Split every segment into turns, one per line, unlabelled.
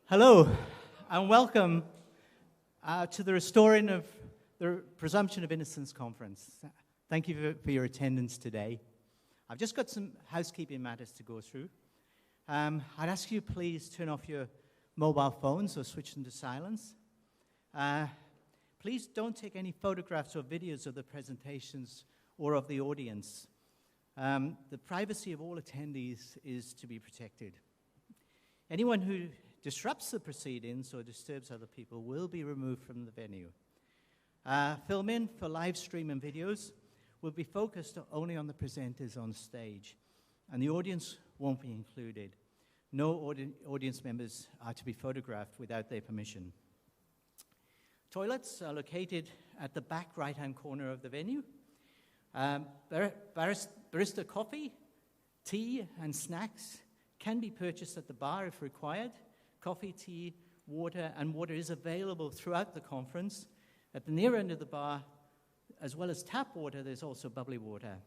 Hello, and welcome to the Restoring of the Presumption of Innocence conference. Thank you for your attendance today. I've just got some housekeeping matters to go through. I'd ask you please turn off your mobile phones or switch them to silence. Please don't take any photographs or videos of the presentations or of the audience. The privacy of all attendees is to be protected. Anyone who disrupts the proceedings or disturbs other people will be removed from the venue. Filming for live stream and videos will be focused only on the presenters on stage, and the audience won't be included. No audience members are to be photographed without their permission. Toilets are located at the back right-hand corner of the venue. Barista coffee, tea, and snacks can be purchased at the bar if required. Coffee, tea, water, and water is available throughout the conference. At the near end of the bar, as well as tap water, there's also bubbly water.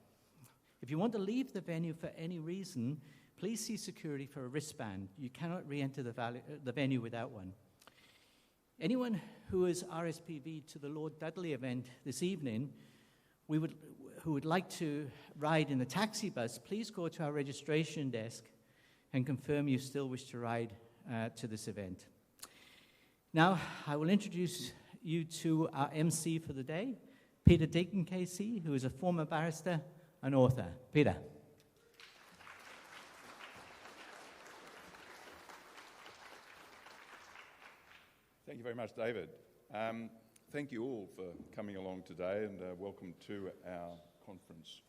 If you want to leave the venue for any reason, please see security for a wristband. You cannot re-enter the venue without one. Anyone who is RSVP'd to the Lord Dudley event this evening, who would like to ride in the taxi bus, please go to our registration desk and confirm you still wish to ride to this event. Now, I will introduce you to our MC for the day, Peter Deakin, KC, who is a former barrister and author. Peter.
Thank you very much, David. Thank you all for coming along today, and welcome to our conference.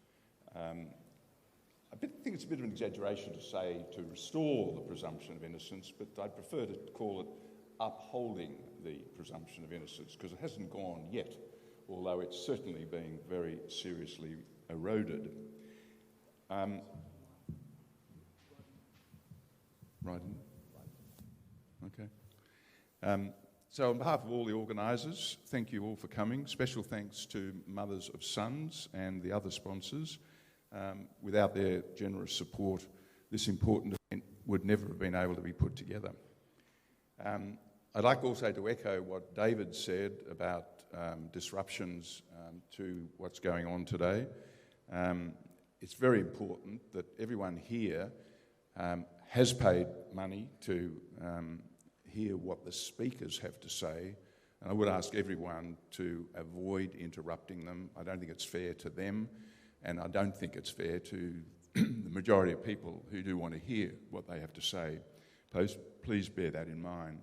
I think it's a bit of an exaggeration to say to restore the presumption of innocence, but I'd prefer to call it upholding the presumption of innocence, because it hasn't gone yet, although it's certainly being very seriously eroded. Right. Okay. So on behalf of all the organisers, thank you all for coming. Special thanks to Mothers of Sons and the other sponsors. Without their generous support, this important event would never have been able to be put together. I'd like also to echo what David said about disruptions to what's going on today. It's very important that everyone here has paid money to hear what the speakers have to say, and I would ask everyone to avoid interrupting them. I don't think it's fair to them, and I don't think it's fair to the majority of people who do want to hear what they have to say. Please bear that in mind.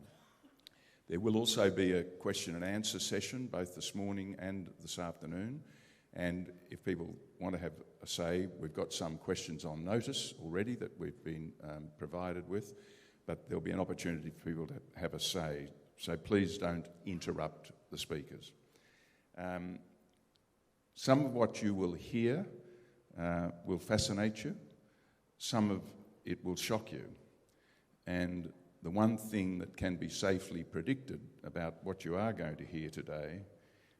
There will also be a question and answer session both this morning and this afternoon, and if people want to have a say, we've got some questions on notice already that we've been provided with, but there'll be an opportunity for people to have a say, so please don't interrupt the speakers. Some of what you will hear will fascinate you, some of it will shock you, and the one thing that can be safely predicted about what you are going to hear today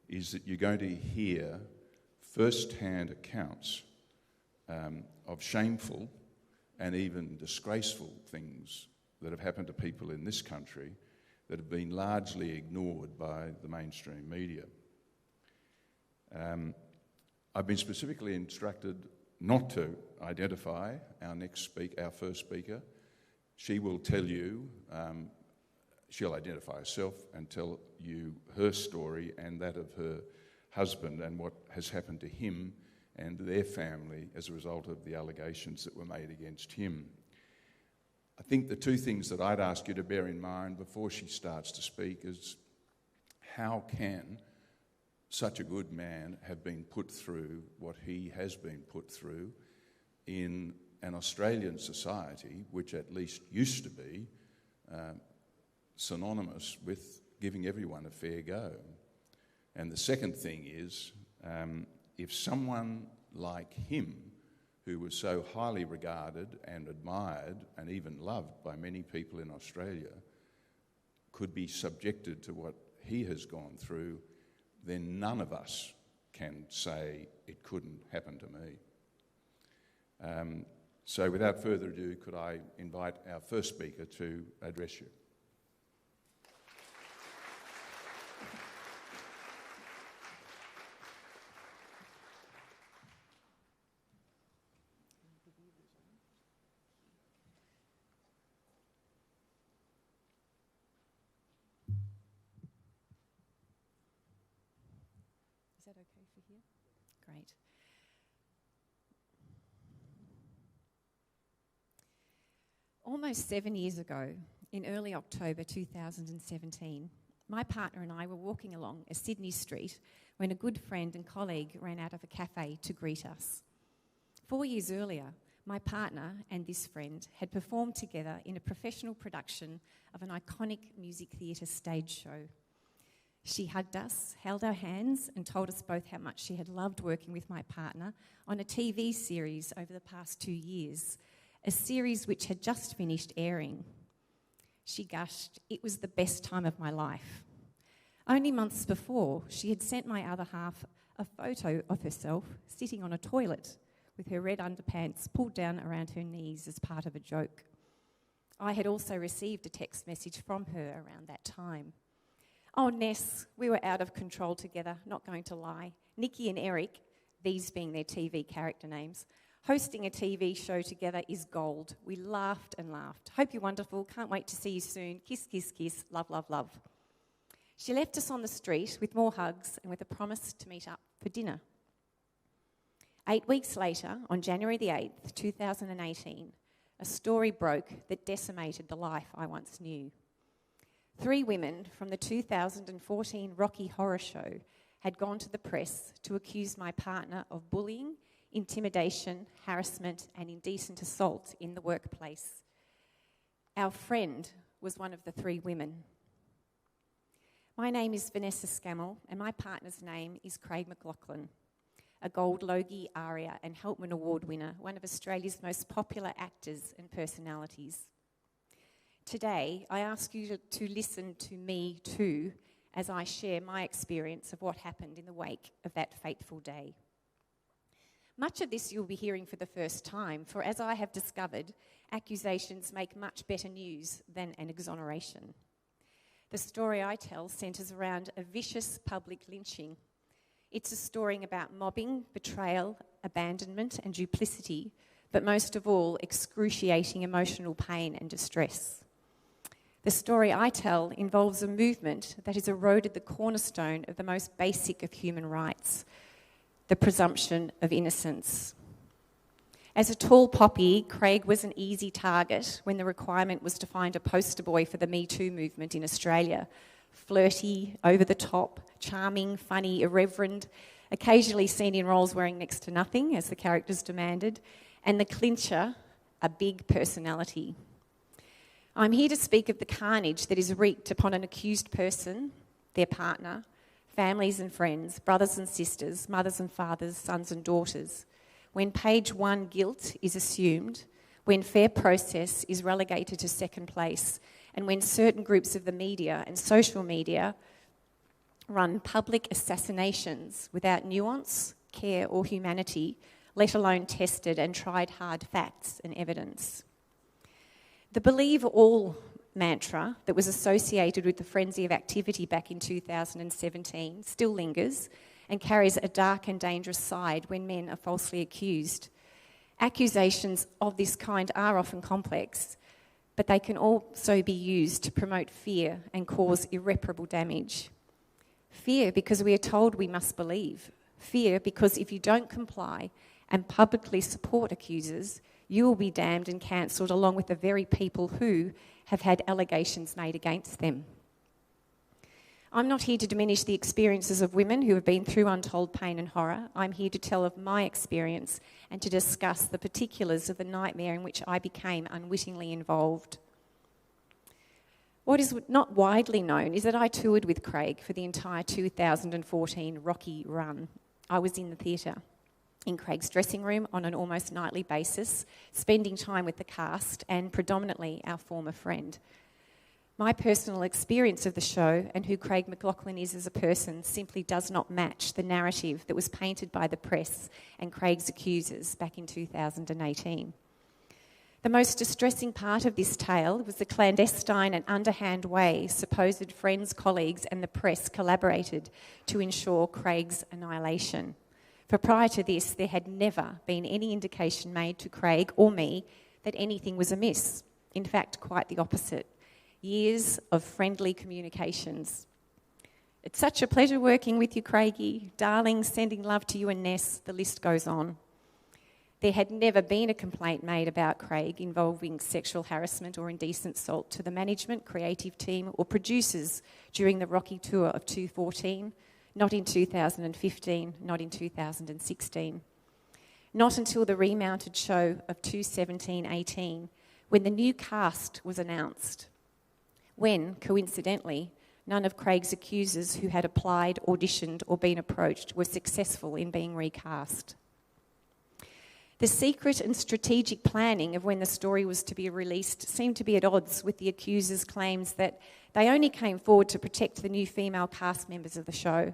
is that you're going to hear first-hand accounts of shameful and even disgraceful things that have happened to people in this country that have been largely ignored by the mainstream media. I've been specifically instructed not to identify our first speaker. She will tell you, she'll identify herself and tell you her story and that of her husband and what has happened to him and their family as a result of the allegations that were made against him. I think the two things that I'd ask you to bear in mind before she starts to speak is, how can such a good man have been put through what he has been put through in an Australian society which at least used to be synonymous with giving everyone a fair go? And the second thing is, if someone like him, who was so highly regarded and admired and even loved by many people in Australia, could be subjected to what he has gone through, then none of us can say it couldn't happen to me. So without further ado, could I invite our first speaker to address you?
that okay for here? Great. Almost 7 years ago, in early October 2017, my partner and I were walking along a Sydney street when a good friend and colleague ran out of a cafe to greet us. 4 years earlier, my partner and this friend had performed together in a professional production of an iconic music theatre stage show. She hugged us, held our hands, and told us both how much she had loved working with my partner on a TV series over the past 2 years, a series which had just finished airing. She gushed, "It was the best time of my life." Only months before, she had sent my other half a photo of herself sitting on a toilet with her red underpants pulled down around her knees as part of a joke. I had also received a text message from her around that time. "Oh, Ness, we were out of control together, not going to lie. Nikki and Eric," these being their TV character names, "hosting a TV show together is gold. We laughed and laughed. Hope you're wonderful. Can't wait to see you soon. Kiss, kiss, kiss. Love, love, love." She left us on the street with more hugs and with a promise to meet up for dinner. 8 weeks later, on January the 8th, 2018, a story broke that decimated the life I once knew. 3 women from the 2014 Rocky Horror Show had gone to the press to accuse my partner of bullying, intimidation, harassment, and indecent assault in the workplace. Our friend was one of the 3 women. My name is Vanessa Scammell, and my partner's name is Craig McLachlan, a Gold Logie, ARIA and Helpman Award winner, one of Australia's most popular actors and personalities. Today, I ask you to listen to me too as I share my experience of what happened in the wake of that fateful day. Much of this you'll be hearing for the first time, for as I have discovered, accusations make much better news than an exoneration. The story I tell centres around a vicious public lynching. It's a story about mobbing, betrayal, abandonment and duplicity, but most of all, excruciating emotional pain and distress. The story I tell involves a movement that has eroded the cornerstone of the most basic of human rights, the presumption of innocence. As a tall poppy, Craig was an easy target when the requirement was to find a poster boy for the MeToo movement in Australia. Flirty, over the top, charming, funny, irreverent, occasionally seen in roles wearing next to nothing, as the characters demanded, and the clincher, a big personality. I'm here to speak of the carnage that is wreaked upon an accused person, their partner, families and friends, brothers and sisters, mothers and fathers, sons and daughters, when page 1 guilt is assumed, when fair process is relegated to second place, and when certain groups of the media and social media run public assassinations without nuance, care or humanity, let alone tested and tried hard facts and evidence. The believe all mantra that was associated with the frenzy of activity back in 2017 still lingers and carries a dark and dangerous side when men are falsely accused. Accusations of this kind are often complex, but they can also be used to promote fear and cause irreparable damage. Fear because we are told we must believe. Fear because if you don't comply and publicly support accusers, you will be damned and cancelled along with the very people who have had allegations made against them. I'm not here to diminish the experiences of women who have been through untold pain and horror. I'm here to tell of my experience and to discuss the particulars of the nightmare in which I became unwittingly involved. What is not widely known is that I toured with Craig for the entire 2014 Rocky run. I was in the theatre, in Craig's dressing room on an almost nightly basis, spending time with the cast and predominantly our former friend. My personal experience of the show and who Craig McLachlan is as a person simply does not match the narrative that was painted by the press and Craig's accusers back in 2018. The most distressing part of this tale was the clandestine and underhand way supposed friends, colleagues and the press collaborated to ensure Craig's annihilation. For prior to this, there had never been any indication made to Craig or me that anything was amiss. In fact, quite the opposite. Years of friendly communications. It's such a pleasure working with you, Craigie. Darling, sending love to you and Ness. The list goes on. There had never been a complaint made about Craig involving sexual harassment or indecent assault to the management, creative team or producers during the Rocky Tour of 2014, not in 2015, not in 2016. Not until the remounted show of 2017-18, when the new cast was announced, when, coincidentally, none of Craig's accusers who had applied, auditioned or been approached were successful in being recast. The secret and strategic planning of when the story was to be released seemed to be at odds with the accusers' claims that they only came forward to protect the new female cast members of the show.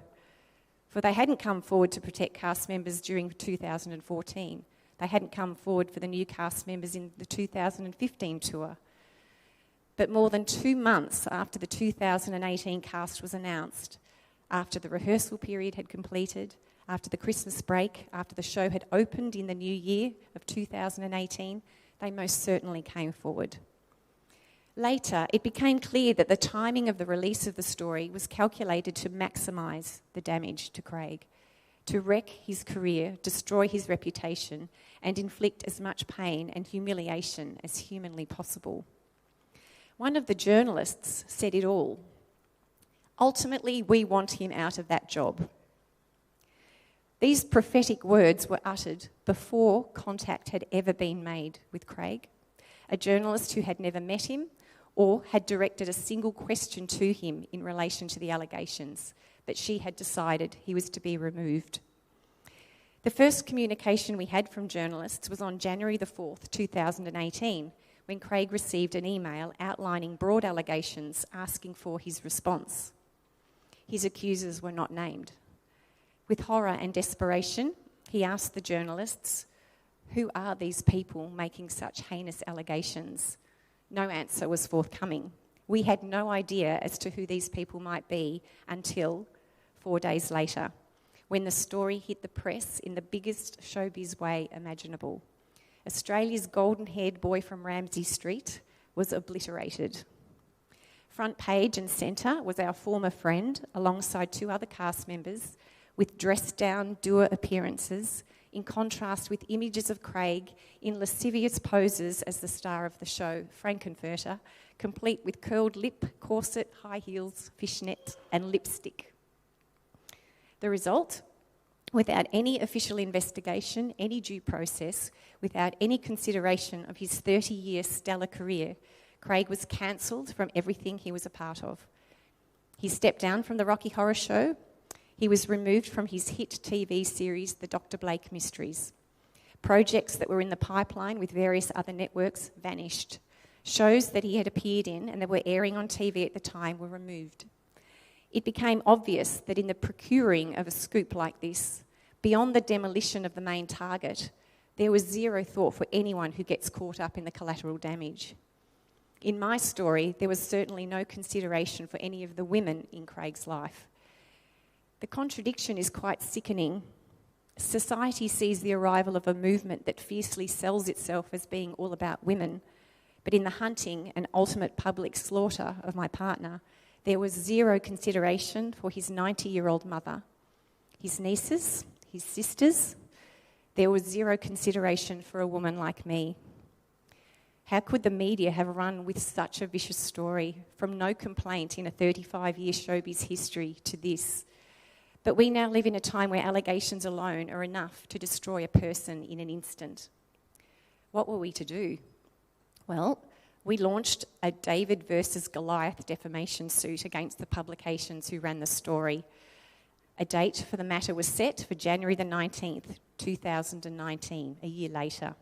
For they hadn't come forward to protect cast members during 2014. They hadn't come forward for the new cast members in the 2015 tour. But more than 2 months after the 2018 cast was announced, after the rehearsal period had completed, after the Christmas break, after the show had opened in the new year of 2018, they most certainly came forward. Later, it became clear that the timing of the release of the story was calculated to maximise the damage to Craig, to wreck his career, destroy his reputation, and inflict as much pain and humiliation as humanly possible. One of the journalists said it all. Ultimately, we want him out of that job. These prophetic words were uttered before contact had ever been made with Craig, a journalist who had never met him or had directed a single question to him in relation to the allegations, but she had decided he was to be removed. The first communication we had from journalists was on January the 4th, 2018, when Craig received an email outlining broad allegations asking for his response. His accusers were not named. With horror and desperation, he asked the journalists, "Who are these people making such heinous allegations?" No answer was forthcoming. We had no idea as to who these people might be until 4 days later, when the story hit the press in the biggest showbiz way imaginable. Australia's golden-haired boy from Ramsay Street was obliterated. Front page and centre was our former friend, alongside 2 other cast members, with dressed-down doer appearances, in contrast with images of Craig in lascivious poses as the star of the show, Frankenfurter, complete with curled lip, corset, high heels, fishnet and lipstick. The result? Without any official investigation, any due process, without any consideration of his 30-year stellar career, Craig was cancelled from everything he was a part of. He stepped down from the Rocky Horror Show. He was removed from his hit TV series, The Dr. Blake Mysteries. Projects that were in the pipeline with various other networks vanished. Shows that he had appeared in and that were airing on TV at the time were removed. It became obvious that in the procuring of a scoop like this, beyond the demolition of the main target, there was zero thought for anyone who gets caught up in the collateral damage. In my story, there was certainly no consideration for any of the women in Craig's life. The contradiction is quite sickening. Society sees the arrival of a movement that fiercely sells itself as being all about women, but in the hunting and ultimate public slaughter of my partner, there was zero consideration for his 90-year-old mother, his nieces, his sisters. There was zero consideration for a woman like me. How could the media have run with such a vicious story, from no complaint in a 35-year showbiz history to this? But we now live in a time where allegations alone are enough to destroy a person in an instant. What were we to do? Well, we launched a David versus Goliath defamation suit against the publications who ran the story. A date for the matter was set for January the 19th, 2019, a year later.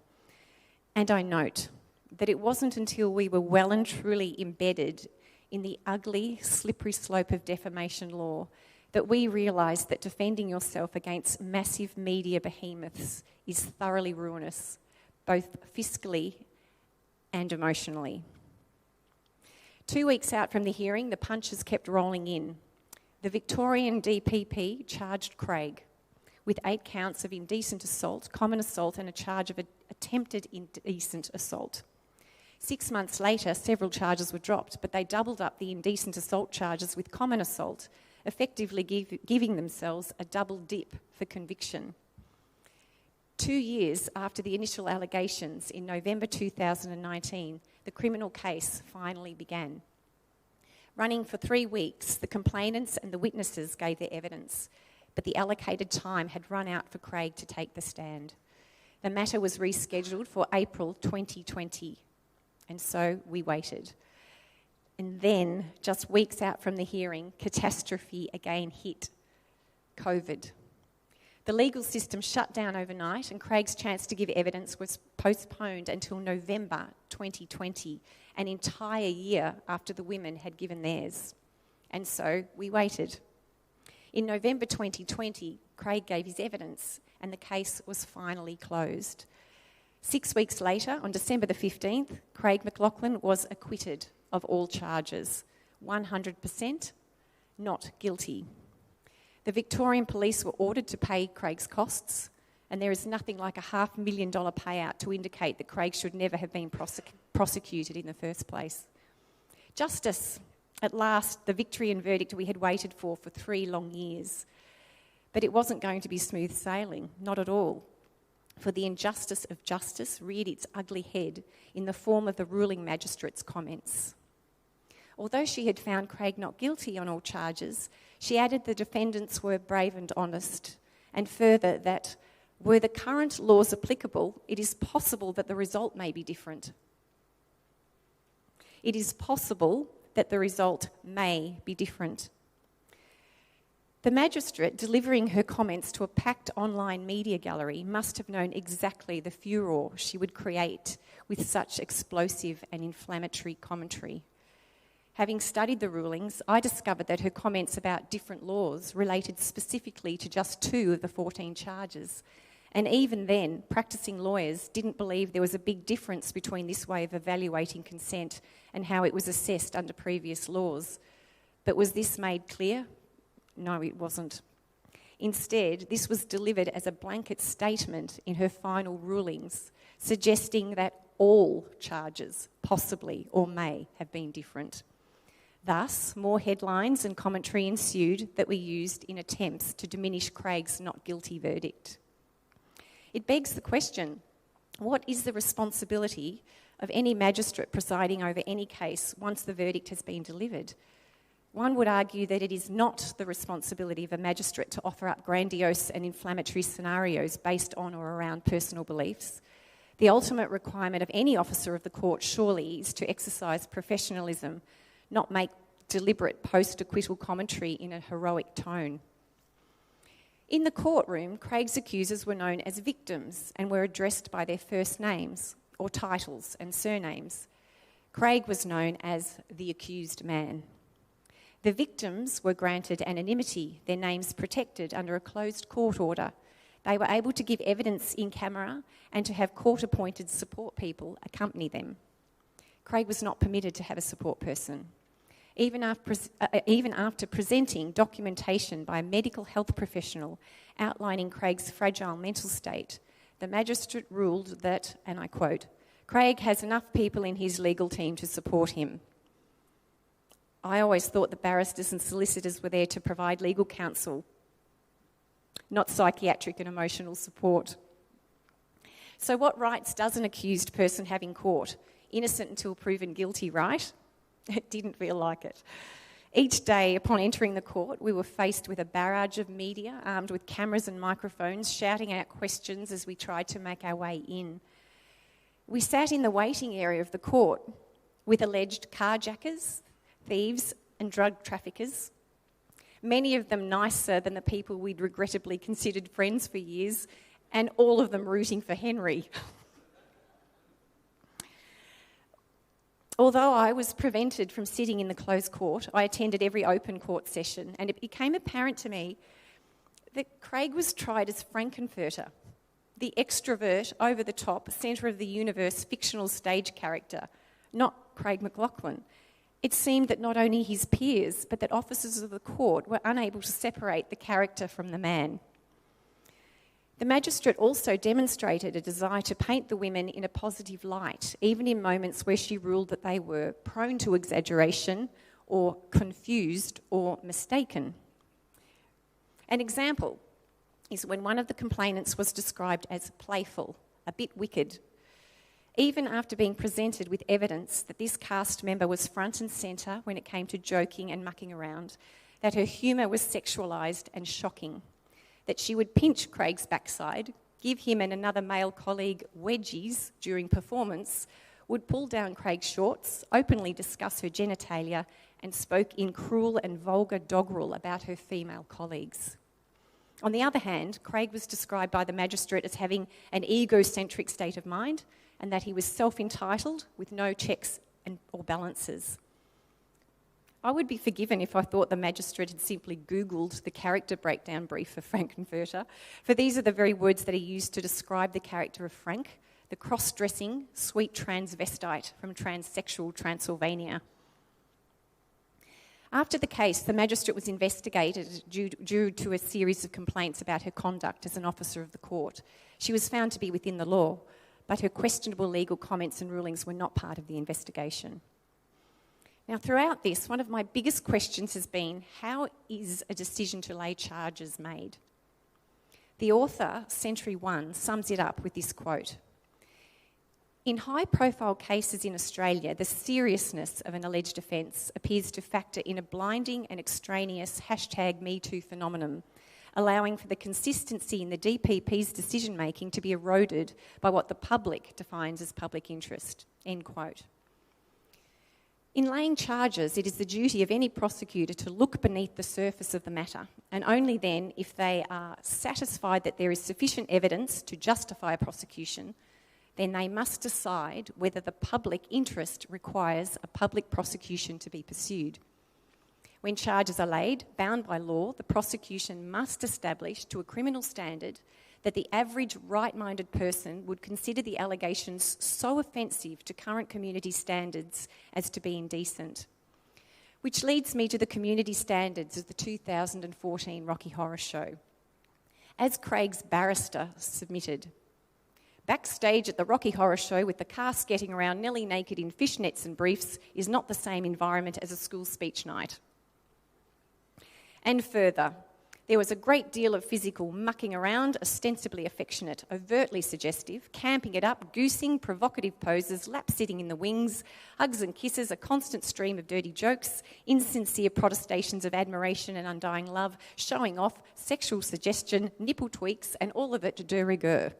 And I note that it wasn't until we were well and truly embedded in the ugly, slippery slope of defamation law that we realised that defending yourself against massive media behemoths is thoroughly ruinous, both fiscally and emotionally. 2 weeks out from the hearing, the punches kept rolling in. The Victorian DPP charged Craig with 8 counts of indecent assault, common assault, and a charge of attempted indecent assault. 6 months later, several charges were dropped, but they doubled up the indecent assault charges with common assault, effectively giving themselves a double dip for conviction. 2 years after the initial allegations in November 2019, the criminal case finally began. Running for 3 weeks, the complainants and the witnesses gave their evidence, but the allocated time had run out for Craig to take the stand. The matter was rescheduled for April 2020, and so we waited. And then, just weeks out from the hearing, catastrophe again hit: COVID. The legal system shut down overnight, and Craig's chance to give evidence was postponed until November 2020, an entire year after the women had given theirs. And so we waited. In November 2020, Craig gave his evidence, and the case was finally closed. 6 weeks later, on December the 15th, Craig McLaughlin was acquitted of all charges, 100% not guilty. The Victorian Police were ordered to pay Craig's costs, and there is nothing like a $500,000 payout to indicate that Craig should never have been prosecuted in the first place. Justice, at last, the victory and verdict we had waited for 3 long years. But it wasn't going to be smooth sailing, not at all. For the injustice of justice reared its ugly head in the form of the ruling magistrate's comments. Although she had found Craig not guilty on all charges, she added the defendants were brave and honest, and further that, were the current laws applicable, it is possible that the result may be different. It is possible that the result may be different. The magistrate, delivering her comments to a packed online media gallery, must have known exactly the furore she would create with such explosive and inflammatory commentary. Having studied the rulings, I discovered that her comments about different laws related specifically to just 2 of the 14 charges. And even then, practicing lawyers didn't believe there was a big difference between this way of evaluating consent and how it was assessed under previous laws. But was this made clear? No, it wasn't. Instead, this was delivered as a blanket statement in her final rulings, suggesting that all charges possibly or may have been different. Thus, more headlines and commentary ensued that were used in attempts to diminish Craig's not guilty verdict. It begs the question, what is the responsibility of any magistrate presiding over any case once the verdict has been delivered? One would argue that it is not the responsibility of a magistrate to offer up grandiose and inflammatory scenarios based on or around personal beliefs. The ultimate requirement of any officer of the court surely is to exercise professionalism, not make deliberate post-acquittal commentary in a heroic tone. In the courtroom, Craig's accusers were known as victims and were addressed by their first names or titles and surnames. Craig was known as the accused man. The victims were granted anonymity, their names protected under a closed court order. They were able to give evidence in camera and to have court-appointed support people accompany them. Craig was not permitted to have a support person. Even after presenting documentation by a medical health professional outlining Craig's fragile mental state, the magistrate ruled that, and I quote, "Craig has enough people in his legal team to support him." I always thought the barristers and solicitors were there to provide legal counsel, not psychiatric and emotional support. So what rights does an accused person have in court? Innocent until proven guilty, right? It didn't feel like it. Each day upon entering the court, we were faced with a barrage of media armed with cameras and microphones shouting out questions as we tried to make our way in. We sat in the waiting area of the court with alleged carjackers, thieves and drug traffickers, many of them nicer than the people we'd regrettably considered friends for years, and all of them rooting for Henry. Although I was prevented from sitting in the closed court, I attended every open court session, and it became apparent to me that Craig was tried as Frankenfurter, the extrovert, over-the-top, centre-of-the-universe fictional stage character, not Craig McLaughlin. It seemed that not only his peers, but that officers of the court were unable to separate the character from the man. The magistrate also demonstrated a desire to paint the women in a positive light, even in moments where she ruled that they were prone to exaggeration or confused or mistaken. An example is when one of the complainants was described as playful, a bit wicked, even after being presented with evidence that this cast member was front and centre when it came to joking and mucking around, that her humour was sexualised and shocking, that she would pinch Craig's backside, give him and another male colleague wedgies during performance, would pull down Craig's shorts, openly discuss her genitalia, and spoke in cruel and vulgar doggerel about her female colleagues. On the other hand, Craig was described by the magistrate as having an egocentric state of mind and that he was self-entitled with no checks or balances. I would be forgiven if I thought the magistrate had simply Googled the character breakdown brief for Frankenfurter, for these are the very words that he used to describe the character of Frank, the cross-dressing, sweet transvestite from transsexual Transylvania. After the case, the magistrate was investigated due to a series of complaints about her conduct as an officer of the court. She was found to be within the law, but her questionable legal comments and rulings were not part of the investigation. Now, throughout this, one of my biggest questions has been, how is a decision to lay charges made? The author, Century One, sums it up with this quote. In high-profile cases in Australia, the seriousness of an alleged offence appears to factor in a blinding and extraneous #MeToo phenomenon, allowing for the consistency in the DPP's decision-making to be eroded by what the public defines as public interest, end quote. In laying charges, it is the duty of any prosecutor to look beneath the surface of the matter, and only then, if they are satisfied that there is sufficient evidence to justify a prosecution, then they must decide whether the public interest requires a public prosecution to be pursued. When charges are laid, bound by law, the prosecution must establish to a criminal standard that the average right-minded person would consider the allegations so offensive to current community standards as to be indecent. Which leads me to the community standards of the 2014 Rocky Horror Show. As Craig's barrister submitted, backstage at the Rocky Horror Show with the cast getting around nearly naked in fishnets and briefs is not the same environment as a school speech night. And further, there was a great deal of physical mucking around, ostensibly affectionate, overtly suggestive, camping it up, goosing, provocative poses, lap-sitting in the wings, hugs and kisses, a constant stream of dirty jokes, insincere protestations of admiration and undying love, showing off, sexual suggestion, nipple tweaks, and all of it de rigueur.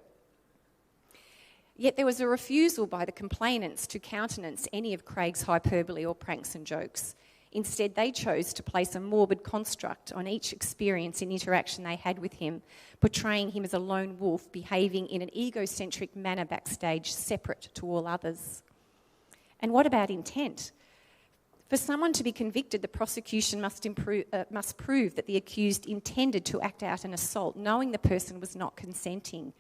Yet there was a refusal by the complainants to countenance any of Craig's hyperbole or pranks and jokes. Instead, they chose to place a morbid construct on each experience and interaction they had with him, portraying him as a lone wolf behaving in an egocentric manner backstage, separate to all others. And what about intent? For someone to be convicted, the prosecution must prove that the accused intended to act out an assault, knowing the person was not consenting.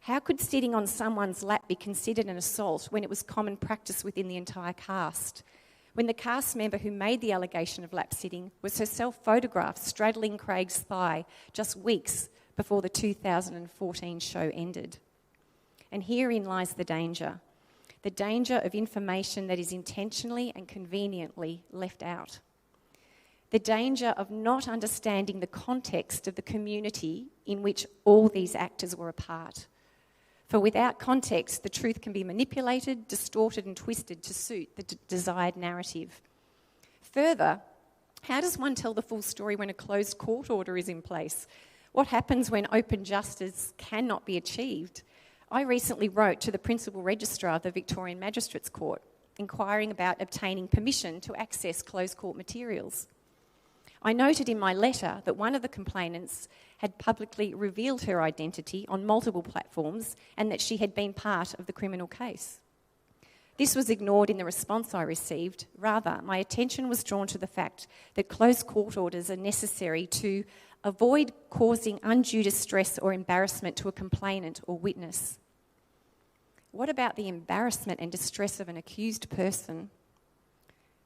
How could sitting on someone's lap be considered an assault when it was common practice within the entire cast? When the cast member who made the allegation of lap-sitting was herself photographed straddling Craig's thigh just weeks before the 2014 show ended. And herein lies the danger of information that is intentionally and conveniently left out. The danger of not understanding the context of the community in which all these actors were a part. For without context, the truth can be manipulated, distorted and twisted to suit the desired narrative. Further, how does one tell the full story when a closed court order is in place? What happens when open justice cannot be achieved? I recently wrote to the Principal Registrar of the Victorian Magistrates Court, inquiring about obtaining permission to access closed court materials. I noted in my letter that one of the complainants had publicly revealed her identity on multiple platforms and that she had been part of the criminal case. This was ignored in the response I received. Rather, my attention was drawn to the fact that closed court orders are necessary to avoid causing undue distress or embarrassment to a complainant or witness. What about the embarrassment and distress of an accused person?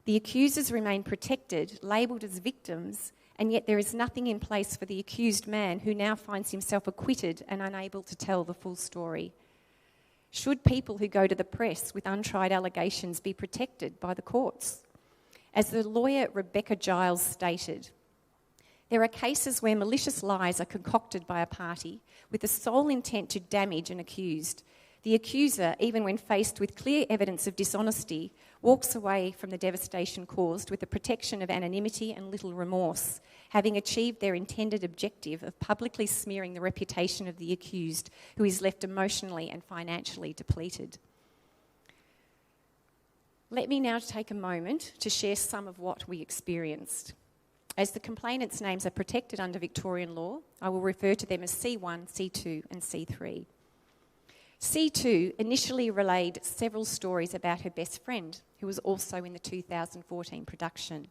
The accusers remain protected, labelled as victims, and yet there is nothing in place for the accused man who now finds himself acquitted and unable to tell the full story. Should people who go to the press with untried allegations be protected by the courts? As the lawyer Rebecca Giles stated, There are cases where malicious lies are concocted by a party with the sole intent to damage an accused. The accuser, even when faced with clear evidence of dishonesty, walks away from the devastation caused with the protection of anonymity and little remorse, having achieved their intended objective of publicly smearing the reputation of the accused, who is left emotionally and financially depleted. Let me now take a moment to share some of what we experienced. As the complainants' names are protected under Victorian law, I will refer to them as C1, C2 and C3. C2 initially relayed several stories about her best friend, who was also in the 2014 production.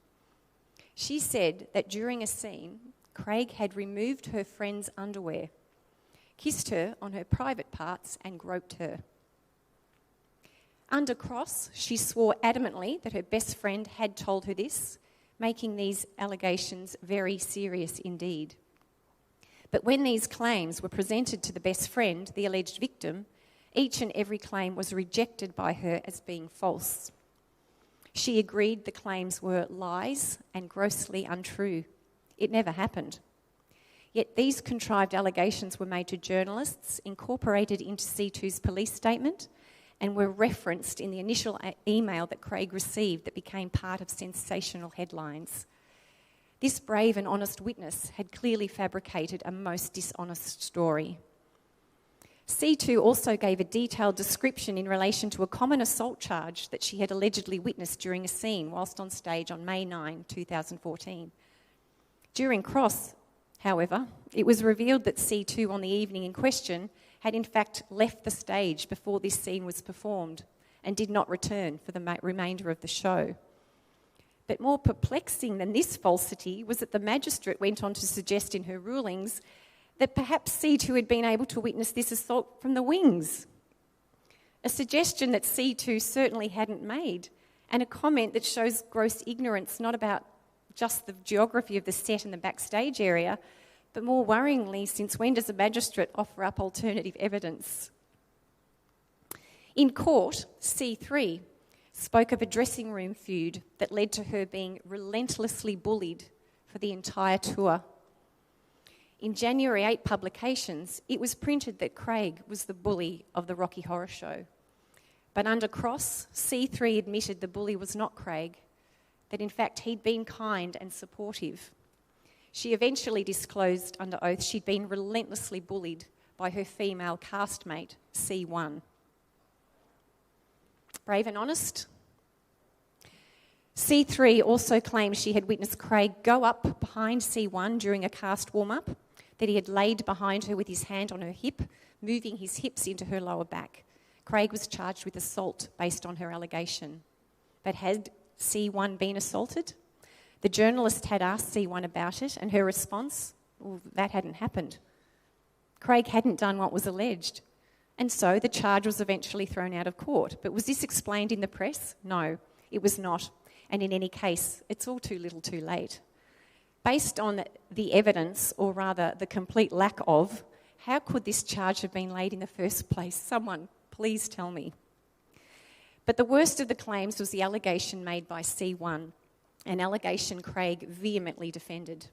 She said that during a scene, Craig had removed her friend's underwear, kissed her on her private parts and groped her. Under cross, she swore adamantly that her best friend had told her this, making these allegations very serious indeed. But when these claims were presented to the best friend, the alleged victim, each and every claim was rejected by her as being false. She agreed the claims were lies and grossly untrue. It never happened. Yet these contrived allegations were made to journalists, incorporated into C2's police statement, and were referenced in the initial email that Craig received that became part of sensational headlines. This brave and honest witness had clearly fabricated a most dishonest story. C2 also gave a detailed description in relation to a common assault charge that she had allegedly witnessed during a scene whilst on stage on May 9, 2014. During cross, however, it was revealed that C2 on the evening in question had in fact left the stage before this scene was performed and did not return for the remainder of the show. But more perplexing than this falsity was that the magistrate went on to suggest in her rulings that perhaps C2 had been able to witness this assault from the wings. A suggestion that C2 certainly hadn't made, and a comment that shows gross ignorance not about just the geography of the set and the backstage area, but more worryingly, since when does a magistrate offer up alternative evidence? In court, C3 spoke of a dressing room feud that led to her being relentlessly bullied for the entire tour. In January 8 publications, it was printed that Craig was the bully of the Rocky Horror Show. But under cross, C3 admitted the bully was not Craig, that in fact he'd been kind and supportive. She eventually disclosed under oath she'd been relentlessly bullied by her female castmate, C1. Brave and honest? C3 also claimed she had witnessed Craig go up behind C1 during a cast warm-up, that he had laid behind her with his hand on her hip, moving his hips into her lower back. Craig was charged with assault based on her allegation. But had C1 been assaulted? The journalist had asked C1 about it, and her response, well, that hadn't happened. Craig hadn't done what was alleged. And so the charge was eventually thrown out of court. But was this explained in the press? No, it was not. And in any case, it's all too little too late. Based on the evidence, or rather the complete lack of, how could this charge have been laid in the first place? Someone, please tell me. But the worst of the claims was the allegation made by C1, an allegation Craig vehemently defended.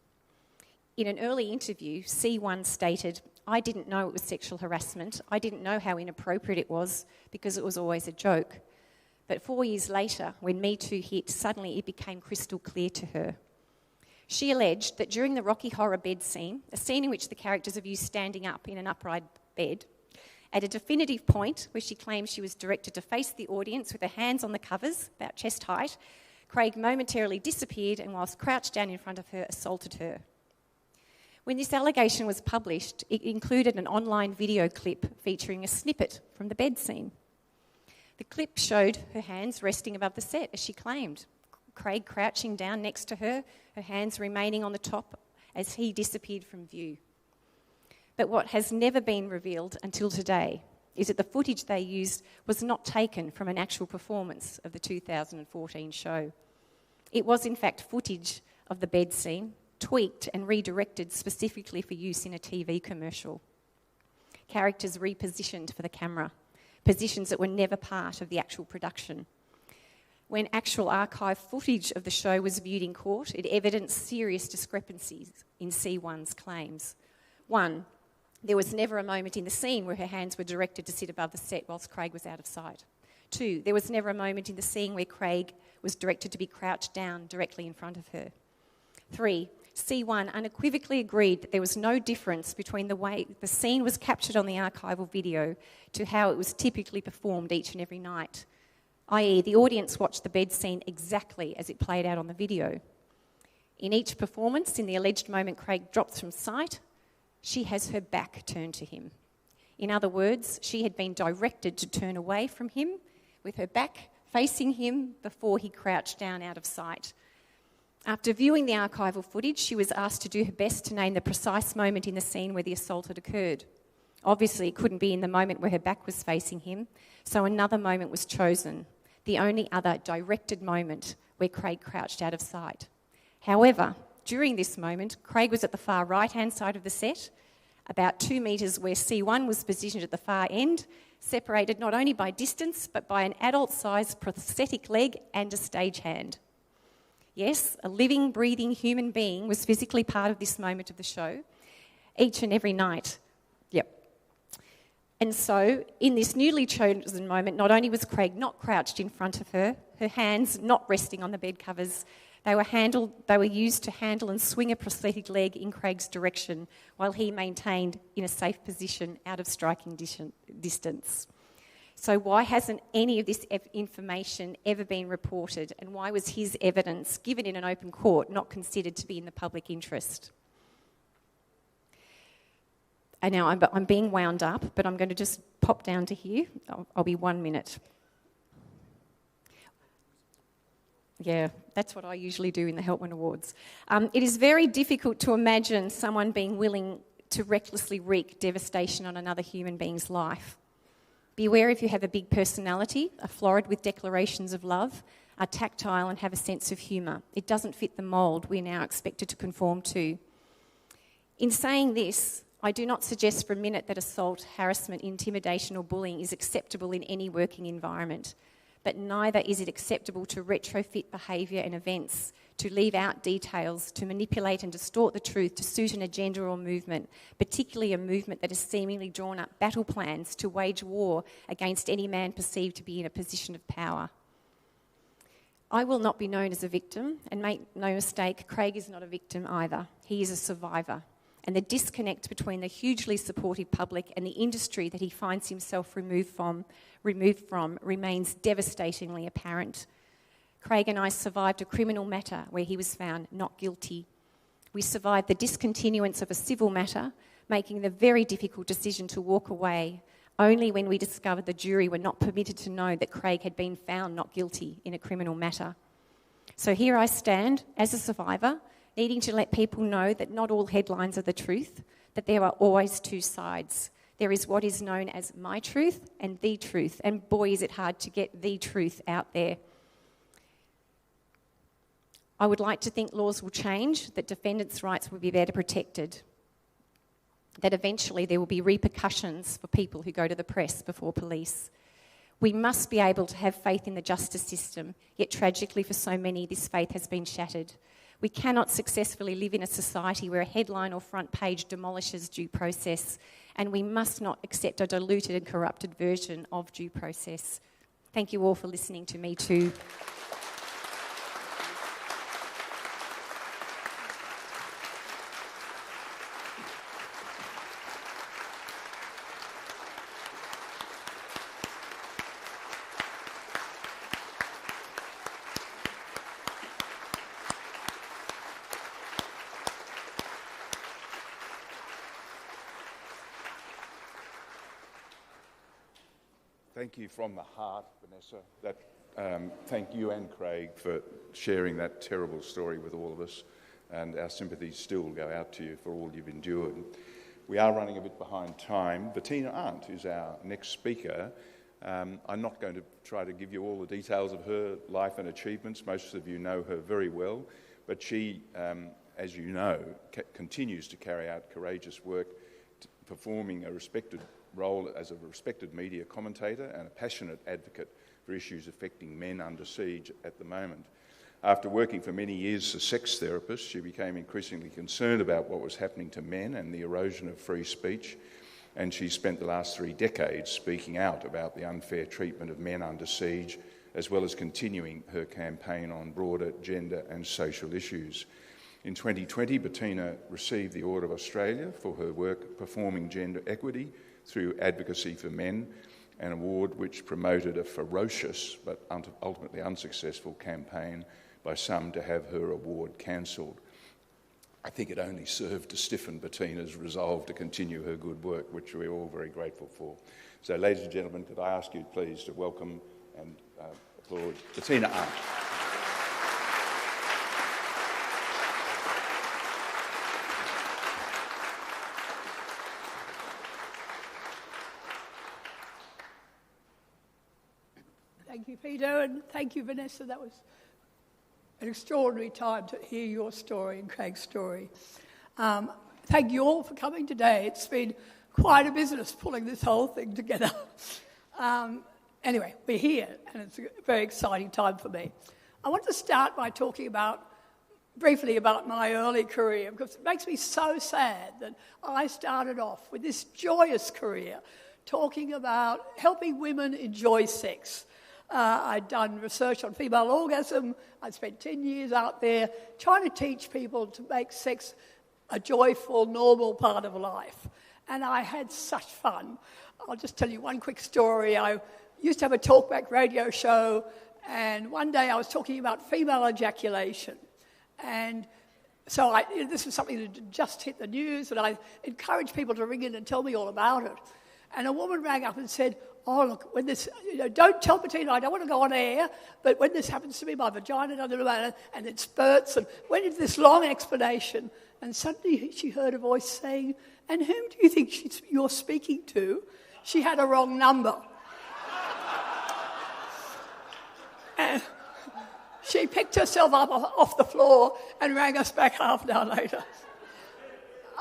In an early interview, C1 stated, "I didn't know it was sexual harassment. I didn't know how inappropriate it was because it was always a joke. But 4 years later, when MeToo hit, suddenly it became crystal clear to her." She alleged that during the Rocky Horror bed scene, a scene in which the characters are viewed standing up in an upright bed, at a definitive point where she claims she was directed to face the audience with her hands on the covers, about chest height, Craig momentarily disappeared and whilst crouched down in front of her, assaulted her. When this allegation was published, it included an online video clip featuring a snippet from the bed scene. The clip showed her hands resting above the set, as she claimed. Craig crouching down next to her, her hands remaining on the top as he disappeared from view. But what has never been revealed until today is that the footage they used was not taken from an actual performance of the 2014 show. It was in fact footage of the bed scene, tweaked and redirected specifically for use in a TV commercial. Characters repositioned for the camera, positions that were never part of the actual production. When actual archive footage of the show was viewed in court, it evidenced serious discrepancies in C1's claims. 1, there was never a moment in the scene where her hands were directed to sit above the set whilst Craig was out of sight. 2, there was never a moment in the scene where Craig was directed to be crouched down directly in front of her. 3, C1 unequivocally agreed that there was no difference between the way the scene was captured on the archival video to how it was typically performed each and every night, i.e. the audience watched the bed scene exactly as it played out on the video. In each performance, in the alleged moment Craig drops from sight, she has her back turned to him. In other words, she had been directed to turn away from him with her back facing him before he crouched down out of sight. After viewing the archival footage, she was asked to do her best to name the precise moment in the scene where the assault had occurred. Obviously, it couldn't be in the moment where her back was facing him, so another moment was chosen, the only other directed moment where Craig crouched out of sight. However, during this moment, Craig was at the far right-hand side of the set, about 2 metres where C1 was positioned at the far end, separated not only by distance, but by an adult-sized prosthetic leg and a stagehand. Yes, a living, breathing human being was physically part of this moment of the show, each and every night. Yep. And so, in this newly chosen moment, not only was Craig not crouched in front of her, her hands not resting on the bed covers, they were used to handle and swing a prosthetic leg in Craig's direction while he maintained in a safe position out of striking distance. So why hasn't any of this information ever been reported, and why was his evidence, given in an open court, not considered to be in the public interest? And now I'm being wound up, but I'm going to just pop down to here. I'll be 1 minute. Yeah, that's what I usually do in the Helpman Awards. It is very difficult to imagine someone being willing to recklessly wreak devastation on another human being's life. Beware if you have a big personality, are florid with declarations of love, are tactile and have a sense of humour. It doesn't fit the mould we're now expected to conform to. In saying this, I do not suggest for a minute that assault, harassment, intimidation or bullying is acceptable in any working environment. But neither is it acceptable to retrofit behaviour and events, to leave out details, to manipulate and distort the truth to suit an agenda or movement, particularly a movement that has seemingly drawn up battle plans to wage war against any man perceived to be in a position of power. I will not be known as a victim, and make no mistake, Craig is not a victim either. He is a survivor. And the disconnect between the hugely supportive public and the industry that he finds himself removed from remains devastatingly apparent. Craig and I survived a criminal matter where he was found not guilty. We survived the discontinuance of a civil matter, making the very difficult decision to walk away only when we discovered the jury were not permitted to know that Craig had been found not guilty in a criminal matter. So here I stand as a survivor, needing to let people know that not all headlines are the truth, that there are always two sides. There is what is known as my truth and the truth, and boy is it hard to get the truth out there. I would like to think laws will change, that defendants' rights will be better protected, that eventually there will be repercussions for people who go to the press before police. We must be able to have faith in the justice system, yet tragically for so many this faith has been shattered. We cannot successfully live in a society where a headline or front page demolishes due process, and we must not accept a diluted and corrupted version of due process. Thank you all for listening to MeToo.
Thank you from the heart, Vanessa. Thank you and Craig for sharing that terrible story with all of us, and our sympathies still go out to you for all you've endured. We are running a bit behind time. Bettina Arndt is our next speaker. I'm not going to try to give you all the details of her life and achievements. Most of you know her very well, but she, as you know, continues to carry out courageous work, performing a respected role as a respected media commentator and a passionate advocate for issues affecting men under siege at the moment. After working for many years as a sex therapist, she became increasingly concerned about what was happening to men and the erosion of free speech, and she spent the last 3 decades speaking out about the unfair treatment of men under siege, as well as continuing her campaign on broader gender and social issues. In 2020, Bettina received the Order of Australia for her work performing gender equity through advocacy for men, an award which promoted a ferocious but ultimately unsuccessful campaign by some to have her award cancelled. I think it only served to stiffen Bettina's resolve to continue her good work, which we're all very grateful for. So, ladies and gentlemen, could I ask you please to welcome and applaud Bettina Arndt.
Thank you, Peter, and thank you, Vanessa. That was an extraordinary time to hear your story and Craig's story. Thank you all for coming today. It's been quite a business pulling this whole thing together. Anyway, we're here, and it's a very exciting time for me. I want to start by talking briefly about my early career, because it makes me so sad that I started off with this joyous career talking about helping women enjoy sex. I'd done research on female orgasm. I'd spent 10 years out there trying to teach people to make sex a joyful, normal part of life. And I had such fun. I'll just tell you one quick story. I used to have a talkback radio show, and one day I was talking about female ejaculation. And so this was something that just hit the news, and I encouraged people to ring in and tell me all about it. And a woman rang up and said, "Oh, look, when this, don't tell Bettina, I don't want to go on air, but when this happens to me, my vagina doesn't matter, and it spurts," and went into this long explanation. And suddenly she heard a voice saying, "And whom do you think you're speaking to?" She had a wrong number. And she picked herself up off the floor and rang us back half an hour later.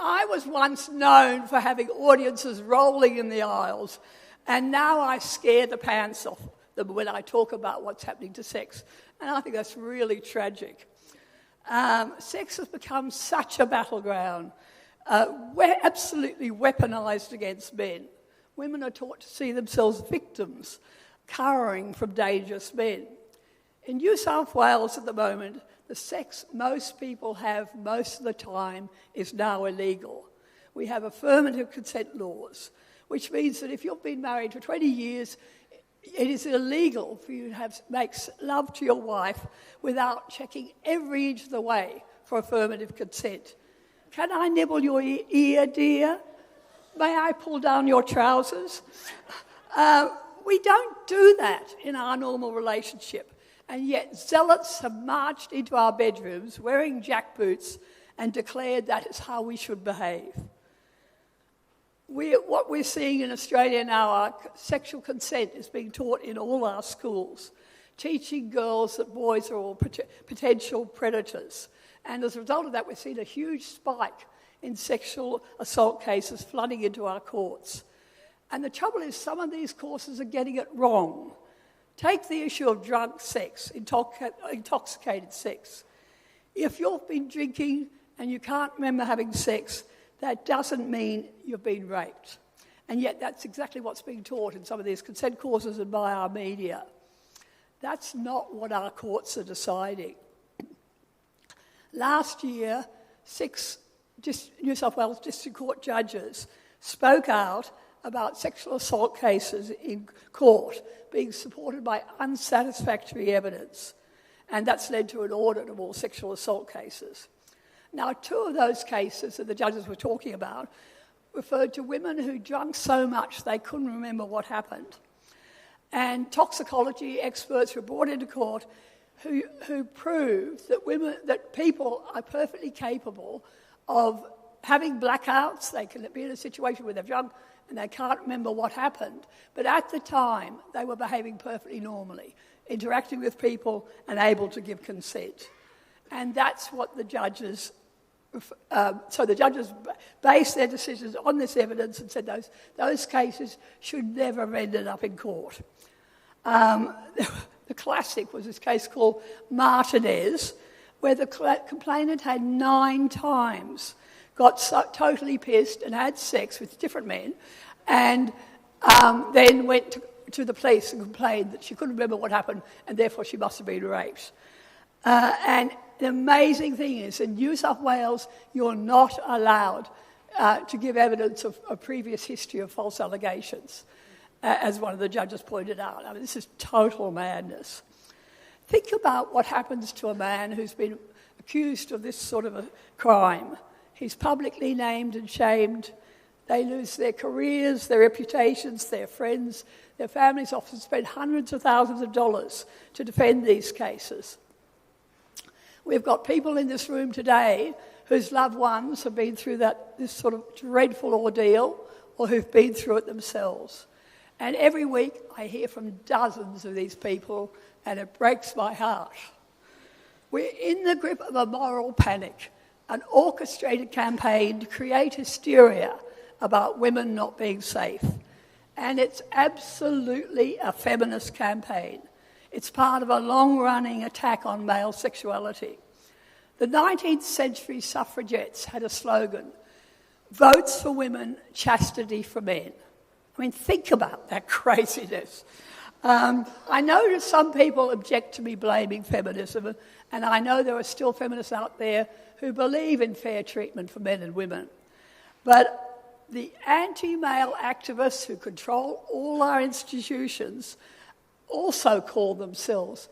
I was once known for having audiences rolling in the aisles, and now I scare the pants off them when I talk about what's happening to sex. And I think that's really tragic. Sex has become such a battleground, absolutely weaponized against men. Women are taught to see themselves victims, cowering from dangerous men. In New South Wales at the moment, the sex most people have most of the time is now illegal. We have affirmative consent laws, which means that if you've been married for 20 years, it is illegal for you to make love to your wife without checking every inch of the way for affirmative consent. Can I nibble your ear, dear? May I pull down your trousers? We don't do that in our normal relationship. And yet zealots have marched into our bedrooms wearing jackboots and declared that is how we should behave. What we're seeing in Australia now, our sexual consent is being taught in all our schools, teaching girls that boys are all potential predators. And as a result of that, we've seen a huge spike in sexual assault cases flooding into our courts. And the trouble is, some of these courses are getting it wrong. Take the issue of drunk sex, intoxicated sex. If you've been drinking and you can't remember having sex, that doesn't mean you've been raped. And yet that's exactly what's being taught in some of these consent courses and by our media. That's not what our courts are deciding. Last year, 6 New South Wales District Court judges spoke out about sexual assault cases in court being supported by unsatisfactory evidence, and that's led to an audit of all sexual assault cases. Now, 2 of those cases that the judges were talking about referred to women who drank so much they couldn't remember what happened. And toxicology experts were brought into court who proved that people are perfectly capable of having blackouts. They can be in a situation where they've drunk and they can't remember what happened. But at the time, they were behaving perfectly normally, interacting with people and able to give consent. And that's what the judges... So the judges based their decisions on this evidence and said those cases should never have ended up in court. The classic was this case called Martinez, where the complainant had 9 times got totally pissed and had sex with different men, and then went to the police and complained that she couldn't remember what happened, and therefore she must have been raped. And the amazing thing is, in New South Wales, you're not allowed to give evidence of a previous history of false allegations, as one of the judges pointed out. I mean, this is total madness. Think about what happens to a man who's been accused of this sort of a crime. He's publicly named and shamed. They lose their careers, their reputations, their friends. Their families often spend hundreds of thousands of dollars to defend these cases. We've got people in this room today whose loved ones have been through this sort of dreadful ordeal, or who've been through it themselves. And every week I hear from dozens of these people, and it breaks my heart. We're in the grip of a moral panic, an orchestrated campaign to create hysteria about women not being safe. And it's absolutely a feminist campaign. It's part of a long-running attack on male sexuality. The 19th century suffragettes had a slogan, "Votes for women, chastity for men." I mean, think about that craziness. I know that some people object to me blaming feminism, and I know there are still feminists out there who believe in fair treatment for men and women. But the anti-male activists who control all our institutions also call themselves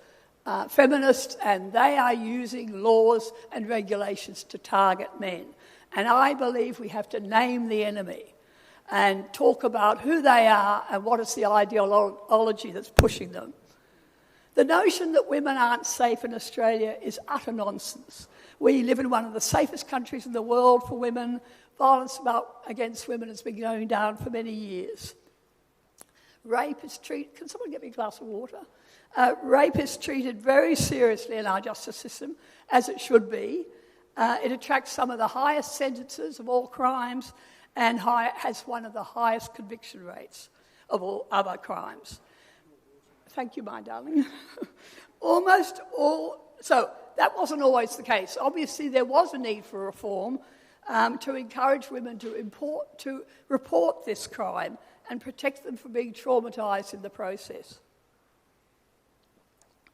feminists, and they are using laws and regulations to target men. And I believe we have to name the enemy and talk about who they are and what is the ideology that's pushing them. The notion that women aren't safe in Australia is utter nonsense. We live in one of the safest countries in the world for women. Violence against women has been going down for many years. Rape is treated... Can someone get me a glass of water? Rape is treated very seriously in our justice system, as it should be. It attracts some of the highest sentences of all crimes and has one of the highest conviction rates of all other crimes. Thank you, my darling. Almost all... So that wasn't always the case. Obviously, there was a need for reform to encourage women to report this crime and protect them from being traumatised in the process.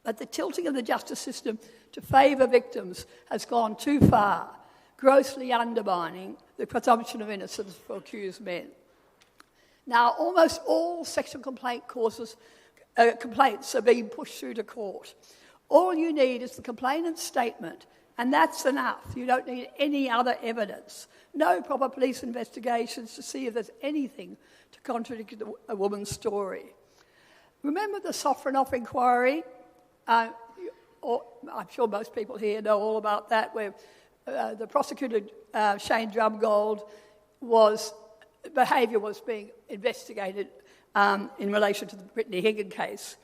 But the tilting of the justice system to favour victims has gone too far, grossly undermining the presumption of innocence for accused men. Now, almost all sexual complaints are being pushed through to court. All you need is the complainant's statement, and that's enough. You don't need any other evidence. No proper police investigations to see if there's anything to contradict a woman's story. Remember the Sofronoff inquiry? I'm sure most people here know all about that, where the prosecutor, Shane Drumgold, behaviour was being investigated in relation to the Brittany Higgins case.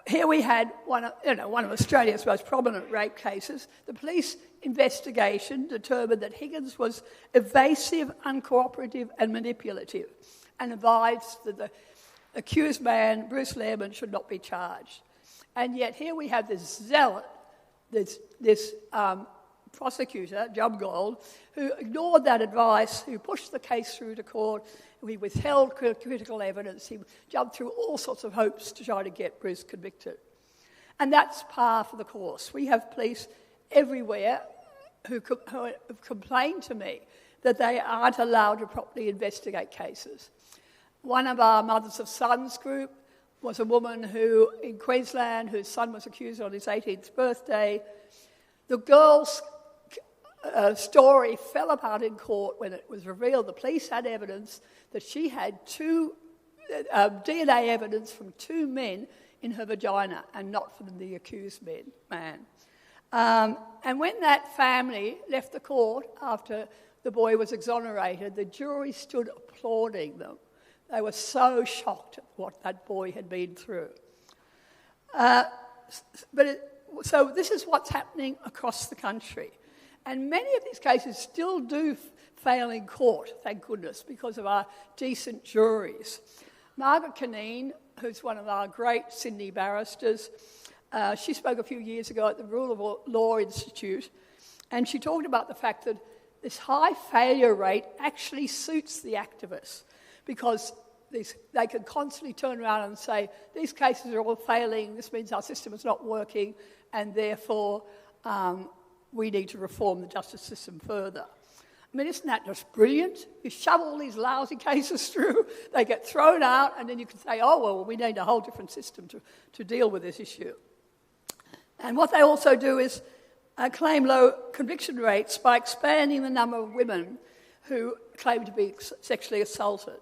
Here we had one of Australia's most prominent rape cases. The police investigation determined that Higgins was evasive, uncooperative and manipulative, and advised that the accused man, Bruce Lehrman, should not be charged. And yet here we have this zealot, this prosecutor, Drumgold, who ignored that advice, who pushed the case through to court. He withheld critical evidence. He jumped through all sorts of hopes to try to get Bruce convicted. And that's par for the course. We have police everywhere who have complained to me that they aren't allowed to properly investigate cases. One of our Mothers of Sons group was a woman who, in Queensland, whose son was accused on his 18th birthday. The girl's story fell apart in court when it was revealed the police had evidence that she had DNA evidence from 2 men in her vagina and not from the accused man. And when that family left the court after the boy was exonerated, the jury stood applauding them. They were so shocked at what that boy had been through. So this is what's happening across the country. And many of these cases still do fail in court, thank goodness, because of our decent juries. Margaret Caneen, who's one of our great Sydney barristers, she spoke a few years ago at the Rule of Law Institute, and she talked about the fact that this high failure rate actually suits the activists because they can constantly turn around and say, these cases are all failing, this means our system is not working, and therefore we need to reform the justice system further. I mean, isn't that just brilliant? You shove all these lousy cases through, they get thrown out, and then you can say, oh, well, we need a whole different system to deal with this issue. And what they also do is claim low conviction rates by expanding the number of women who claim to be sexually assaulted.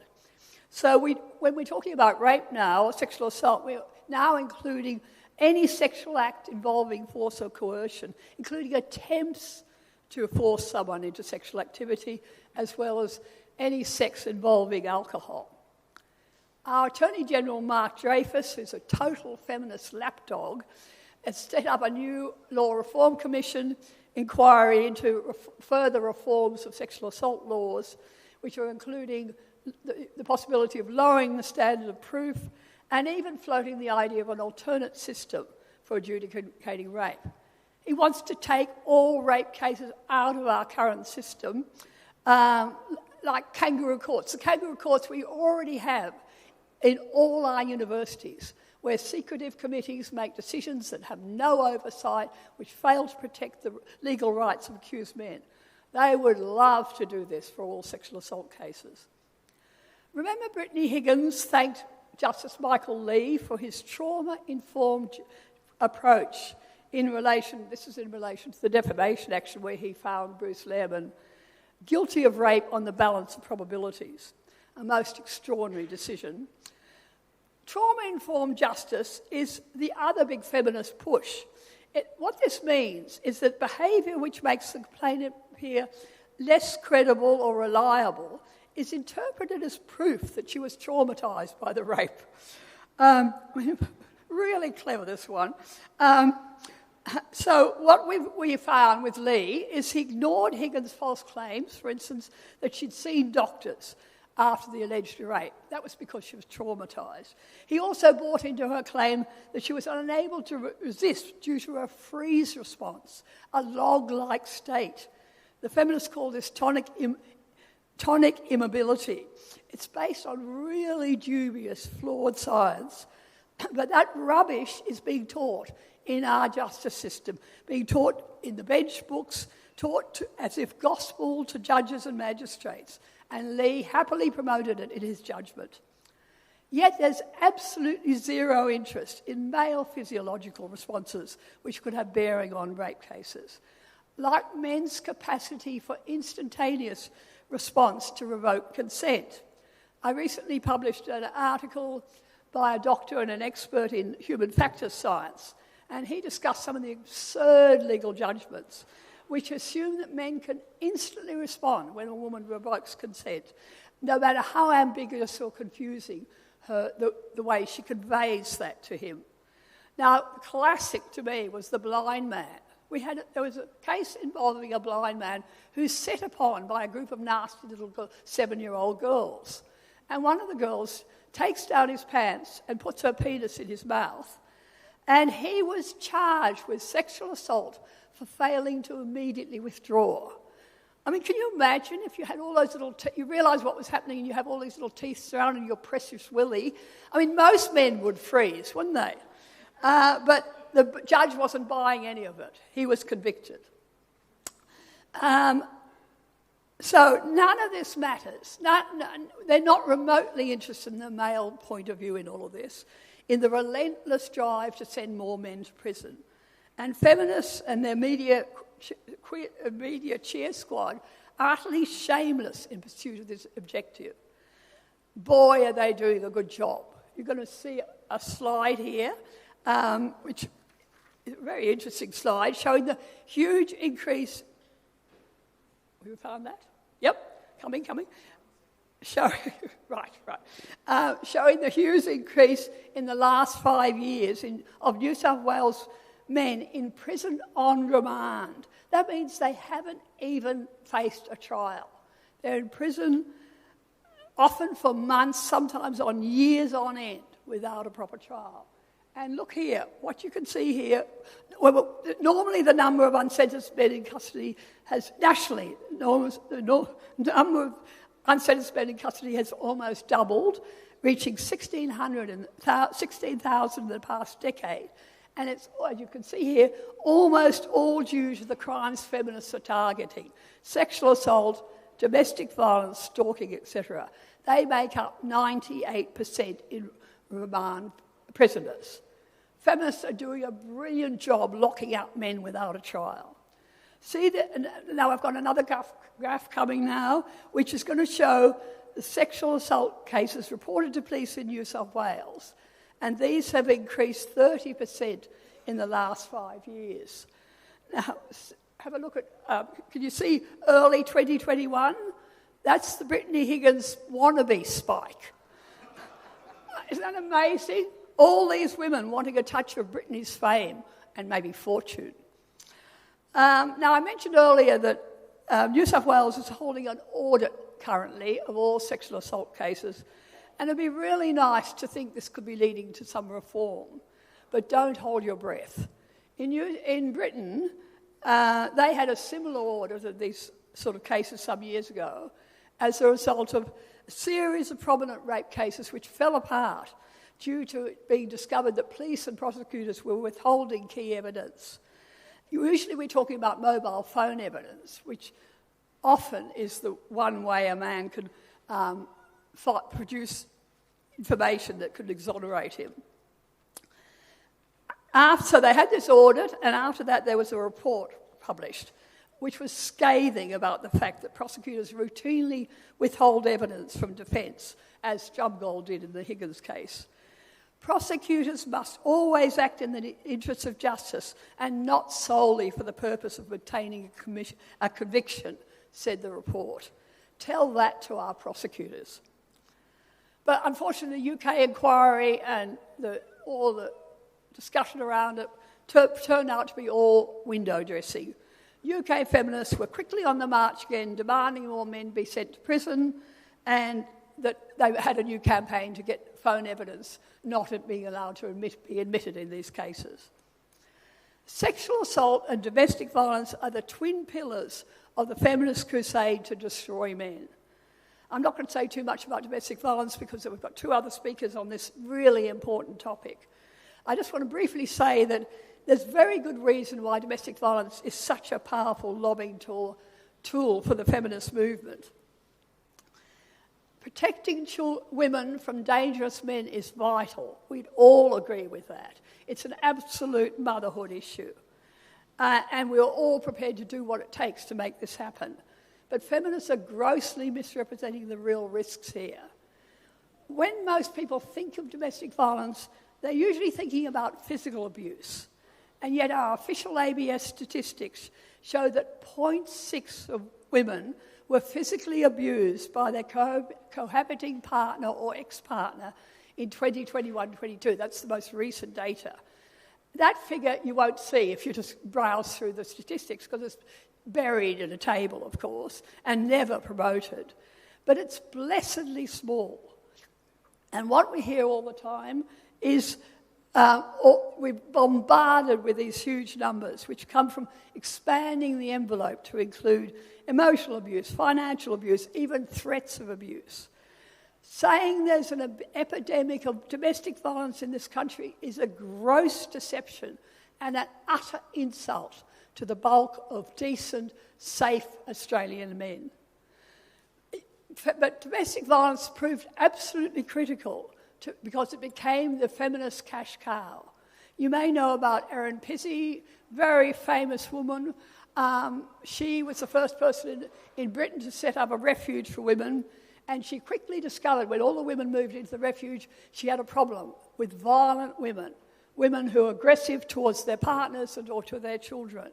So when we're talking about rape now, or sexual assault, we're now including any sexual act involving force or coercion, including attempts to force someone into sexual activity, as well as any sex involving alcohol. Our Attorney General, Mark Dreyfus, who's a total feminist lapdog, has set up a new law reform commission inquiry into further reforms of sexual assault laws, which are including the possibility of lowering the standard of proof and even floating the idea of an alternate system for adjudicating rape. He wants to take all rape cases out of our current system, like kangaroo courts. The kangaroo courts we already have in all our universities, where secretive committees make decisions that have no oversight, which fail to protect the legal rights of accused men. They would love to do this for all sexual assault cases. Remember Brittany Higgins thanked Justice Michael Lee for his trauma-informed approach in relation to the defamation action where he found Bruce Lehrman guilty of rape on the balance of probabilities, a most extraordinary decision. Trauma-informed justice is the other big feminist push. What this means is that behaviour which makes the complainant appear less credible or reliable is interpreted as proof that she was traumatised by the rape. Really clever, this one. So what we found with Lee is he ignored Higgins' false claims, for instance, that she'd seen doctors after the alleged rape. That was because she was traumatised. He also bought into her claim that she was unable to resist due to a freeze response, a log-like state. The feminists call this tonic immobility. It's based on really dubious, flawed science. But that rubbish is being taught in our justice system, being taught in the bench books, taught as if gospel to judges and magistrates. And Lee happily promoted it in his judgment. Yet there's absolutely zero interest in male physiological responses which could have bearing on rape cases, like men's capacity for instantaneous response to revoked consent. I recently published an article by a doctor and an expert in human factors science, and he discussed some of the absurd legal judgments which assume that men can instantly respond when a woman revokes consent, no matter how ambiguous or confusing the way she conveys that to him. Now, classic to me was the blind man. There was a case involving a blind man who's set upon by a group of nasty little 7-year-old girls. And one of the girls takes down his pants and puts her penis in his mouth. And he was charged with sexual assault for failing to immediately withdraw. I mean, can you imagine if you had all those little you realise what was happening and you have all these little teeth surrounding your precious willy? I mean, most men would freeze, wouldn't they? But the judge wasn't buying any of it. He was convicted. So none of this matters. They're not remotely interested in the male point of view in all of this, in the relentless drive to send more men to prison. And feminists and their media cheer squad are utterly shameless in pursuit of this objective. Boy, are they doing a good job. You're going to see a slide here, which is a very interesting slide, showing the huge increase. Have you found that? Yep, coming. Showing the huge increase in the last 5 years of New South Wales men in prison on remand. That means they haven't even faced a trial. They're in prison often for months, sometimes on years on end, without a proper trial. And look here, what you can see here, well, normally the number of unsentenced men in custody has, nationally, the number of unsentenced men in custody has almost doubled, reaching 16,000 in the past decade. And it's, as you can see here, almost all due to the crimes feminists are targeting: sexual assault, domestic violence, stalking, etc. They make up 98% in remand prisoners. Feminists are doing a brilliant job locking up men without a trial. See that? Now I've got another graph coming now, which is going to show the sexual assault cases reported to police in New South Wales. And these have increased 30% in the last 5 years. Now, have a look at, can you see early 2021? That's the Brittany Higgins wannabe spike. Isn't that amazing? All these women wanting a touch of Brittany's fame and maybe fortune. Now, I mentioned earlier that New South Wales is holding an audit currently of all sexual assault cases, and it'd be really nice to think this could be leading to some reform, but don't hold your breath. In Britain, they had a similar audit of these sort of cases some years ago as a result of a series of prominent rape cases which fell apart due to it being discovered that police and prosecutors were withholding key evidence. Usually we're talking about mobile phone evidence, which often is the one way a man can produce information that could exonerate him. So they had this audit, and after that there was a report published which was scathing about the fact that prosecutors routinely withhold evidence from defence, as Scammell did in the Higgins case. Prosecutors must always act in the interests of justice and not solely for the purpose of obtaining a conviction, said the report. Tell that to our prosecutors. But unfortunately, the UK inquiry and all the discussion around it turned out to be all window dressing. UK feminists were quickly on the march again, demanding more men be sent to prison, and that they had a new campaign to get phone evidence not being allowed to be admitted in these cases. Sexual assault and domestic violence are the twin pillars of the feminist crusade to destroy men. I'm not going to say too much about domestic violence because we've got two other speakers on this really important topic. I just want to briefly say that there's very good reason why domestic violence is such a powerful lobbying tool for the feminist movement. Protecting women from dangerous men is vital. We'd all agree with that. It's an absolute motherhood issue. And we're all prepared to do what it takes to make this happen. But feminists are grossly misrepresenting the real risks here. When most people think of domestic violence, they're usually thinking about physical abuse. And yet our official ABS statistics show that 0.6 of women were physically abused by their cohabiting partner or ex-partner in 2021-22. That's the most recent data. That figure you won't see if you just browse through the statistics because it's buried in a table, of course, and never promoted. But it's blessedly small. And what we hear all the time is we're bombarded with these huge numbers which come from expanding the envelope to include emotional abuse, financial abuse, even threats of abuse. Saying there's an epidemic of domestic violence in this country is a gross deception and an utter insult to the bulk of decent, safe Australian men. But domestic violence proved absolutely critical because it became the feminist cash cow. You may know about Erin Pizzey, very famous woman. She was the first person in Britain to set up a refuge for women, and she quickly discovered when all the women moved into the refuge, she had a problem with violent women who are aggressive towards their partners or to their children.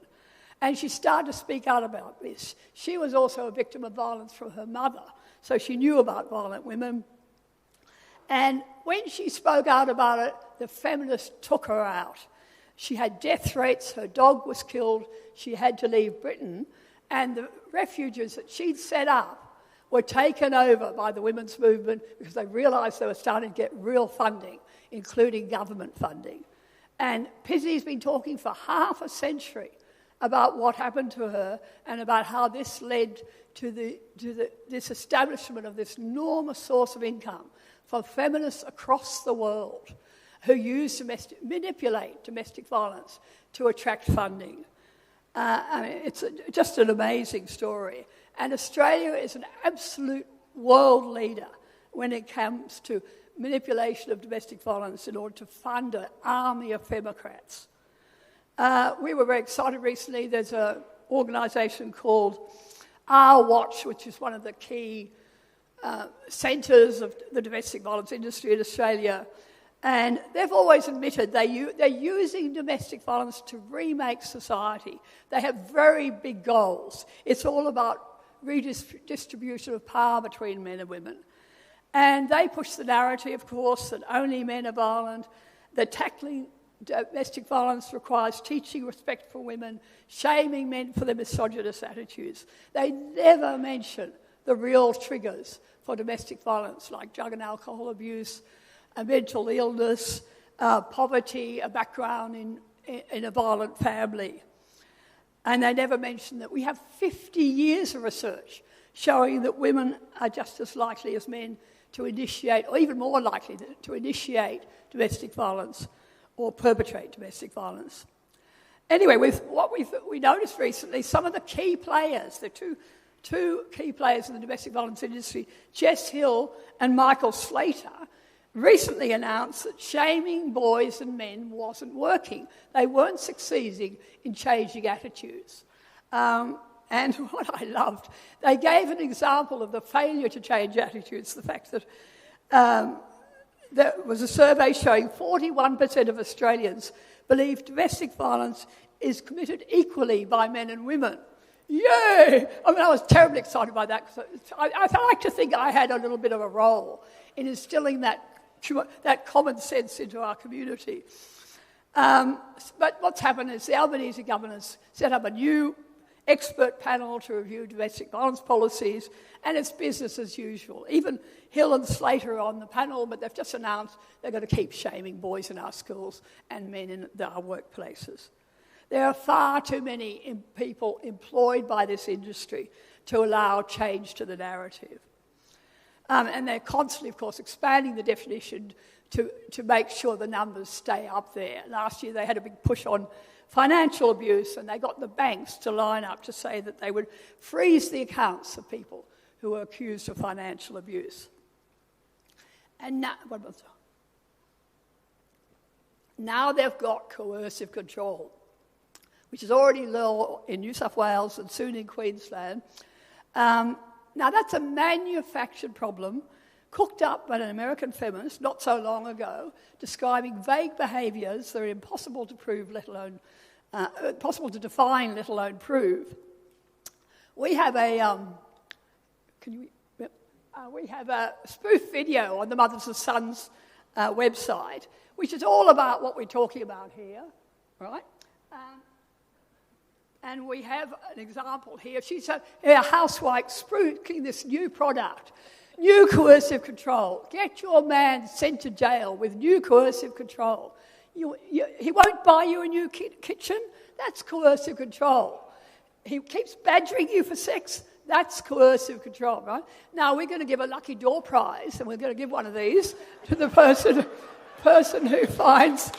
And she started to speak out about this. She was also a victim of violence from her mother, so she knew about violent women. And when she spoke out about it, the feminists took her out. She had death threats, her dog was killed, she had to leave Britain, and the refuges that she'd set up were taken over by the women's movement because they realised they were starting to get real funding, including government funding. And Pizzy's been talking for half a century about what happened to her and about how this led to this establishment of this enormous source of income for feminists across the world who manipulate domestic violence to attract funding. I mean, it's just an amazing story. And Australia is an absolute world leader when it comes to manipulation of domestic violence in order to fund an army of femocrats. We were very excited recently. There's an organisation called Our Watch, which is one of the key centres of the domestic violence industry in Australia. And they've always admitted they're using domestic violence to remake society. They have very big goals. It's all about redistribution of power between men and women. And they push the narrative, of course, that only men are violent, that tackling domestic violence requires teaching respect for women, shaming men for their misogynist attitudes. They never mention the real triggers for domestic violence, like drug and alcohol abuse, a mental illness, poverty, a background in a violent family. And they never mention that we have 50 years of research showing that women are just as likely as men to initiate, or even more likely to initiate domestic violence or perpetrate domestic violence. Anyway, with what we noticed recently, some of the key players, the two key players in the domestic violence industry, Jess Hill and Michael Slater, recently announced that shaming boys and men wasn't working. They weren't succeeding in changing attitudes. And what I loved, they gave an example of the failure to change attitudes, the fact that there was a survey showing 41% of Australians believe domestic violence is committed equally by men and women. Yay! I mean, I was terribly excited by that, because I like to think I had a little bit of a role in instilling that common sense into our community. But what's happened is the Albanese government set up a new expert panel to review domestic violence policies, and it's business as usual. Even Hill and Slater are on the panel, but they've just announced they're going to keep shaming boys in our schools and men in our workplaces. There are far too many people employed by this industry to allow change to the narrative. And they're constantly, of course, expanding the definition to make sure the numbers stay up there. Last year they had a big push on financial abuse, and they got the banks to line up to say that they would freeze the accounts of people who were accused of financial abuse. And now they've got coercive control, which is already law in New South Wales and soon in Queensland. Now, that's a manufactured problem cooked up by an American feminist not so long ago, describing vague behaviours that are impossible to prove, let alone possible to define, let alone prove. We have a spoof video on the Mothers and Sons website, which is all about what we're talking about here, right? And we have an example here. She's a housewife spruiking this new product, new coercive control. Get your man sent to jail with new coercive control. He won't buy you a new kitchen. That's coercive control. He keeps badgering you for sex. That's coercive control, right? Now we're going to give a lucky door prize, and we're going to give one of these to the person who finds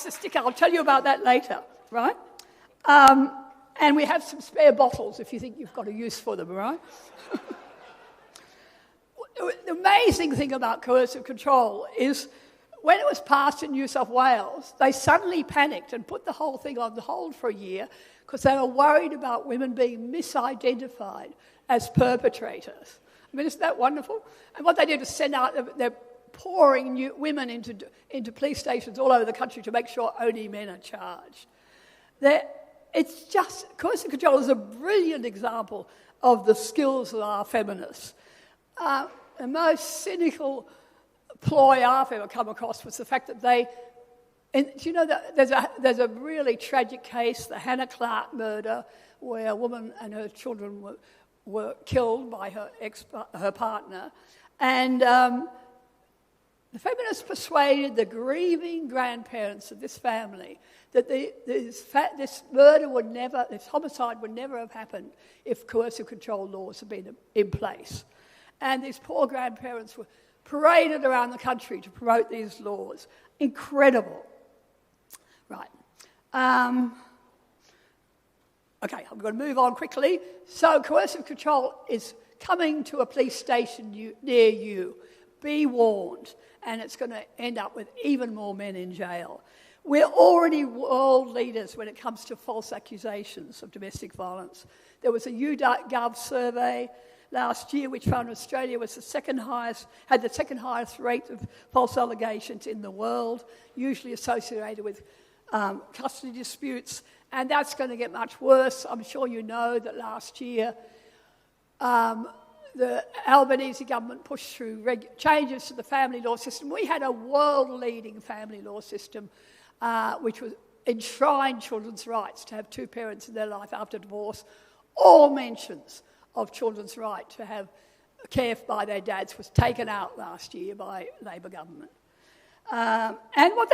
the sticker. I'll tell you about that later, right? And we have some spare bottles if you think you've got a use for them, right? The amazing thing about coercive control is when it was passed in New South Wales, they suddenly panicked and put the whole thing on hold for a year because they were worried about women being misidentified as perpetrators. I mean, isn't that wonderful? And what they did is send out their pouring new women into police stations all over the country to make sure only men are charged. It's just, coercive control is a brilliant example of the skills of our feminists. The most cynical ploy I've ever come across was the fact that there's a really tragic case, the Hannah Clark murder, where a woman and her children were killed by her partner. And the feminists persuaded the grieving grandparents of this family that this homicide would never have happened if coercive control laws had been in place. And these poor grandparents were paraded around the country to promote these laws. Incredible. Right. Okay, I'm going to move on quickly. So coercive control is coming to a police station near you. Be warned. And it's going to end up with even more men in jail. We're already world leaders when it comes to false accusations of domestic violence. There was a YouGov survey last year which found Australia was had the second highest rate of false allegations in the world, usually associated with custody disputes, and that's going to get much worse. I'm sure you know that last year the Albanese government pushed through changes to the family law system. We had a world-leading family law system which was enshrined children's rights to have two parents in their life after divorce. All mentions of children's right to have care by their dads was taken out last year by Labor government. And what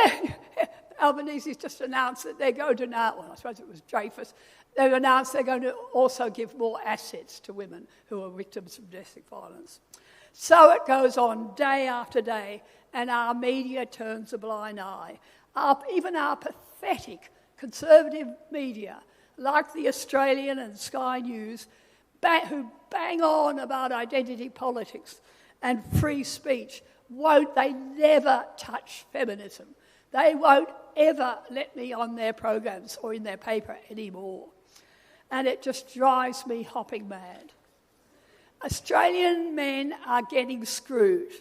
Albanese just announced that they're going to now, well, I suppose it was Dreyfus, they've announced they're going to also give more assets to women who are victims of domestic violence. So it goes on day after day, and our media turns a blind eye. Even our pathetic conservative media, like the Australian and Sky News, who bang on about identity politics and free speech, they never touch feminism. They won't ever let me on their programs or in their paper anymore. And it just drives me hopping mad. Australian men are getting screwed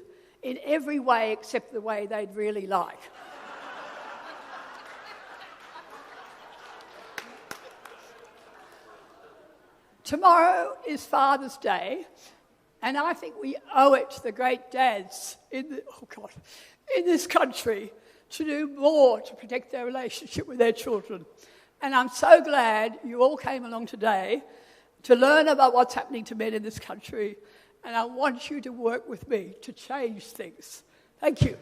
in every way except the way they'd really like. Tomorrow is Father's Day, and I think we owe it to the great dads in this country to do more to protect their relationship with their children. And I'm so glad you all came along today to learn about what's happening to men in this country, and I want you to work with me to change things. Thank you.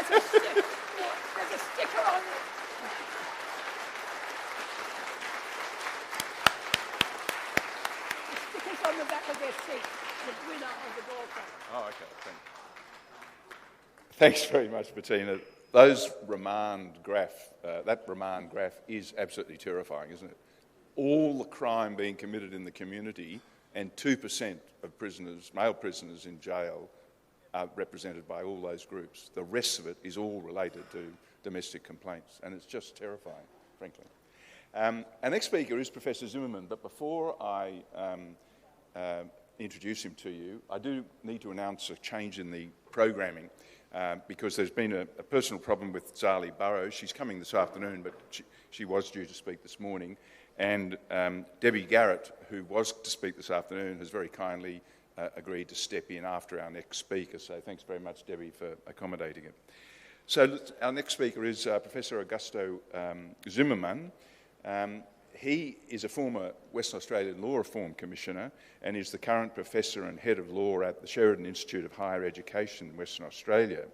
There's a sticker on it. The sticker's on the back of their seat. The winner of the ball game.
Oh, okay. Thanks very much, Bettina. Those that remand graph is absolutely terrifying, isn't it? All the crime being committed in the community, and 2% of prisoners, male prisoners in jail, are represented by all those groups. The rest of it is all related to domestic complaints, and it's just terrifying, frankly. Our next speaker is Professor Zimmermann, but before I introduce him to you, I do need to announce a change in the programming because there's been a personal problem with Zali Burrows. She's coming this afternoon, but she was due to speak this morning. And Debbie Garratt, who was to speak this afternoon, has very kindly agreed to step in after our next speaker. So thanks very much, Debbie, for accommodating it. So our next speaker is Professor Augusto Zimmermann. He is a former Western Australian Law Reform Commissioner and is the current Professor and Head of Law at the Sheridan Institute of Higher Education in Western Australia.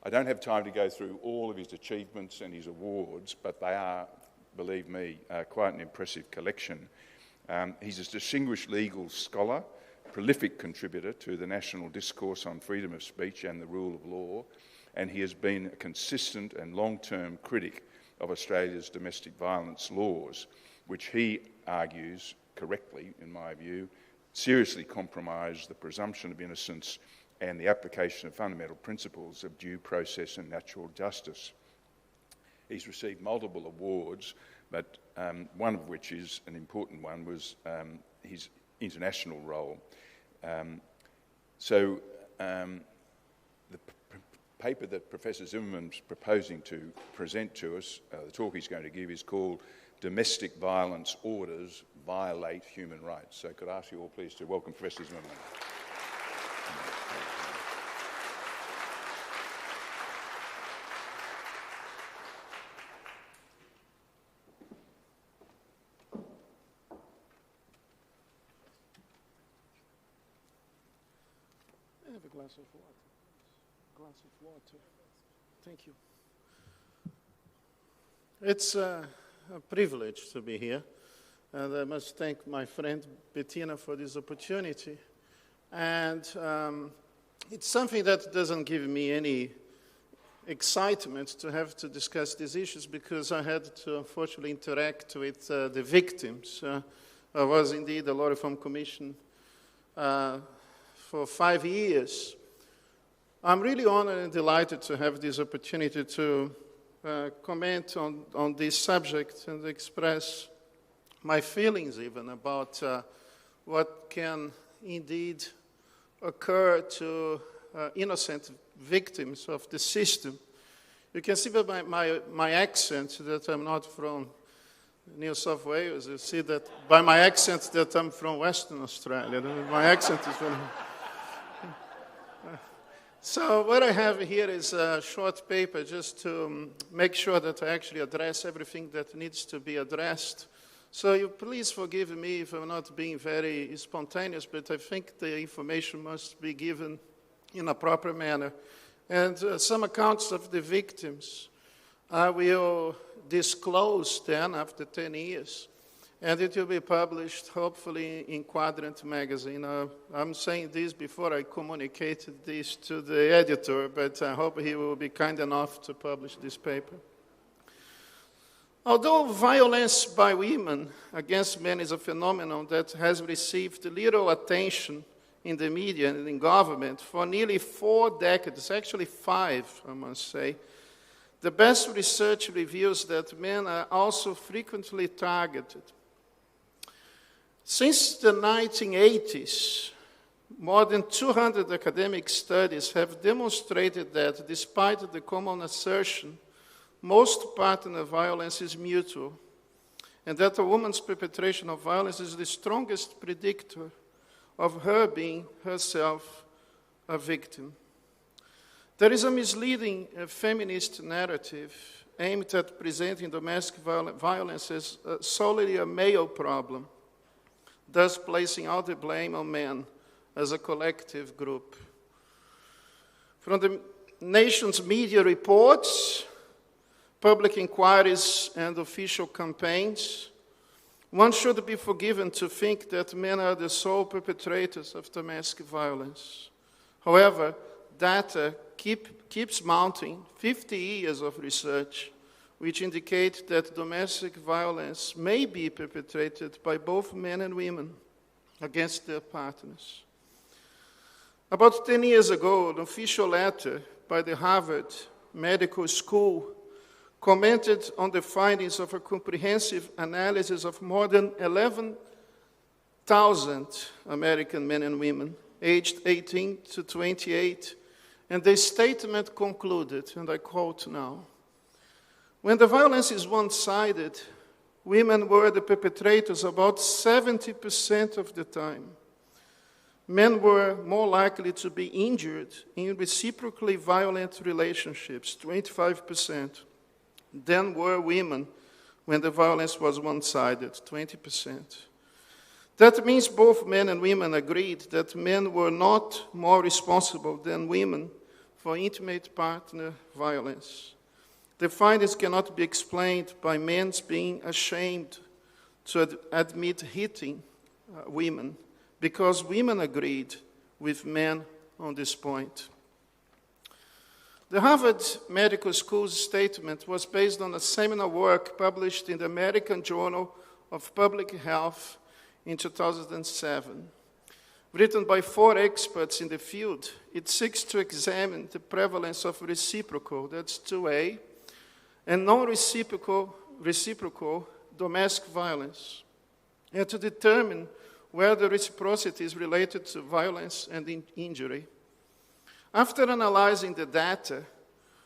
I don't have time to go through all of his achievements and his awards, but they are, believe me, quite an impressive collection. He's a distinguished legal scholar, prolific contributor to the national discourse on freedom of speech and the rule of law, and he has been a consistent and long-term critic of Australia's domestic violence laws, which he argues, correctly in my view, seriously compromise the presumption of innocence and the application of fundamental principles of due process and natural justice. He's received multiple awards, but one of which is an important one, was his international role. The paper that Professor Zimmermann's proposing to present to us, the talk he's going to give, is called Domestic Violence Orders Violate Human Rights. So could I ask you all please to welcome Professor Zimmermann.
have a glass of water? Glass of water. Thank you. It's a privilege to be here, and I must thank my friend Bettina for this opportunity. And it's something that doesn't give me any excitement to have to discuss these issues, because I had to unfortunately interact with the victims. I was indeed a law reform commission for 5 years. I'm really honored and delighted to have this opportunity to comment on this subject and express my feelings even about what can indeed occur to innocent victims of the system. You can see by my accent that I'm not from New South Wales. You see that by my accent that I'm from Western Australia. My accent is very... So what I have here is a short paper just to make sure that I actually address everything that needs to be addressed. So you please forgive me if I'm not being very spontaneous, but I think the information must be given in a proper manner. And some accounts of the victims I will disclose then after 10 years. And it will be published, hopefully, in Quadrant magazine. I'm saying this before I communicated this to the editor, but I hope he will be kind enough to publish this paper. Although violence by women against men is a phenomenon that has received little attention in the media and in government for nearly 4 decades, actually 5, I must say, the best research reveals that men are also frequently targeted. Since the 1980s, more than 200 academic studies have demonstrated that, despite the common assertion, most partner violence is mutual, and that a woman's perpetration of violence is the strongest predictor of her being herself a victim. There is a misleading feminist narrative aimed at presenting domestic violence as solely a male problem, thus placing all the blame on men as a collective group. From the nation's media reports, public inquiries, and official campaigns, one should be forgiven to think that men are the sole perpetrators of domestic violence. However, data keeps mounting, 50 years of research, which indicate that domestic violence may be perpetrated by both men and women against their partners. About 10 years ago, an official letter by the Harvard Medical School commented on the findings of a comprehensive analysis of more than 11,000 American men and women aged 18 to 28, and the statement concluded, and I quote now, "When the violence is one-sided, women were the perpetrators about 70% of the time. Men were more likely to be injured in reciprocally violent relationships, 25%, than were women when the violence was one-sided, 20%. That means both men and women agreed that men were not more responsible than women for intimate partner violence. The findings cannot be explained by men being ashamed to admit hitting women, because women agreed with men on this point." The Harvard Medical School's statement was based on a seminal work published in the American Journal of Public Health in 2007. Written by 4 experts in the field, it seeks to examine the prevalence of reciprocal, that's 2A, and non-reciprocal domestic violence, and to determine whether reciprocity is related to violence and injury. After analyzing the data,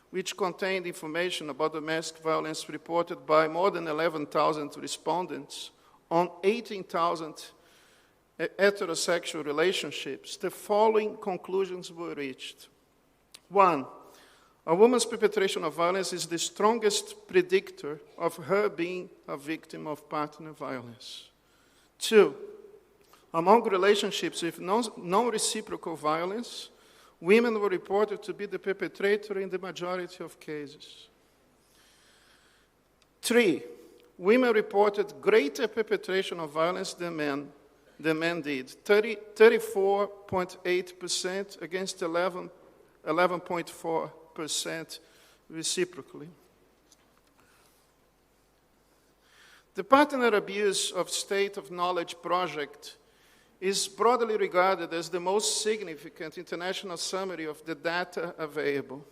which contained information about domestic violence reported by more than 11,000 respondents on 18,000 heterosexual relationships, the following conclusions were reached. 1. A woman's perpetration of violence is the strongest predictor of her being a victim of partner violence. 2. Among relationships with non-reciprocal violence, women were reported to be the perpetrator in the majority of cases. 3, women reported greater perpetration of violence than men did, 34.8% against 11.4% reciprocally. The Partner Abuse of State of Knowledge project is broadly regarded as the most significant international summary of the data available.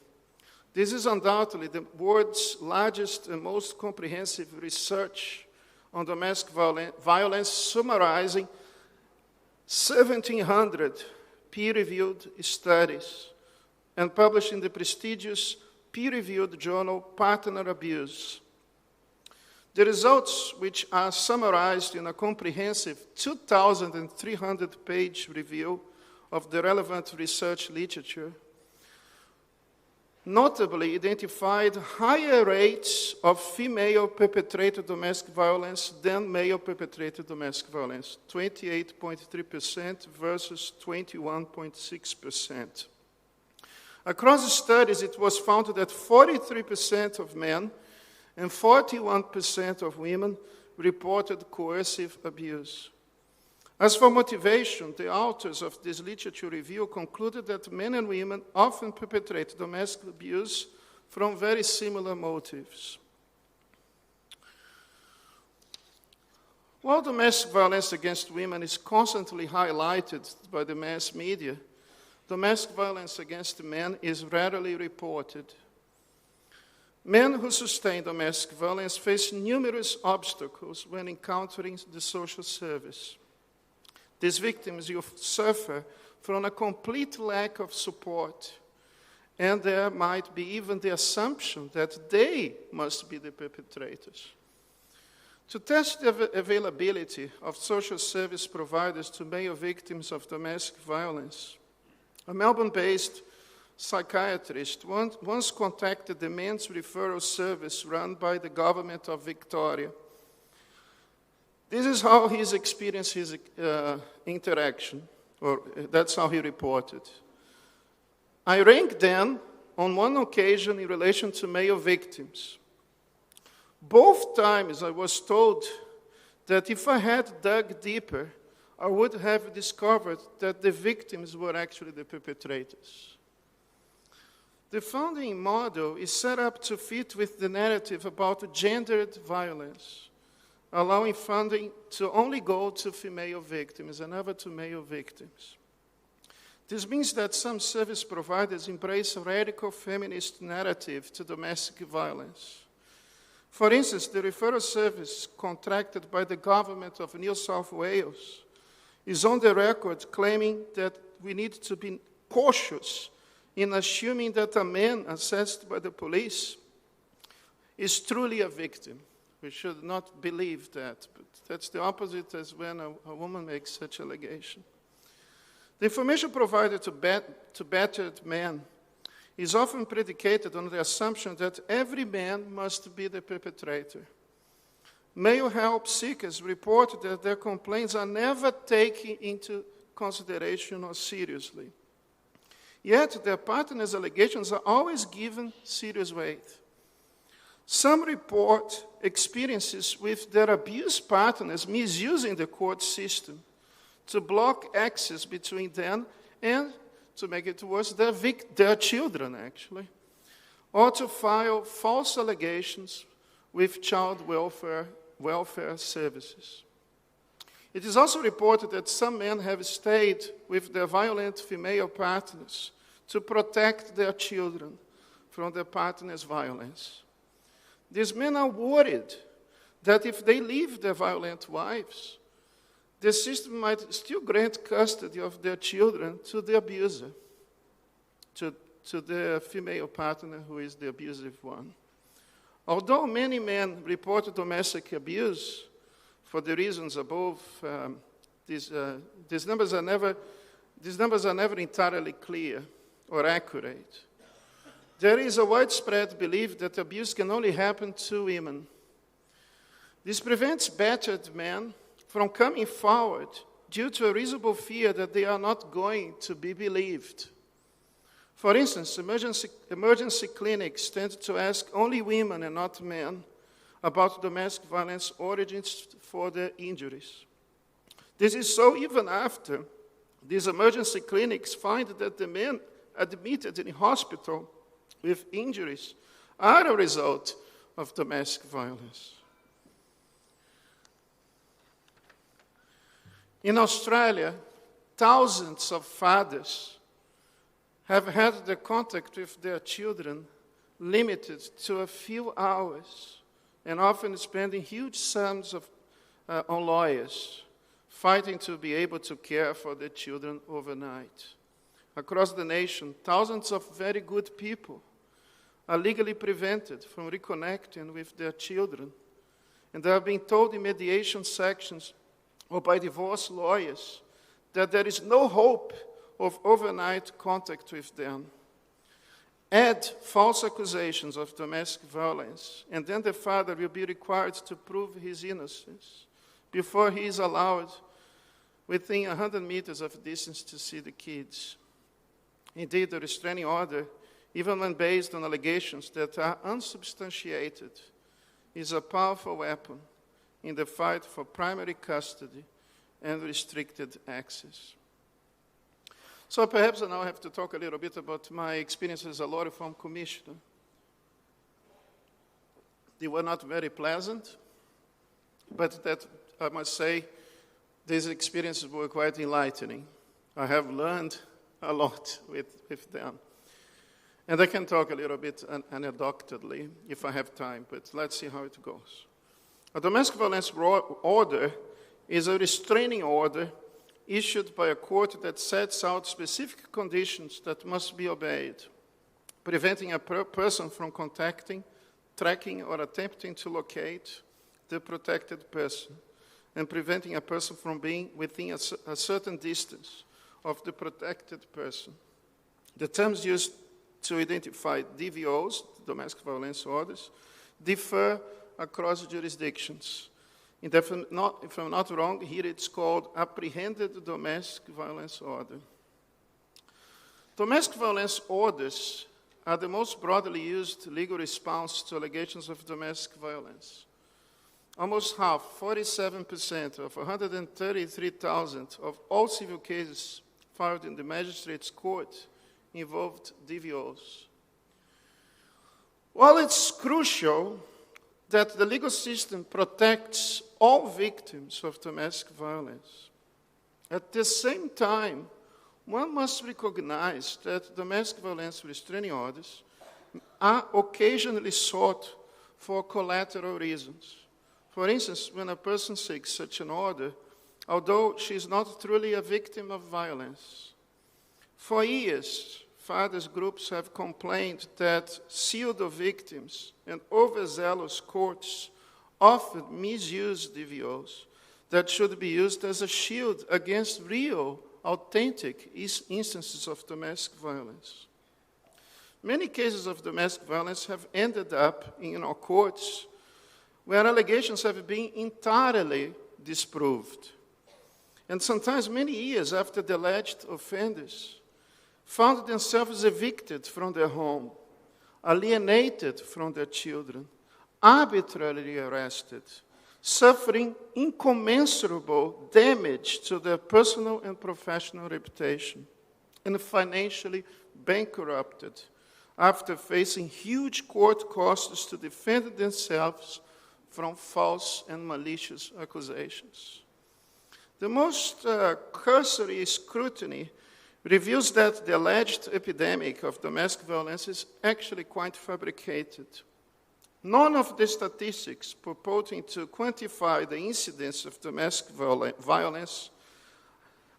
This is undoubtedly the world's largest and most comprehensive research on domestic violence, summarizing 1,700 peer-reviewed studies and published in the prestigious peer-reviewed journal Partner Abuse. The results, which are summarized in a comprehensive 2,300-page review of the relevant research literature, notably identified higher rates of female-perpetrated domestic violence than male-perpetrated domestic violence, 28.3% versus 21.6%. Across the studies, it was found that 43% of men and 41% of women reported coercive abuse. As for motivation, the authors of this literature review concluded that men and women often perpetrate domestic abuse from very similar motives. While domestic violence against women is constantly highlighted by the mass media, domestic violence against men is rarely reported. Men who sustain domestic violence face numerous obstacles when encountering the social service. These victims suffer from a complete lack of support, and there might be even the assumption that they must be the perpetrators. To test the availability of social service providers to male victims of domestic violence, a Melbourne-based psychiatrist once contacted the men's referral service run by the government of Victoria. This is how he experienced his interaction, or that's how he reported. I rang them on one occasion in relation to male victims. Both times I was told that if I had dug deeper, I would have discovered that the victims were actually the perpetrators. The funding model is set up to fit with the narrative about gendered violence, allowing funding to only go to female victims and never to male victims. This means that some service providers embrace a radical feminist narrative to domestic violence. For instance, the referral service contracted by the government of New South Wales is on the record claiming that we need to be cautious in assuming that a man assessed by the police is truly a victim. We should not believe that, but that's the opposite as when a woman makes such allegation. The information provided to battered men is often predicated on the assumption that every man must be the perpetrator. Male help seekers report that their complaints are never taken into consideration or seriously. Yet their partner's allegations are always given serious weight. Some report experiences with their abuse partners misusing the court system to block access between them and, to make it worse, their children, actually, or to file false allegations with child welfare services. It is also reported that some men have stayed with their violent female partners to protect their children from their partner's violence. These men are worried that if they leave their violent wives, the system might still grant custody of their children to the abuser, to the female partner who is the abusive one. Although many men report domestic abuse for the reasons above, these numbers are never entirely clear or accurate. There is a widespread belief that abuse can only happen to women. This prevents battered men from coming forward due to a reasonable fear that they are not going to be believed. For instance, emergency clinics tend to ask only women and not men about domestic violence origins for their injuries. This is so even after these emergency clinics find that the men admitted in hospital with injuries are a result of domestic violence. In Australia, thousands of fathers have had their contact with their children limited to a few hours and often spending huge sums on lawyers fighting to be able to care for their children overnight. Across the nation, thousands of very good people are legally prevented from reconnecting with their children, and they are being told in mediation sections or by divorce lawyers that there is no hope of overnight contact with them. Add false accusations of domestic violence, and then the father will be required to prove his innocence before he is allowed within 100 meters of distance to see the kids. Indeed, the restraining order, even when based on allegations that are unsubstantiated, is a powerful weapon in the fight for primary custody and restricted access. So perhaps I now have to talk a little bit about my experience as a law reform commissioner. They were not very pleasant, but that, I must say, these experiences were quite enlightening. I have learned a lot with them. And I can talk a little bit anecdotally if I have time, but let's see how it goes. A domestic violence order is a restraining order issued by a court that sets out specific conditions that must be obeyed, preventing a person from contacting, tracking, or attempting to locate the protected person, and preventing a person from being within a certain distance of the protected person. The terms used to identify DVOs, domestic violence orders, differ across jurisdictions. If I'm not wrong, here it's called apprehended domestic violence order. Domestic violence orders are the most broadly used legal response to allegations of domestic violence. Almost half, 47% of 133,000 of all civil cases filed in the magistrate's court involved DVOs. While it's crucial that the legal system protects all victims of domestic violence, at the same time, one must recognize that domestic violence restraining orders are occasionally sought for collateral reasons. For instance, when a person seeks such an order, although she is not truly a victim of violence, for years, fathers' groups have complained that pseudo victims and overzealous courts often misuse DVOs that should be used as a shield against real, authentic instances of domestic violence. Many cases of domestic violence have ended up in our courts where allegations have been entirely disproved, and sometimes many years after the alleged offenders found themselves evicted from their home, alienated from their children, arbitrarily arrested, suffering incommensurable damage to their personal and professional reputation, and financially bankrupted after facing huge court costs to defend themselves from false and malicious accusations. The most cursory scrutiny reveals that the alleged epidemic of domestic violence is actually quite fabricated. None of the statistics purporting to quantify the incidence of domestic violence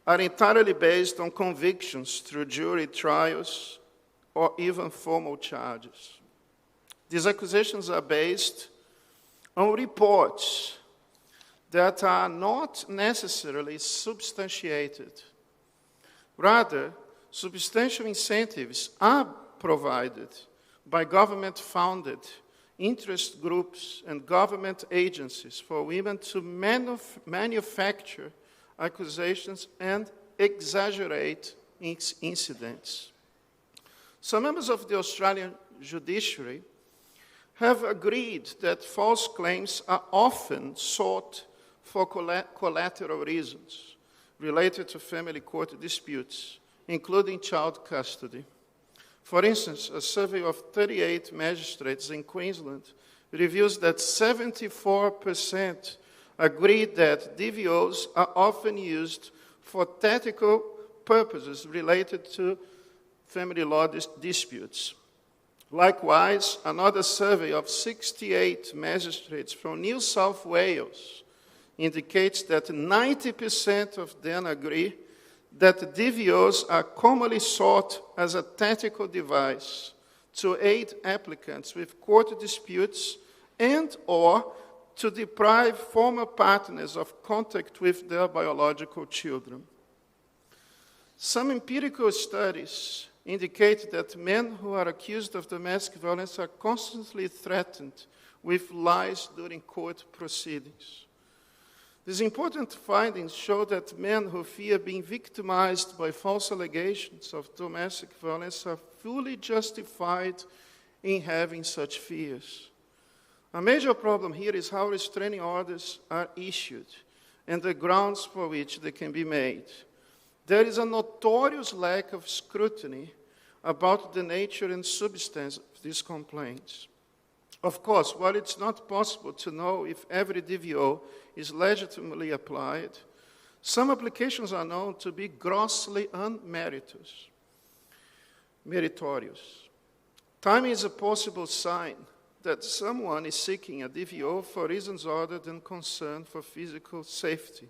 are entirely based on convictions through jury trials or even formal charges. These accusations are based on reports that are not necessarily substantiated. Rather, substantial incentives are provided by government-funded interest groups and government agencies for women to manufacture accusations and exaggerate incidents. Some members of the Australian judiciary have agreed that false claims are often sought for collateral reasons related to family court disputes, including child custody. For instance, a survey of 38 magistrates in Queensland reveals that 74% agree that DVOs are often used for tactical purposes related to family law disputes. Likewise, another survey of 68 magistrates from New South Wales indicates that 90% of them agree that DVOs are commonly sought as a tactical device to aid applicants with court disputes and or to deprive former partners of contact with their biological children. Some empirical studies indicate that men who are accused of domestic violence are constantly threatened with lies during court proceedings. These important findings show that men who fear being victimized by false allegations of domestic violence are fully justified in having such fears. A major problem here is how restraining orders are issued and the grounds for which they can be made. There is a notorious lack of scrutiny about the nature and substance of these complaints. Of course, while it's not possible to know if every DVO is legitimately applied, some applications are known to be grossly unmeritorious. Timing is a possible sign that someone is seeking a DVO for reasons other than concern for physical safety.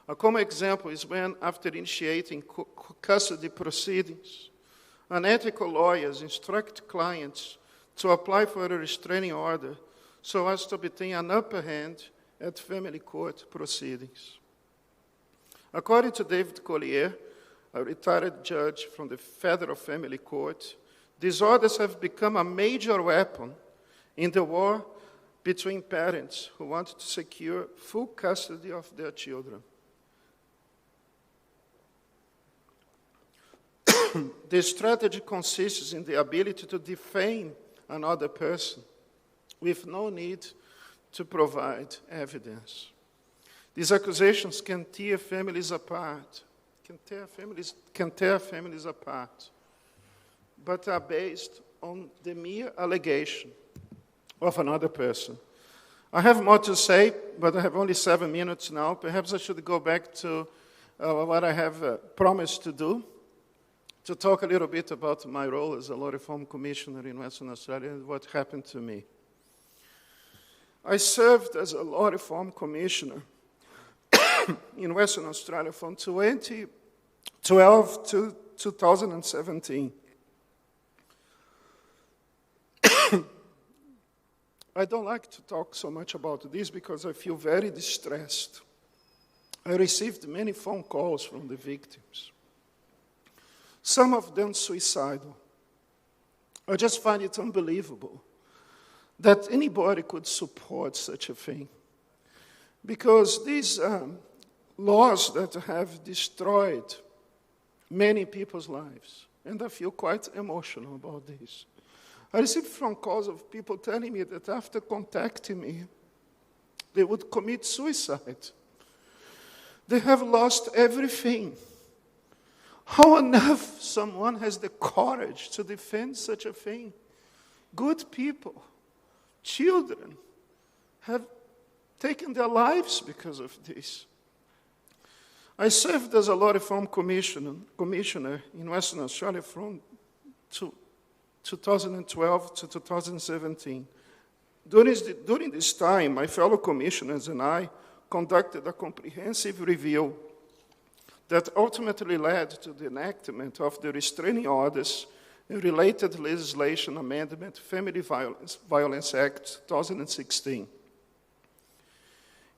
A common example is when, after initiating custody proceedings, unethical lawyers instruct clients to apply for a restraining order so as to obtain an upper hand at family court proceedings. According to David Collier, a retired judge from the Federal Family Court, these orders have become a major weapon in the war between parents who want to secure full custody of their children. This strategy consists in the ability to defame another person with no need to provide evidence. These accusations can tear families apart, but are based on the mere allegation of another person. I have more to say, but I have only 7 minutes now. Perhaps I should go back to what I have promised to do, to talk a little bit about my role as a law reform commissioner in Western Australia and what happened to me. I served as a law reform commissioner in Western Australia from 2012 to 2017. I don't like to talk so much about this because I feel very distressed. I received many phone calls from the victims. Some of them suicidal. I just find it unbelievable that anybody could support such a thing. Because these laws that have destroyed many people's lives, and I feel quite emotional about this. I received phone calls of people telling me that after contacting me, they would commit suicide. They have lost everything. How on earth someone has the courage to defend such a thing? Good people, children, have taken their lives because of this. I served as a law reform commissioner in Western Australia from 2012 to 2017. During this time, my fellow commissioners and I conducted a comprehensive review that ultimately led to the enactment of the Restraining Orders and Related Legislation Amendment, Family Violence Act 2016.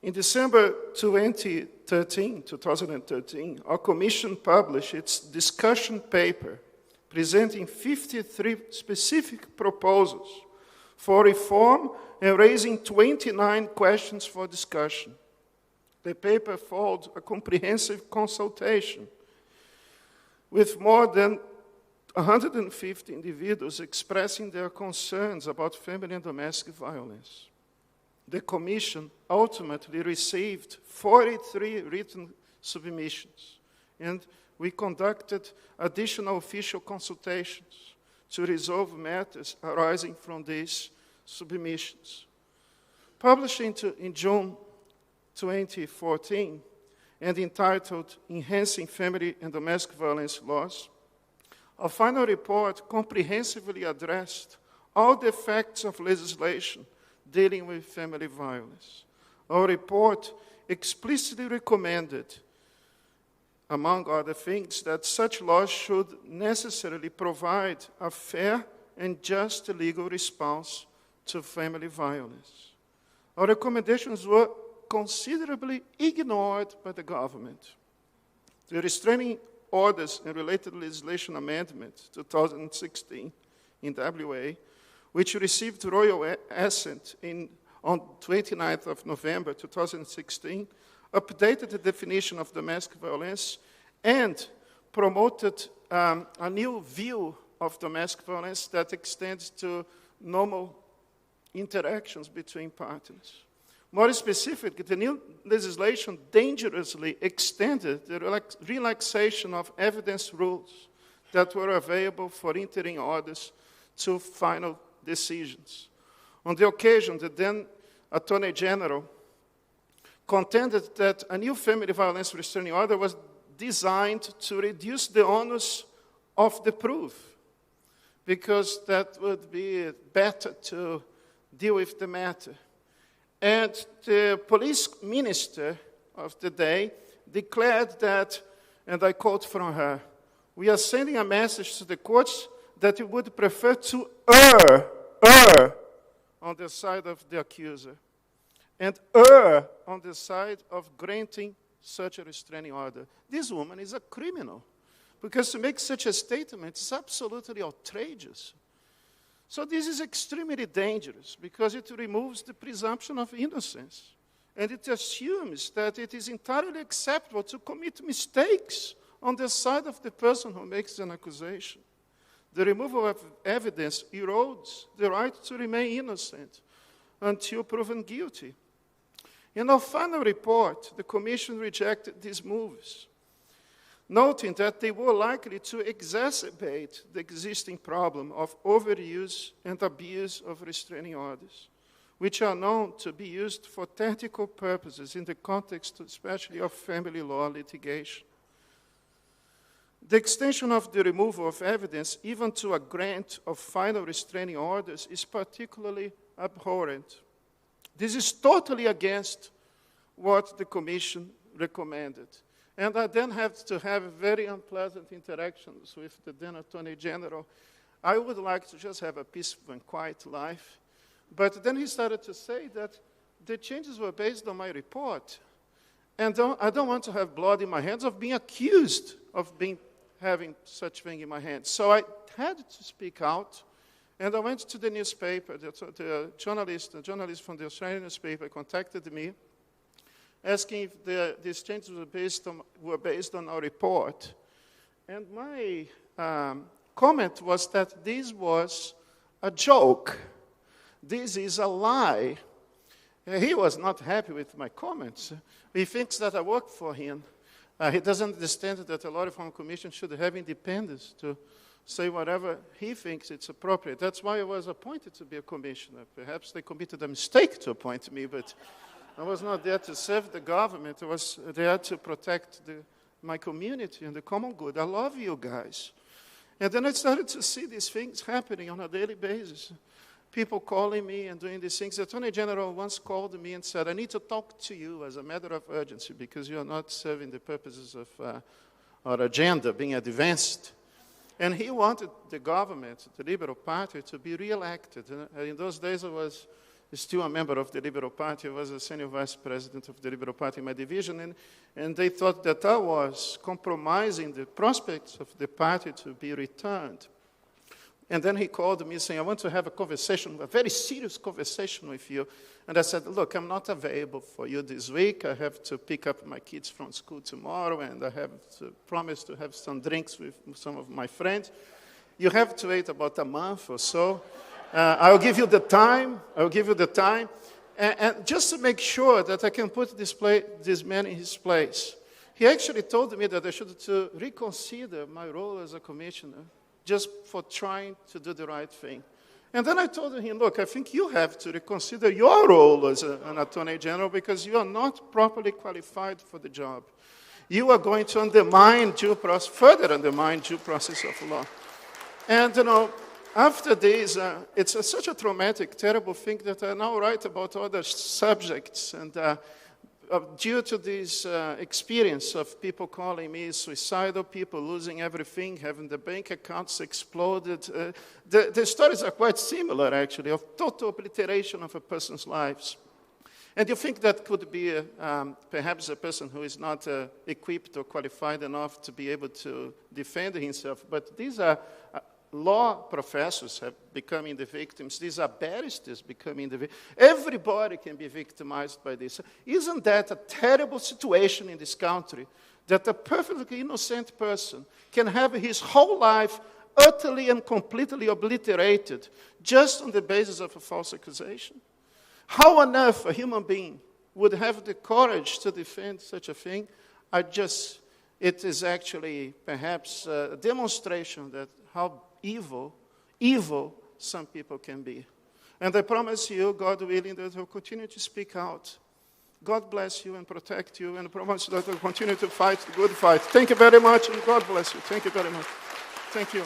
In December 2013, our commission published its discussion paper presenting 53 specific proposals for reform and raising 29 questions for discussion. The paper followed a comprehensive consultation with more than 150 individuals expressing their concerns about family and domestic violence. The Commission ultimately received 43 written submissions, and we conducted additional official consultations to resolve matters arising from these submissions. Published in June 2014 and entitled Enhancing Family and Domestic Violence Laws, a final report comprehensively addressed all the facts of legislation dealing with family violence. Our report explicitly recommended, among other things, that such laws should necessarily provide a fair and just legal response to family violence. Our recommendations were considerably ignored by the government. The Restraining Orders and Related Legislation Amendment 2016 in WA, which received royal assent on 29th of November 2016, updated the definition of domestic violence and promoted a new view of domestic violence that extends to normal interactions between partners. More specifically, the new legislation dangerously extended the relaxation of evidence rules that were available for entering orders to final decisions. On the occasion, the then Attorney General contended that a new family violence restraining order was designed to reduce the onus of the proof, because that would be better to deal with the matter. And the police minister of the day declared that, and I quote from her, "We are sending a message to the courts that we would prefer to err on the side of the accuser and err on the side of granting such a restraining order." This woman is a criminal, because to make such a statement is absolutely outrageous. So this is extremely dangerous because it removes the presumption of innocence. And it assumes that it is entirely acceptable to commit mistakes on the side of the person who makes an accusation. The removal of evidence erodes the right to remain innocent until proven guilty. In our final report, the Commission rejected these moves, noting that they were likely to exacerbate the existing problem of overuse and abuse of restraining orders, which are known to be used for tactical purposes in the context especially of family law litigation. The extension of the removal of evidence, even to a grant of final restraining orders, is particularly abhorrent. This is totally against what the Commission recommended. And I then had to have very unpleasant interactions with the then Attorney General. I would like to just have a peaceful and quiet life. But then he started to say that the changes were based on my report. And I don't want to have blood in my hands of being accused of having such thing in my hands. So I had to speak out. And I went to the newspaper. The journalist from the Australian newspaper contacted me, asking if these changes were based on our report. And my comment was that this was a joke. This is a lie. He was not happy with my comments. He thinks that I work for him. He doesn't understand that a law reform commission should have independence to say whatever he thinks it's appropriate. That's why I was appointed to be a commissioner. Perhaps they committed a mistake to appoint me, but I was not there to serve the government. I was there to protect my community and the common good. I love you guys. And then I started to see these things happening on a daily basis. People calling me and doing these things. The Attorney General once called me and said, "I need to talk to you as a matter of urgency because you're not serving the purposes of our agenda being advanced." And he wanted the government, the Liberal Party, to be re-elected. In those days, I was still a member of the Liberal Party. I was a senior vice president of the Liberal Party in my division, and they thought that I was compromising the prospects of the party to be returned. And then he called me saying, "I want to have a conversation, a very serious conversation with you." And I said, "Look, I'm not available for you this week. I have to pick up my kids from school tomorrow, and I have to promise to have some drinks with some of my friends." You have to wait about a month or so. I'll give you the time. And just to make sure that I can put this man in his place, he actually told me that I should to reconsider my role as a commissioner just for trying to do the right thing. And then I told him, look, I think you have to reconsider your role as an attorney general because you are not properly qualified for the job. You are going to further undermine due process of law. And, after this, it's such a traumatic, terrible thing that I now write about other subjects. And due to this experience of people calling me suicidal, people losing everything, having the bank accounts exploded, the stories are quite similar, actually, of total obliteration of a person's lives. And you think that could be perhaps a person who is not equipped or qualified enough to be able to defend himself. But these are law professors have becoming the victims. These are barristers becoming the victims. Everybody can be victimized by this. Isn't that a terrible situation in this country, that a perfectly innocent person can have his whole life utterly and completely obliterated just on the basis of a false accusation? How on earth a human being would have the courage to defend such a thing? It is actually perhaps a demonstration that how evil some people can be. And I promise you, God willing, that I'll continue to speak out. God bless you and protect you, and I promise that I'll continue to fight the good fight. Thank you very much, and God bless you. Thank you very much. Thank you.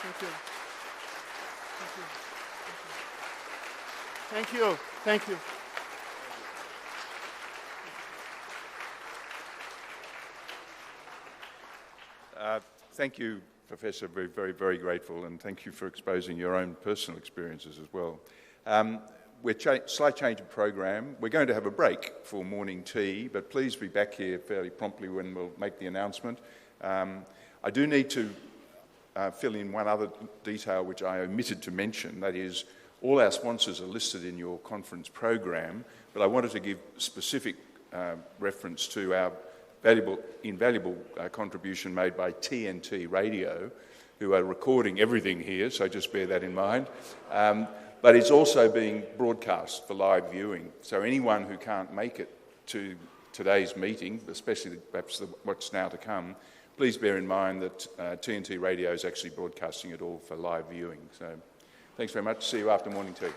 Thank you. Thank you. Thank you.
Thank you, Professor. Very, very, very grateful, and thank you for exposing your own personal experiences as well. Slight change of program. We're going to have a break for morning tea, but please be back here fairly promptly when we'll make the announcement. I do need to fill in one other detail which I omitted to mention, that is, all our sponsors are listed in your conference program, but I wanted to give specific reference to our invaluable contribution made by TNT Radio, who are recording everything here, so just bear that in mind. But it's also being broadcast for live viewing, so anyone who can't make it to today's meeting, especially perhaps what's now to come, please bear in mind that TNT Radio is actually broadcasting it all for live viewing. So thanks very much. See you after morning tea.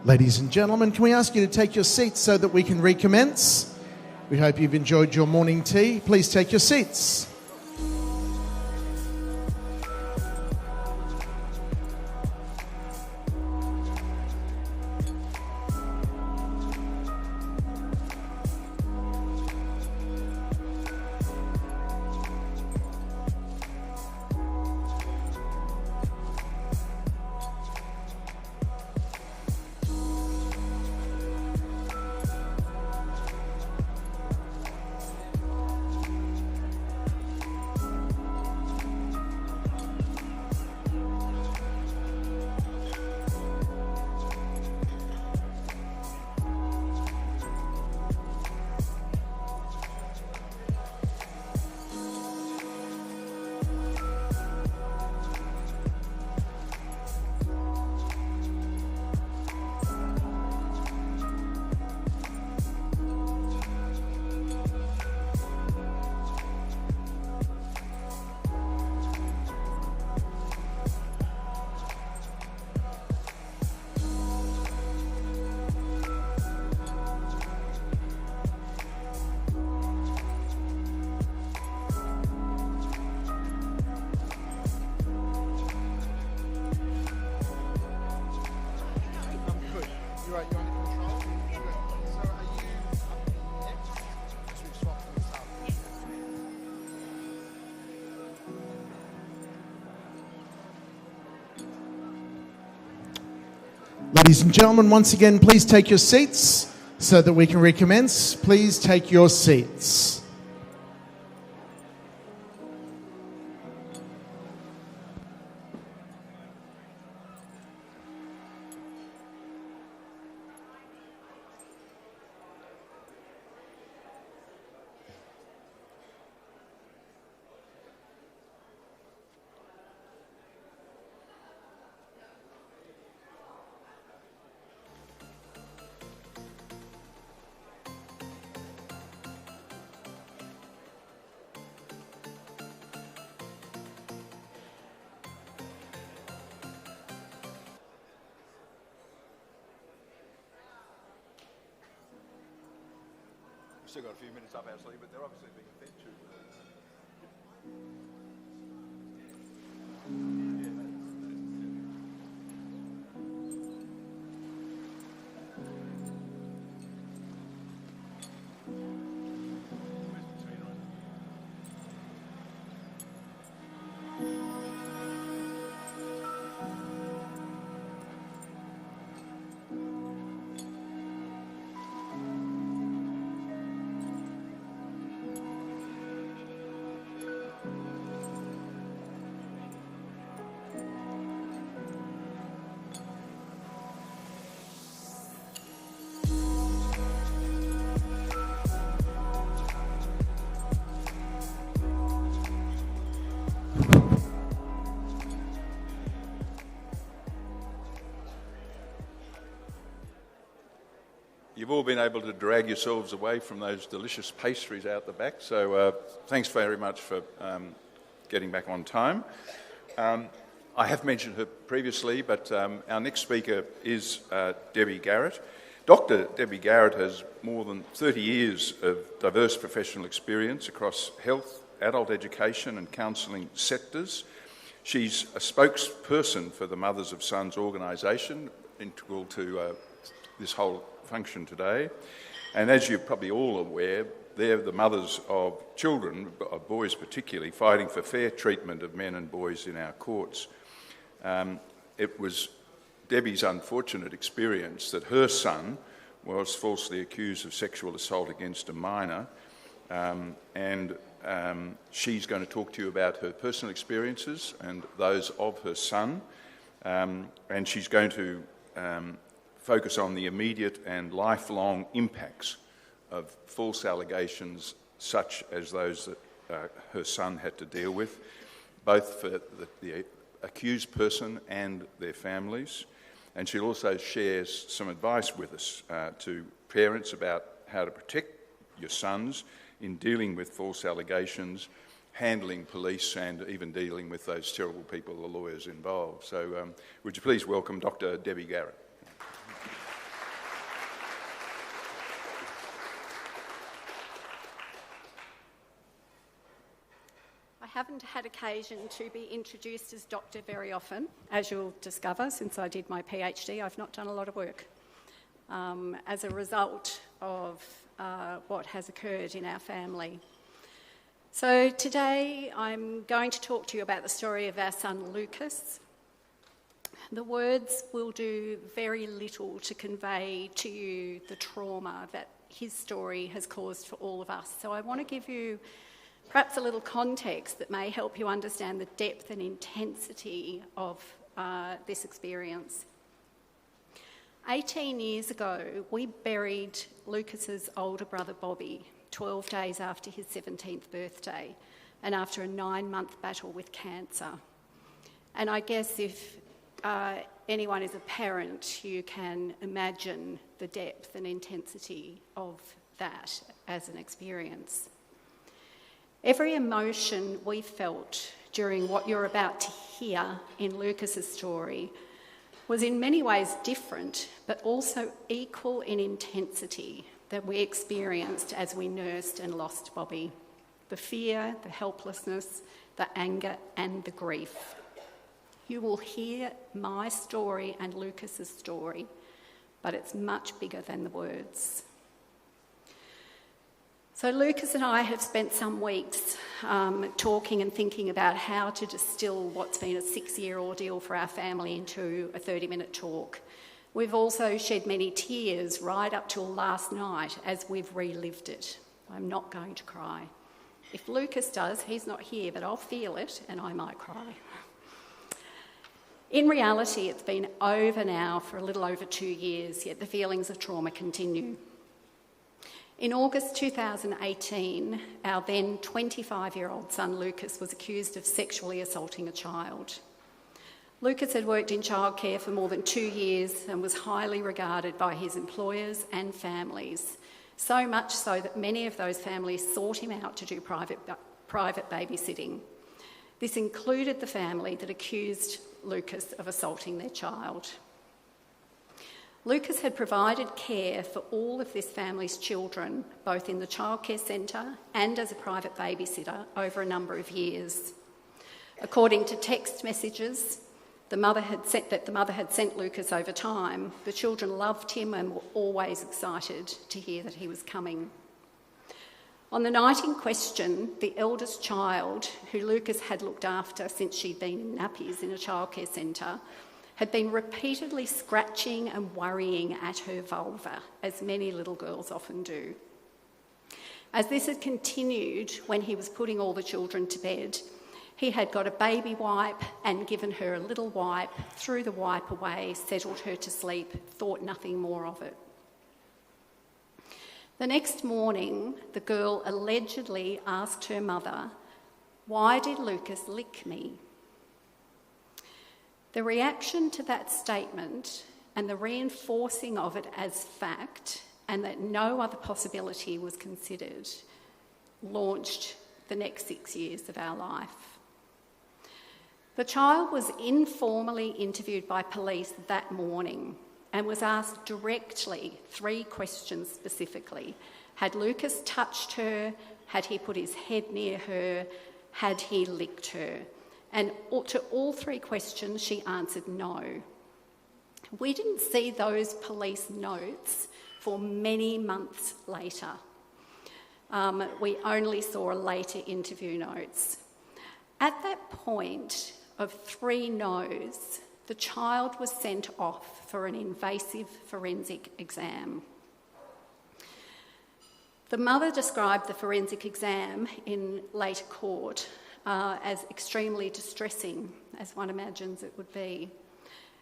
Ladies and gentlemen, can we ask you to take your seats so that we can recommence? We hope you've enjoyed your morning tea. Please take your seats. Ladies and gentlemen, once again, please take your seats so that we can recommence. Please take your seats.
Still got a few minutes up our sleeve, but they're obviously being fed to. You've all been able to drag yourselves away from those delicious pastries out the back, so thanks very much for getting back on time. I have mentioned her previously, but our next speaker is Debbie Garratt. Dr. Debbie Garratt has more than 30 years of diverse professional experience across health, adult education and counselling sectors. She's a spokesperson for the Mothers of Sons organisation, integral to this whole function today. And as you're probably all aware, they're the mothers of children, of boys particularly, fighting for fair treatment of men and boys in our courts. It was Debbie's unfortunate experience that her son was falsely accused of sexual assault against a minor, and she's going to talk to you about her personal experiences and those of her son, and she's going to focus on the immediate and lifelong impacts of false allegations such as those that her son had to deal with, both for the accused person and their families. And she'll also share some advice with us to parents about how to protect your sons in dealing with false allegations, handling police, and even dealing with those terrible people, the lawyers involved. So would you please welcome Dr. Debbie Garratt.
haven't had occasion to be introduced as doctor very often, as you'll discover. Since I did my PhD, I've not done a lot of work as a result of what has occurred in our family. So today I'm going to talk to you about the story of our son Lucas. The words will do very little to convey to you the trauma that his story has caused for all of us. So I want to give you perhaps a little context that may help you understand the depth and intensity of this experience. 18 years ago, we buried Lucas's older brother Bobby 12 days after his 17th birthday and after a 9-month battle with cancer. And I guess if anyone is a parent, you can imagine the depth and intensity of that as an experience. Every emotion we felt during what you're about to hear in Lucas's story was in many ways different, but also equal in intensity that we experienced as we nursed and lost Bobby. The fear, the helplessness, the anger, and the grief. You will hear my story and Lucas's story, but it's much bigger than the words. So Lucas and I have spent some weeks talking and thinking about how to distill what's been a 6-year ordeal for our family into a 30-minute talk. We've also shed many tears right up till last night as we've relived it. I'm not going to cry. If Lucas does, he's not here, but I'll feel it and I might cry. In reality, it's been over now for a little over 2 years, yet the feelings of trauma continue. In August 2018, our then 25-year-old son Lucas was accused of sexually assaulting a child. Lucas had worked in childcare for more than 2 years and was highly regarded by his employers and families, so much so that many of those families sought him out to do private babysitting. This included the family that accused Lucas of assaulting their child. Lucas had provided care for all of this family's children, both in the childcare centre and as a private babysitter, over a number of years. According to text messages the mother had sent Lucas over time, the children loved him and were always excited to hear that he was coming. On the night in question, the eldest child, who Lucas had looked after since she'd been in nappies in a childcare centre, had been repeatedly scratching and worrying at her vulva, as many little girls often do. As this had continued when he was putting all the children to bed, he had got a baby wipe and given her a little wipe, threw the wipe away, settled her to sleep, thought nothing more of it. The next morning, the girl allegedly asked her mother, "Why did Lucas lick me?" The reaction to that statement and the reinforcing of it as fact, and that no other possibility was considered, launched the next 6 years of our life. The child was informally interviewed by police that morning and was asked directly 3 questions specifically. Had Lucas touched her? Had he put his head near her? Had he licked her? And to all 3 questions, she answered no. We didn't see those police notes for many months later. We only saw later interview notes. At that point of 3 no's, the child was sent off for an invasive forensic exam. The mother described the forensic exam in later court as extremely distressing, as one imagines it would be,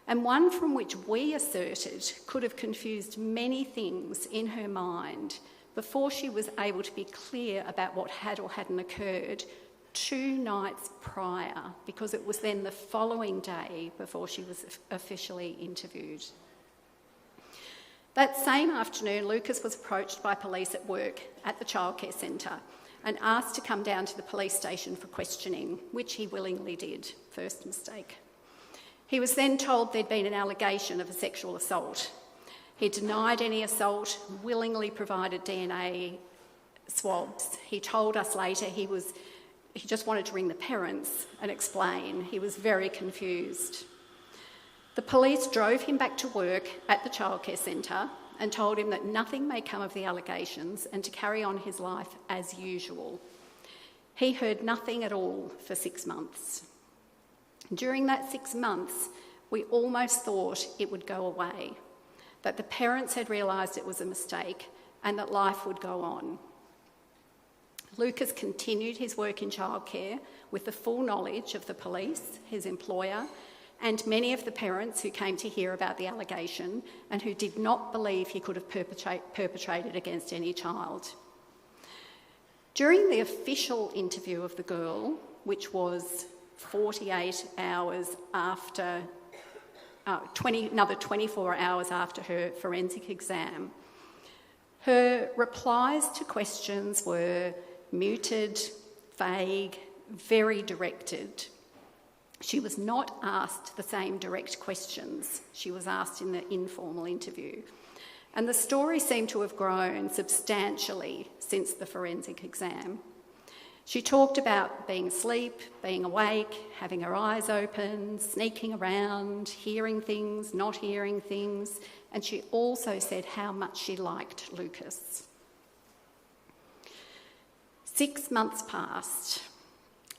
and one from which we asserted could have confused many things in her mind before she was able to be clear about what had or hadn't occurred 2 nights prior, because it was then the following day before she was officially interviewed. That same afternoon, Lucas was approached by police at work at the childcare centre and asked to come down to the police station for questioning, which he willingly did. First mistake. He was then told there'd been an allegation of a sexual assault. He denied any assault, willingly provided DNA swabs. He told us later he was He just wanted to ring the parents and explain. He was very confused. The police drove him back to work at the childcare centre and told him that nothing may come of the allegations and to carry on his life as usual. He heard nothing at all for 6 months. During that 6 months, we almost thought it would go away, that the parents had realised it was a mistake and that life would go on. Lucas continued his work in childcare with the full knowledge of the police, his employer, and many of the parents who came to hear about the allegation and who did not believe he could have perpetrated against any child. During the official interview of the girl, which was 48 hours after, another 24 hours after her forensic exam, her replies to questions were muted, vague, very directed. She was not asked the same direct questions she was asked in the informal interview. And the story seemed to have grown substantially since the forensic exam. She talked about being asleep, being awake, having her eyes open, sneaking around, hearing things, not hearing things, and she also said how much she liked Lucas. 6 months passed,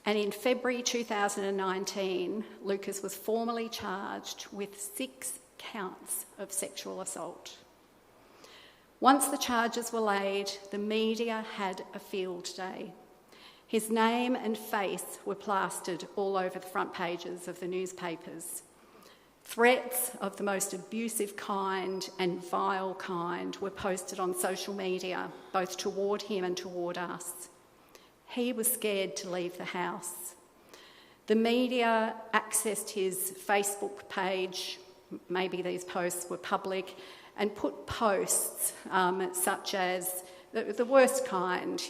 and in February 2019, Lucas was formally charged with 6 counts of sexual assault. Once the charges were laid, the media had a field day. His name and face were plastered all over the front pages of the newspapers. Threats of the most abusive kind and vile kind were posted on social media, both toward him and toward us. He was scared to leave the house. The media accessed his Facebook page, maybe these posts were public, and put posts such as the worst kind,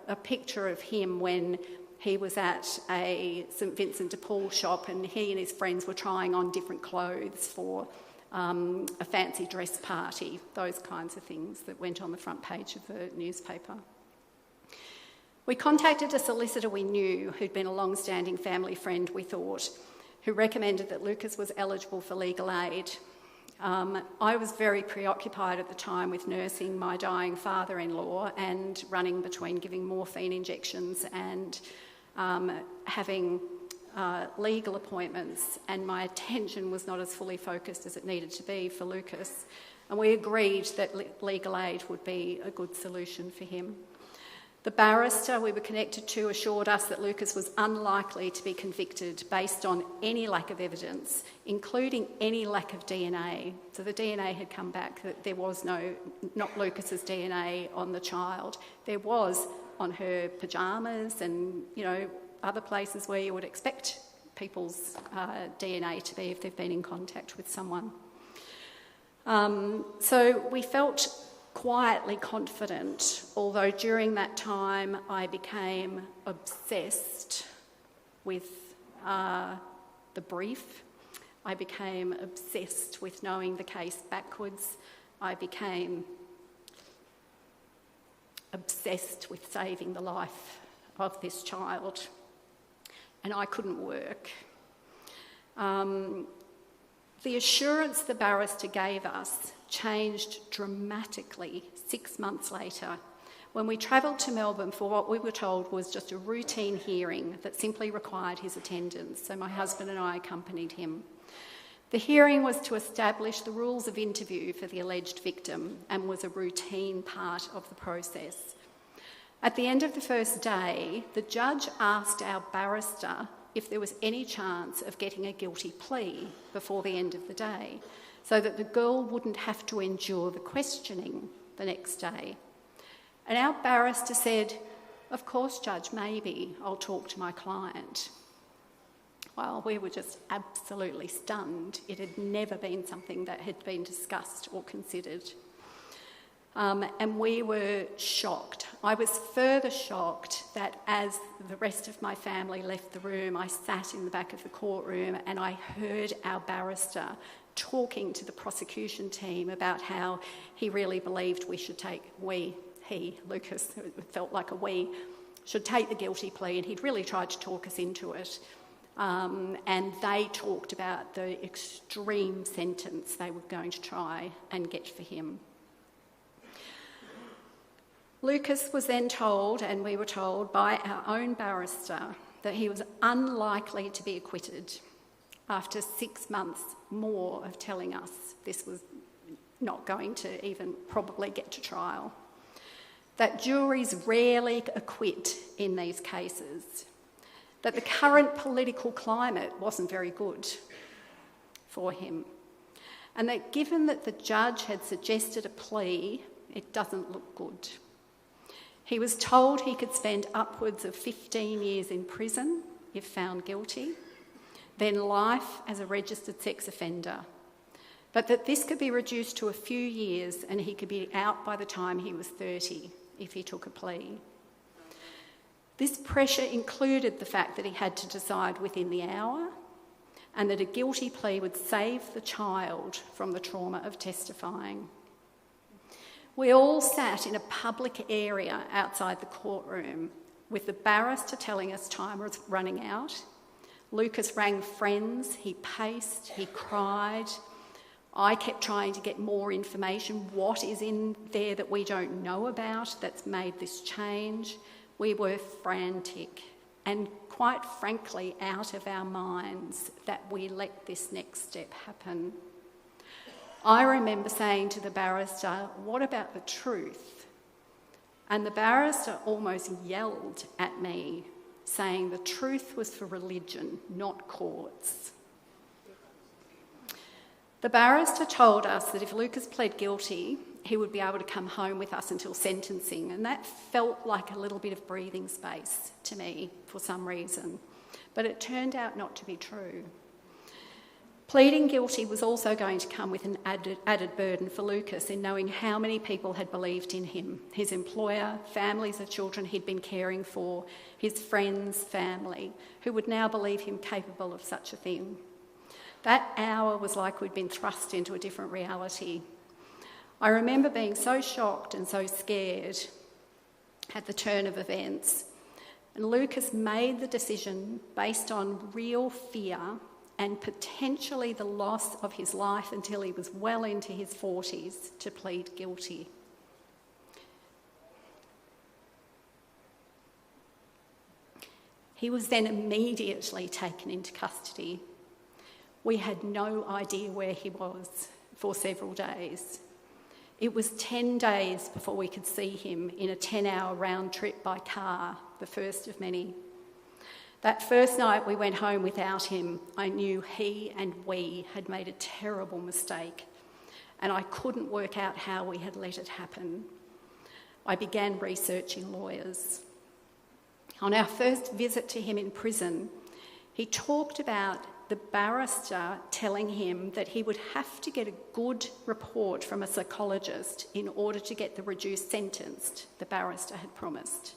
a picture of him when he was at a St Vincent de Paul shop and he and his friends were trying on different clothes for a fancy dress party, those kinds of things that went on the front page of the newspaper. We contacted a solicitor we knew who'd been a long-standing family friend, we thought, who recommended that Lucas was eligible for legal aid. I was very preoccupied at the time with nursing my dying father-in-law and running between giving morphine injections and having legal appointments, and my attention was not as fully focused as it needed to be for Lucas. And we agreed that legal aid would be a good solution for him. The barrister we were connected to assured us that Lucas was unlikely to be convicted based on any lack of evidence, including any lack of DNA. So the DNA had come back that there was not Lucas's DNA on the child. There was on her pyjamas and, other places where you would expect people's DNA to be if they've been in contact with someone. So we felt quietly confident, although during that time I became obsessed with the brief. I became obsessed with knowing the case backwards. I became obsessed with saving the life of this child, and I couldn't work. The assurance the barrister gave us changed dramatically 6 months later when we travelled to Melbourne for what we were told was just a routine hearing that simply required his attendance, so my husband and I accompanied him. The hearing was to establish the rules of interview for the alleged victim and was a routine part of the process. At the end of the first day, the judge asked our barrister if there was any chance of getting a guilty plea before the end of the day, so that the girl wouldn't have to endure the questioning the next day. And our barrister said, "Of course, Judge, maybe I'll talk to my client." Well, we were just absolutely stunned. It had never been something that had been discussed or considered. And we were shocked. I was further shocked that as the rest of my family left the room, I sat in the back of the courtroom and I heard our barrister talking to the prosecution team about how he really believed we should take, Lucas, it felt like a we, should take the guilty plea, and he'd really tried to talk us into it. And they talked about the extreme sentence they were going to try and get for him. Lucas was then told, and we were told by our own barrister, that he was unlikely to be acquitted after 6 months more of telling us this was not going to even probably get to trial. That juries rarely acquit in these cases. That the current political climate wasn't very good for him. And that given that the judge had suggested a plea, it doesn't look good. He was told he could spend upwards of 15 years in prison if found guilty, then life as a registered sex offender, but that this could be reduced to a few years and he could be out by the time he was 30 if he took a plea. This pressure included the fact that he had to decide within the hour and that a guilty plea would save the child from the trauma of testifying. We all sat in a public area outside the courtroom with the barrister telling us time was running out. Lucas rang friends, he paced, he cried. I kept trying to get more information. What is in there that we don't know about that's made this change? We were frantic and quite frankly out of our minds that we let this next step happen. I remember saying to the barrister, "What about the truth?" And the barrister almost yelled at me, saying the truth was for religion, not courts. The barrister told us that if Lucas pled guilty, he would be able to come home with us until sentencing, and that felt like a little bit of breathing space to me for some reason. But it turned out not to be true. Pleading guilty was also going to come with an added burden for Lucas in knowing how many people had believed in him, his employer, families of children he'd been caring for, his friends, family, who would now believe him capable of such a thing. That hour was like we'd been thrust into a different reality. I remember being so shocked and so scared at the turn of events. And Lucas made the decision based on real fear and potentially the loss of his life until he was well into his 40s to plead guilty. He was then immediately taken into custody. We had no idea where he was for several days. It was 10 days before we could see him in a 10-hour round trip by car, the first of many. That first night we went home without him, I knew he and we had made a terrible mistake, and I couldn't work out how we had let it happen. I began researching lawyers. On our first visit to him in prison, he talked about the barrister telling him that he would have to get a good report from a psychologist in order to get the reduced sentence the barrister had promised.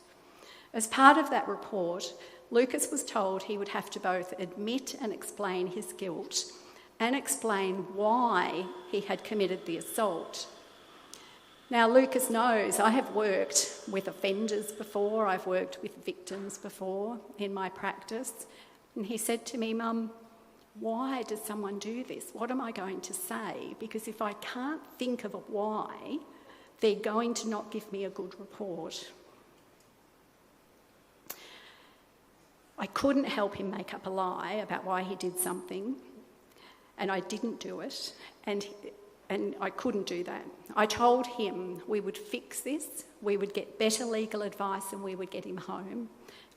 As part of that report, Lucas was told he would have to both admit and explain his guilt and explain why he had committed the assault. Now, Lucas knows I have worked with offenders before, I've worked with victims before in my practice, and he said to me, "Mum, why does someone do this? What am I going to say? Because if I can't think of a why, they're going to not give me a good report." I couldn't help him make up a lie about why he did something, and I didn't do it, and I couldn't do that. I told him we would fix this, we would get better legal advice, and we would get him home.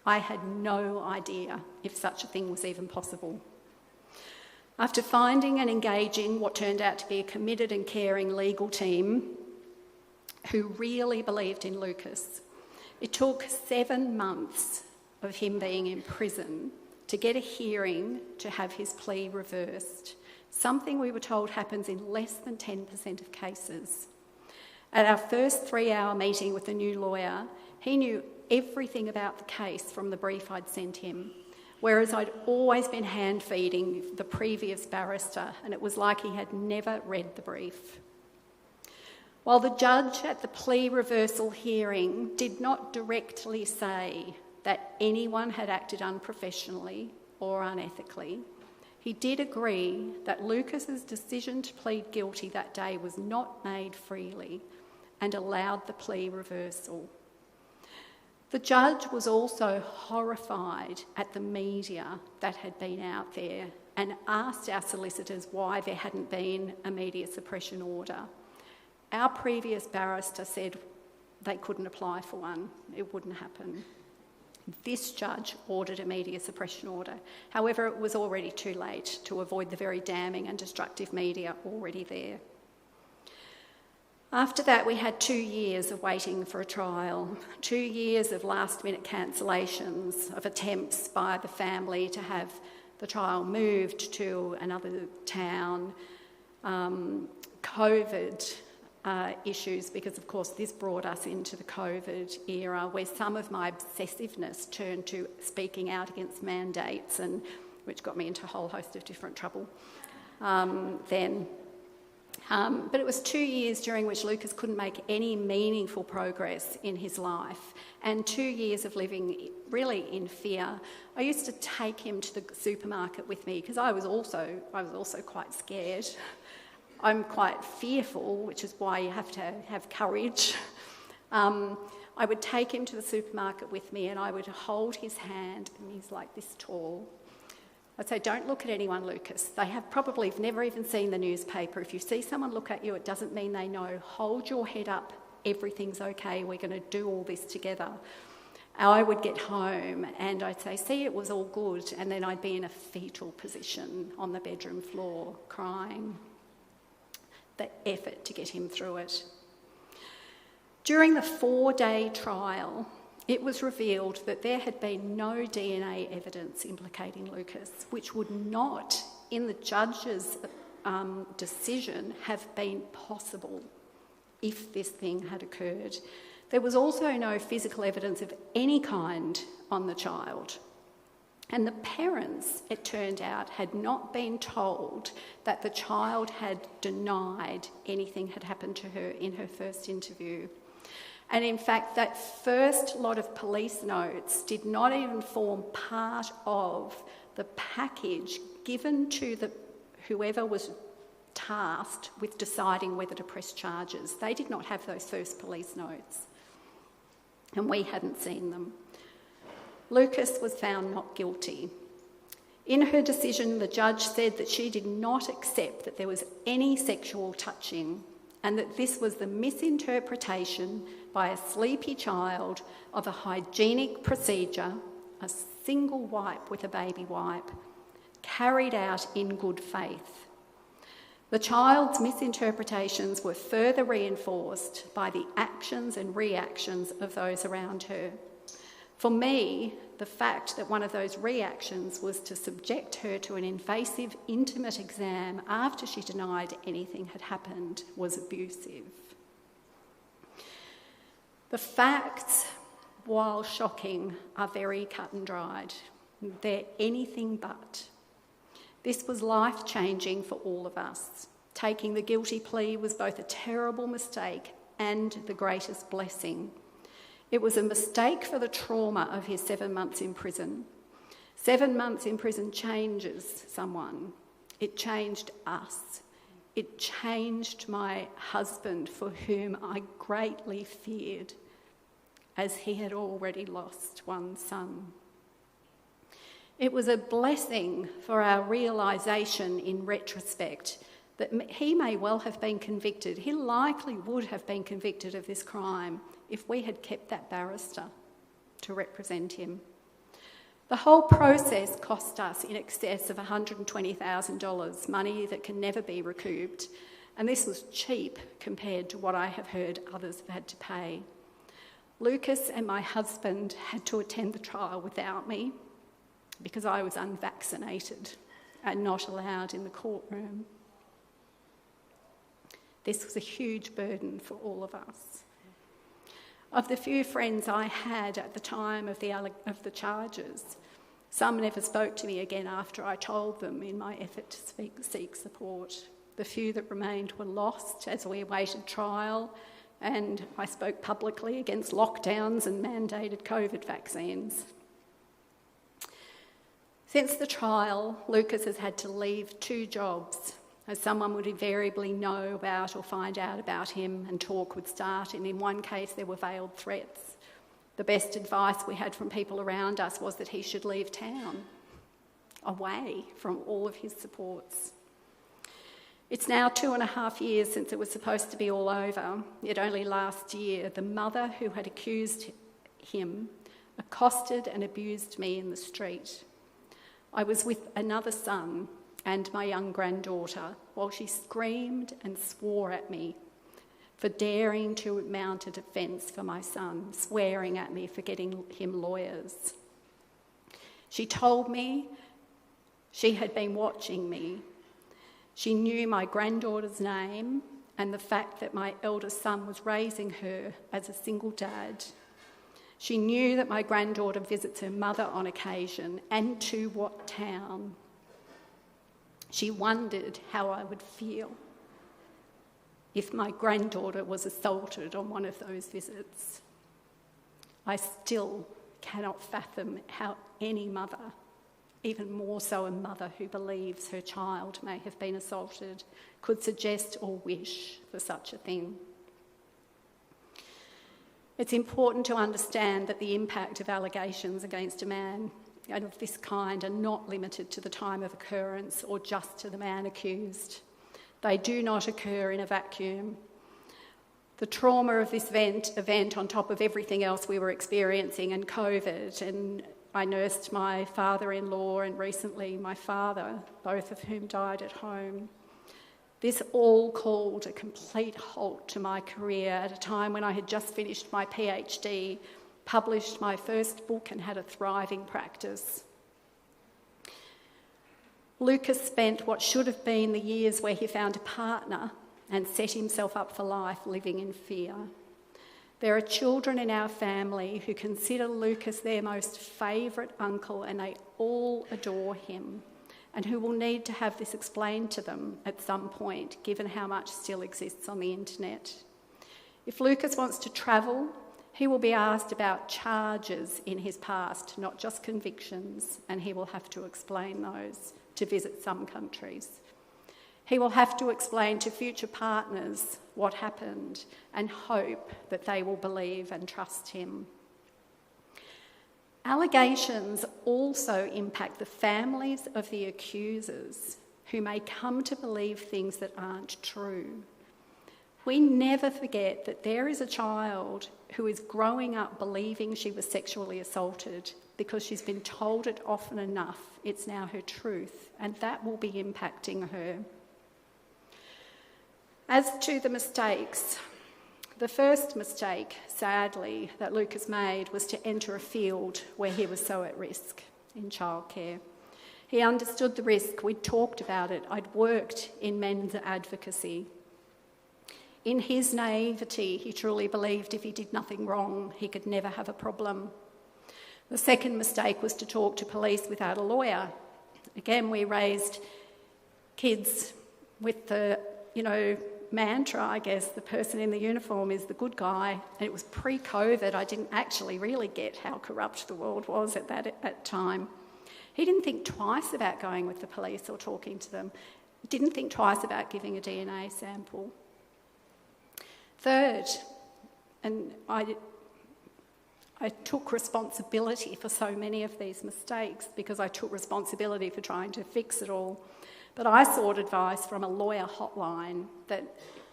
I had no idea if such a thing was even possible. After finding and engaging what turned out to be a committed and caring legal team who really believed in Lucas, it took 7 months of him being in prison to get a hearing to have his plea reversed, something we were told happens in less than 10% of cases. At our first 3-hour meeting with the new lawyer, he knew everything about the case from the brief I'd sent him, whereas I'd always been hand-feeding the previous barrister, and it was like he had never read the brief. While the judge at the plea reversal hearing did not directly say that anyone had acted unprofessionally or unethically, he did agree that Lucas's decision to plead guilty that day was not made freely and allowed the plea reversal. The judge was also horrified at the media that had been out there and asked our solicitors why there hadn't been a media suppression order. Our previous barrister said they couldn't apply for one, it wouldn't happen. This judge ordered a media suppression order. However, it was already too late to avoid the very damning and destructive media already there. After that, we had 2 years of waiting for a trial, 2 years of last-minute cancellations, of attempts by the family to have the trial moved to another town, COVID issues, because of course this brought us into the COVID era where some of my obsessiveness turned to speaking out against mandates, and which got me into a whole host of different trouble then. But it was 2 years during which Lucas couldn't make any meaningful progress in his life, and 2 years of living really in fear. I used to take him to the supermarket with me because I was also quite scared. I'm quite fearful, which is why you have to have courage. I would take him to the supermarket with me and I would hold his hand, and he's like this tall. I'd say, don't look at anyone, Lucas. They have probably never even seen the newspaper. If you see someone look at you, it doesn't mean they know. Hold your head up. Everything's okay. We're going to do all this together. I would get home and I'd say, see, it was all good. And then I'd be in a fetal position on the bedroom floor, crying. The effort to get him through it. During the 4-day trial, it was revealed that there had been no DNA evidence implicating Lucas, which would not, in the judge's decision, have been possible if this thing had occurred. There was also no physical evidence of any kind on the child. And the parents, it turned out, had not been told that the child had denied anything had happened to her in her first interview. And in fact, that first lot of police notes did not even form part of the package given to whoever was tasked with deciding whether to press charges. They did not have those first police notes, and we hadn't seen them. Lucas was found not guilty. In her decision, the judge said that she did not accept that there was any sexual touching, and that this was the misinterpretation by a sleepy child of a hygienic procedure, a single wipe with a baby wipe, carried out in good faith. The child's misinterpretations were further reinforced by the actions and reactions of those around her. For me, the fact that one of those reactions was to subject her to an invasive, intimate exam after she denied anything had happened was abusive. The facts, while shocking, are very cut and dried. They're anything but. This was life-changing for all of us. Taking the guilty plea was both a terrible mistake and the greatest blessing. It was a mistake for the trauma of his 7 months in prison. 7 months in prison changes someone. It changed us. It changed my husband, for whom I greatly feared, as he had already lost one son. It was a blessing for our realisation in retrospect that he may well have been convicted. He likely would have been convicted of this crime if we had kept that barrister to represent him. The whole process cost us in excess of $120,000, money that can never be recouped, and this was cheap compared to what I have heard others have had to pay. Lucas and my husband had to attend the trial without me because I was unvaccinated and not allowed in the courtroom. This was a huge burden for all of us. Of the few friends I had at the time of the charges, some never spoke to me again after I told them in my effort to seek support. The few that remained were lost as we awaited trial, and I spoke publicly against lockdowns and mandated COVID vaccines. Since the trial, Lucas has had to leave 2 jobs, as someone would invariably know about or find out about him and talk would start, and in one case there were veiled threats. The best advice we had from people around us was that he should leave town, away from all of his supports. It's now 2.5 years since it was supposed to be all over, yet only last year the mother who had accused him accosted and abused me in the street. I was with another son and my young granddaughter while she screamed and swore at me for daring to mount a defence for my son, swearing at me for getting him lawyers. She told me she had been watching me. She knew my granddaughter's name and the fact that my eldest son was raising her as a single dad. She knew that my granddaughter visits her mother on occasion and to what town. She wondered how I would feel if my granddaughter was assaulted on one of those visits. I still cannot fathom how any mother, even more so a mother who believes her child may have been assaulted, could suggest or wish for such a thing. It's important to understand that the impact of allegations against a man and of this kind are not limited to the time of occurrence or just to the man accused. They do not occur in a vacuum. The trauma of this event on top of everything else we were experiencing and COVID, and I nursed my father-in-law and recently my father, both of whom died at home. This all called a complete halt to my career at a time when I had just finished my PhD, published my first book and had a thriving practice. Lucas spent what should have been the years where he found a partner and set himself up for life living in fear. There are children in our family who consider Lucas their most favourite uncle and they all adore him, and who will need to have this explained to them at some point, given how much still exists on the internet. If Lucas wants to travel, he will be asked about charges in his past, not just convictions, and he will have to explain those to visit some countries. He will have to explain to future partners what happened and hope that they will believe and trust him. Allegations also impact the families of the accusers, who may come to believe things that aren't true. We never forget that there is a child who is growing up believing she was sexually assaulted because she's been told it often enough. It's now her truth, and that will be impacting her. As to the mistakes, the first mistake, sadly, that Lucas made was to enter a field where he was so at risk, in childcare. He understood the risk. We'd talked about it. I'd worked in men's advocacy. In his naivety, he truly believed if he did nothing wrong, he could never have a problem. The second mistake was to talk to police without a lawyer. Again, we raised kids with the, mantra, I guess, the person in the uniform is the good guy. And it was pre-COVID. I didn't actually really get how corrupt the world was at that time. He didn't think twice about going with the police or talking to them. He didn't think twice about giving a DNA sample. Third, and I took responsibility for so many of these mistakes because I took responsibility for trying to fix it all. But I sought advice from a lawyer hotline that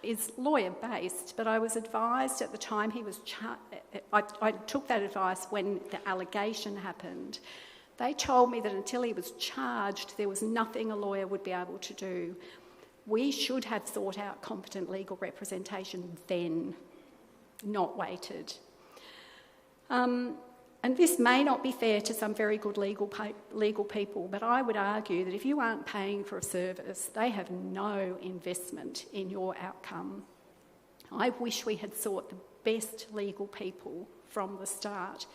is lawyer-based, but I was advised at the time he was I took that advice when the allegation happened. They told me that until he was charged, there was nothing a lawyer would be able to do. We should have sought out competent legal representation then, not waited. And this may not be fair to some very good legal people, but I would argue that if you aren't paying for a service, they have no investment in your outcome. I wish we had sought the best legal people from the start.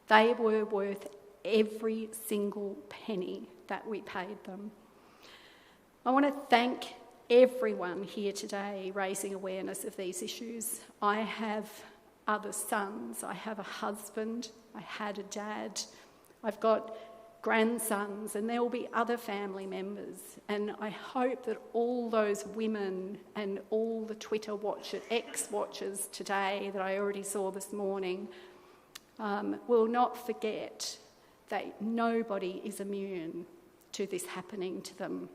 They were worth every single penny that we paid them. I want to thank everyone here today raising awareness of these issues. I have other sons, I have a husband, I had a dad, I've got grandsons, and there will be other family members. And I hope that all those women and all the Twitter watchers, ex-watchers today that I already saw this morning, will not forget that nobody is immune to this happening to them.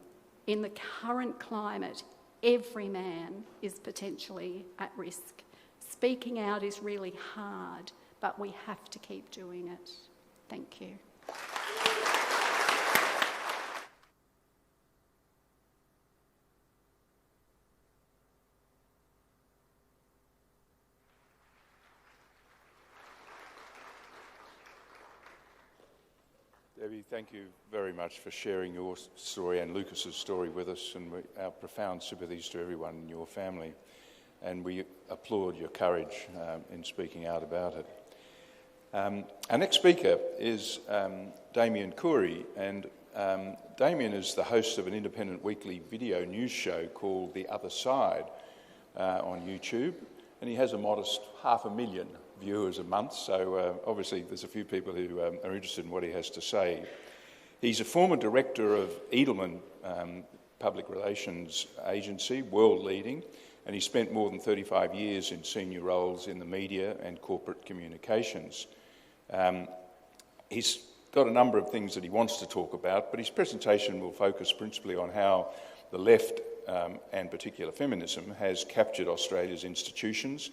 In the current climate, every man is potentially at risk. Speaking out is really hard, but we have to keep doing it. Thank you.
Debbie, thank you very much for sharing your story and Lucas's story with us, and our profound sympathies to everyone in your family. And we applaud your courage in speaking out about it. Our next speaker is Damian Coory, and Damian is the host of an independent weekly video news show called The Other Side on YouTube, and he has a modest 500,000 viewers a month, so obviously there's a few people who are interested in what he has to say. He's a former director of Edelman Public Relations Agency, world leading, and he spent more than 35 years in senior roles in the media and corporate communications. He's got a number of things that he wants to talk about, but his presentation will focus principally on how the left, and particular feminism, has captured Australia's institutions,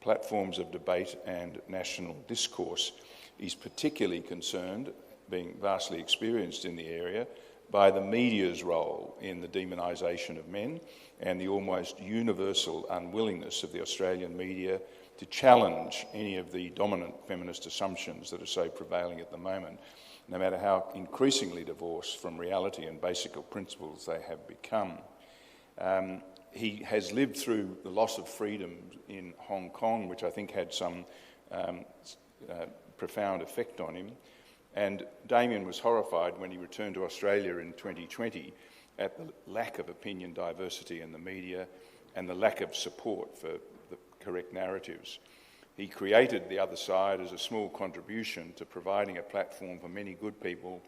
platforms of debate and national discourse. He's particularly concerned, being vastly experienced in the area, by the media's role in the demonisation of men and the almost universal unwillingness of the Australian media to challenge any of the dominant feminist assumptions that are so prevailing at the moment, no matter how increasingly divorced from reality and basic principles they have become. He has lived through the loss of freedom in Hong Kong, which I think had some profound effect on him. And Damian was horrified when he returned to Australia in 2020 at the lack of opinion diversity in the media and the lack of support for the correct narratives. He created The Other Side as a small contribution to providing a platform for many good people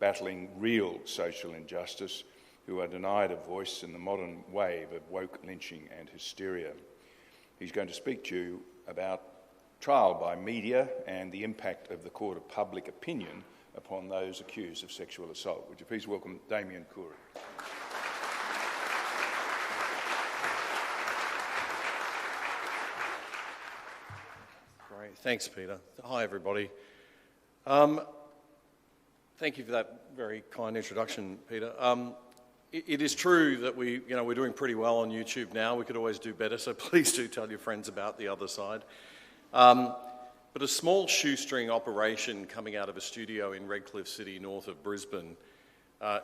battling real social injustice who are denied a voice in the modern wave of woke lynching and hysteria. He's going to speak to you about trial by media and the impact of the court of public opinion upon those accused of sexual assault. Would you please welcome Damian Coory.
Great, thanks, Peter. Hi, everybody. Thank you for that very kind introduction, Peter. It is true that we're doing pretty well on YouTube now. We could always do better, so please do tell your friends about The Other Side. But a small shoestring operation coming out of a studio in Redcliffe City, north of Brisbane,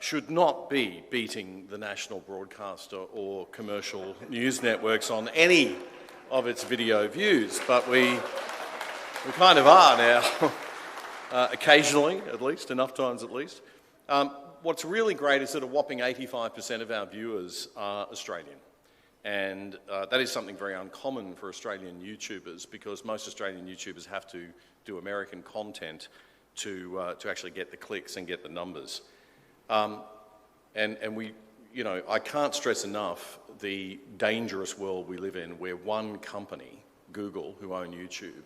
should not be beating the national broadcaster or commercial news networks on any of its video views, but we kind of are now, occasionally at least, enough times at least. What's really great is that a whopping 85% of our viewers are Australian. And that is something very uncommon for Australian YouTubers, because most Australian YouTubers have to do American content to actually get the clicks and get the numbers. And we, I can't stress enough the dangerous world we live in, where one company, Google, who own YouTube,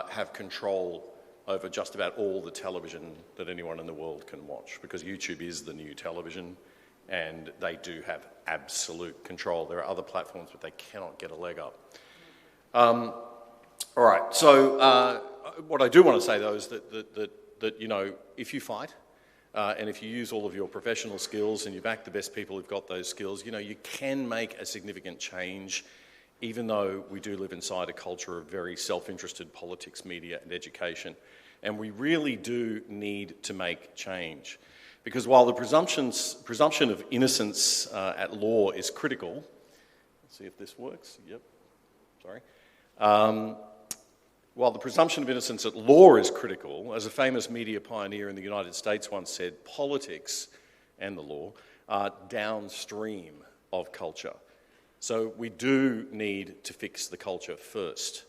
have control over just about all the television that anyone in the world can watch, because YouTube is the new television and they do have absolute control. There are other platforms, but they cannot get a leg up. All right, so what I do want to say, though, is that if you fight and if you use all of your professional skills and you back the best people who've got those skills, you can make a significant change, even though we do live inside a culture of very self-interested politics, media and education. And we really do need to make change. Because while the presumption of innocence at law is critical, let's see if this works, yep, sorry. While the presumption of innocence at law is critical, as a famous media pioneer in the United States once said, politics and the law are downstream of culture. So we do need to fix the culture first.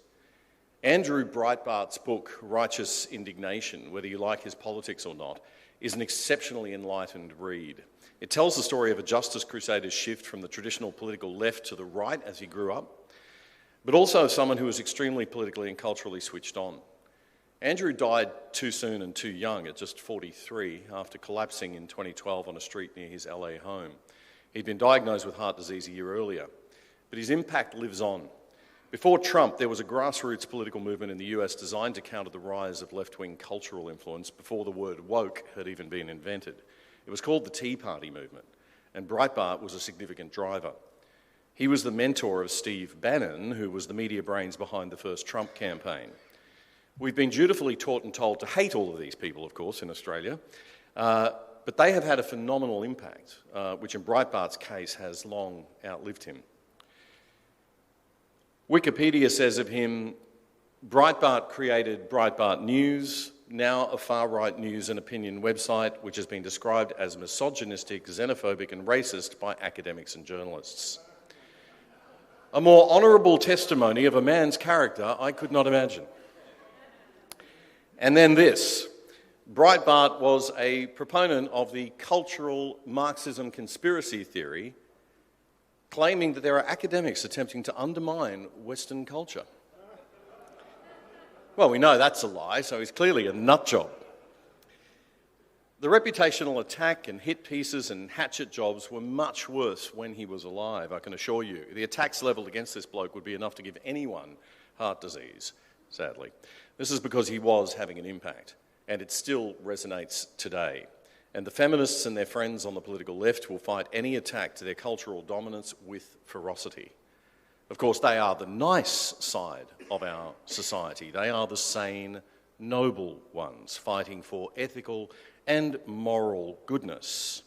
Andrew Breitbart's book, Righteous Indignation, whether you like his politics or not, is an exceptionally enlightened read. It tells the story of a justice crusader's shift from the traditional political left to the right as he grew up, but also of someone who was extremely politically and culturally switched on. Andrew died too soon and too young at just 43 after collapsing in 2012 on a street near his LA home. He'd been diagnosed with heart disease a year earlier, but his impact lives on. Before Trump, there was a grassroots political movement in the US designed to counter the rise of left-wing cultural influence before the word woke had even been invented. It was called the Tea Party movement, and Breitbart was a significant driver. He was the mentor of Steve Bannon, who was the media brains behind the first Trump campaign. We've been dutifully taught and told to hate all of these people, of course, in Australia, but they have had a phenomenal impact, which in Breitbart's case has long outlived him. Wikipedia says of him, Breitbart created Breitbart News, now a far-right news and opinion website which has been described as misogynistic, xenophobic and racist by academics and journalists. A more honourable testimony of a man's character I could not imagine. And then this. Breitbart was a proponent of the cultural Marxism conspiracy theory, claiming that there are academics attempting to undermine Western culture. Well, we know that's a lie, so he's clearly a nutjob. The reputational attack and hit pieces and hatchet jobs were much worse when he was alive, I can assure you. The attacks levelled against this bloke would be enough to give anyone heart disease, sadly. This is because he was having an impact, and it still resonates today. And the feminists and their friends on the political left will fight any attack to their cultural dominance with ferocity. Of course, they are the nice side of our society. They are the sane, noble ones, fighting for ethical and moral goodness.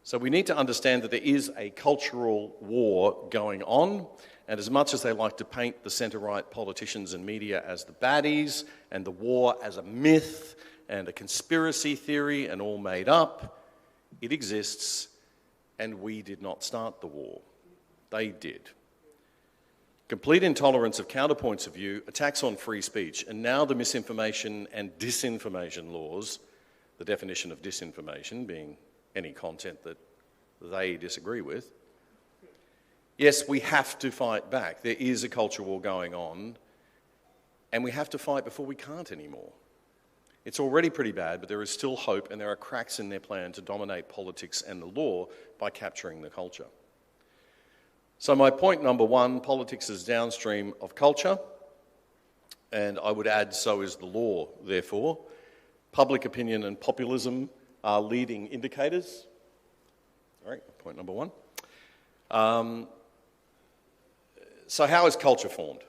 So we need to understand that there is a cultural war going on, and as much as they like to paint the centre-right politicians and media as the baddies, and the war as a myth, and a conspiracy theory and all made up, it exists, and we did not start the war. They did. Complete intolerance of counterpoints of view, attacks on free speech, and now the misinformation and disinformation laws, the definition of disinformation being any content that they disagree with. Yes, we have to fight back. There is a culture war going on, and we have to fight before we can't anymore. It's already pretty bad, but there is still hope, and there are cracks in their plan to dominate politics and the law by capturing the culture. So my point number one, politics is downstream of culture, and I would add so is the law, therefore. Public opinion and populism are leading indicators. All right, point number one. So how is culture formed?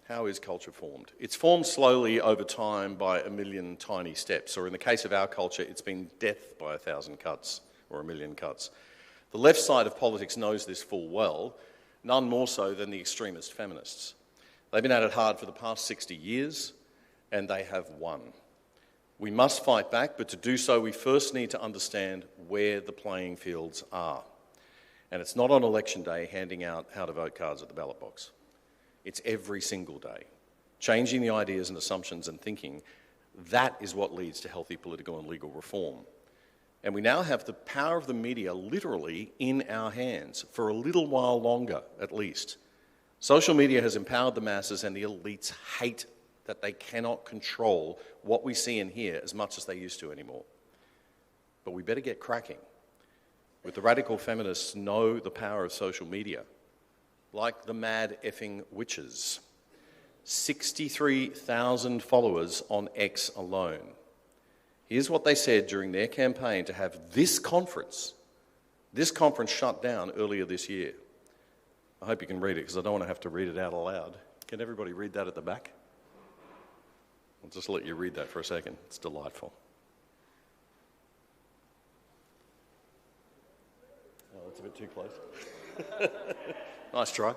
How is culture formed? It's formed slowly over time by a million tiny steps, or in the case of our culture, it's been death by 1,000 cuts, or a million cuts. The left side of politics knows this full well, none more so than the extremist feminists. They've been at it hard for the past 60 years, and they have won. We must fight back, but to do so, we first need to understand where the playing fields are. And it's not on election day handing out how-to-vote cards at the ballot box. It's every single day. Changing the ideas and assumptions and thinking, that is what leads to healthy political and legal reform. And we now have the power of the media literally in our hands for a little while longer, at least. Social media has empowered the masses, and the elites hate that they cannot control what we see and hear as much as they used to anymore. But we better get cracking. With the radical feminists know the power of social media, like the mad effing witches. 63,000 followers on X alone. Here's what they said during their campaign to have this conference shut down earlier this year. I hope you can read it, because I don't want to have to read it out aloud. Can everybody read that at the back? I'll just let you read that for a second. It's delightful. Oh, that's a bit too close. Nice try.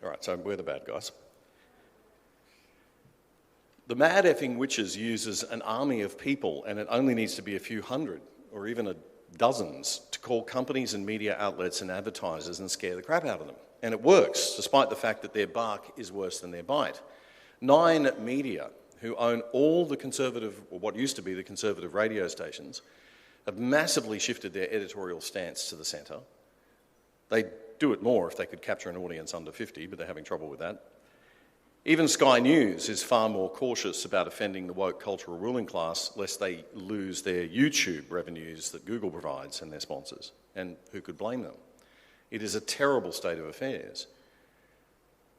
All right, so we're the bad guys. The mad effing witches uses an army of people, and it only needs to be a few hundred or even dozens to call companies and media outlets and advertisers and scare the crap out of them. And it works, despite the fact that their bark is worse than their bite. 9 media, who own all the conservative, or what used to be the conservative radio stations, have massively shifted their editorial stance to the centre. They'd do it more if they could capture an audience under 50, but they're having trouble with that. Even Sky News is far more cautious about offending the woke cultural ruling class, lest they lose their YouTube revenues that Google provides and their sponsors. And who could blame them? It is a terrible state of affairs.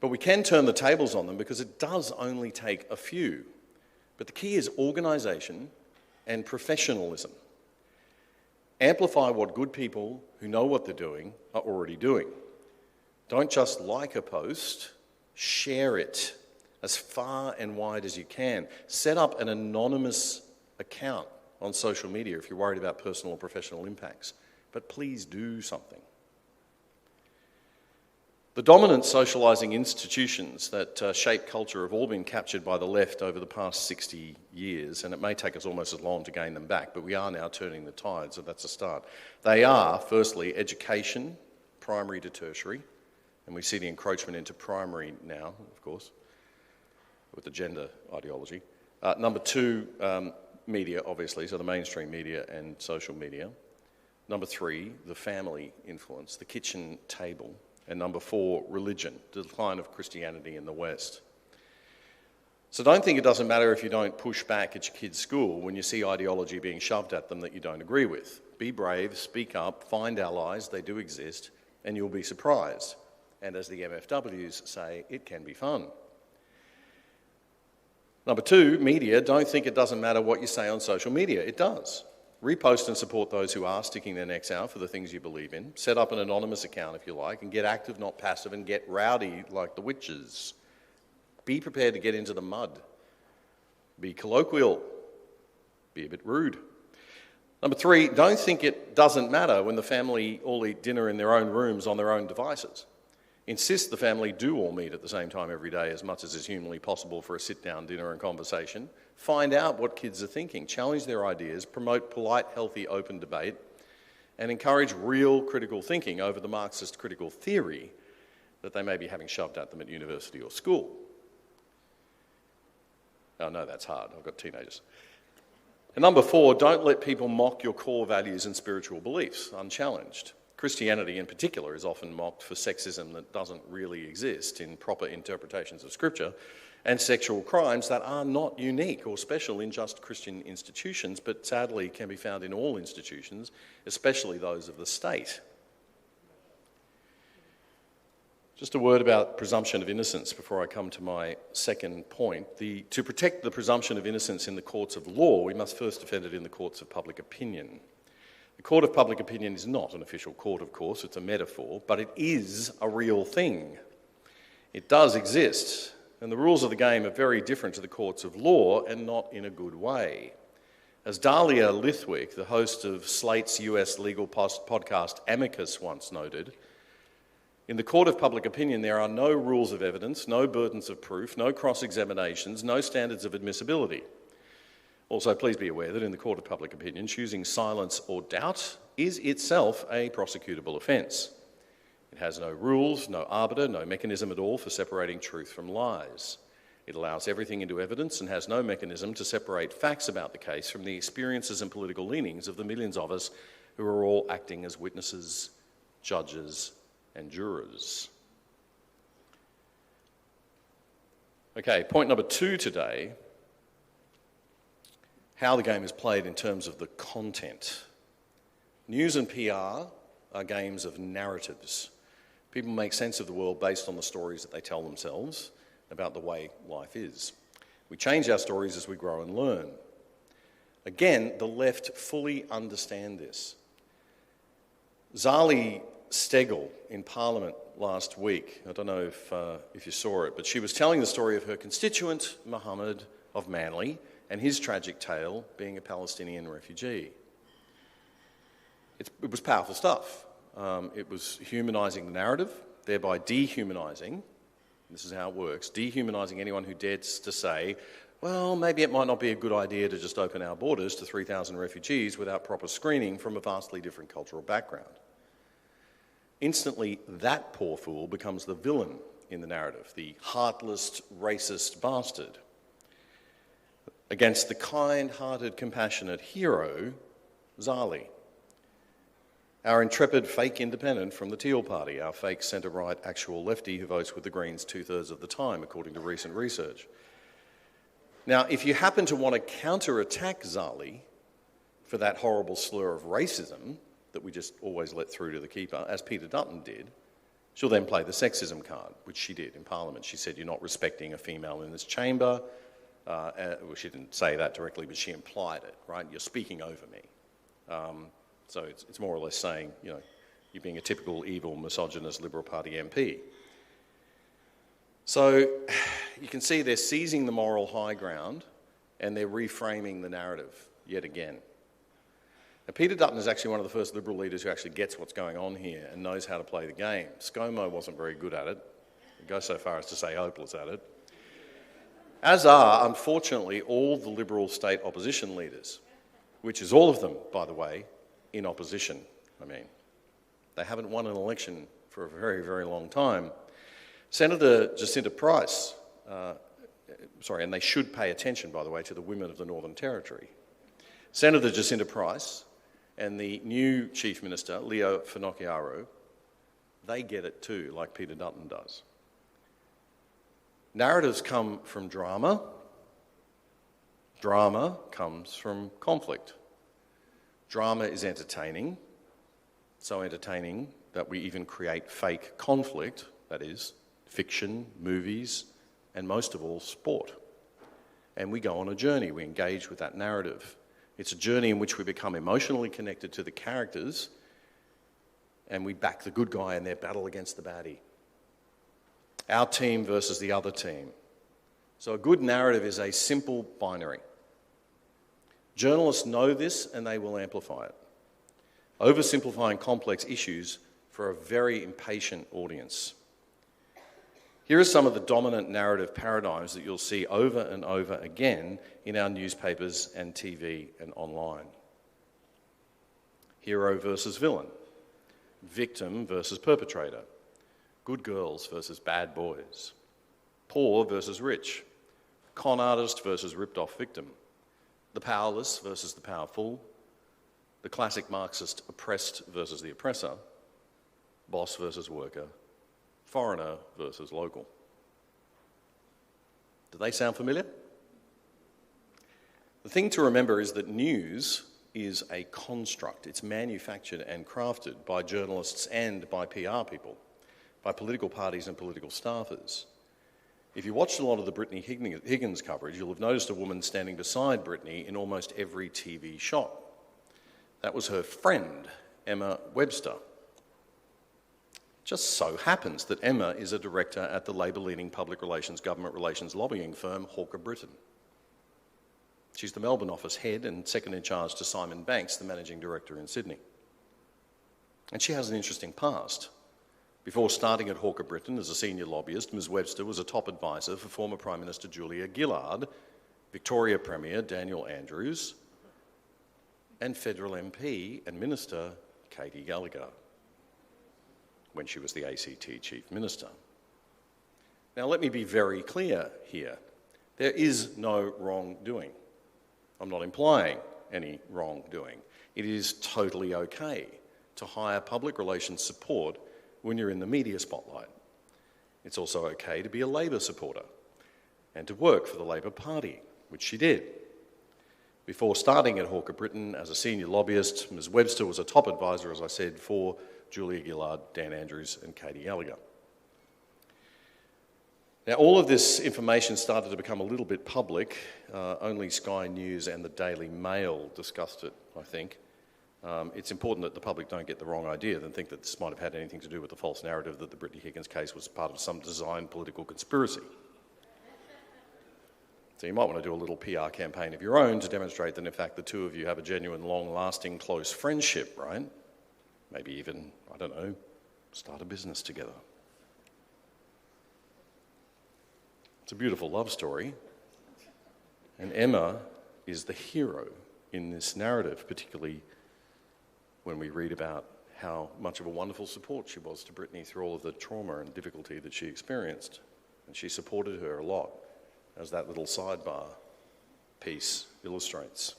But we can turn the tables on them because it does only take a few. But the key is organisation and professionalism. Amplify what good people who know what they're doing are already doing. Don't just like a post, share it as far and wide as you can. Set up an anonymous account on social media if you're worried about personal or professional impacts. But please do something. The dominant socialising institutions that shape culture have all been captured by the left over the past 60 years, and it may take us almost as long to gain them back, but we are now turning the tide, so that's a start. They are, firstly, education, primary to tertiary, and we see the encroachment into primary now, of course, with the gender ideology. Number 2, media, obviously, so the mainstream media and social media. Number 3, the family influence, the kitchen table. And number 4, religion, the decline of Christianity in the West. So don't think it doesn't matter if you don't push back at your kid's school when you see ideology being shoved at them that you don't agree with. Be brave, speak up, find allies, they do exist, and you'll be surprised. And as the MFWs say, it can be fun. Number 2, media, don't think it doesn't matter what you say on social media. It does. Repost and support those who are sticking their necks out for the things you believe in. Set up an anonymous account if you like, and get active, not passive, and get rowdy like the witches. Be prepared to get into the mud. Be colloquial. Be a bit rude. Number 3, don't think it doesn't matter when the family all eat dinner in their own rooms on their own devices. Insist the family do all meet at the same time every day as much as is humanly possible for a sit-down dinner and conversation. Find out what kids are thinking, challenge their ideas, promote polite, healthy, open debate, and encourage real critical thinking over the Marxist critical theory that they may be having shoved at them at university or school. Oh no, that's hard. I've got teenagers. And number 4, don't let people mock your core values and spiritual beliefs unchallenged. Christianity in particular is often mocked for sexism that doesn't really exist in proper interpretations of Scripture, and sexual crimes that are not unique or special in just Christian institutions, but sadly can be found in all institutions, especially those of the state. Just a word about presumption of innocence before I come to my second point. To protect the presumption of innocence in the courts of law, we must first defend it in the courts of public opinion. The court of public opinion is not an official court, of course, it's a metaphor, but it is a real thing. It does exist, and the rules of the game are very different to the courts of law, and not in a good way. As Dahlia Lithwick, the host of Slate's US legal podcast Amicus, once noted, in the court of public opinion there are no rules of evidence, no burdens of proof, no cross-examinations, no standards of admissibility. Also, please be aware that in the court of public opinion, choosing silence or doubt is itself a prosecutable offence. It has no rules, no arbiter, no mechanism at all for separating truth from lies. It allows everything into evidence and has no mechanism to separate facts about the case from the experiences and political leanings of the millions of us who are all acting as witnesses, judges, and jurors. Okay, point number 2 today. How the game is played in terms of the content. News and PR are games of narratives. People make sense of the world based on the stories that they tell themselves about the way life is. We change our stories as we grow and learn. Again, the left fully understand this. Zali Steggall in Parliament last week, I don't know if you saw it, but she was telling the story of her constituent, Mohammed of Manly, and his tragic tale being a Palestinian refugee. It was powerful stuff. It was humanising the narrative, thereby dehumanising This is how it works. Dehumanising anyone who dares to say, well, maybe it might not be a good idea to just open our borders to 3,000 refugees without proper screening from a vastly different cultural background. Instantly, that poor fool becomes the villain in the narrative, the heartless, racist bastard, against the kind-hearted, compassionate hero, Zali, our intrepid fake independent from the Teal Party, our fake centre-right actual lefty who votes with the Greens 2/3 of the time, according to recent research. Now, if you happen to want to counter-attack Zali for that horrible slur of racism that we just always let through to the keeper, as Peter Dutton did, she'll then play the sexism card, which she did in Parliament. She said, you're not respecting a female in this chamber. Well, she didn't say that directly, but she implied it, right? You're speaking over me. So it's more or less saying, you know, you're being a typical evil, misogynist Liberal Party MP. So you can see they're seizing the moral high ground and they're reframing the narrative yet again. Now, Peter Dutton is actually one of the first Liberal leaders who actually gets what's going on here and knows how to play the game. ScoMo wasn't very good at it. I'd go so far as to say hopeless at it. As are, unfortunately, all the Liberal state opposition leaders, which is all of them, by the way, in opposition. I mean, they haven't won an election for a very, very long time. Senator Jacinta Price, and they should pay attention, by the way, to the women of the Northern Territory. Senator Jacinta Price and the new Chief Minister, Leo Finocchiaro, they get it too, like Peter Dutton does. Narratives come from drama. Drama comes from conflict. Drama is entertaining, so entertaining that we even create fake conflict, that is, fiction, movies, and most of all, sport. And we go on a journey, we engage with that narrative. It's a journey in which we become emotionally connected to the characters and we back the good guy in their battle against the baddie. Our team versus the other team. So a good narrative is a simple binary. Journalists know this and they will amplify it, oversimplifying complex issues for a very impatient audience. Here are some of the dominant narrative paradigms that you'll see over and over again in our newspapers and TV and online. Hero versus villain, victim versus perpetrator, good girls versus bad boys, poor versus rich, con artist versus ripped-off victim, the powerless versus the powerful, the classic Marxist oppressed versus the oppressor, boss versus worker, foreigner versus local. Do they sound familiar? The thing to remember is that news is a construct. It's manufactured and crafted by journalists and by PR people, by political parties and political staffers. If you watched a lot of the Brittany Higgins coverage, you'll have noticed a woman standing beside Brittany in almost every TV shot. That was her friend, Emma Webster. Just so happens that Emma is a director at the Labor-leaning public relations, government relations lobbying firm Hawker Britton. She's the Melbourne office head and second in charge to Simon Banks, the managing director in Sydney. And she has an interesting past. Before starting at Hawker Britton as a senior lobbyist, Ms Webster was a top advisor for former Prime Minister Julia Gillard, Victoria Premier Daniel Andrews, and Federal MP and Minister Katie Gallagher, when she was the ACT Chief Minister. Now let me be very clear here. There is no wrongdoing. I'm not implying any wrongdoing. It is totally okay to hire public relations support when you're in the media spotlight. It's also okay to be a Labor supporter and to work for the Labor Party, which she did. Before starting at Hawker Britton as a senior lobbyist, Ms Webster was a top advisor, as I said, for Julia Gillard, Dan Andrews and Katie Gallagher. Now, all of this information started to become a little bit public. Only Sky News and the Daily Mail discussed it, I think. It's important that the public don't get the wrong idea and think that this might have had anything to do with the false narrative that the Brittany Higgins case was part of some designed political conspiracy. So you might want to do a little PR campaign of your own to demonstrate that, in fact, the two of you have a genuine, long-lasting, close friendship, right? Maybe even, I don't know, start a business together. It's a beautiful love story. And Emma is the hero in this narrative, particularly when we read about how much of a wonderful support she was to Brittany through all of the trauma and difficulty that she experienced. And she supported her a lot, as that little sidebar piece illustrates.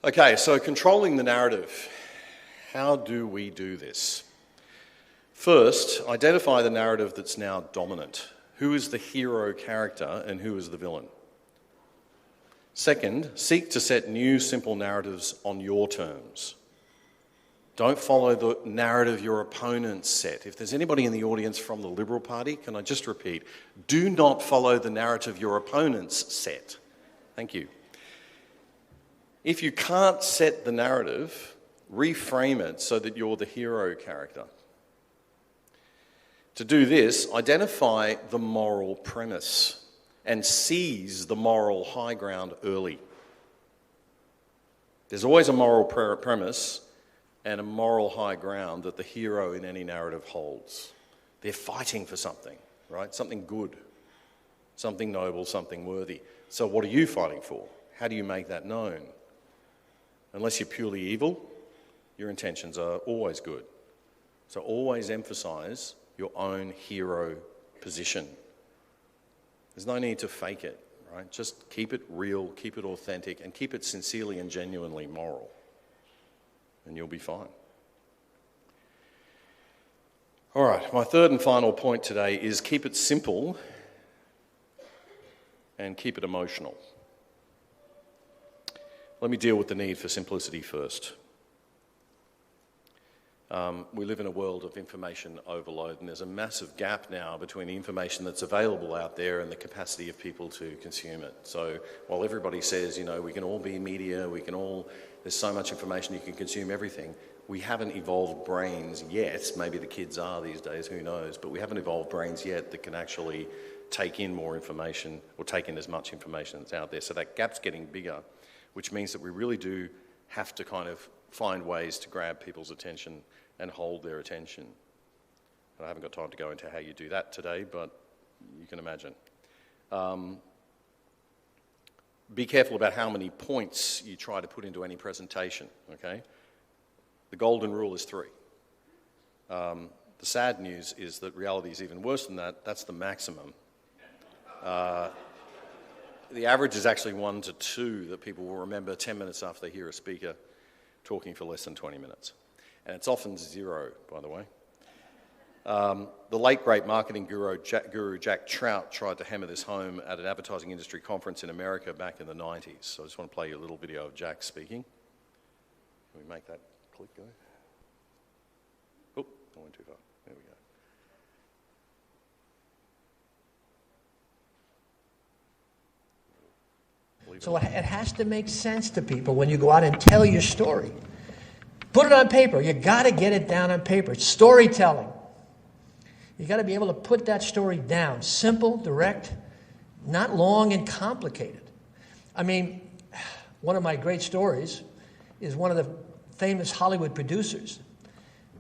Okay, so controlling the narrative. How do we do this? First, identify the narrative that's now dominant. Who is the hero character and who is the villain? Second, seek to set new simple narratives on your terms. Don't follow the narrative your opponents set. If there's anybody in the audience from the Liberal Party, can I just repeat, do not follow the narrative your opponents set. Thank you. If you can't set the narrative, reframe it so that you're the hero character. To do this, identify the moral premise and seize the moral high ground early. There's always a moral premise and a moral high ground that the hero in any narrative holds. They're fighting for something, right? Something good, something noble, something worthy. So what are you fighting for? How do you make that known? Unless you're purely evil, your intentions are always good. So always emphasize your own hero position. There's no need to fake it, right? Just keep it real, keep it authentic, and keep it sincerely and genuinely moral. And you'll be fine. All right, my third and final point today is keep it simple and keep it emotional. Let me deal with the need for simplicity first. We live in a world of information overload, and there's a massive gap now between the information that's available out there and the capacity of people to consume it. So while everybody says, you know, we can all be media, there's so much information, you can consume everything, we haven't evolved brains yet. Maybe the kids are these days, who knows, but we haven't evolved brains yet that can actually take in more information or take in as much information that's out there. So that gap's getting bigger, which means that we really do have to kind of find ways to grab people's attention and hold their attention. And I haven't got time to go into how you do that today, but you can imagine. Be careful about how many points you try to put into any presentation, okay? The golden rule is 3. The sad news is that reality is even worse than that. That's the maximum. The average is actually 1 to 2 that people will remember 10 minutes after they hear a speaker talking for less than 20 minutes. And it's often 0, by the way. The late, great marketing guru Jack Trout tried to hammer this home at an advertising industry conference in America back in the 90s. So I just want to play you a little video of Jack speaking. Can we make that click go? Oh, I went too far. There we go.
So it has to make sense to people when you go out and tell your story. Put it on paper. You got to get it down on paper. It's storytelling. You got to be able to put that story down. Simple, direct, not long and complicated. I mean, one of my great stories is one of the famous Hollywood producers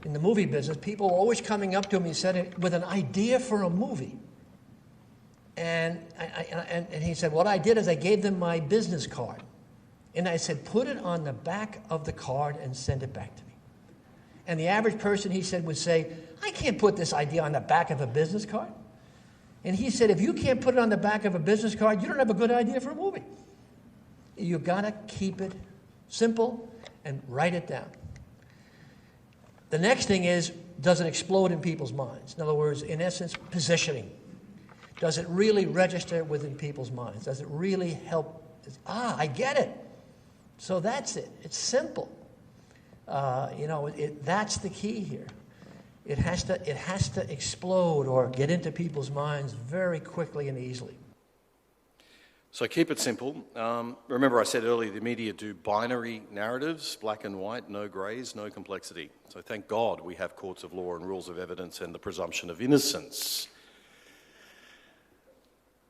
in the movie business. People were always coming up to him, he said, with an idea for a movie. And he said, what I did is I gave them my business card. And I said, put it on the back of the card and send it back to me. And the average person, he said, would say, I can't put this idea on the back of a business card. And he said, if you can't put it on the back of a business card, you don't have a good idea for a movie. You got to keep it simple and write it down. The next thing is, does it explode in people's minds? In other words, in essence, positioning. Does it really register within people's minds? Does it really help? I get it. So that's it. It's simple. That's the key here. It has to explode or get into people's minds very quickly and easily.
So keep it simple. Remember I said earlier the media do binary narratives, black and white, no greys, no complexity. So thank God we have courts of law and rules of evidence and the presumption of innocence.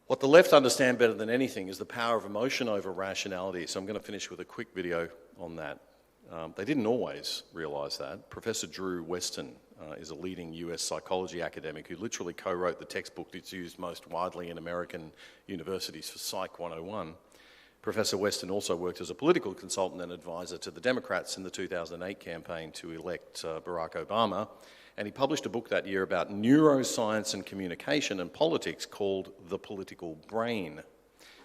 What the left understand better than anything is the power of emotion over rationality. So I'm going to finish with a quick video on that. They didn't always realise that. Professor Drew Weston is a leading US psychology academic who literally co-wrote the textbook that's used most widely in American universities for Psych 101. Professor Weston also worked as a political consultant and advisor to the Democrats in the 2008 campaign to elect Barack Obama. And he published a book that year about neuroscience and communication and politics called The Political Brain,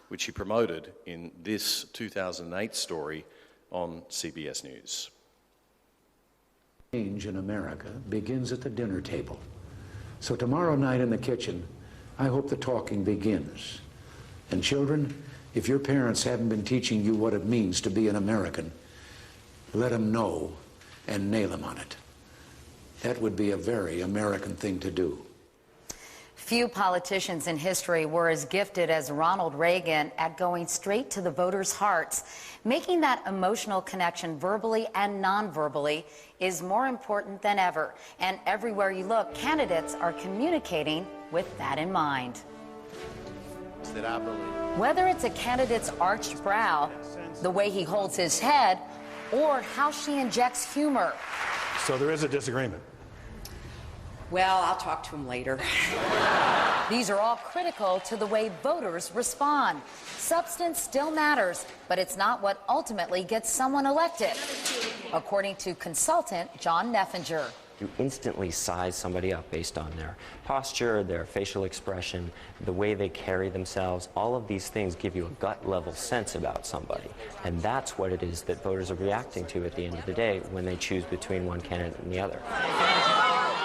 which he promoted in this 2008 story on CBS News.
Change in America begins at the dinner table. So tomorrow night in the kitchen, I hope the talking begins. And children, if your parents haven't been teaching you what it means to be an American, let them know and nail them on it. That would be a very American thing to do.
Few politicians in history were as gifted as Ronald Reagan at going straight to the voters' hearts. Making that emotional connection verbally and non-verbally is more important than ever. And everywhere you look, candidates are communicating with that in mind.
That I believe.
Whether it's a candidate's arched brow, the way he holds his head, or how she injects humor.
So there is a disagreement.
Well, I'll talk to him later. These are all critical to the way voters respond. Substance still matters, but it's not what ultimately gets someone elected, according to consultant John Neffinger.
You instantly size somebody up based on their posture, their facial expression, the way they carry themselves. All of these things give you a gut-level sense about somebody. And that's what it is that voters are reacting to at the end of the day when they choose between one candidate and the other.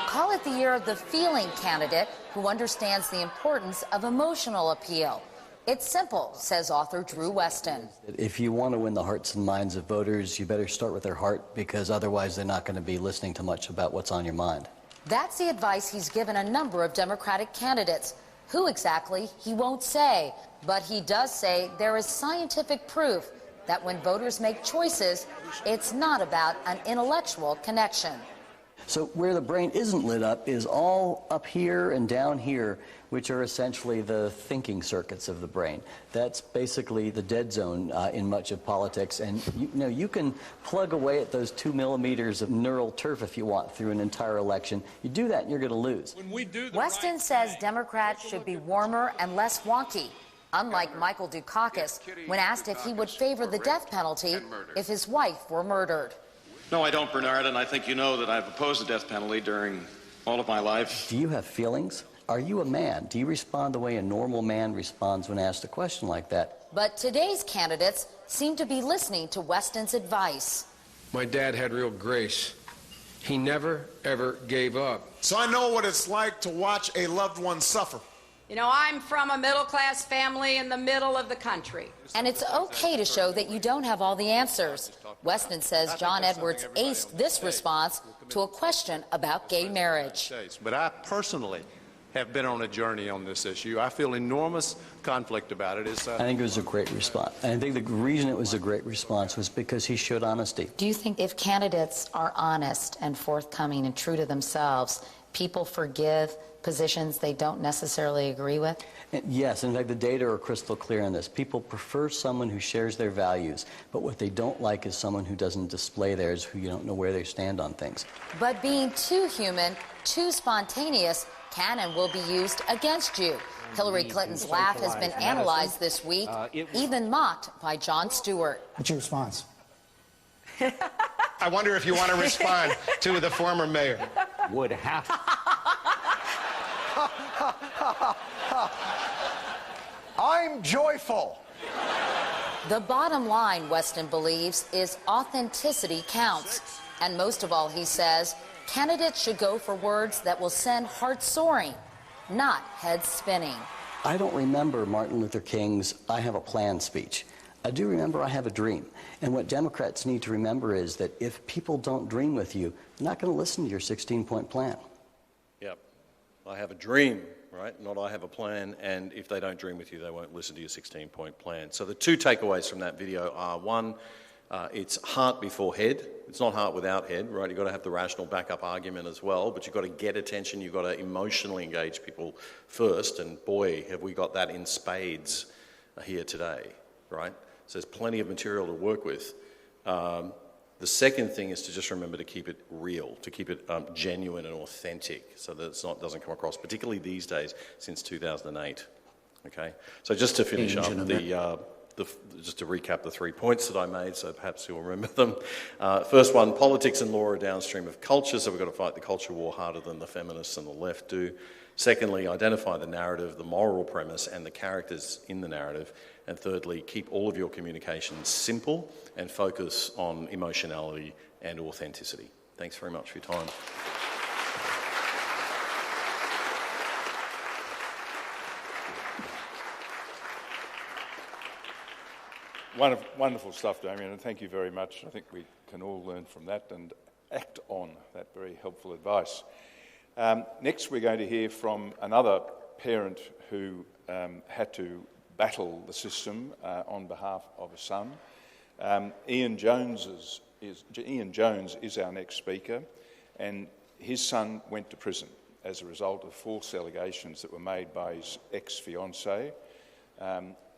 Call it the year of the feeling candidate who understands the importance of emotional appeal. It's simple, says author Drew Weston.
If you want to win the hearts and minds of voters, you better start with their heart, because otherwise they're not going to be listening to much about what's on your mind.
That's the advice he's given a number of Democratic candidates. Who exactly, he won't say. But he does say there is scientific proof that when voters make choices, it's not about an intellectual connection.
So where the brain isn't lit up is all up here and down here, which are essentially the thinking circuits of the brain. That's basically the dead zone in much of politics. And you can plug away at those 2 millimeters of neural turf if you want through an entire election. You do that and you're going to lose.
Weston says Democrats should be warmer and less wonky, unlike Michael Dukakis, when asked if he would favor the death penalty if his wife were murdered.
No, I don't, Bernard, and I think you know that I've opposed the death penalty during all of my life.
Do you have feelings? Are you a man? Do you respond the way a normal man responds when asked a question like that?
But today's candidates seem to be listening to Weston's advice.
My dad had real grace. He never, ever gave up.
So I know what it's like to watch a loved one suffer.
You know, I'm from a middle-class family in the middle of the country.
And it's okay to show that you don't have all the answers. Weston says John Edwards aced this response to a question about gay marriage.
But I personally have been on a journey on this issue. I feel enormous conflict about it.
I think it was a great response. And I think the reason it was a great response was because he showed honesty.
Do you think if candidates are honest and forthcoming and true to themselves, people forgive positions they don't necessarily agree with?
Yes, in fact, the data are crystal clear on this. People prefer someone who shares their values, but what they don't like is someone who doesn't display theirs, who you don't know where they stand on things.
But being too human, too spontaneous, can and will be used against you. Hillary Clinton's laugh has been analyzed this week, even mocked by Jon Stewart.
What's your response?
I wonder if you want to respond to the former mayor.
Would have to.
I'm joyful.
The bottom line, Weston believes, is authenticity counts. And most of all, he says, candidates should go for words that will send hearts soaring, not heads spinning.
I don't remember Martin Luther King's "I have a plan" speech. I do remember I have a dream. And what Democrats need to remember is that if people don't dream with you, they're not going to listen to your 16-point plan.
Yep. I have a dream, right? Not I have a plan. And if they don't dream with you, they won't listen to your 16-point plan. So the two takeaways from that video are, one, it's heart before head. It's not heart without head, right? You've got to have the rational backup argument as well, but you've got to get attention. You've got to emotionally engage people first. And boy, have we got that in spades here today, right? So there's plenty of material to work with. The second thing is to just remember to keep it real, to keep it genuine and authentic, so that it doesn't come across, particularly these days since 2008. Okay, so just to finish up, just to recap the 3 points that I made, so perhaps you'll remember them. First one, politics and law are downstream of culture, so we've got to fight the culture war harder than the feminists and the left do. Secondly, identify the narrative, the moral premise, and the characters in the narrative. And thirdly, keep all of your communications simple and focus on emotionality and authenticity. Thanks very much for your time.
Wonderful stuff, Damian, and thank you very much. I think we can all learn from that and act on that very helpful advice. Next, we're going to hear from another parent who had to battle the system on behalf of a son. Ian Jones is our next speaker, and his son went to prison as a result of false allegations that were made by his ex-fiancée.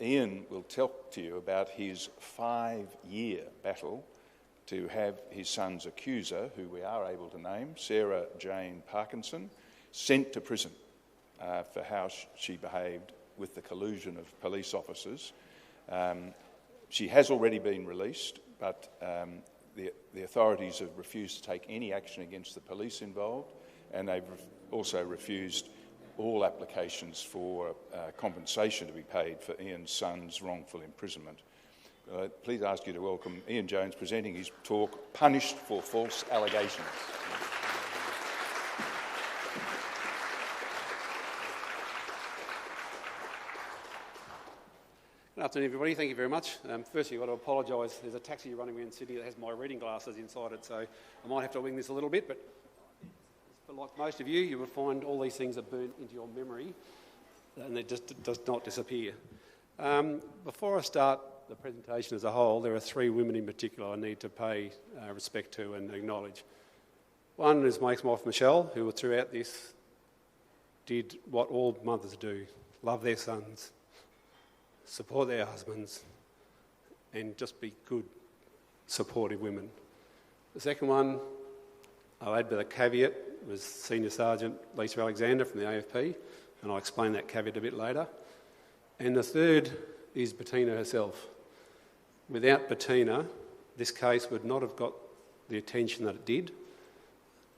Ian will talk to you about his 5-year battle to have his son's accuser, who we are able to name, Sarah Jane Parkinson, sent to prison for how she behaved with the collusion of police officers. She has already been released, but the authorities have refused to take any action against the police involved, and they've also refused all applications for compensation to be paid for Ian's son's wrongful imprisonment. Please ask you to welcome Ian Jones presenting his talk, Punished for False Allegations.
Good afternoon, everybody. Thank you very much. Firstly, I've got to apologise. There's a taxi running around Sydney that has my reading glasses inside it, so I might have to wing this a little bit, but like most of you, you will find all these things are burnt into your memory and they just does not disappear. Before I start the presentation as a whole, there are 3 women in particular I need to pay respect to and acknowledge. One is my ex-wife Michelle, who throughout this did what all mothers do, love their sons, support their husbands, and just be good, supportive women. The second one, I'll add with a caveat, was Senior Sergeant Lisa Alexander from the AFP, and I'll explain that caveat a bit later. And the third is Bettina herself. Without Bettina, this case would not have got the attention that it did.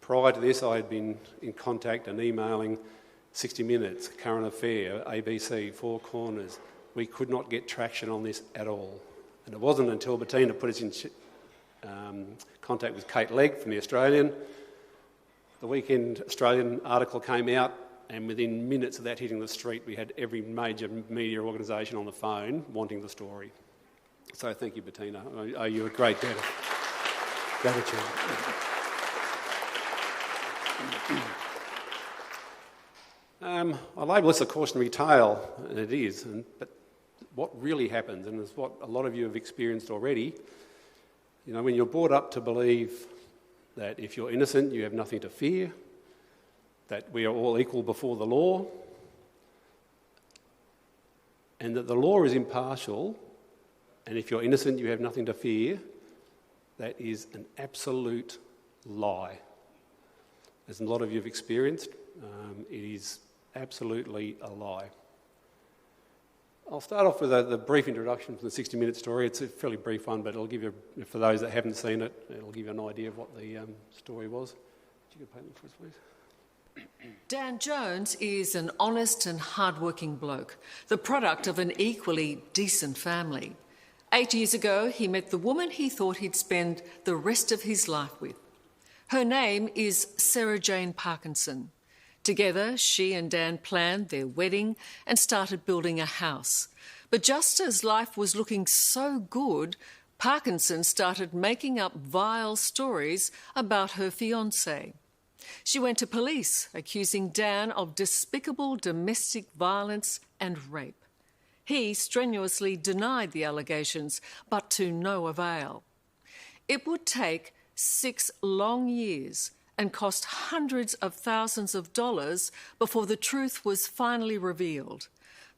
Prior to this, I had been in contact and emailing 60 Minutes, Current Affair, ABC, Four Corners. We could not get traction on this at all. And it wasn't until Bettina put us in contact with Kate Legg from The Australian. The Weekend Australian article came out, and within minutes of that hitting the street, we had every major media organisation on the phone wanting the story. So thank you, Bettina. I owe you a great debt of gratitude. I label this a cautionary tale, and it is, but what really happens, and is what a lot of you have experienced already, you know, when you're brought up to believe that if you're innocent, you have nothing to fear, that we are all equal before the law, and that the law is impartial, and if you're innocent, you have nothing to fear, that is an absolute lie. As a lot of you have experienced, it is absolutely a lie. I'll start off with a brief introduction from the 60 Minute story. It's a fairly brief one, but it'll give you, for those that haven't seen it, it'll give you an idea of what the story was. Could you go paint them for us, please?
Dan Jones is an honest and hard-working bloke, the product of an equally decent family. 8 years ago, he met the woman he thought he'd spend the rest of his life with. Her name is Sarah Jane Parkinson. Together, she and Dan planned their wedding and started building a house. But just as life was looking so good, Parkinson started making up vile stories about her fiancé. She went to police, accusing Dan of despicable domestic violence and rape. He strenuously denied the allegations, but to no avail. It would take 6 long years and cost hundreds of thousands of dollars before the truth was finally revealed,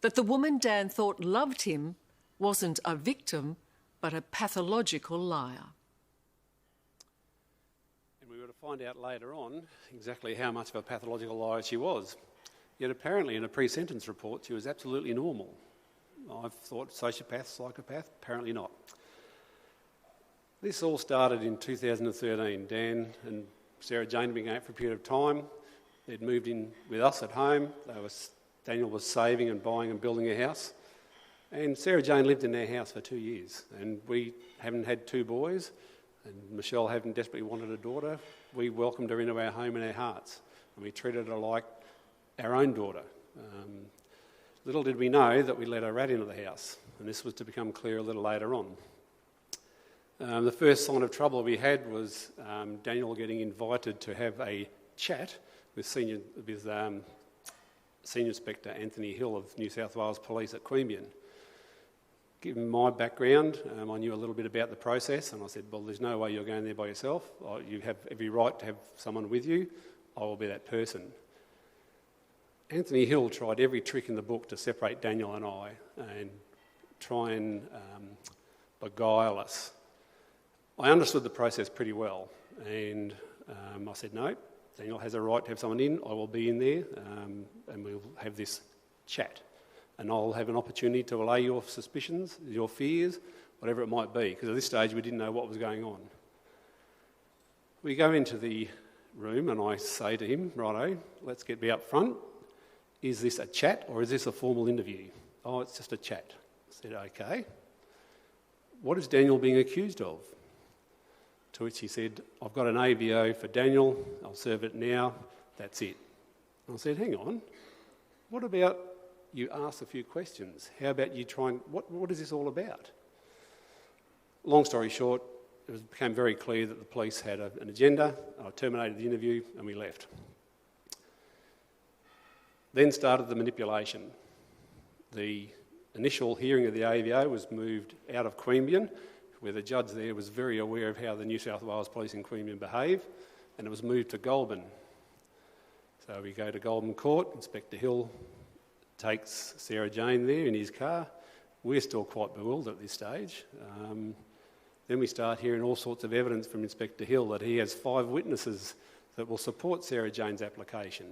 that the woman Dan thought loved him wasn't a victim, but a pathological liar.
were to find out later on exactly how much of a pathological liar she was. Yet apparently in a pre-sentence report she was absolutely normal. I've thought sociopath, psychopath, apparently not. This all started in 2013. Dan and Sarah Jane had been going out for a period of time. They'd moved in with us at home. Daniel was saving and buying and building a house. And Sarah Jane lived in their house for 2 years. And we haven't had 2 boys. And Michelle hadn't desperately wanted a daughter. We welcomed her into our home and our hearts. And we treated her like our own daughter. Little did we know that we let a rat into the house. And this was to become clear a little later on. The first sign of trouble we had was Daniel getting invited to have a chat with Senior Inspector Anthony Hill of New South Wales Police at Queanbeyan. Given my background, I knew a little bit about the process, and I said, well, there's no way you're going there by yourself. You have every right to have someone with you. I will be that person. Anthony Hill tried every trick in the book to separate Daniel and I and try and beguile us. I understood the process pretty well, and I said, no, Daniel has a right to have someone in. I will be in there, and we'll have this chat. And I'll have an opportunity to allay your suspicions, your fears, whatever it might be, because at this stage we didn't know what was going on. We go into the room and I say to him, righto, let's be up front. Is this a chat or is this a formal interview? Oh, it's just a chat. I said, okay. What is Daniel being accused of? To which he said, I've got an AVO for Daniel, I'll serve it now, that's it. I said, hang on, what about you ask a few questions? How about you try and, what is this all about? Long story short, it became very clear that the police had an agenda. I terminated the interview and we left. Then started the manipulation. The initial hearing of the AVO was moved out of Queanbeyan, where the judge there was very aware of how the New South Wales Police in Queanbeyan behave, and it was moved to Goulburn. So we go to Goulburn Court, Inspector Hill takes Sarah Jane there in his car. We're still quite bewildered at this stage. Then we start hearing all sorts of evidence from Inspector Hill that he has 5 witnesses that will support Sarah Jane's application.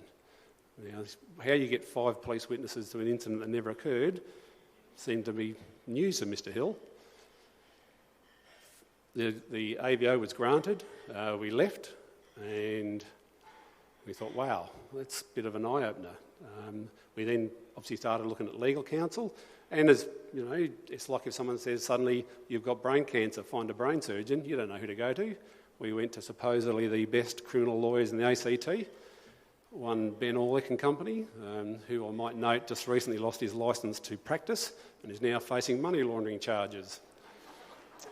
Now, how you get 5 police witnesses to an incident that never occurred seemed to be news to Mr Hill. The AVO was granted, we left, and we thought, wow, that's a bit of an eye-opener. We then obviously started looking at legal counsel, and as you know, it's like if someone says suddenly you've got brain cancer, find a brain surgeon, you don't know who to go to. We went to supposedly the best criminal lawyers in the ACT, one Ben Orlick and Company, who I might note just recently lost his licence to practice and is now facing money laundering charges.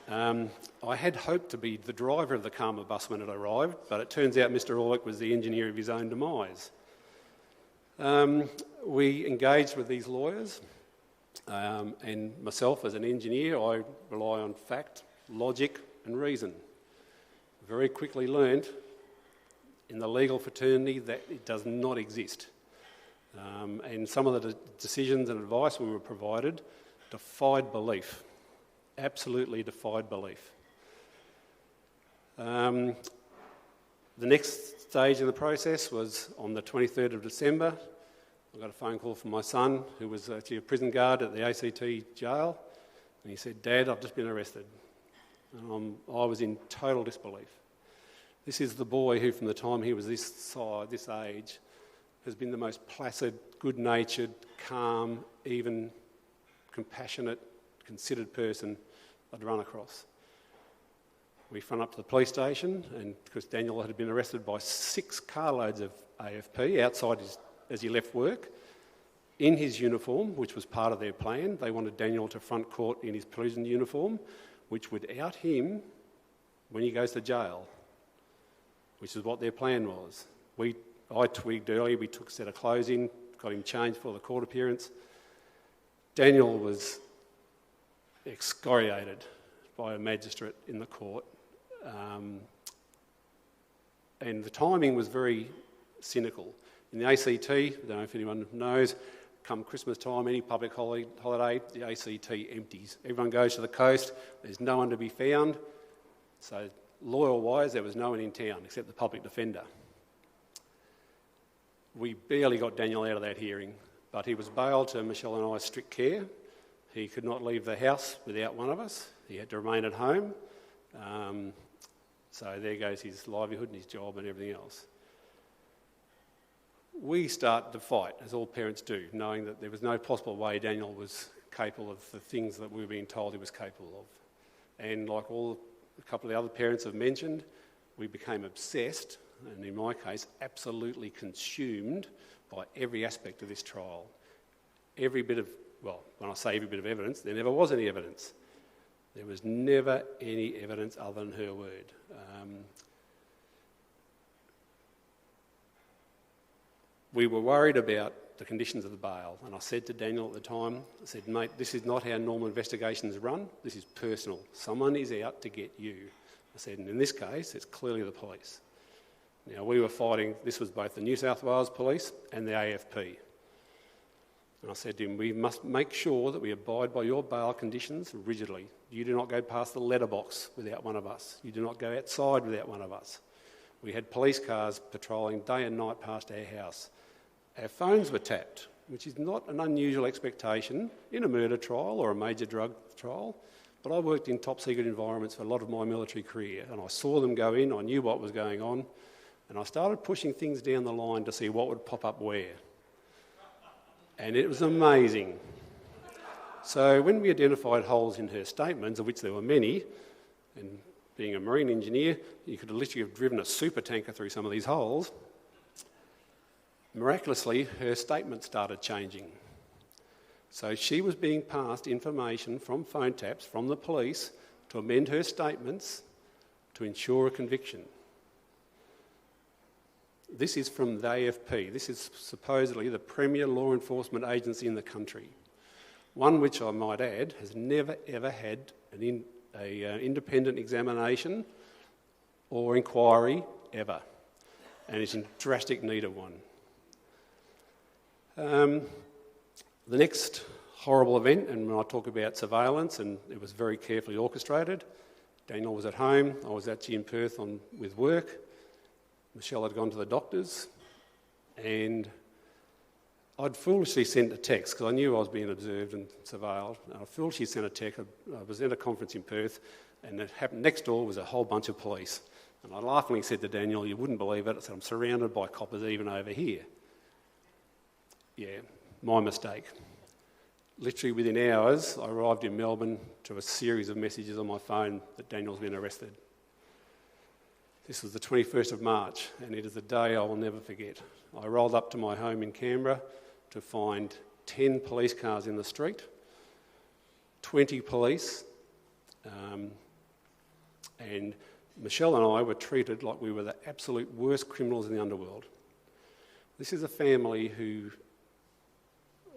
I had hoped to be the driver of the Karma bus when it arrived, but it turns out Mr Orlick was the engineer of his own demise. We engaged with these lawyers, and myself as an engineer, I rely on fact, logic and reason. Very quickly learned in the legal fraternity that it does not exist. And some of the decisions and advice we were provided defied belief. Absolutely defied belief. The next stage in the process was on the 23rd of December. I got a phone call from my son, who was actually a prison guard at the ACT jail, and he said, Dad, I've just been arrested. And I was in total disbelief. This is the boy who, from the time he was this age, has been the most placid, good-natured, calm, even compassionate, considered person I'd run across. We front up to the police station, and because Daniel had been arrested by 6 carloads of AFP outside as he left work, in his uniform, which was part of their plan. They wanted Daniel to front court in his prison uniform, which would out him when he goes to jail, which is what their plan was. I twigged early, we took a set of clothes in, got him changed for the court appearance. Daniel was excoriated by a magistrate in the court. And the timing was very cynical. In the ACT, I don't know if anyone knows, come Christmas time, any public holiday, the ACT empties. Everyone goes to the coast, there's no one to be found. So lawyer-wise, there was no one in town except the public defender. We barely got Daniel out of that hearing, but he was bailed to Michelle and I's strict care. He could not leave the house without one of us. He had to remain at home. So there goes his livelihood and his job and everything else. We started to fight, as all parents do, knowing that there was no possible way Daniel was capable of the things that we were being told he was capable of. And like a couple of the other parents have mentioned, we became obsessed, and in my case, absolutely consumed by every aspect of this trial. Every bit of, well, when I say every bit of evidence, there never was any evidence. There was never any evidence other than her word. We were worried about the conditions of the bail, and I said to Daniel at the time, I said, mate, this is not how normal investigations run, this is personal. Someone is out to get you. I said, and in this case, it's clearly the police. Now, we were fighting, this was both the New South Wales Police and the AFP. And I said to him, we must make sure that we abide by your bail conditions rigidly. You do not go past the letterbox without one of us. You do not go outside without one of us. We had police cars patrolling day and night past our house. Our phones were tapped, which is not an unusual expectation in a murder trial or a major drug trial, but I worked in top secret environments for a lot of my military career, and I saw them go in, I knew what was going on, and I started pushing things down the line to see what would pop up where. And it was amazing. So when we identified holes in her statements, of which there were many, and being a marine engineer, you could literally have driven a super tanker through some of these holes, miraculously, her statement started changing. So she was being passed information from phone taps from the police to amend her statements to ensure a conviction. This is from the AFP. This is supposedly the premier law enforcement agency in the country. One which, I might add, has never ever had an independent examination or inquiry ever, and is in drastic need of one. The next horrible event, and when I talk about surveillance, and it was very carefully orchestrated, Daniel was at home, I was actually in Perth with work, Michelle had gone to the doctors, and I'd foolishly sent a text, because I knew I was being observed and surveilled, and I foolishly sent a text. I was at a conference in Perth, and it happened next door was a whole bunch of police. And I laughingly said to Daniel, you wouldn't believe it, I said, I'm surrounded by coppers even over here. Yeah, my mistake. Literally within hours, I arrived in Melbourne to a series of messages on my phone that Daniel's been arrested. This was the 21st of March, and it is a day I will never forget. I rolled up to my home in Canberra to find 10 police cars in the street, 20 police, and Michelle and I were treated like we were the absolute worst criminals in the underworld. This is a family who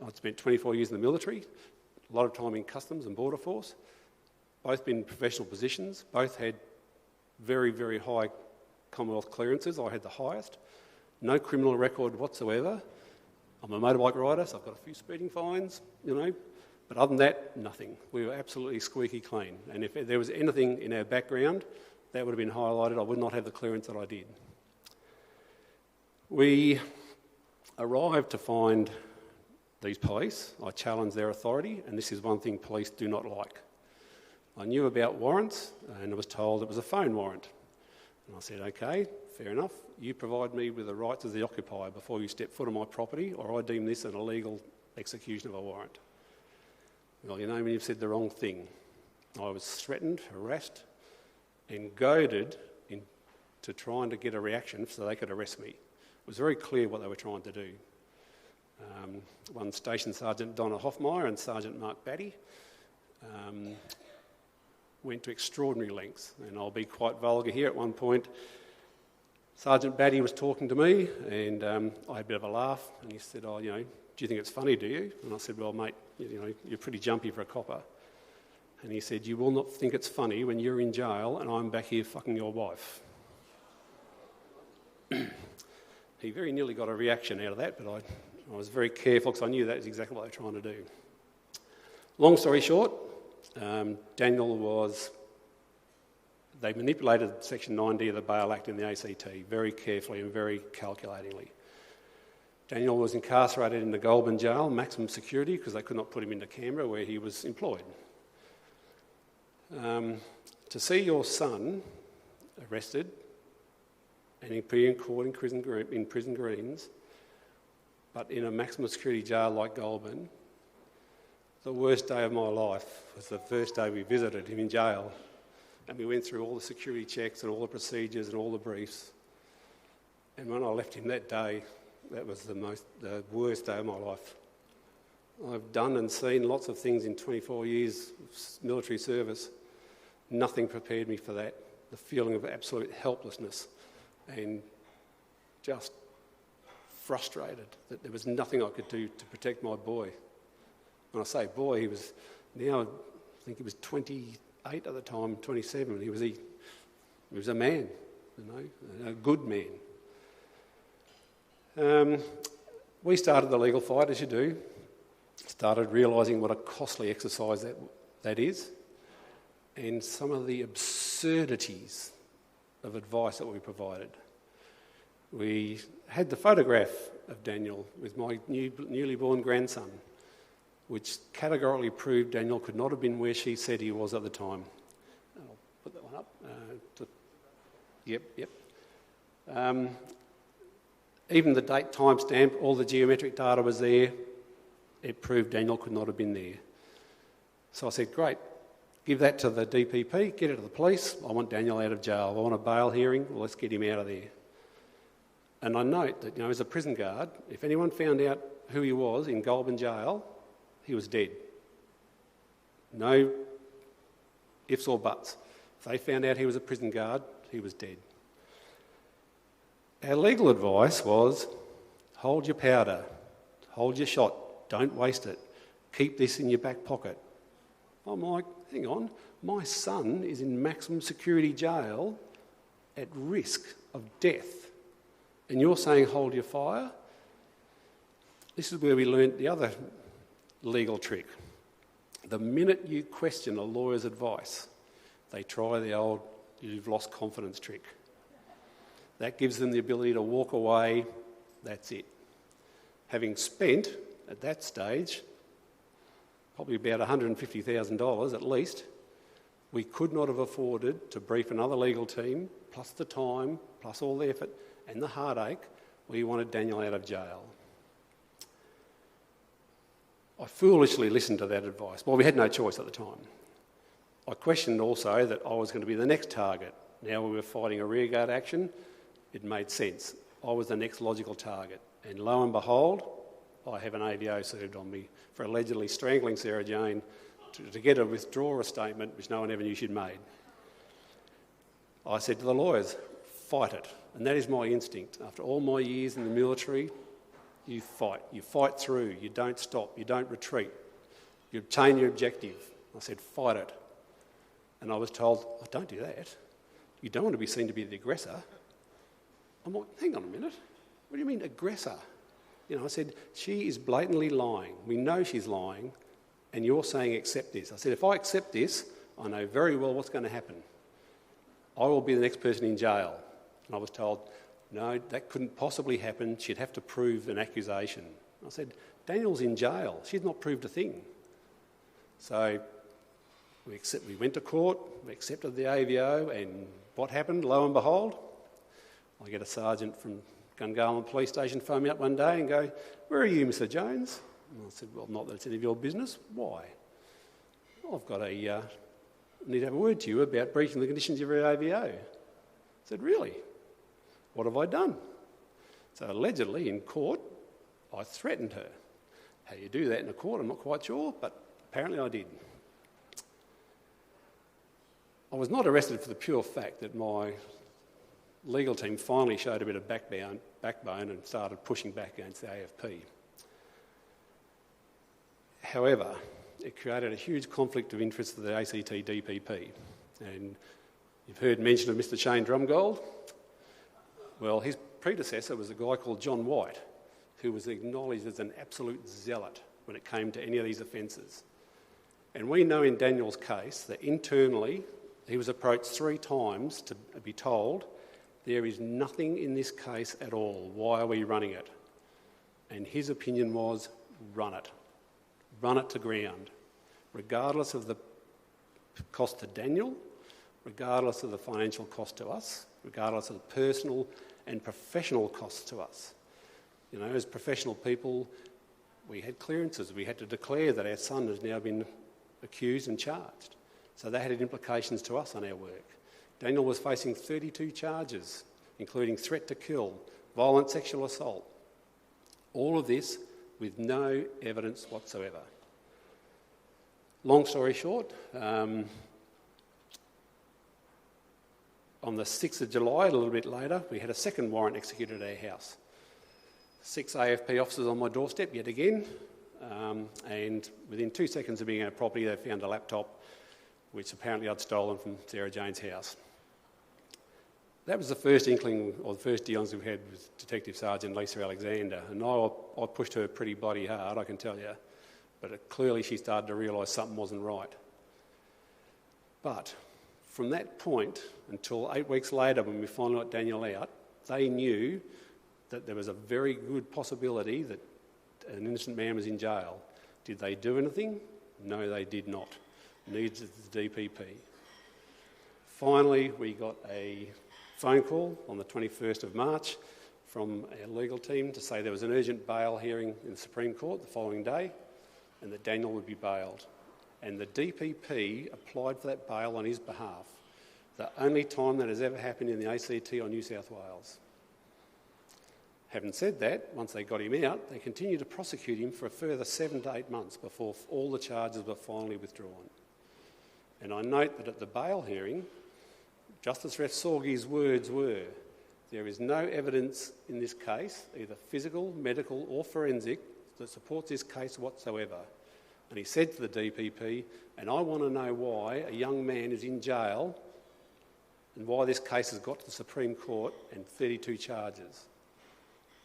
I'd spent 24 years in the military, a lot of time in Customs and Border Force, both been in professional positions, both had very, very high Commonwealth clearances. I had the highest. No criminal record whatsoever. I'm a motorbike rider, so I've got a few speeding fines, but other than that, nothing. We were absolutely squeaky clean. And if there was anything in our background, that would have been highlighted. I would not have the clearance that I did. We arrived to find these police. I challenged their authority, and this is one thing police do not like. I knew about warrants, and I was told it was a phone warrant. And I said, okay, fair enough. You provide me with the rights as the occupier before you step foot on my property, or I deem this an illegal execution of a warrant. Well, when you've said the wrong thing. I was threatened, harassed, and goaded into trying to get a reaction so they could arrest me. It was very clear what they were trying to do. One Station Sergeant Donna Hoffmeyer and Sergeant Mark Batty went to extraordinary lengths, and I'll be quite vulgar here. At one point, Sergeant Batty was talking to me, and I had a bit of a laugh, and he said, do you think it's funny, do you? And I said, well, mate, you're pretty jumpy for a copper. And he said, you will not think it's funny when you're in jail and I'm back here fucking your wife. He very nearly got a reaction out of that, but I was very careful because I knew that was exactly what they were trying to do. Long story short, Daniel was they manipulated Section 9D of the Bail Act in the ACT very carefully and very calculatingly. Daniel was incarcerated in the Goulburn jail, maximum security, because they could not put him into Canberra where he was employed. To see your son arrested and appear in court in prison greens, but in a maximum security jail like Goulburn, the worst day of my life was the first day we visited him in jail, and we went through all the security checks and all the procedures and all the briefs. And when I left him that day, that was the worst day of my life. I've done and seen lots of things in 24 years of military service. Nothing prepared me for that. The feeling of absolute helplessness and just frustrated that there was nothing I could do to protect my boy. When I say boy, he was now, I think he was 28 at the time, 27. He was a man, a good man. We started the legal fight, as you do. Started realising what a costly exercise that is, and some of the absurdities of advice that we provided. We had the photograph of Daniel with my newly born grandson, which categorically proved Daniel could not have been where she said he was at the time. I'll put that one up. Yep. Even the date timestamp, all the geometric data was there. It proved Daniel could not have been there. So I said, great, give that to the DPP, get it to the police. I want Daniel out of jail. I want a bail hearing. Well, let's get him out of there. And I note that, as a prison guard, if anyone found out who he was in Goulburn jail, he was dead. No ifs or buts. If they found out he was a prison guard, he was dead. Our legal advice was, hold your powder, hold your shot, don't waste it, keep this in your back pocket. I'm like, hang on, my son is in maximum security jail at risk of death, and you're saying hold your fire? This is where we learnt the other legal trick. The minute you question a lawyer's advice, they try the old you've lost confidence trick. That gives them the ability to walk away, that's it. Having spent, at that stage, probably about $150,000 at least, we could not have afforded to brief another legal team, plus the time, plus all the effort and the heartache. We wanted Daniel out of jail. I foolishly listened to that advice. Well, we had no choice at the time. I questioned also that I was going to be the next target. Now we were fighting a rearguard action. It made sense. I was the next logical target. And lo and behold, I have an AVO served on me for allegedly strangling Sarah Jane to get her to withdraw a statement which no one ever knew she'd made. I said to the lawyers, fight it. And that is my instinct. After all my years in the military, you fight. You fight through. You don't stop. You don't retreat. You obtain your objective. I said, fight it. And I was told, oh, don't do that. You don't want to be seen to be the aggressor. I'm like, hang on a minute. What do you mean aggressor? I said, she is blatantly lying. We know she's lying, and you're saying accept this. I said, if I accept this, I know very well what's going to happen. I will be the next person in jail. And I was told, no, that couldn't possibly happen. She'd have to prove an accusation. I said, Daniel's in jail. She's not proved a thing. So we went to court, we accepted the AVO, and what happened? Lo and behold, I get a sergeant from Gungahlin Police Station phone me up one day and go, where are you, Mr Jones? And I said, well, not that it's any of your business. Why? Well, I've got need to have a word to you about breaching the conditions of your AVO. I said, really? What have I done? So allegedly in court, I threatened her. How you do that in a court, I'm not quite sure, but apparently I did. I was not arrested for the pure fact that my legal team finally showed a bit of backbone and started pushing back against the AFP. However, it created a huge conflict of interest for the ACT DPP. And you've heard mention of Mr Shane Drumgold. Well, his predecessor was a guy called John White, who was acknowledged as an absolute zealot when it came to any of these offences. And we know in Daniel's case that internally He was approached 3 times to be told, there is nothing in this case at all. Why are we running it? And his opinion was, run it. Run it to ground. Regardless of the cost to Daniel, regardless of the financial cost to us, regardless of the personal and professional costs to us. You know, as professional people, we had clearances. We had to declare that our son has now been accused and charged. So that had implications to us on our work. Daniel was facing 32 charges, including threat to kill, violent sexual assault. All of this with no evidence whatsoever. Long story short, on the 6th of July, a little bit later, we had a second warrant executed at our house. 6 AFP officers on my doorstep yet again, and within 2 seconds of being at our property, they found a laptop which apparently I'd stolen from Sarah Jane's house. That was the first inkling, or the first dealings we had with Detective Sergeant Lisa Alexander, and I pushed her pretty bloody hard, I can tell you, but clearly she started to realise something wasn't right. But from that point until 8 weeks later, when we finally got Daniel out, they knew that there was a very good possibility that an innocent man was in jail. Did they do anything? No, they did not. Neither did the DPP. Finally, we got a phone call on the 21st of March from our legal team to say there was an urgent bail hearing in the Supreme Court the following day and that Daniel would be bailed. And the DPP applied for that bail on his behalf, the only time that has ever happened in the ACT or New South Wales. Having said that, once they got him out, they continued to prosecute him for a further 7 to 8 months before all the charges were finally withdrawn. And I note that at the bail hearing, Justice Refsorgi's words were, there is no evidence in this case, either physical, medical or forensic, that supports this case whatsoever. And he said to the DPP, and I want to know why a young man is in jail and why this case has got to the Supreme Court and 32 charges.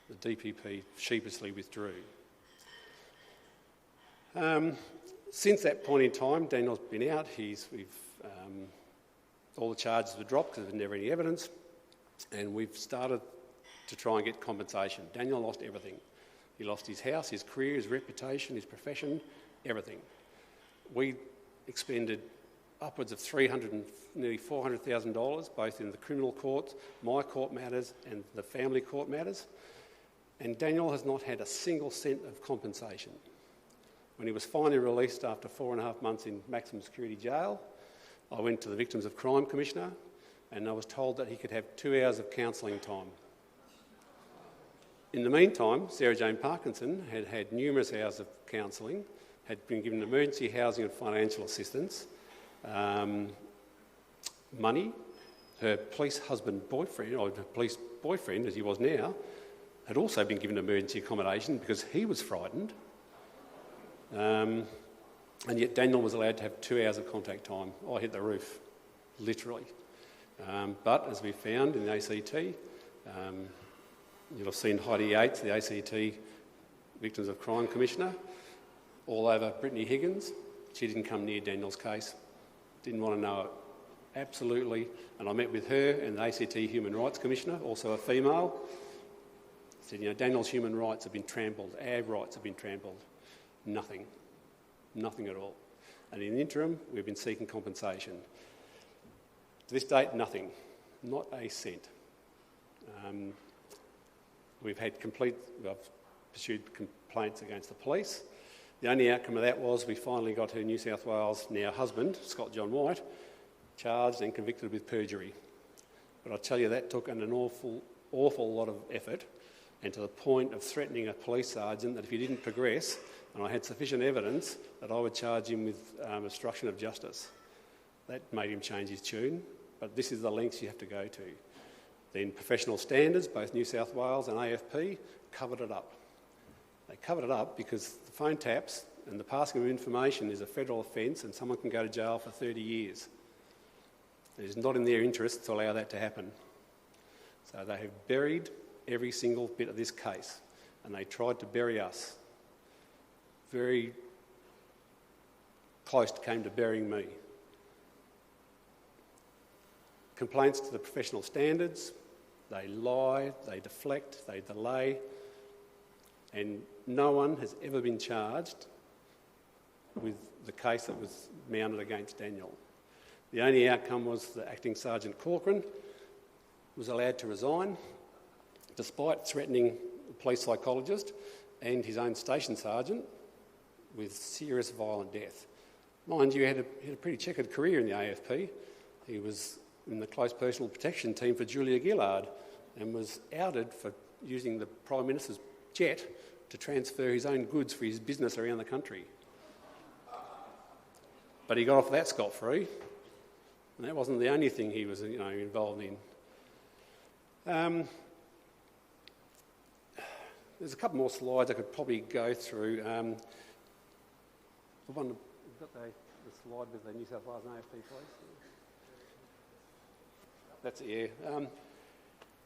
The DPP sheepishly withdrew. Since that point in time, Daniel's been out. All the charges were dropped because there was never any evidence, and we've started to try and get compensation. Daniel lost everything. He lost his house, his career, his reputation, his profession, everything. We expended upwards of nearly $400,000, both in the criminal courts, my court matters, and the family court matters. And Daniel has not had a single cent of compensation. When he was finally released after 4.5 months in maximum security jail, I went to the Victims of Crime Commissioner and I was told that he could have 2 hours of counselling time. In the meantime, Sarah Jane Parkinson had had numerous hours of counselling, had been given emergency housing and financial assistance, money. Her police boyfriend, as he was now, had also been given emergency accommodation because he was frightened. And yet Daniel was allowed to have 2 hours of contact time. I hit the roof, literally. But as we found in the ACT, you'll have seen Heidi Yates, the ACT Victims of Crime Commissioner, all over Brittany Higgins. She didn't come near Daniel's case, didn't want to know it. Absolutely. And I met with her and the ACT Human Rights Commissioner, also a female. Said, Daniel's human rights have been trampled, our rights have been trampled. Nothing at all. And in the interim, we've been seeking compensation. To this date, nothing, not a cent. We've pursued complaints against the police. The only outcome of that was we finally got her New South Wales now husband, Scott John White, charged and convicted with perjury. But I tell you, that took an awful lot of effort, and to the point of threatening a police sergeant that if he didn't progress, and I had sufficient evidence, that I would charge him with obstruction of justice. That made him change his tune, but this is the lengths you have to go to. Then professional standards, both New South Wales and AFP, covered it up. They covered it up because the phone taps and the passing of information is a federal offence and someone can go to jail for 30 years. It is not in their interest to allow that to happen. So they have buried every single bit of this case, and they tried to bury us. Very close came to burying me. complaints to the professional standards, they lie, they deflect, they delay, and no one has ever been charged with the case that was mounted against Daniel. The only outcome was that Acting Sergeant Corcoran was allowed to resign, despite threatening the police psychologist and his own station sergeant with serious violent death. Mind you, he had a pretty checkered career in the AFP. He was in the close personal protection team for Julia Gillard and was outed for using the Prime Minister's jet to transfer his own goods for his business around the country. But he got off that scot-free, and that wasn't the only thing he was involved in. There's a couple more slides I could probably go through. The one, you've got the slide with the New South Wales and AFP, please. That's it, yeah.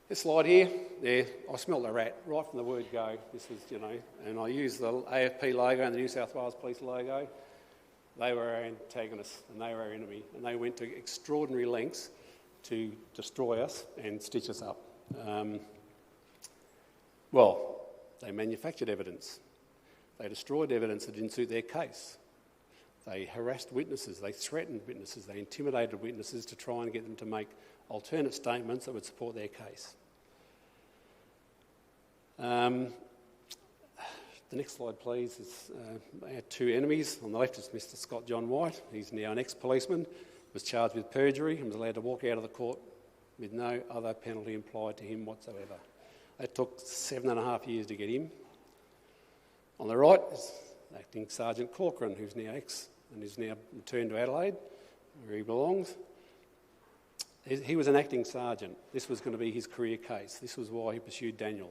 This slide here, I smelt a rat right from the word go. This was, and I used the AFP logo and the New South Wales Police logo. They were our antagonists and they were our enemy, and they went to extraordinary lengths to destroy us and stitch us up. They manufactured evidence. They destroyed evidence that didn't suit their case. They harassed witnesses, they threatened witnesses, they intimidated witnesses to try and get them to make alternate statements that would support their case. The next slide, please, is our two enemies. On the left is Mr. Scott John White. He's now an ex-policeman, was charged with perjury and was allowed to walk out of the court with no other penalty applied to him whatsoever. It took 7.5 years to get him. On the right is Acting Sergeant Corcoran, who's now ex and is now returned to Adelaide, where he belongs. He was an acting sergeant. This was going to be his career case. This was why he pursued Daniel.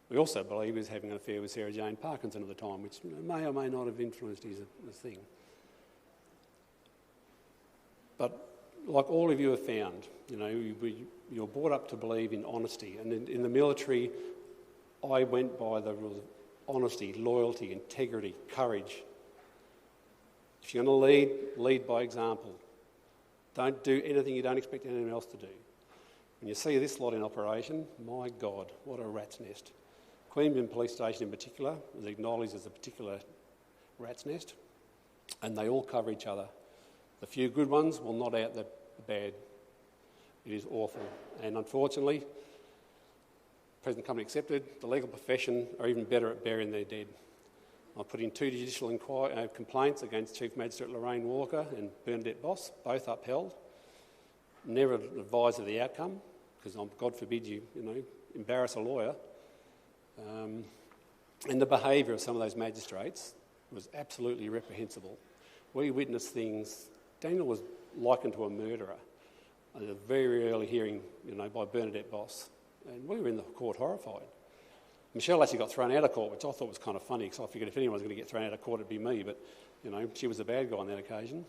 We also believe he was having an affair with Sarah Jane Parkinson at the time, which may or may not have influenced his thing. But like all of you have found, you're brought up to believe in honesty. And in the military, I went by the rules of honesty, loyalty, integrity, courage. If you're going to lead by example. Don't do anything you don't expect anyone else to do. When you see this lot in operation, my God, what a rat's nest. Queanbeyan Police Station in particular is acknowledged as a particular rat's nest, and they all cover each other. The few good ones will not out the bad. It is awful. And unfortunately, present company accepted, the legal profession are even better at burying their dead. I put in 2 judicial complaints against Chief Magistrate Lorraine Walker and Bernadette Boss, both upheld. Never advised of the outcome, because God forbid you embarrass a lawyer. And the behaviour of some of those magistrates was absolutely reprehensible. We witnessed things. Daniel was likened to a murderer at a very early hearing, by Bernadette Boss, and we were in the court horrified. Michelle actually got thrown out of court, which I thought was kind of funny, because I figured if anyone was going to get thrown out of court, it'd be me. But she was the bad guy on that occasion.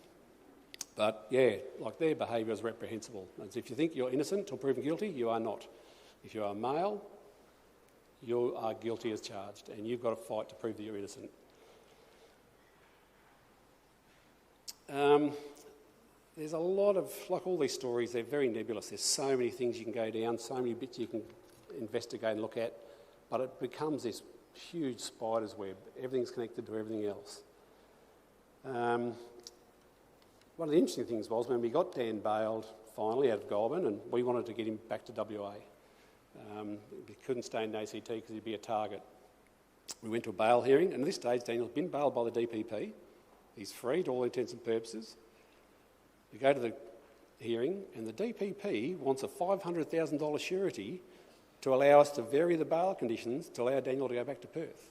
But yeah, their behaviour is reprehensible. And if you think you're innocent or proven guilty, you are not. If you are male, you are guilty as charged, and you've got to fight to prove that you're innocent. There's a lot of, all these stories, they're very nebulous. There's so many things you can go down, so many bits you can investigate and look at, but it becomes this huge spider's web. Everything's connected to everything else. One of the interesting things was when we got Dan bailed finally out of Goulburn, and we wanted to get him back to WA. He couldn't stay in ACT because he'd be a target. We went to a bail hearing, and at this stage Daniel's been bailed by the DPP. He's free to all intents and purposes. We go to the hearing, and the DPP wants a $500,000 surety to allow us to vary the bail conditions to allow Daniel to go back to Perth.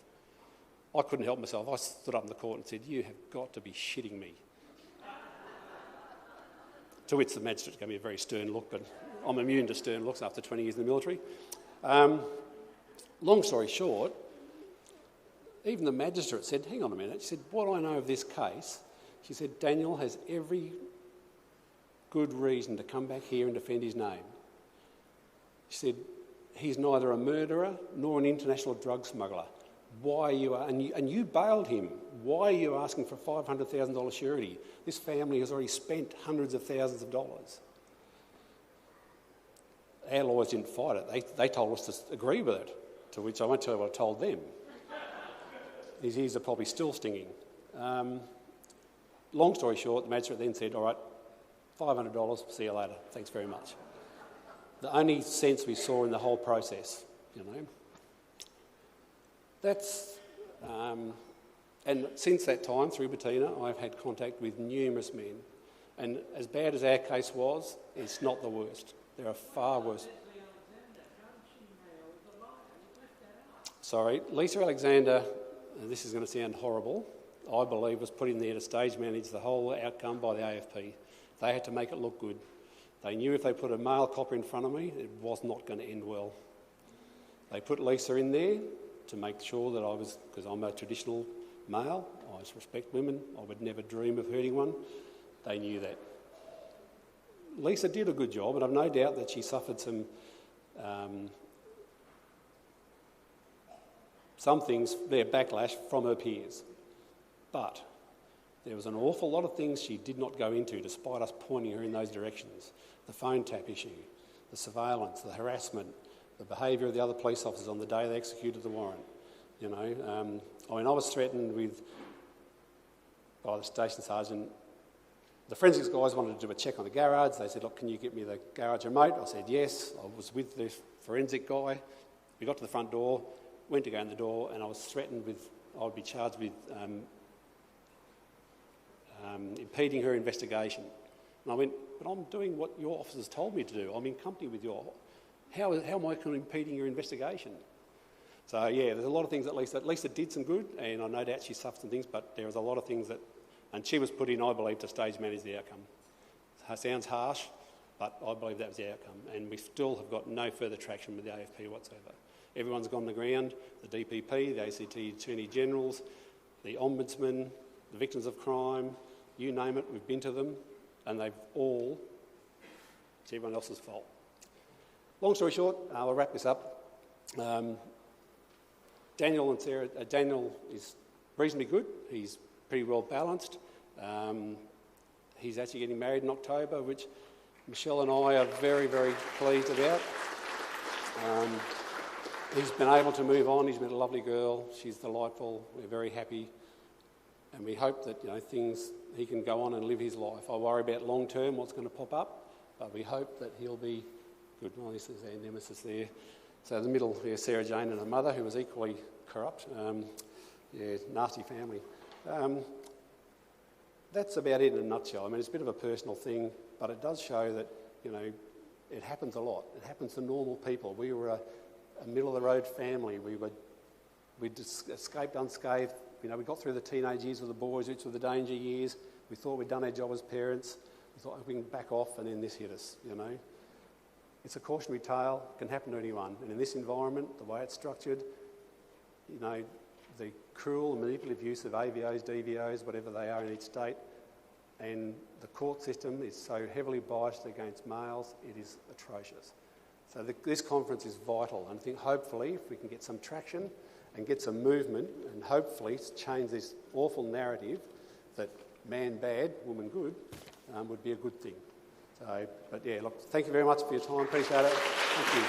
I couldn't help myself. I stood up in the court and said, "You have got to be shitting me." To which the magistrate gave me a very stern look, but I'm immune to stern looks after 20 years in the military. Long story short, even the magistrate said, "Hang on a minute." She said, "What I know of this case," she said, "Daniel has every good reason to come back here and defend his name." She said, "He's neither a murderer nor an international drug smuggler. Why and you bailed him. Why are you asking for $500,000 surety? This family has already spent hundreds of thousands of dollars." our lawyers didn't fight it. They told us to agree with it, to which I won't tell you what I told them. His ears are probably still stinging. Long story short, the magistrate then said, all right, $500, see you later, thanks very much. The only sense we saw in the whole process, you know. That's, and since that time, through Bettina, I've had contact with numerous men. And as bad as our case was, it's not the worst. There are far worse. Sorry, Lisa Alexander, this is going to sound horrible, I believe was put in there to stage manage the whole outcome by the AFP. They had to make it look good. They knew if they put a male copper in front of me, it was not going to end well. They put Lisa in there to make sure that I was, because I'm a traditional male, I respect women, I would never dream of hurting one. They knew that. Lisa did a good job, and I've no doubt that she suffered some things, their backlash from her peers. But there was an awful lot of things she did not go into despite us pointing her in those directions. The phone tap issue, the surveillance, the harassment, the behaviour of the other police officers on the day they executed the warrant. You know, I mean, I was threatened by the station sergeant. The forensics guys wanted to do a check on the garage. They said, look, can you get me the garage remote? I said, yes. I was with the forensic guy. We got to the front door, went to go in the door, and I was threatened with, I would be charged with impeding her investigation. And I went, but I'm doing what your officers told me to do. I'm in company with your... How am I impeding your investigation? So, yeah, there's a lot of things that Lisa did some good, and I no doubt she suffered some things, but there was a lot of things that... And she was put in, I believe, to stage manage the outcome. It sounds harsh, but I believe that was the outcome. And we still have got no further traction with the AFP whatsoever. Everyone's gone to ground, the DPP, the ACT Attorney Generals, the Ombudsman, the victims of crime, you name it, we've been to them, and they've all... It's everyone else's fault. Long story short, I'll wrap this up. Daniel and Sarah... Daniel is reasonably good. He's pretty well balanced. He's actually getting married in October, which Michelle and I are very, very pleased about. He's been able to move on. He's met a lovely girl. She's delightful. We're very happy. And we hope that, you know, he can go on and live his life. I worry about long term what's going to pop up, but we hope that he'll be good. Well, this is our nemesis there. So in the middle, there's Sarah Jane and her mother, who was equally corrupt. Nasty family. That's about it in a nutshell. I mean, it's a bit of a personal thing, but it does show that, you know, it happens a lot. It happens to normal people. We were a middle-of-the-road family. We'd escaped unscathed. You know, we got through the teenage years with the boys, which were the danger years. We thought we'd done our job as parents. We thought we can back off, and then this hit us, you know. It's a cautionary tale. It can happen to anyone. And in this environment, the way it's structured, you know, the cruel and manipulative use of AVOs, DVOs, whatever they are in each state, and the court system is so heavily biased against males, it is atrocious. So this conference is vital, and I think hopefully if we can get some traction and get some movement and hopefully change this awful narrative that man bad, woman good, would be a good thing. So, but yeah, look, thank you very much for your time. Appreciate it. Thank you.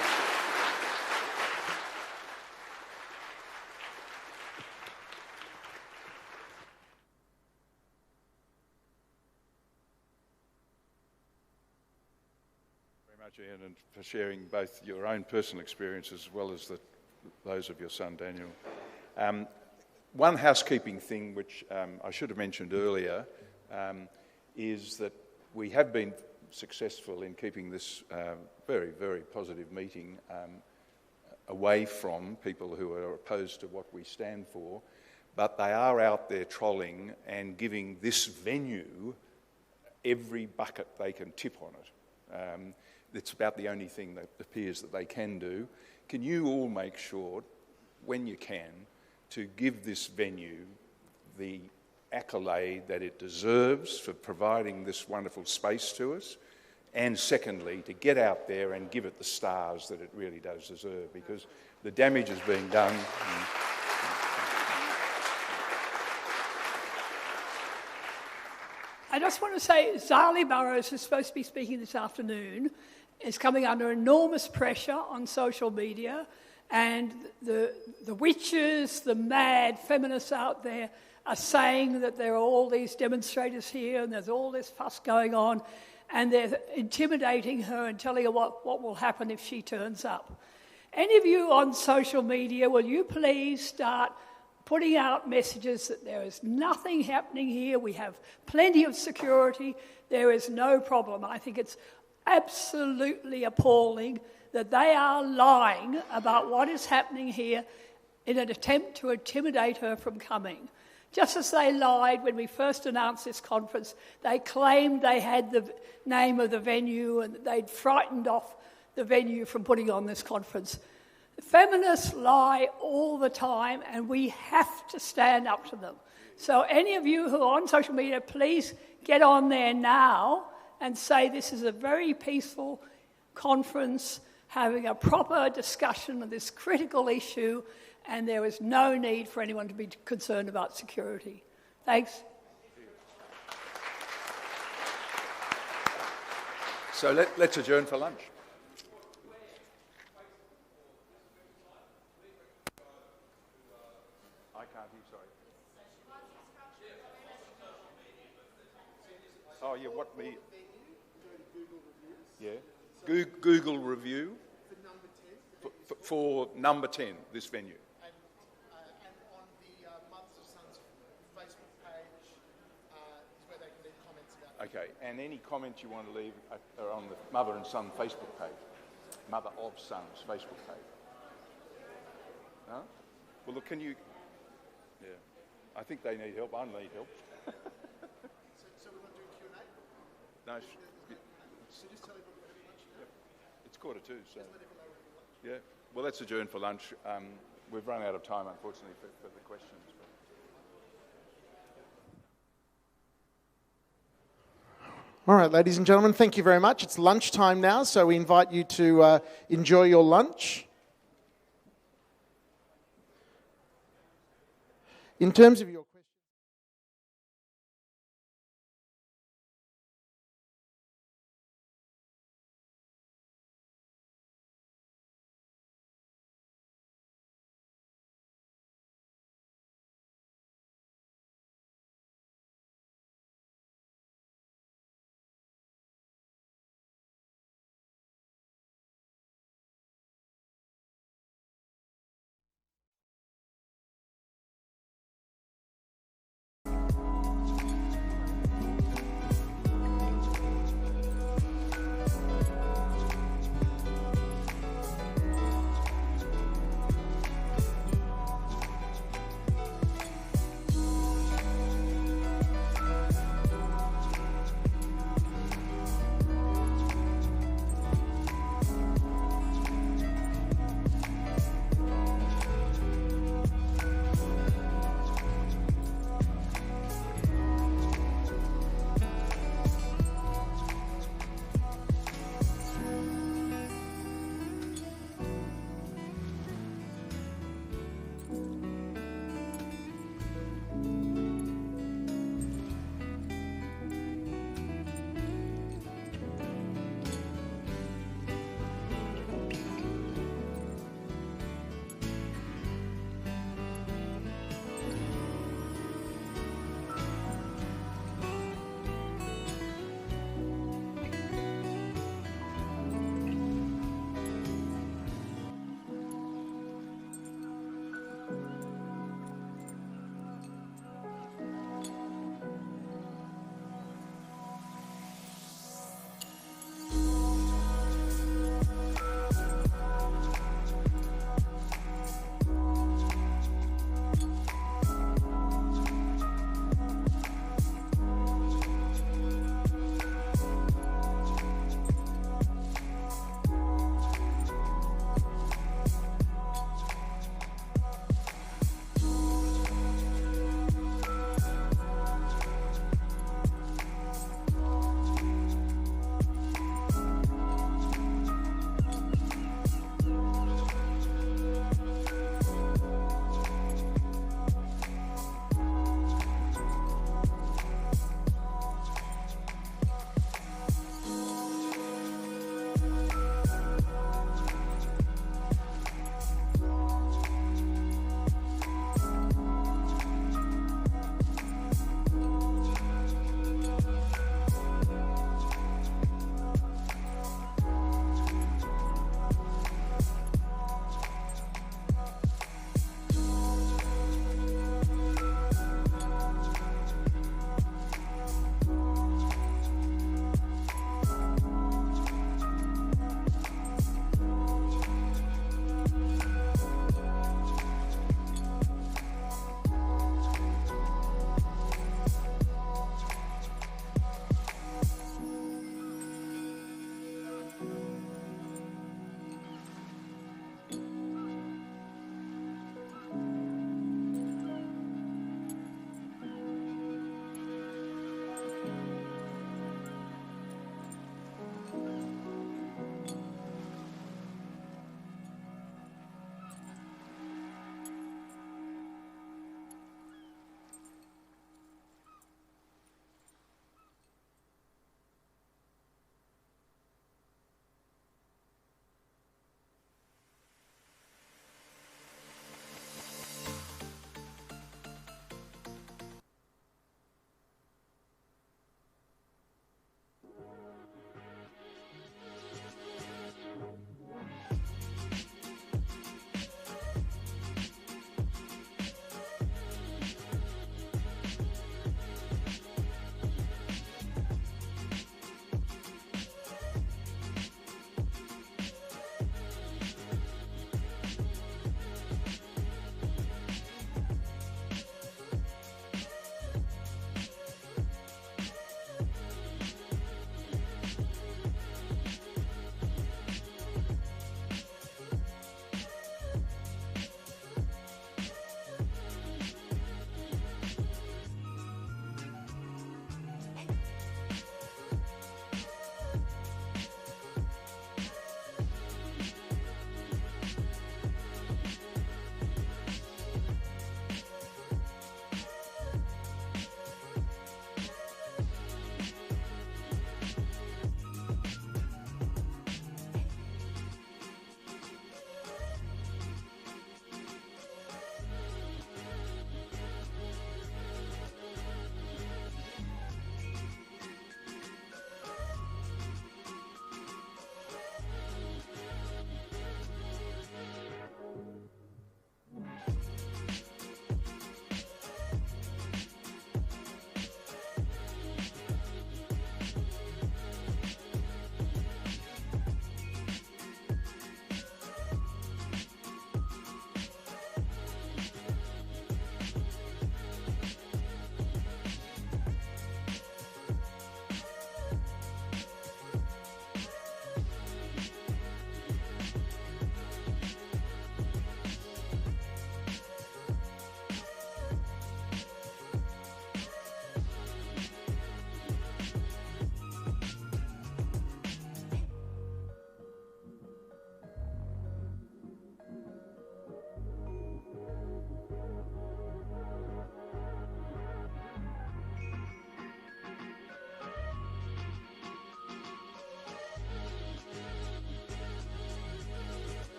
Ian, and for sharing both your own personal experience as well as those of your son, Daniel. One housekeeping thing which I should have mentioned earlier is that we have been successful in keeping this very, very positive meeting away from people who are opposed to what we stand for, but they are out there trolling and giving this venue every bucket they can tip on it. It's about the only thing that appears that they can do. Can you all make sure, when you can, to give this venue the accolade that it deserves for providing this wonderful space to us, and secondly, to get out there and give it the stars that it really does deserve, because the damage is being done.
I just want to say Zali Burrows is supposed to be speaking this afternoon. is coming under enormous pressure on social media, and the witches, the mad feminists out there are saying that there are all these demonstrators here and there's all this fuss going on, and they're intimidating her and telling her what will happen if she turns up. Any of you on social media, will you please start putting out messages that there is nothing happening here, we have plenty of security, there is no problem. I think it's absolutely appalling that they are lying about what is happening here in an attempt to intimidate her from coming. Just as they lied when we first announced this conference, they claimed they had the name of the venue and they'd frightened off the venue from putting on this conference. Feminists lie all the time, and we have to stand up to them. So any of you who are on social media, please get on there now and say this is a very peaceful conference, having a proper discussion of this critical issue, and there is no need for anyone to be concerned about security. Thanks.
So let's adjourn for lunch. I can't hear, sorry. Oh, yeah, what the... Yeah. Google review for number 10, this venue.
And on the Mothers of Sons Facebook page is where they can leave comments about it.
Okay, and any comments you want to leave are on the Mother and Son Facebook page. Mother of Sons Facebook page. No? Well, look, can you... Yeah. I think they need help. I need help.
So we're not doing Q&A?
No.
So just tell everybody very much.
It's 1:45, so... Yeah. Well, let's adjourn for lunch. We've run out of time, unfortunately, for the questions.
All right, ladies and gentlemen, thank you very much. It's lunchtime now, so we invite you to enjoy your lunch. In terms of your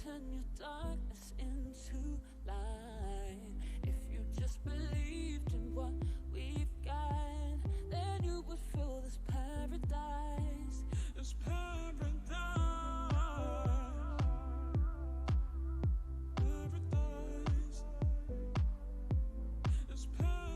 turn your darkness into light. If you just believed in what we've got, then you would feel this paradise. It's paradise. Paradise. It's paradise.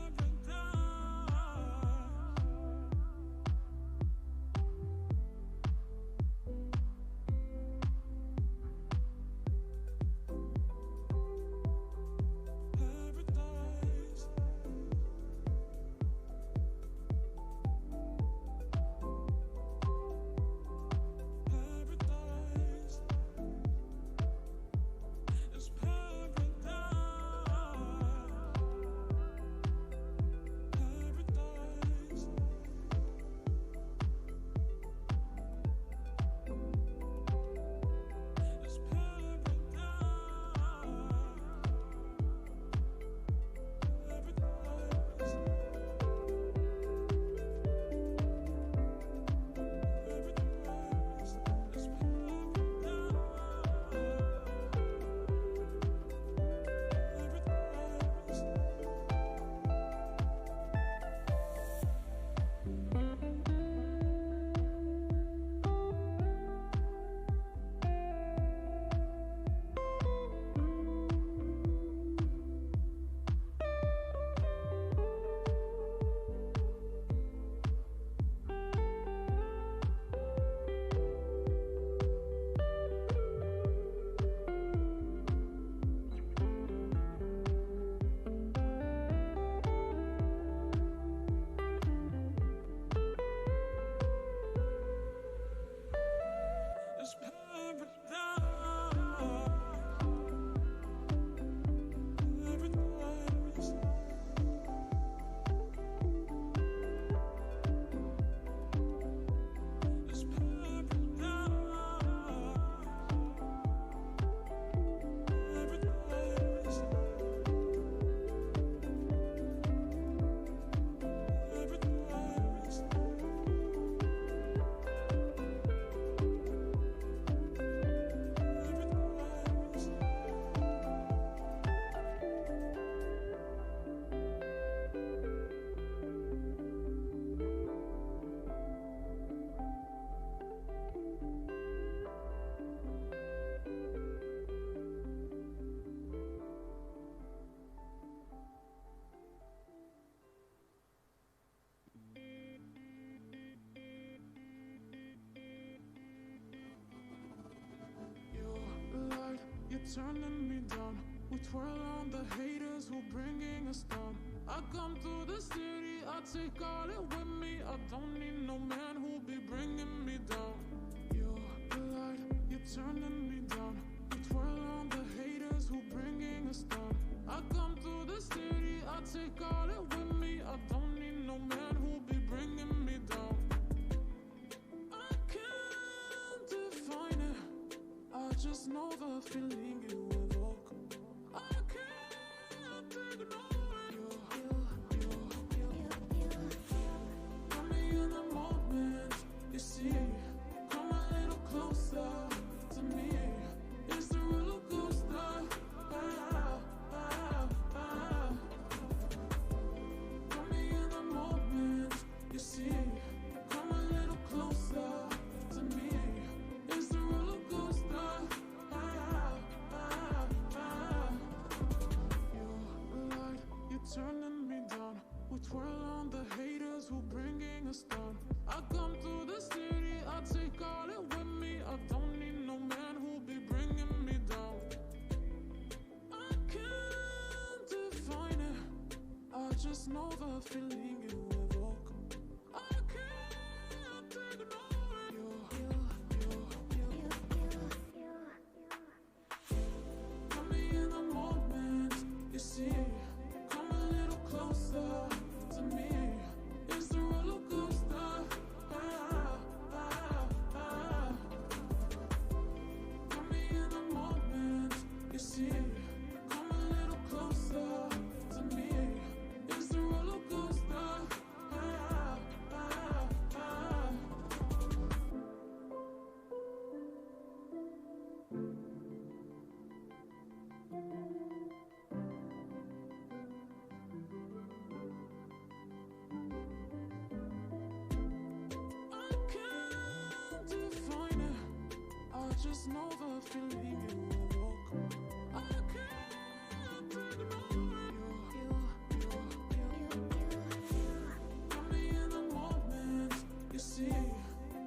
Turning me down, we twirl on the haters who bringing us down. I come through the city, I take all it with me. I don't need no man who'll be bringing me down. You're the light, you're turning me down. We twirl on the haters who bringing us down. I come through the city, I take all it with me. I don't need no man who'll be bringing me down. I can't define it, I just know the feeling you evoke. I can't ignore it. Got me in the moment, you see. Come a little closer to me. It's the roller coaster. Got me in the moment, you see. Come a little closer to me. It's the roller coaster. Turning me down, we twirl on the haters who bringing us down. I come through the city, I take all it with me. I don't need no man who'll be bringing me down. I can't define it, I just know the feeling you evoke. I can't ignore it. Got me in the moment, you see. Closer to me, it's the roller coaster. Got me in the moment, you see. Come a little closer to me, it's the roller coaster. just know the feeling you evoke. I can't ignore you. Got me in the moment, you see.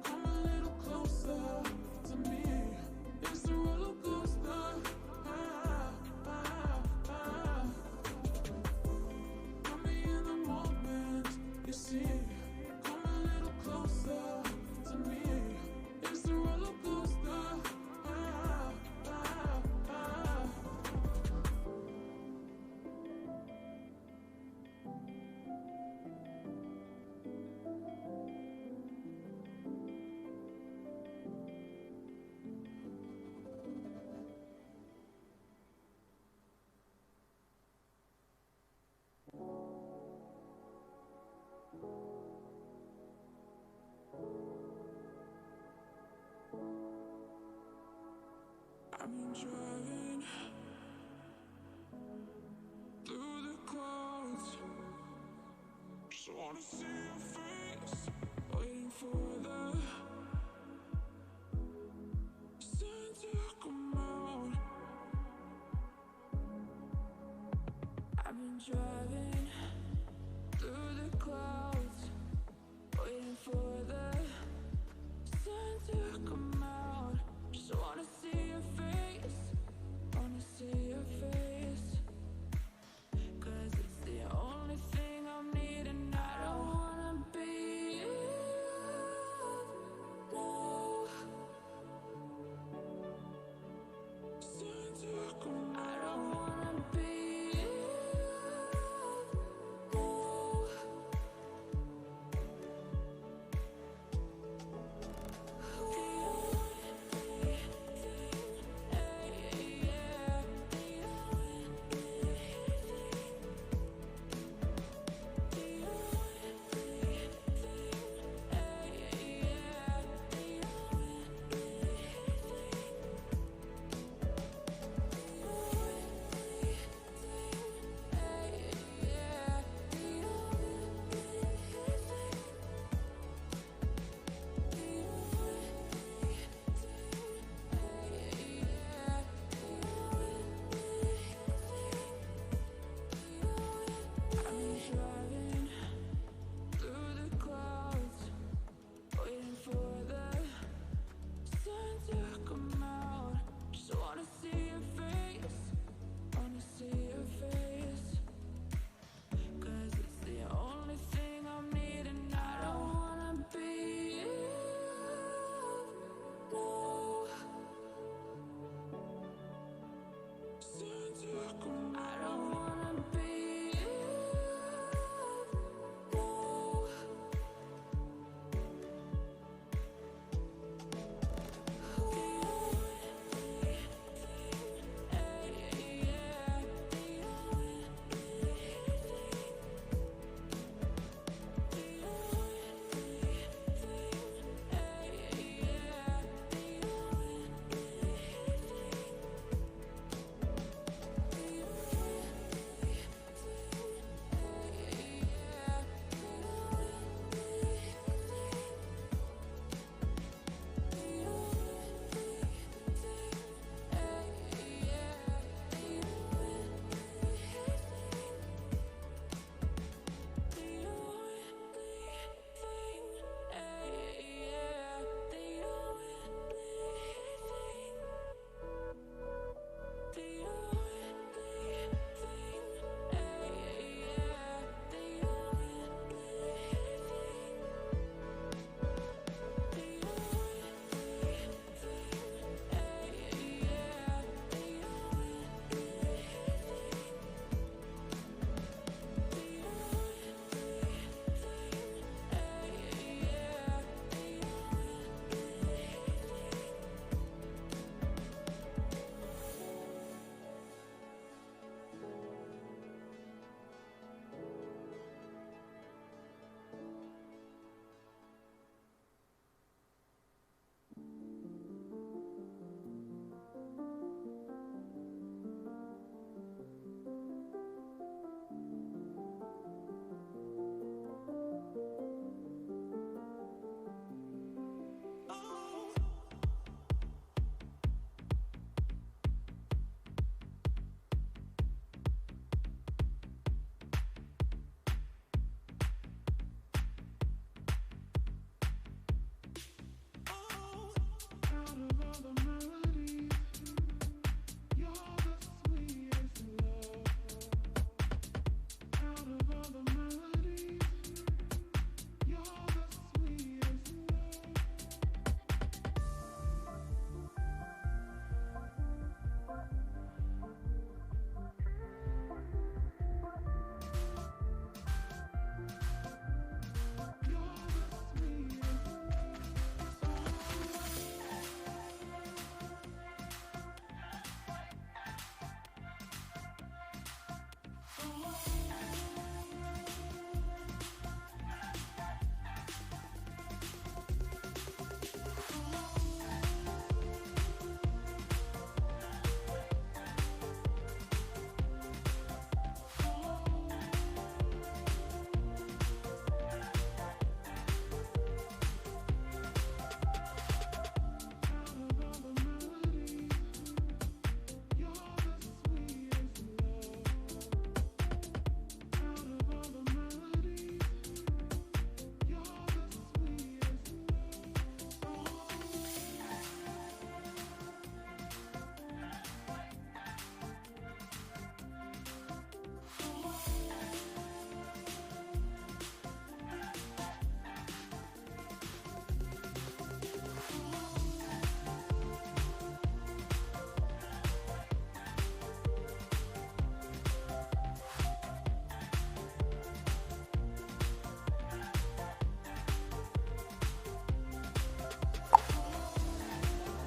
Come a little closer to me. It's the roller coaster. Got me in the moment, you see. Come a little closer to me. It's the roller coaster. I've been driving through the clouds. Just wanna see your face, waiting for the sun to come out. I've been driving through the clouds, waiting for the sun to come out. Just wanna see your face, wanna see your face. 'Cause it's the only thing I'm needing. I don't wanna be you.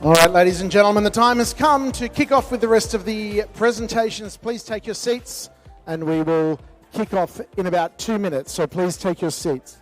All right, ladies and gentlemen, the time has come to kick off with the rest of the presentations. Please take your seats, and we will kick off in about 2 minutes. So please take your seats.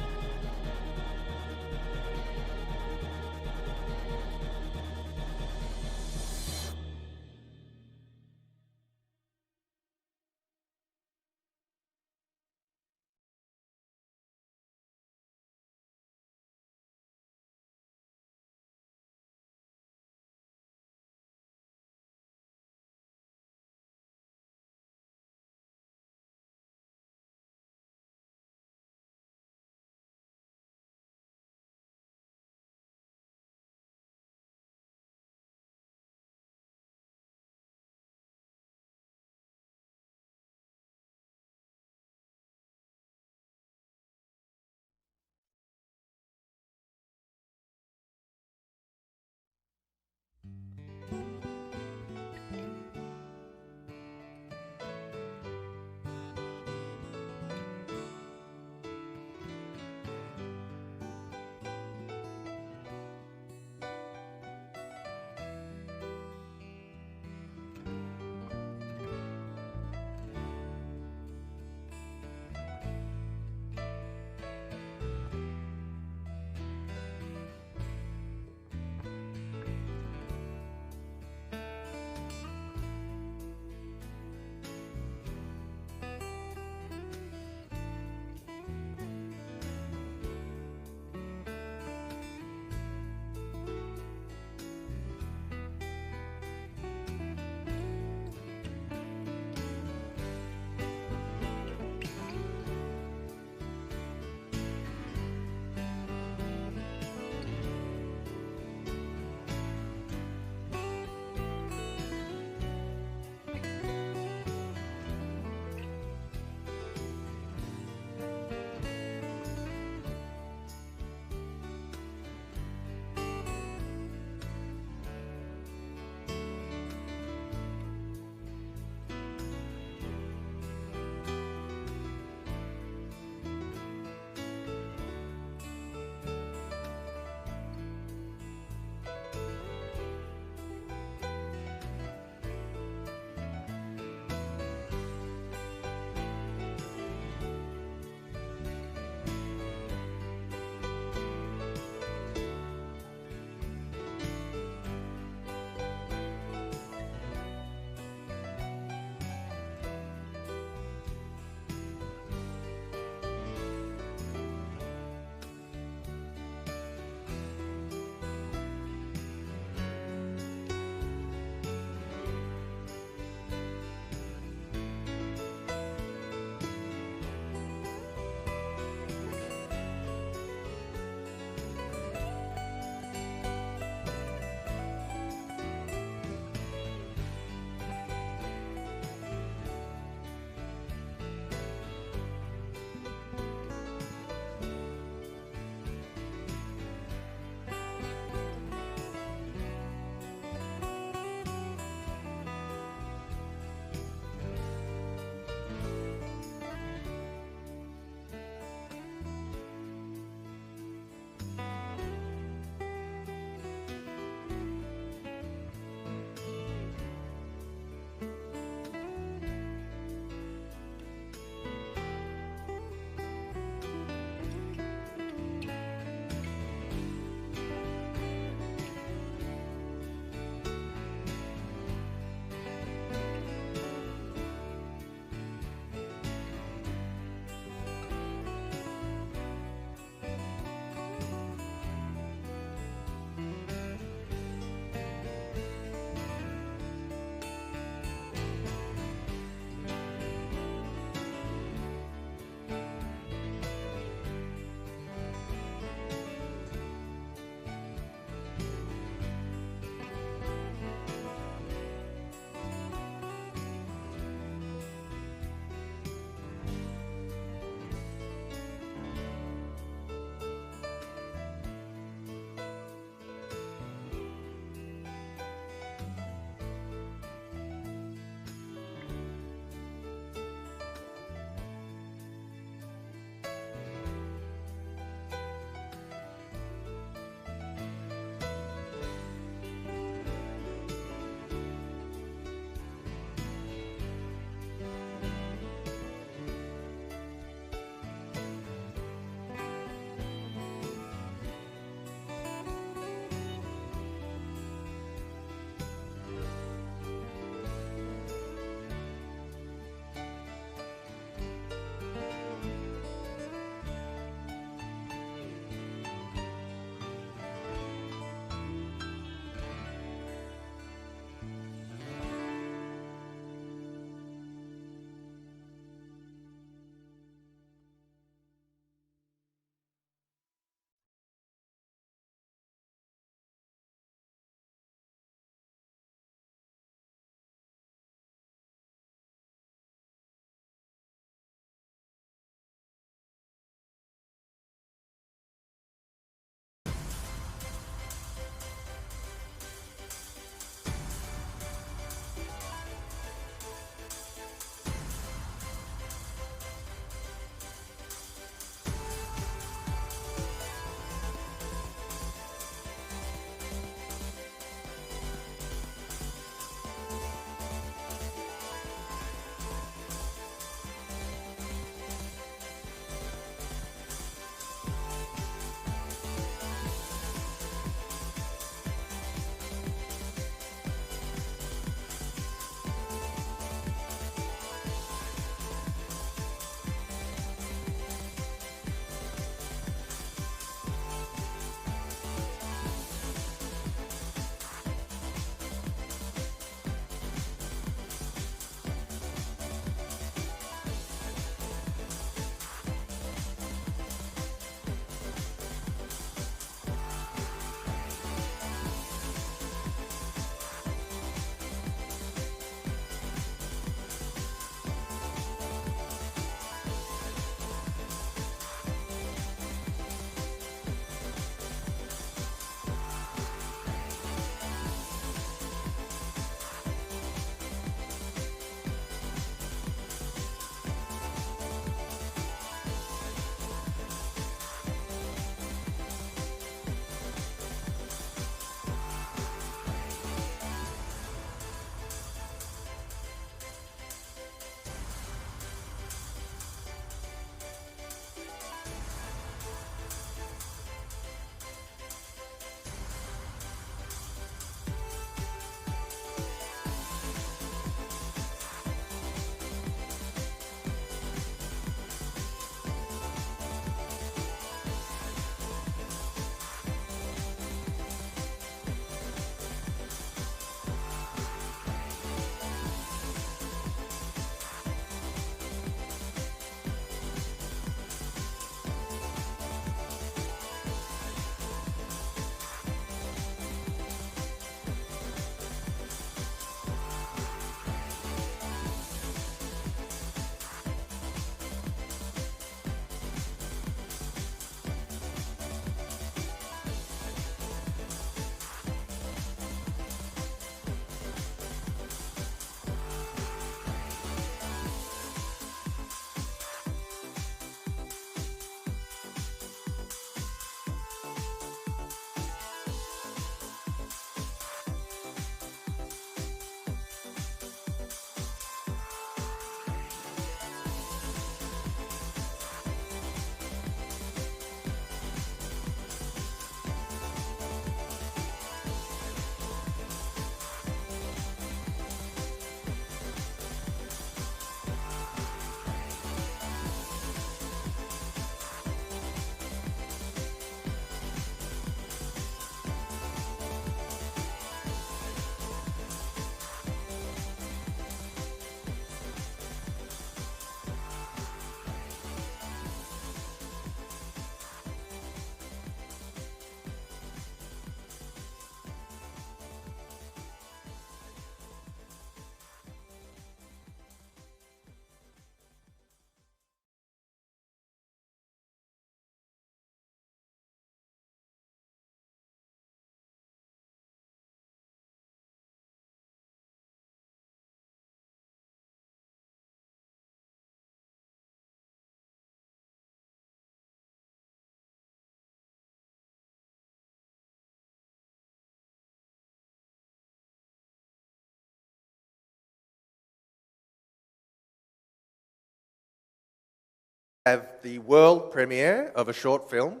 Have the world premiere of a short film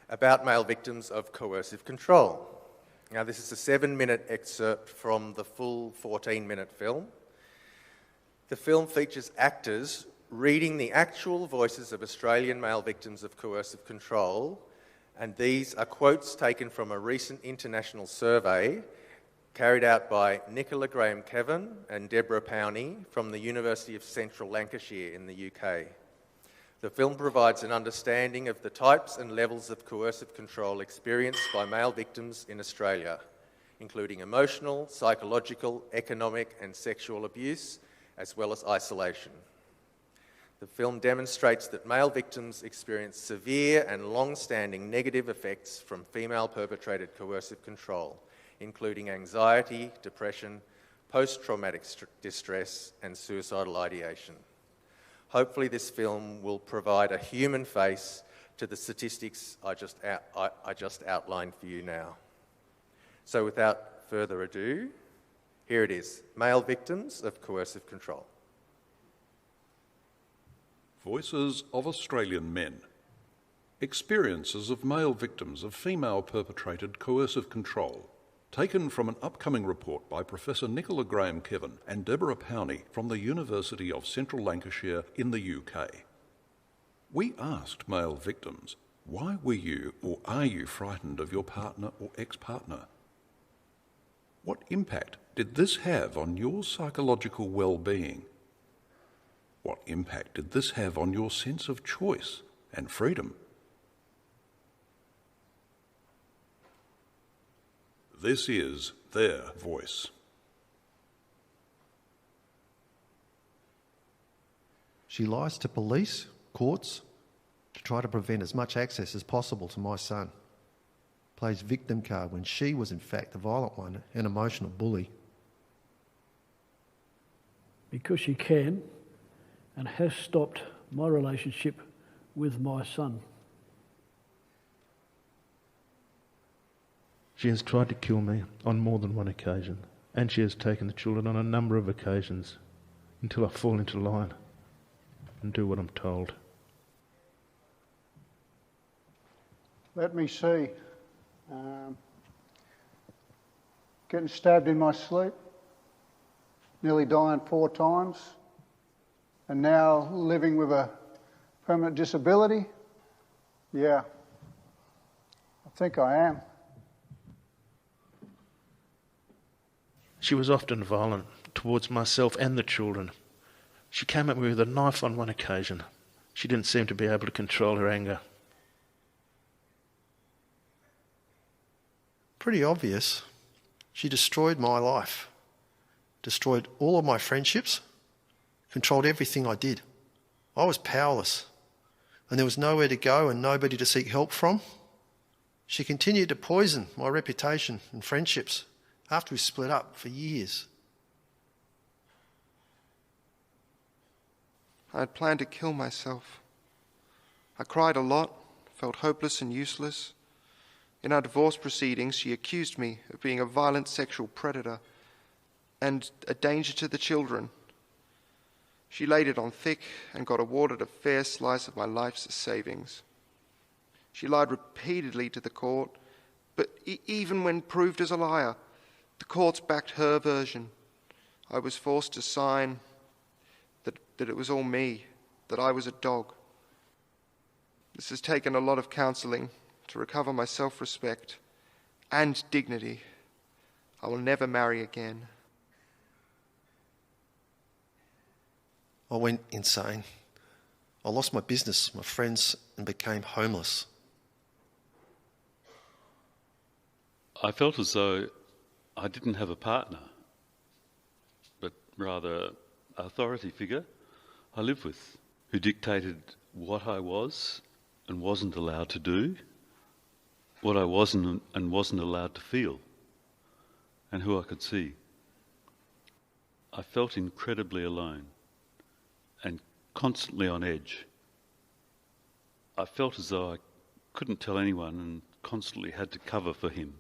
about male victims of coercive control. Now, this is a 7-minute excerpt from the full 14-minute film. The film features actors reading the actual voices of Australian male victims of coercive control, and these are quotes taken from a recent international survey carried out by Nicola Graham-Kevin and Deborah Powney from the University of Central Lancashire in the UK. The film provides an understanding of the types and levels of coercive control experienced by male victims in Australia, including emotional, psychological, economic and sexual abuse, as well as isolation. The film demonstrates that male victims experience severe and long-standing negative effects from female-perpetrated coercive control, including anxiety, depression, post-traumatic distress and suicidal ideation. Hopefully this film will provide a human face to the statistics I just outlined for you now. So without further ado, here it is, male victims of coercive control.
Voices of Australian men. Experiences of male victims of female-perpetrated coercive control. Taken from an upcoming report by Professor Nicola Graham-Kevin and Deborah Powney from the University of Central Lancashire in the UK. We asked male victims, why were you or are you frightened of your partner or ex-partner? What impact did this have on your psychological well-being? What impact did this have on your sense of choice and freedom? This is their voice.
She lies to police, courts, to try to prevent as much access as possible to my son. Plays victim card when she was in fact the violent one and emotional bully.
Because she can and has stopped my relationship with my son.
She has tried to kill me on more than one occasion, and she has taken the children on a number of occasions until I fall into line and do what I'm told.
Let me see. Getting stabbed in my sleep, nearly dying 4 times, and now living with a permanent disability. Yeah, I think I am.
She was often violent towards myself and the children. She came at me with a knife on one occasion. She didn't seem to be able to control her anger.
Pretty obvious. She destroyed my life, destroyed all of my friendships, controlled everything I did. I was powerless, and there was nowhere to go and nobody to seek help from. She continued to poison my reputation and friendships after we split up for years.
I had planned to kill myself. I cried a lot, felt hopeless and useless. In our divorce proceedings, she accused me of being a violent sexual predator and a danger to the children. She laid it on thick and got awarded a fair slice of my life's savings. She lied repeatedly to the court, but even when proved as a liar, the courts backed her version. I was forced to sign that it was all me, that I was a dog. This has taken a lot of counselling to recover my self-respect and dignity. I will never marry again.
I went insane. I lost my business, my friends, and became homeless.
I felt as though I didn't have a partner, but rather an authority figure I lived with, who dictated what I was and wasn't allowed to do, what I wasn't and wasn't allowed to feel, and who I could see. I felt incredibly alone and constantly on edge. I felt as though I couldn't tell anyone and constantly had to cover for him,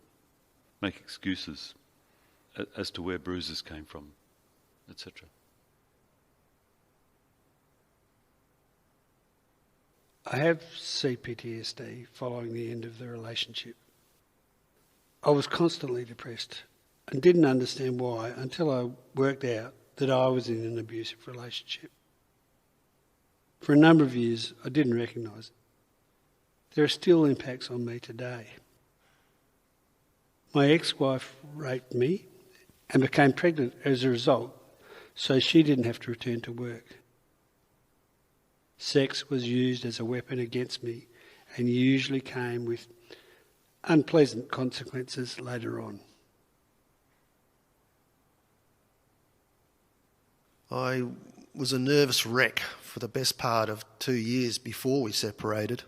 make excuses as to where bruises came from, etc.
I have CPTSD following the end of the relationship. I was constantly depressed and didn't understand why until I worked out that I was in an abusive relationship. For a number of years, I didn't recognise it. There are still impacts on me today. My ex-wife raped me and became pregnant as a result, so she didn't have to return to work. Sex was used as a weapon against me and usually came with unpleasant consequences later on.
I was a nervous wreck for the best part of 2 years before we separated,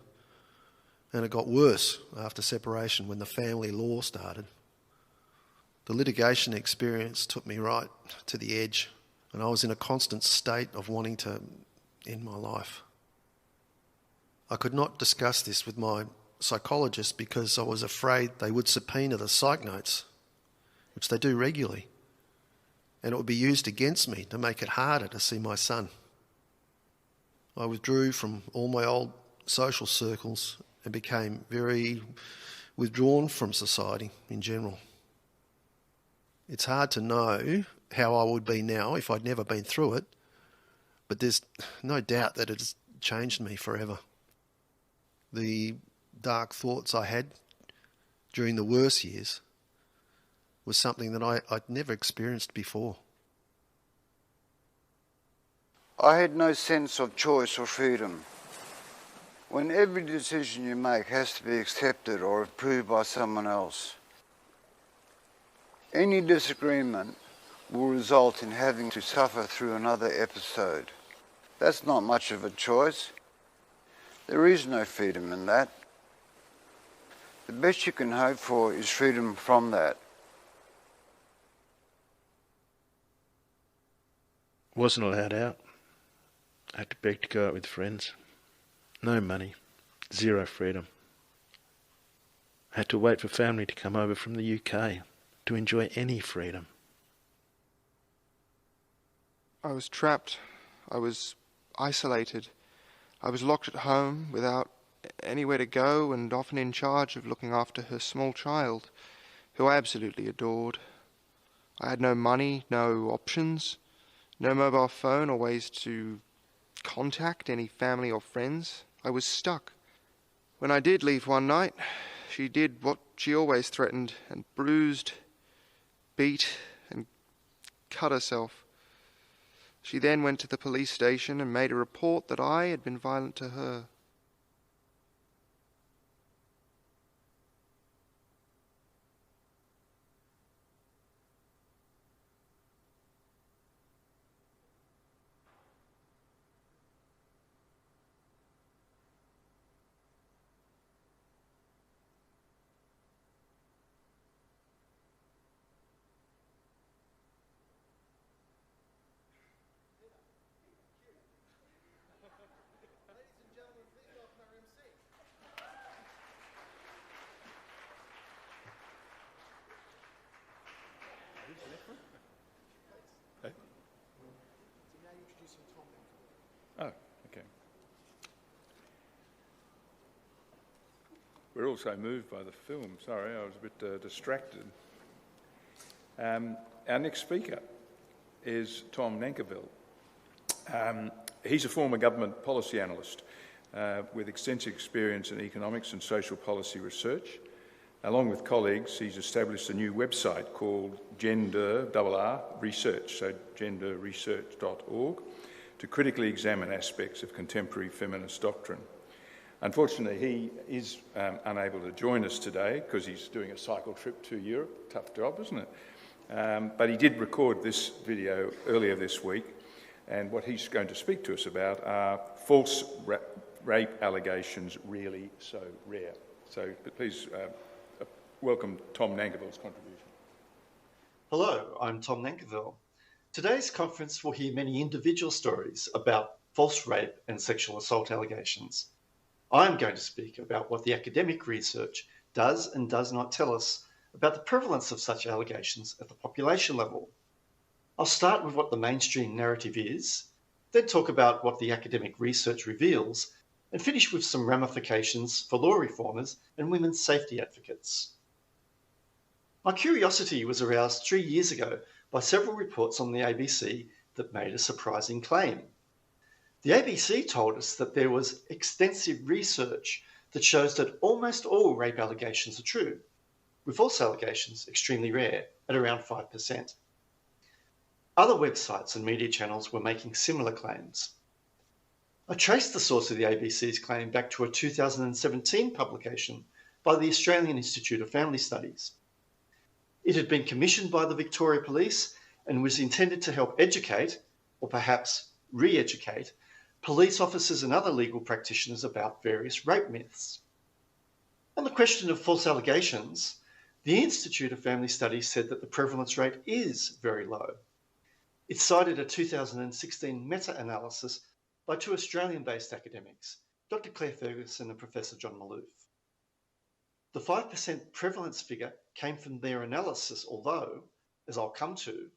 and it got worse after separation when the family law started. The litigation experience took me right to the edge, and I was in a constant state of wanting to end my life. I could not discuss this with my psychologist because I was afraid they would subpoena the psych notes, which they do regularly, and it would be used against me to make it harder to see my son. I withdrew from all my old social circles and became very withdrawn from society in general. It's hard to know how I would be now if I'd never been through it, but there's no doubt that it has changed me forever. The dark thoughts I had during the worst years was something that I'd never experienced before.
I had no sense of choice or freedom. When every decision you make has to be accepted or approved by someone else, any disagreement will result in having to suffer through another episode. That's not much of a choice. There is no freedom in that. The best you can hope for is freedom from that.
Wasn't allowed out. I had to beg to go out with friends. No money. Zero freedom. I had to wait for family to come over from the UK to enjoy any freedom.
I was trapped. I was isolated. I was locked at home without anywhere to go and often in charge of looking after her small child, who I absolutely adored. I had no money, no options, no mobile phone or ways to contact any family or friends. I was stuck. When I did leave one night, she did what she always threatened and bruised, beat and cut herself. She then went to the police station and made a report that I had been violent to her.
Oh, okay. We're also moved by the film. Sorry, I was a bit distracted. Our next speaker is Tom Nankervell. He's a former government policy analyst with extensive experience in economics and social policy research. Along with colleagues, he's established a new website called Gender Research, so genderresearch.org, to critically examine aspects of contemporary feminist doctrine. Unfortunately, he is unable to join us today because he's doing a cycle trip to Europe. Tough job, isn't it? But he did record this video earlier this week, and what he's going to speak to us about are false rape allegations really so rare. So please welcome Tom Nankervell's contribution.
Hello, I'm Tom Nankervell. Today's conference will hear many individual stories about false rape and sexual assault allegations. I'm going to speak about what the academic research does and does not tell us about the prevalence of such allegations at the population level. I'll start with what the mainstream narrative is, then talk about what the academic research reveals, and finish with some ramifications for law reformers and women's safety advocates. My curiosity was aroused 3 years ago by several reports on the ABC that made a surprising claim. The ABC told us that there was extensive research that shows that almost all rape allegations are true, with false allegations extremely rare at around 5%. Other websites and media channels were making similar claims. I traced the source of the ABC's claim back to a 2017 publication by the Australian Institute of Family Studies. It had been commissioned by the Victoria Police and was intended to help educate, or perhaps re-educate, police officers and other legal practitioners about various rape myths. On the question of false allegations, the Institute of Family Studies said that the prevalence rate is very low. It cited a 2016 meta-analysis by two Australian-based academics, Dr. Claire Ferguson and Professor John Maloof. The 5% prevalence figure came from their analysis, although, as I'll come to,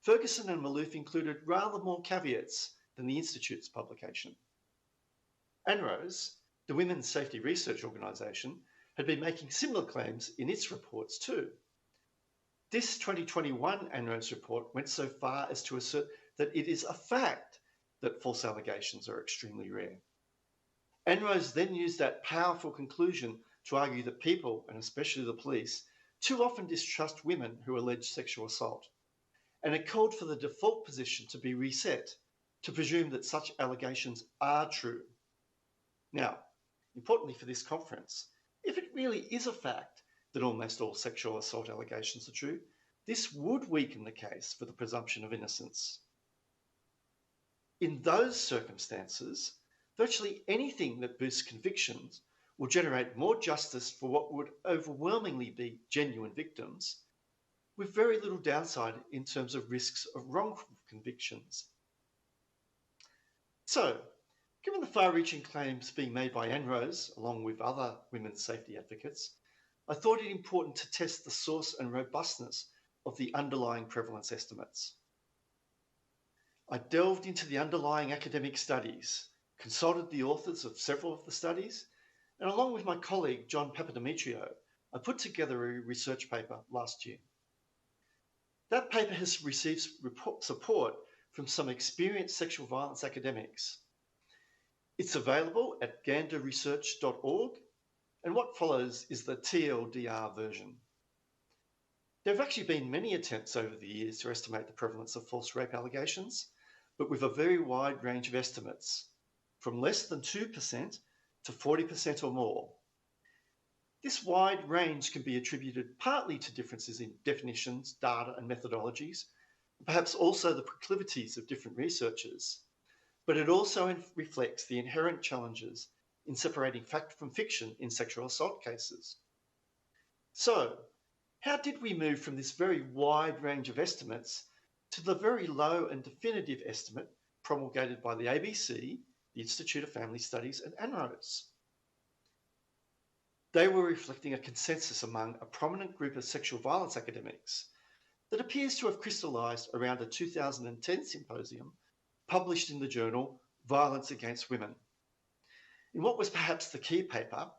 Ferguson and Maloof included rather more caveats than the Institute's publication. ANROS, the Women's Safety Research Organisation, had been making similar claims in its reports too. This 2021 ANROS report went so far as to assert that it is a fact that false allegations are extremely rare. ANROS then used that powerful conclusion to argue that people, and especially the police, too often distrust women who allege sexual assault, and it called for the default position to be reset, to presume that such allegations are true. Now, importantly for this conference, if it really is a fact that almost all sexual assault allegations are true, this would weaken the case for the presumption of innocence. In those circumstances, virtually anything that boosts convictions will generate more justice for what would overwhelmingly be genuine victims, with very little downside in terms of risks of wrongful convictions. So, given the far-reaching claims being made by ANROS, along with other women's safety advocates, I thought it important to test the source and robustness of the underlying prevalence estimates. I delved into the underlying academic studies, consulted the authors of several of the studies, and along with my colleague John Papademetrio, I put together a research paper last year. That paper has received support from some experienced sexual violence academics. It's available at ganderresearch.org, and what follows is the TLDR version. There have actually been many attempts over the years to estimate the prevalence of false rape allegations, but with a very wide range of estimates, from less than 2% to 40% or more. This wide range can be attributed partly to differences in definitions, data, and methodologies, perhaps also the proclivities of different researchers, but it also reflects the inherent challenges in separating fact from fiction in sexual assault cases. So, how did we move from this very wide range of estimates to the very low and definitive estimate promulgated by the ABC, the Institute of Family Studies, and ANROS? They were reflecting a consensus among a prominent group of sexual violence academics that appears to have crystallised around a 2010 symposium published in the journal Violence Against Women. In what was perhaps the key paper,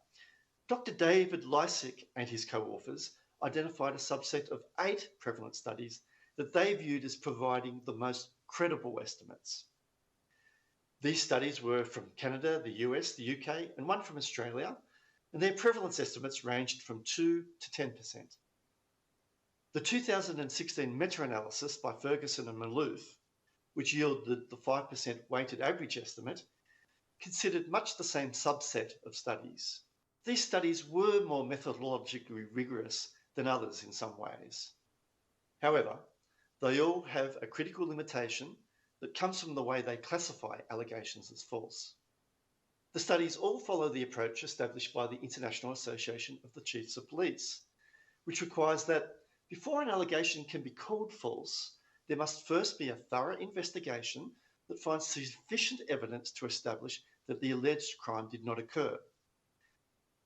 Dr. David Lysick and his co-authors identified a subset of 8 prevalence studies that they viewed as providing the most credible estimates. These studies were from Canada, the US, the UK, and one from Australia, and their prevalence estimates ranged from 2 to 10%. The 2016 meta-analysis by Ferguson and Maloof, which yielded the 5% weighted average estimate, considered much the same subset of studies. These studies were more methodologically rigorous than others in some ways. However, they all have a critical limitation that comes from the way they classify allegations as false. The studies all follow the approach established by the International Association of the Chiefs of Police, which requires that before an allegation can be called false, there must first be a thorough investigation that finds sufficient evidence to establish that the alleged crime did not occur.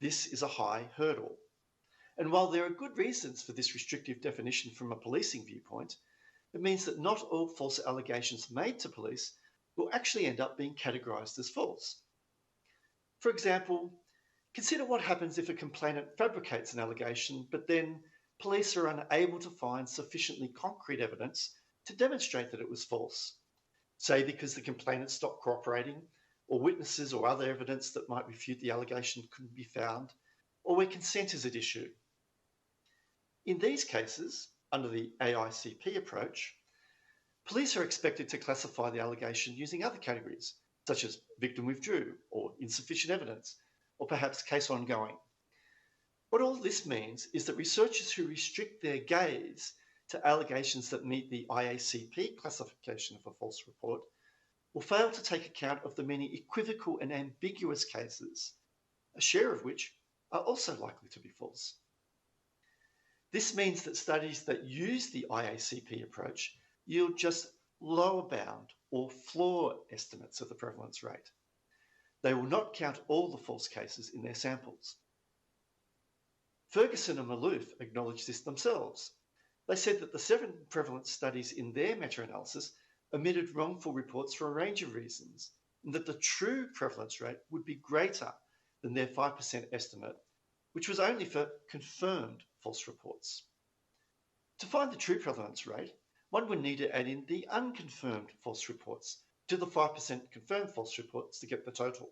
This is a high hurdle. And while there are good reasons for this restrictive definition from a policing viewpoint, it means that not all false allegations made to police will actually end up being categorised as false. For example, consider what happens if a complainant fabricates an allegation, but then police are unable to find sufficiently concrete evidence to demonstrate that it was false, say because the complainant stopped cooperating, or witnesses or other evidence that might refute the allegation couldn't be found, or where consent is at issue. In these cases, under the AICP approach, police are expected to classify the allegation using other categories, such as victim withdrew, or insufficient evidence, or perhaps case ongoing. What all this means is that researchers who restrict their gaze to allegations that meet the IACP classification of a false report will fail to take account of the many equivocal and ambiguous cases, a share of which are also likely to be false. This means that studies that use the IACP approach yield just lower bound or floor estimates of the prevalence rate. They will not count all the false cases in their samples. Ferguson and Maloof acknowledged this themselves. They said that the 7 prevalence studies in their meta-analysis omitted wrongful reports for a range of reasons, and that the true prevalence rate would be greater than their 5% estimate, which was only for confirmed false reports. To find the true prevalence rate, one would need to add in the unconfirmed false reports to the 5% confirmed false reports to get the total.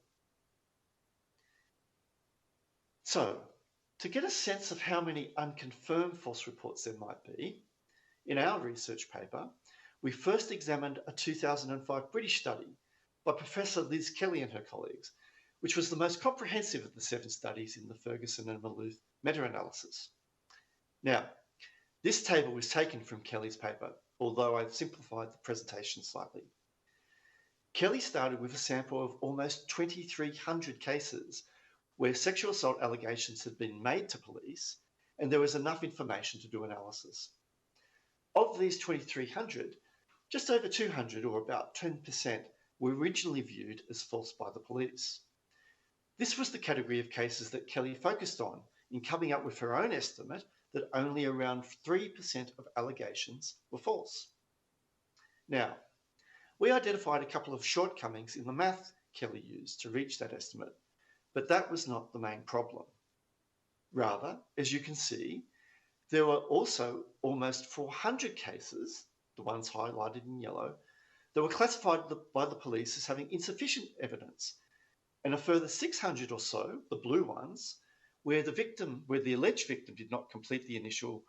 So, to get a sense of how many unconfirmed false reports there might be, in our research paper, we first examined a 2005 British study by Professor Liz Kelly and her colleagues, which was the most comprehensive of the 7 studies in the Ferguson and Maloof meta-analysis. Now, this table was taken from Kelly's paper, although I've simplified the presentation slightly. Kelly started with a sample of almost 2,300 cases where sexual assault allegations had been made to police and there was enough information to do analysis. Of these 2,300, just over 200, or about 10%, were originally viewed as false by the police. This was the category of cases that Kelly focused on in coming up with her own estimate that only around 3% of allegations were false. Now, we identified a couple of shortcomings in the math Kelly used to reach that estimate, but that was not the main problem. Rather, as you can see, there were also almost 400 cases, the ones highlighted in yellow, that were classified by the police as having insufficient evidence, and a further 600 or so, the blue ones, where the alleged victim did not complete the initial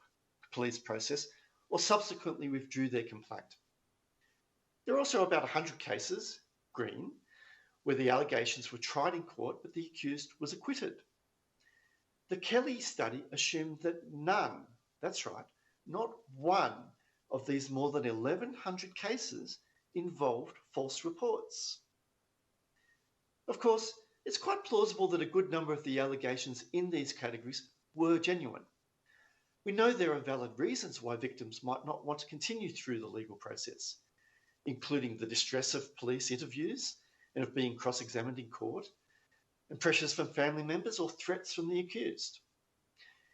police process or subsequently withdrew their complaint. There are also about 100 cases, green, where the allegations were tried in court but the accused was acquitted. The Kelly study assumed that none, that's right, not one of these more than 1,100 cases involved false reports. Of course, it's quite plausible that a good number of the allegations in these categories were genuine. We know there are valid reasons why victims might not want to continue through the legal process, including the distress of police interviews and of being cross-examined in court, and pressures from family members or threats from the accused.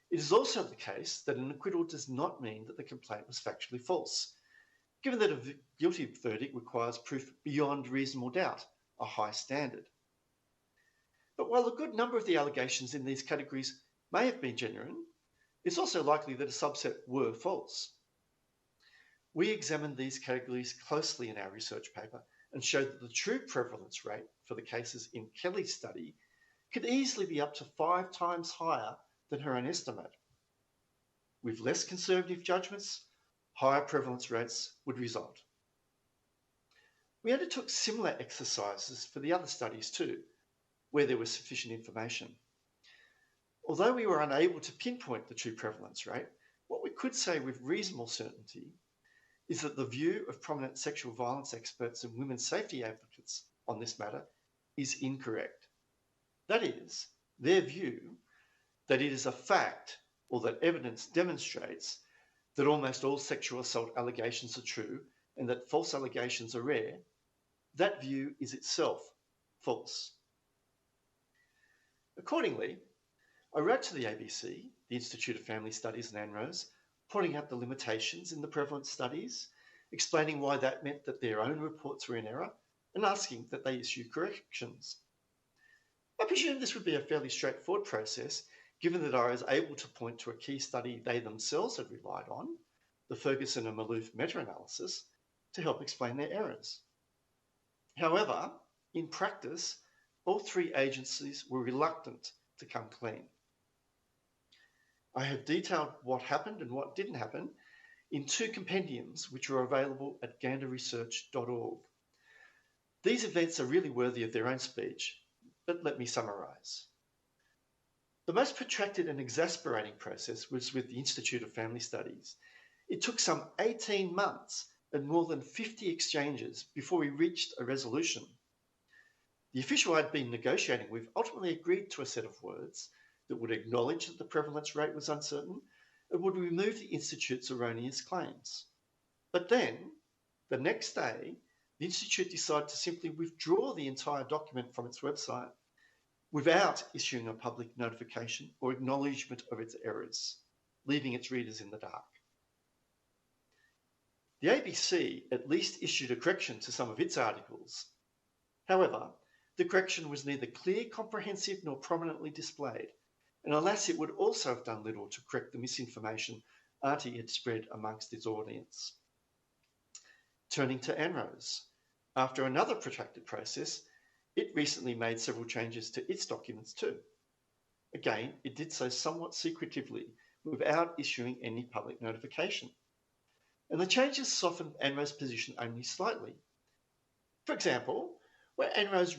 It is also the case that an acquittal does not mean that the complaint was factually false, given that a guilty verdict requires proof beyond reasonable doubt, a high standard. But while a good number of the allegations in these categories may have been genuine, it's also likely that a subset were false. We examined these categories closely in our research paper and showed that the true prevalence rate for the cases in Kelly's study could easily be up to 5 times higher than her own estimate. With less conservative judgments, higher prevalence rates would result. We undertook similar exercises for the other studies too, where there was sufficient information. Although we were unable to pinpoint the true prevalence rate, what we could say with reasonable certainty is that the view of prominent sexual violence experts and women's safety advocates on this matter is incorrect. That is, their view that it is a fact or that evidence demonstrates that almost all sexual assault allegations are true and that false allegations are rare, that view is itself false. Accordingly, I wrote to the ABC, the Institute of Family Studies and ANROS, pointing out the limitations in the prevalence studies, explaining why that meant that their own reports were in error, and asking that they issue corrections. I presume this would be a fairly straightforward process, given that I was able to point to a key study they themselves had relied on, the Ferguson and Maloof meta-analysis, to help explain their errors. However, in practice, all three agencies were reluctant to come clean. I have detailed what happened and what didn't happen in two compendiums which are available at ganderresearch.org. These events are really worthy of their own speech, but let me summarise. The most protracted and exasperating process was with the Institute of Family Studies. It took some 18 months and more than 50 exchanges before we reached a resolution. The official I'd been negotiating with ultimately agreed to a set of words that would acknowledge that the prevalence rate was uncertain and would remove the Institute's erroneous claims. But then, the next day, the Institute decided to simply withdraw the entire document from its website without issuing a public notification or acknowledgement of its errors, leaving its readers in the dark. The ABC at least issued a correction to some of its articles. However, the correction was neither clear, comprehensive, nor prominently displayed, and alas, it would also have done little to correct the misinformation Arndt had spread amongst its audience. Turning to ANROS, after another protracted process, it recently made several changes to its documents too. Again, it did so somewhat secretively, without issuing any public notification. And the changes softened ANRO's position only slightly. For example, where ANRO's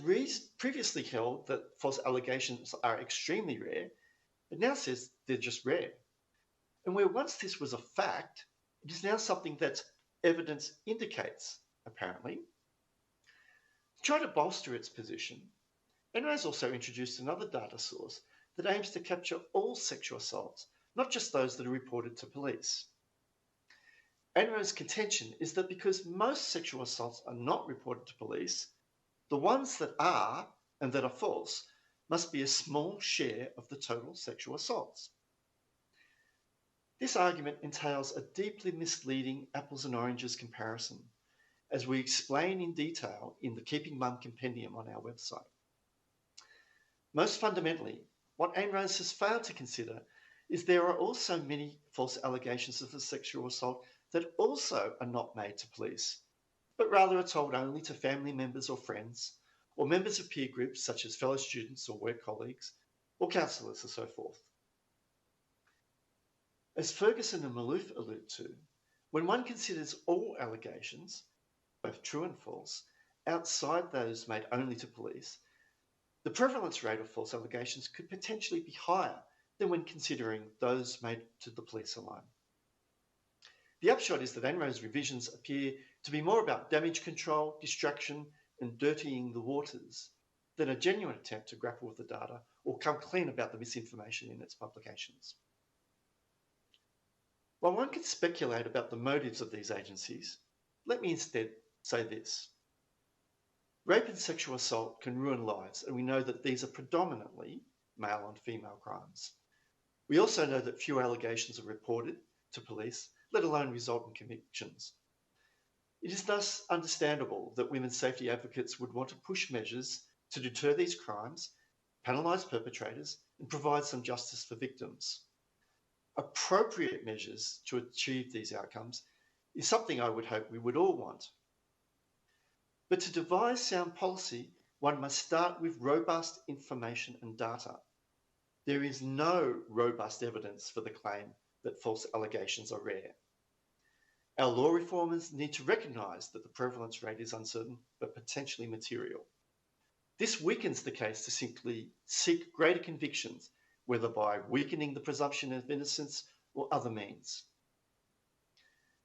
previously held that false allegations are extremely rare, it now says they're just rare. And where once this was a fact, it is now something that evidence indicates, apparently. To try to bolster its position, ANRO's also introduced another data source that aims to capture all sexual assaults, not just those that are reported to police. ANRO's contention is that because most sexual assaults are not reported to police, the ones that are and that are false must be a small share of the total sexual assaults. This argument entails a deeply misleading apples and oranges comparison, as we explain in detail in the Keeping Mum compendium on our website. Most fundamentally, what ANROS has failed to consider is there are also many false allegations of a sexual assault that also are not made to police, but rather are told only to family members or friends, or members of peer groups such as fellow students or work colleagues, or counsellors and so forth. As Ferguson and Maloof allude to, when one considers all allegations, both true and false, outside those made only to police, the prevalence rate of false allegations could potentially be higher than when considering those made to the police alone. The upshot is that ANRO's revisions appear to be more about damage control, distraction, and dirtying the waters than a genuine attempt to grapple with the data or come clean about the misinformation in its publications. While one can speculate about the motives of these agencies, let me instead say this. Rape and sexual assault can ruin lives, and we know that these are predominantly male on female crimes. We also know that few allegations are reported to police, let alone result in convictions. It is thus understandable that women's safety advocates would want to push measures to deter these crimes, penalise perpetrators, and provide some justice for victims. Appropriate measures to achieve these outcomes is something I would hope we would all want. But to devise sound policy, one must start with robust information and data. There is no robust evidence for the claim that false allegations are rare. Our law reformers need to recognise that the prevalence rate is uncertain but potentially material. This weakens the case to simply seek greater convictions, whether by weakening the presumption of innocence or other means.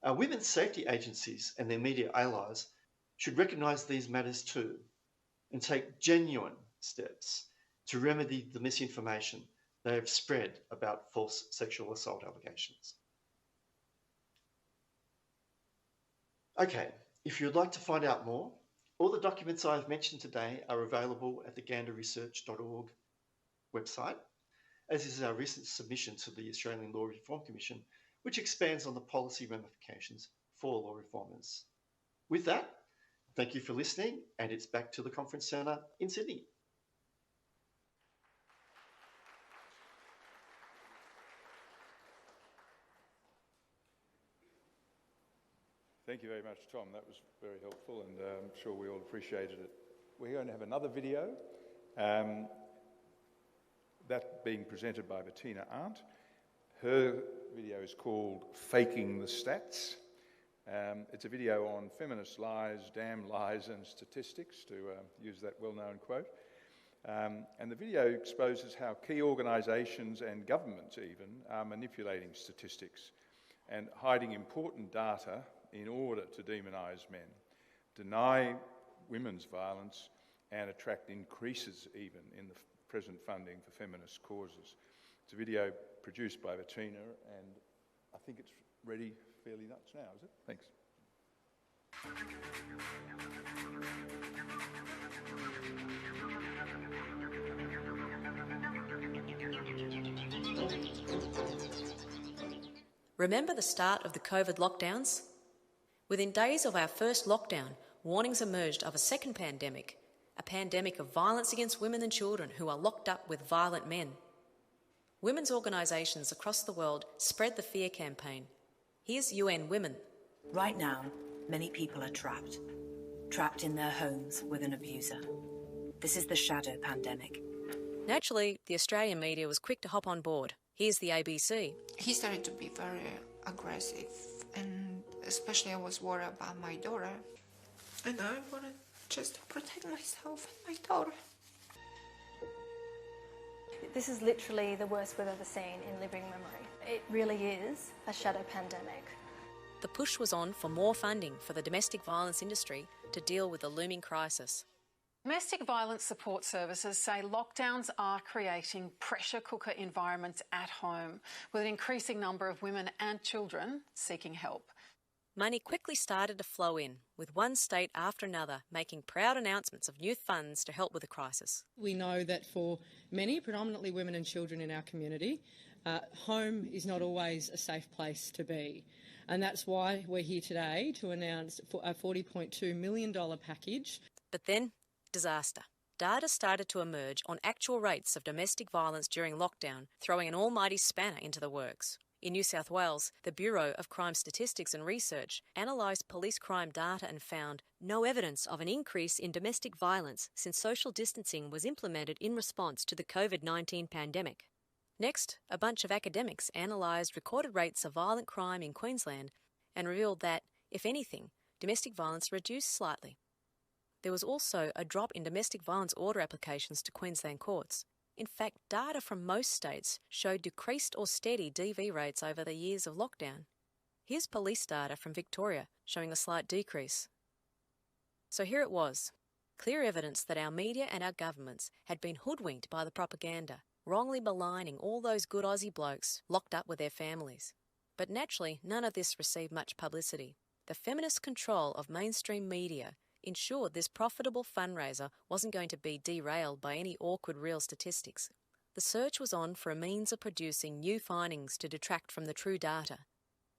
Our women's safety agencies and their media allies should recognise these matters too and take genuine steps to remedy the misinformation they have spread about false sexual assault allegations. Okay, if you'd like to find out more, all the documents I've mentioned today are available at the ganderresearch.org website, as is our recent submission to the Australian Law Reform Commission, which expands on the policy ramifications for law reformers. With that, thank you for listening, and it's back to the conference centre in Sydney.
Thank you very much, Tom. That was very helpful, and I'm sure we all appreciated it. We're going to have another video, that being presented by Bettina, Arndt. Her video is called Faking the Stats. It's a video on feminist lies, damn lies and statistics, to use that well-known quote. And the video exposes how key organisations and governments even are manipulating statistics and hiding important data in order to demonise men, deny women's violence and attract increases even in the present funding for feminist causes. It's a video produced by Bettina, and I think it's ready fairly much now, is it? Thanks.
Remember the start of the COVID lockdowns? Within days of our first lockdown, warnings emerged of a second pandemic, a pandemic of violence against women and children who are locked up with violent men. Women's organisations across the world spread the fear campaign. Here's UN Women.
Right now, many people are trapped in their homes with an abuser. This is the shadow pandemic.
Naturally, the Australian media was quick to hop on board. Here's the ABC.
He started to be very aggressive, and especially I was worried about my daughter. And I wanted just to protect myself and my daughter.
This is literally the worst we've ever seen in living memory. It really is a shadow pandemic.
The push was on for more funding for the domestic violence industry to deal with the looming crisis.
Domestic violence support services say lockdowns are creating pressure cooker environments at home, with an increasing number of women and children seeking help.
Money quickly started to flow in, with one state after another making proud announcements of new funds to help with the crisis.
We know that for many, predominantly women and children in our community, home is not always a safe place to be. And that's why we're here today to announce a $40.2 million package.
But then, disaster. Data started to emerge on actual rates of domestic violence during lockdown, throwing an almighty spanner into the works. In New South Wales, the Bureau of Crime Statistics and Research analysed police crime data and found no evidence of an increase in domestic violence since social distancing was implemented in response to the COVID-19 pandemic. Next, a bunch of academics analysed recorded rates of violent crime in Queensland and revealed that, if anything, domestic violence reduced slightly. There was also a drop in domestic violence order applications to Queensland courts. In fact, data from most states showed decreased or steady DV rates over the years of lockdown. Here's police data from Victoria showing a slight decrease. So here it was, clear evidence that our media and our governments had been hoodwinked by the propaganda, wrongly maligning all those good Aussie blokes locked up with their families. But naturally, none of this received much publicity. The feminist control of mainstream media ensured this profitable fundraiser wasn't going to be derailed by any awkward real statistics. The search was on for a means of producing new findings to detract from the true data.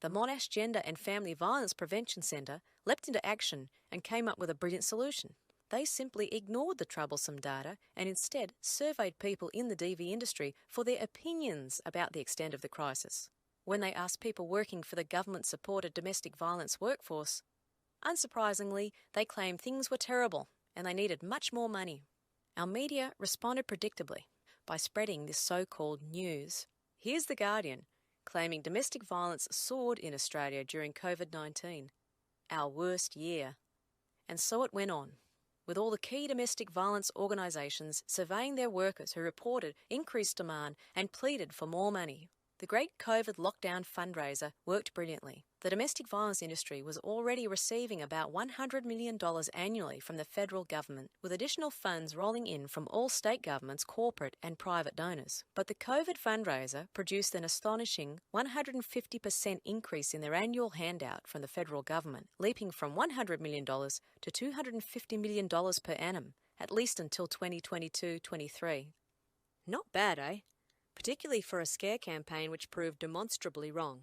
The Monash Gender and Family Violence Prevention Centre leapt into action and came up with a brilliant solution. They simply ignored the troublesome data and instead surveyed people in the DV industry for their opinions about the extent of the crisis. When they asked people working for the government-supported domestic violence workforce, unsurprisingly, they claimed things were terrible and they needed much more money. Our media responded predictably by spreading this so-called news. Here's The Guardian, claiming domestic violence soared in Australia during COVID-19, our worst year. And so it went on, with all the key domestic violence organisations surveying their workers who reported increased demand and pleaded for more money. The great COVID lockdown fundraiser worked brilliantly. The domestic violence industry was already receiving about $100 million annually from the federal government, with additional funds rolling in from all state governments, corporate and private donors. But the COVID fundraiser produced an astonishing 150% increase in their annual handout from the federal government, leaping from $100 million to $250 million per annum, at least until 2022-23. Not bad, eh? Particularly for a scare campaign which proved demonstrably wrong.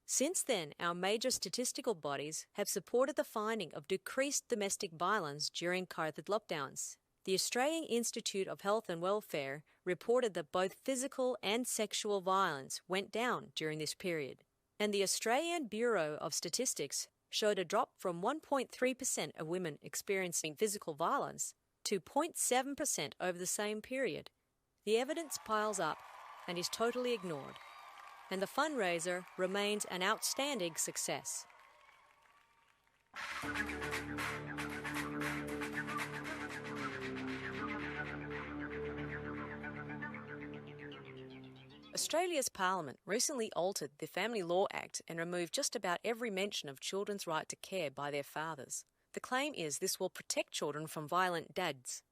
Since then, our major statistical bodies have supported the finding of decreased domestic violence during COVID lockdowns. The Australian Institute of Health and Welfare reported that both physical and sexual violence went down during this period. And the Australian Bureau of Statistics showed a drop from 1.3% of women experiencing physical violence to 0.7% over the same period. The evidence piles up and is totally ignored, and the fundraiser remains an outstanding success. Australia's Parliament recently altered the Family Law Act and removed just about every mention of children's right to care by their fathers. The claim is this will protect children from violent dads.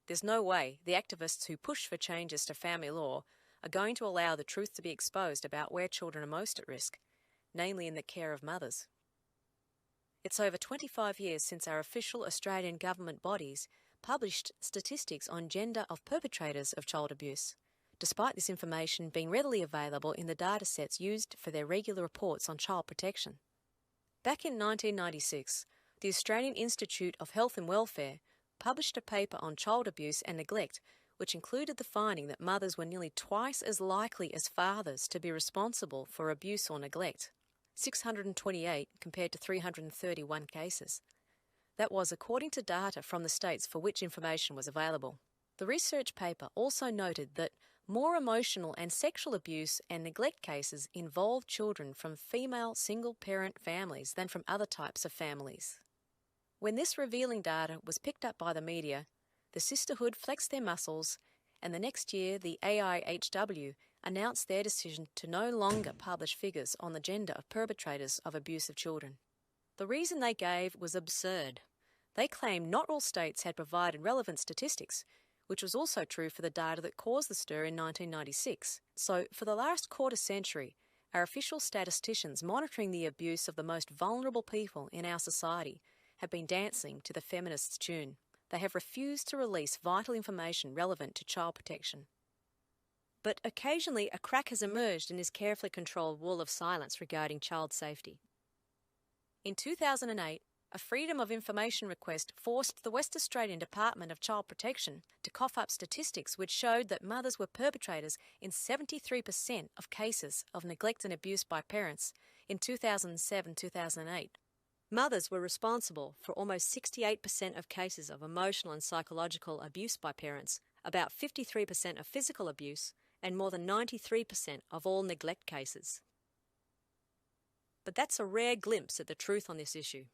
There's no way the activists who push for changes to family law are going to allow the truth to be exposed about where children are most at risk, namely in the care of mothers. It's over 25 years since our official Australian government bodies published statistics on gender of perpetrators of child abuse, despite this information being readily available in the datasets used for their regular reports on child protection. Back in 1996, the Australian Institute of Health and Welfare published a paper on child abuse and neglect, which included the finding that mothers were nearly twice as likely as fathers to be responsible for abuse or neglect, 628 compared to 331 cases. That was according to data from the states for which information was available. The research paper also noted that more emotional and sexual abuse and neglect cases involved children from female single-parent families than from other types of families. When this revealing data was picked up by the media, the sisterhood flexed their muscles, and the next year the AIHW announced their decision to no longer publish figures on the gender of perpetrators of abuse of children. The reason they gave was absurd. They claimed not all states had provided relevant statistics, which was also true for the data that caused the stir in 1996. So, for the last quarter century, our official statisticians monitoring the abuse of the most vulnerable people in our society have been dancing to the feminists' tune. They have refused to release vital information relevant to child protection. But occasionally a crack has emerged in this carefully controlled wall of silence regarding child safety. In 2008, a Freedom of Information request forced the West Australian Department of Child Protection to cough up statistics which showed that mothers were perpetrators in 73% of cases of neglect and abuse by parents in 2007-2008. Mothers were responsible for almost 68% of cases of emotional and psychological abuse by parents, about 53% of physical abuse, and more than 93% of all neglect cases. But that's a rare glimpse at the truth on this issue.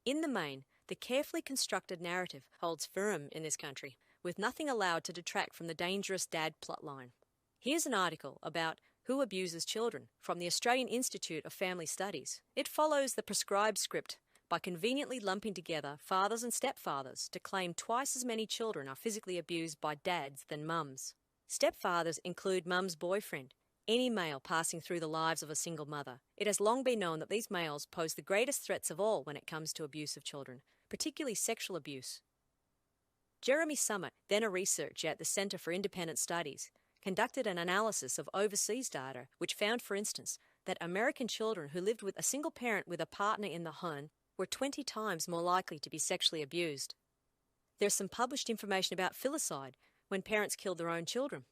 In the main, the carefully constructed narrative holds firm in this country, with nothing allowed to detract from the dangerous dad plotline. Here's an article about Who Abuses Children from the Australian Institute of Family Studies. It follows the prescribed script by conveniently lumping together fathers and stepfathers to claim twice as many children are physically abused by dads than mums. Stepfathers include mum's boyfriend, any male passing through the lives of a single mother. It has long been known that these males pose the greatest threats of all when it comes to abuse of children, particularly sexual abuse. Jeremy Summit, then a researcher at the Centre for Independent Studies, conducted an analysis of overseas data which found, for instance, that American children who lived with a single parent with a partner in the home were 20 times more likely to be sexually abused. There's some published information about filicide, when parents killed their own children.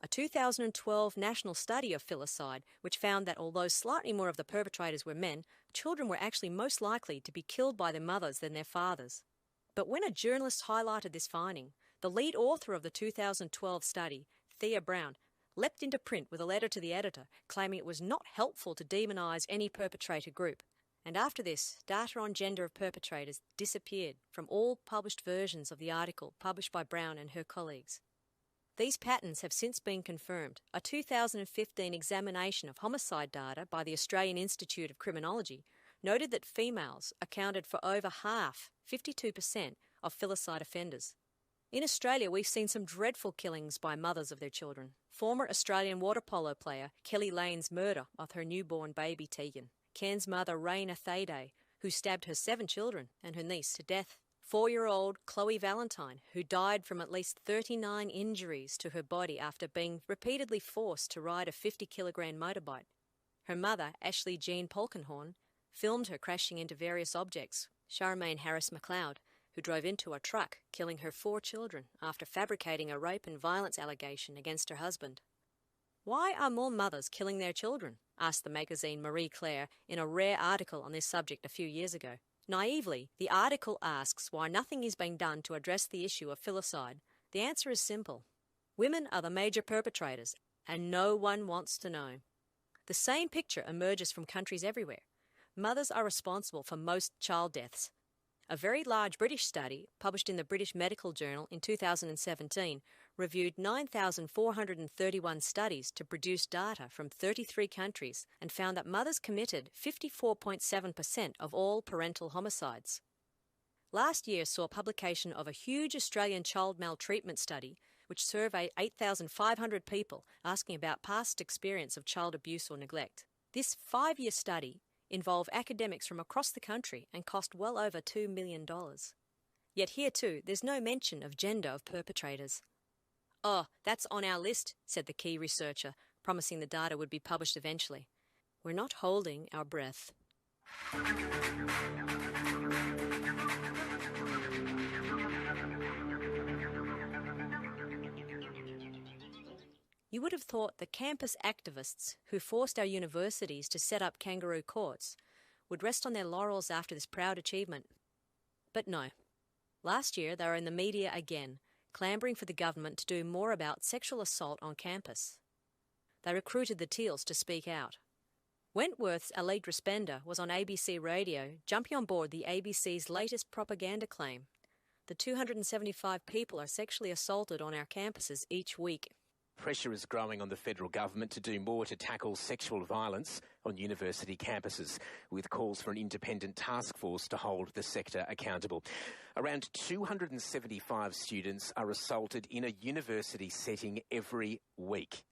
A 2012 national study of filicide, which found that although slightly more of the perpetrators were men, children were actually most likely to be killed by their mothers than their fathers. But when a journalist highlighted this finding, the lead author of the 2012 study, Thea Brown, leapt into print with a letter to the editor claiming it was not helpful to demonise any perpetrator group. And after this, data on gender of perpetrators disappeared from all published versions of the article published by Brown and her colleagues. These patterns have since been confirmed. A 2015 examination of homicide data by the Australian Institute of Criminology noted that females accounted for over half, 52%, of filicide offenders. In Australia, we've seen some dreadful killings by mothers of their children. Former Australian water polo player Kelly Lane's murder of her newborn baby Tegan. Ken's mother Raina Thayday, who stabbed her 7 children and her niece to death. 4-year-old Chloe Valentine, who died from at least 39 injuries to her body after being repeatedly forced to ride a 50-kilogram motorbike. Her mother, Ashley Jean Polkenhorn, filmed her crashing into various objects. Charmaine Harris McLeod, who drove into a truck, killing her 4 children after fabricating a rape and violence allegation against her husband. Why are more mothers killing their children? Asked the magazine Marie Claire in a rare article on this subject a few years ago. Naively, the article asks why nothing is being done to address the issue of filicide. The answer is simple. Women are the major perpetrators, and no one wants to know. The same picture emerges from countries everywhere. Mothers are responsible for most child deaths. A very large British study, published in the British Medical Journal in 2017, reviewed 9,431 studies to produce data from 33 countries and found that mothers committed 54.7% of all parental homicides. Last year saw publication of a huge Australian child maltreatment study which surveyed 8,500 people asking about past experience of child abuse or neglect. This 5-year study involved academics from across the country and cost well over $2 million. Yet here too, there's no mention of gender of perpetrators. "Oh, that's on our list," said the key researcher, promising the data would be published eventually. We're not holding our breath. You would have thought the campus activists who forced our universities to set up kangaroo courts would rest on their laurels after this proud achievement. But no. Last year they were in the media again, clambering for the government to do more about sexual assault on campus. They recruited the Teals to speak out. Wentworth's Allegra Spender was on ABC Radio, jumping on board the ABC's latest propaganda claim. The 275 people are sexually assaulted on our campuses each week.
Pressure is growing on the federal government to do more to tackle sexual violence on university campuses, with calls for an independent task force to hold the sector accountable. Around 275 students are assaulted in a university setting every week.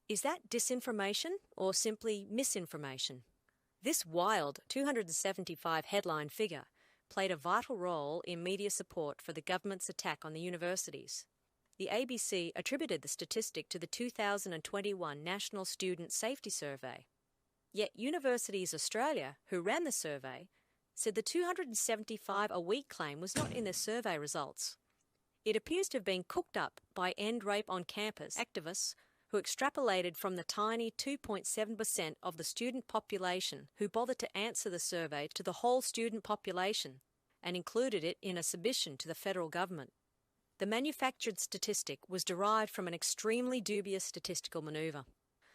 Is that disinformation or simply misinformation? This wild 275 headline figure played a vital role in media support for the government's attack on the universities. The ABC attributed the statistic to the 2021 National Student Safety Survey. Yet Universities Australia, who ran the survey, said the 275 a week claim was not in their survey results. It appears to have been cooked up by End Rape on Campus activists who extrapolated from the tiny 2.7% of the student population who bothered to answer the survey to the whole student population and included it in a submission to the federal government. The manufactured statistic was derived from an extremely dubious statistical manoeuvre,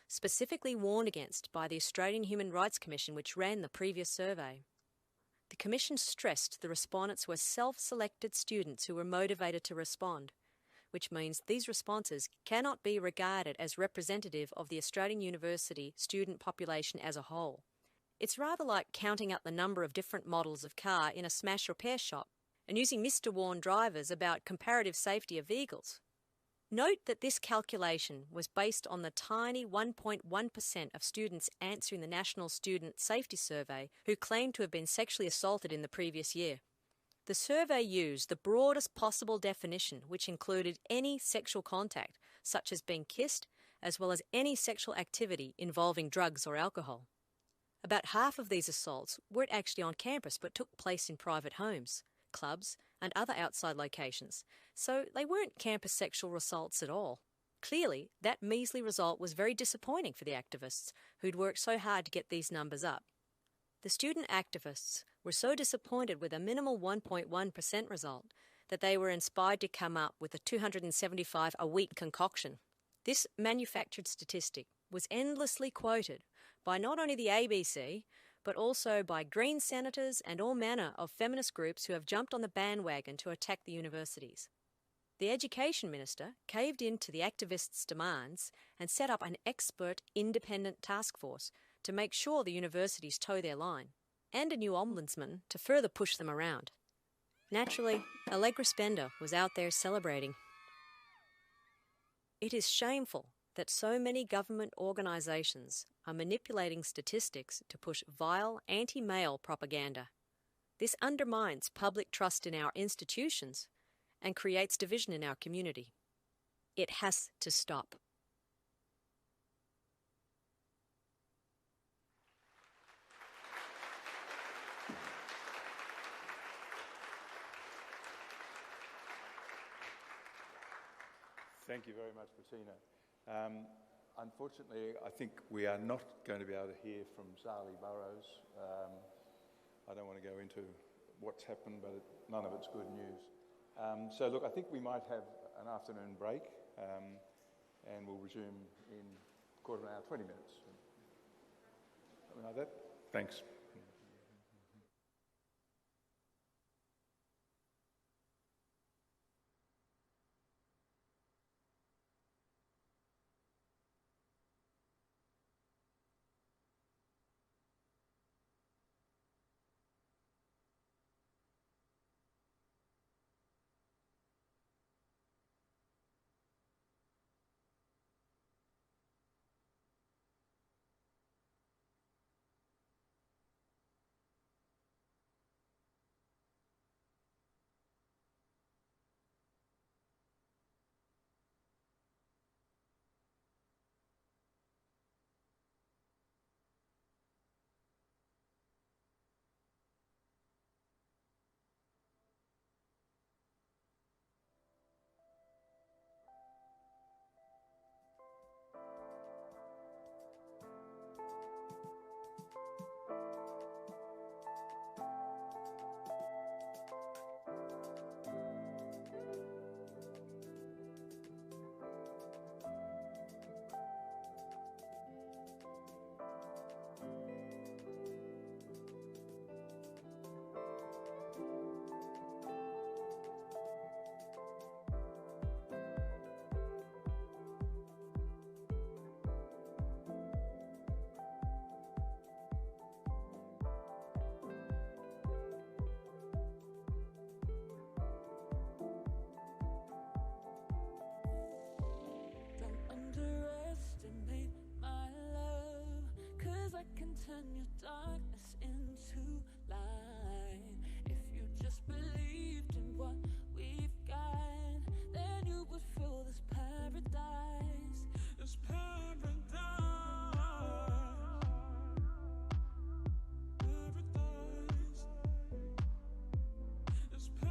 specifically warned against by the Australian Human Rights Commission, which ran the previous survey. The Commission stressed the respondents were self-selected students who were motivated to respond, which means these responses cannot be regarded as representative of the Australian university student population as a whole. It's rather like counting up the number of different models of car in a smash repair shop and using Mr. Warn drivers about comparative safety of vehicles. Note that this calculation was based on the tiny 1.1% of students answering the National Student Safety Survey who claimed to have been sexually assaulted in the previous year. The survey used the broadest possible definition, which included any sexual contact, such as being kissed, as well as any sexual activity involving drugs or alcohol. About half of these assaults weren't actually on campus but took place in private homes, clubs and other outside locations, so they weren't campus sexual assaults at all. Clearly, that measly result was very disappointing for the activists who'd worked so hard to get these numbers up. The student activists were so disappointed with a minimal 1.1% result that they were inspired to come up with a 275 a week concoction. This manufactured statistic was endlessly quoted by not only the ABC, but also by Green senators and all manner of feminist groups who have jumped on the bandwagon to attack the universities. The Education Minister caved in to the activists' demands and set up an expert independent task force to make sure the universities toe their line, and a new ombudsman to further push them around. Naturally, Allegra Spender was out there celebrating. It is shameful that so many government organisations are manipulating statistics to push vile anti-male propaganda. This undermines public trust in our institutions and creates division in our community. It has to stop.
Thank you very much, Bettina. Unfortunately, I think we are not going to be able to hear from Zali Burrows. I don't want to go into what's happened, but none of it's good news. So look, I think we might have an afternoon break, and we'll resume in a quarter of an hour, 20 minutes. Something like that? Thanks.
Turn your darkness into light. If you just believed in what we've got, then you would feel this paradise. This paradise. Paradise. This paradise.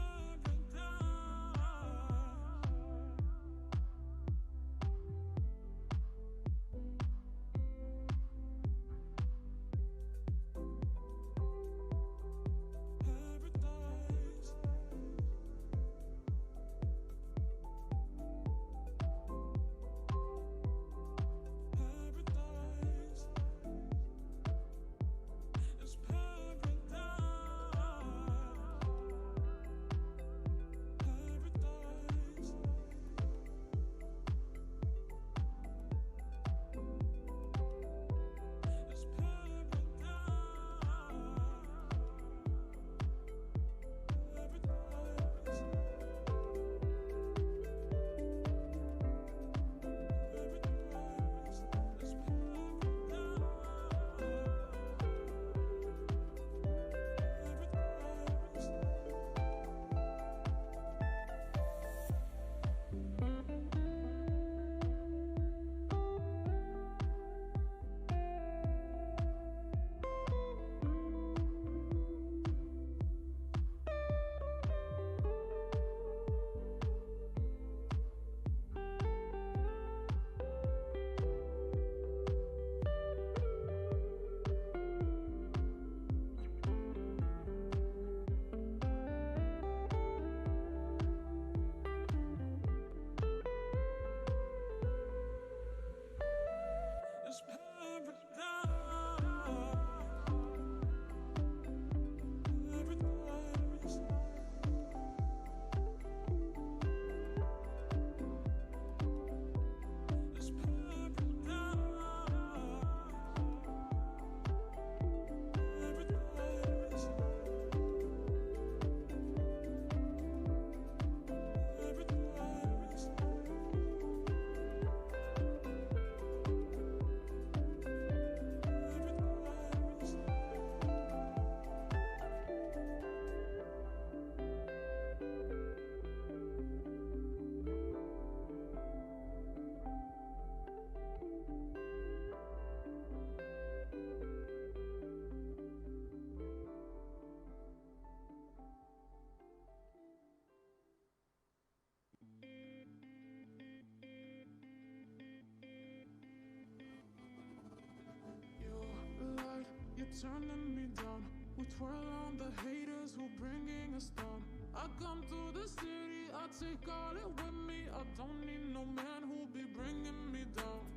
turning me down. We twirl on the haters who bringing us down. I come to the city, I take all it with me. I don't need no man who'll be bringing me down.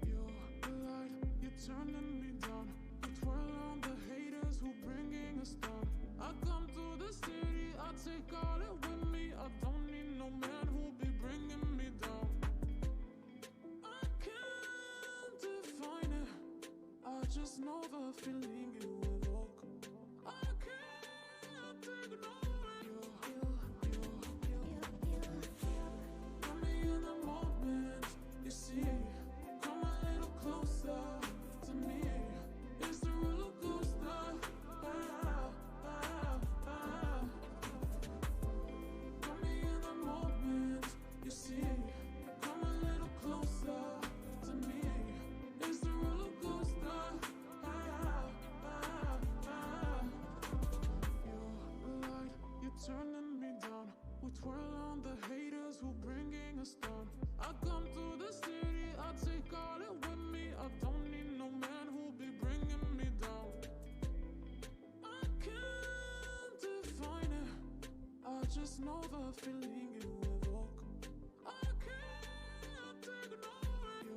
You're the light, you're turning me down. We twirl on the haters who bringing us down. I come to the city, I take all it with me. I don't need no man who'll be bringing me down. I can't define it, I just know the feeling you evoke. I can't ignore it. Put me in the moment, you see. Come a little closer to me. It's the roller coaster. Put me in the moment, you see. Come a little closer to me. It's the roller coaster. You're the light, you're turning me down. We twirl on the haters who bringing us down. I come to the city, I take all it with me. I don't need no man who'll be bringing me down. I can't define it, I just know the feeling you evoke. I can't ignore it.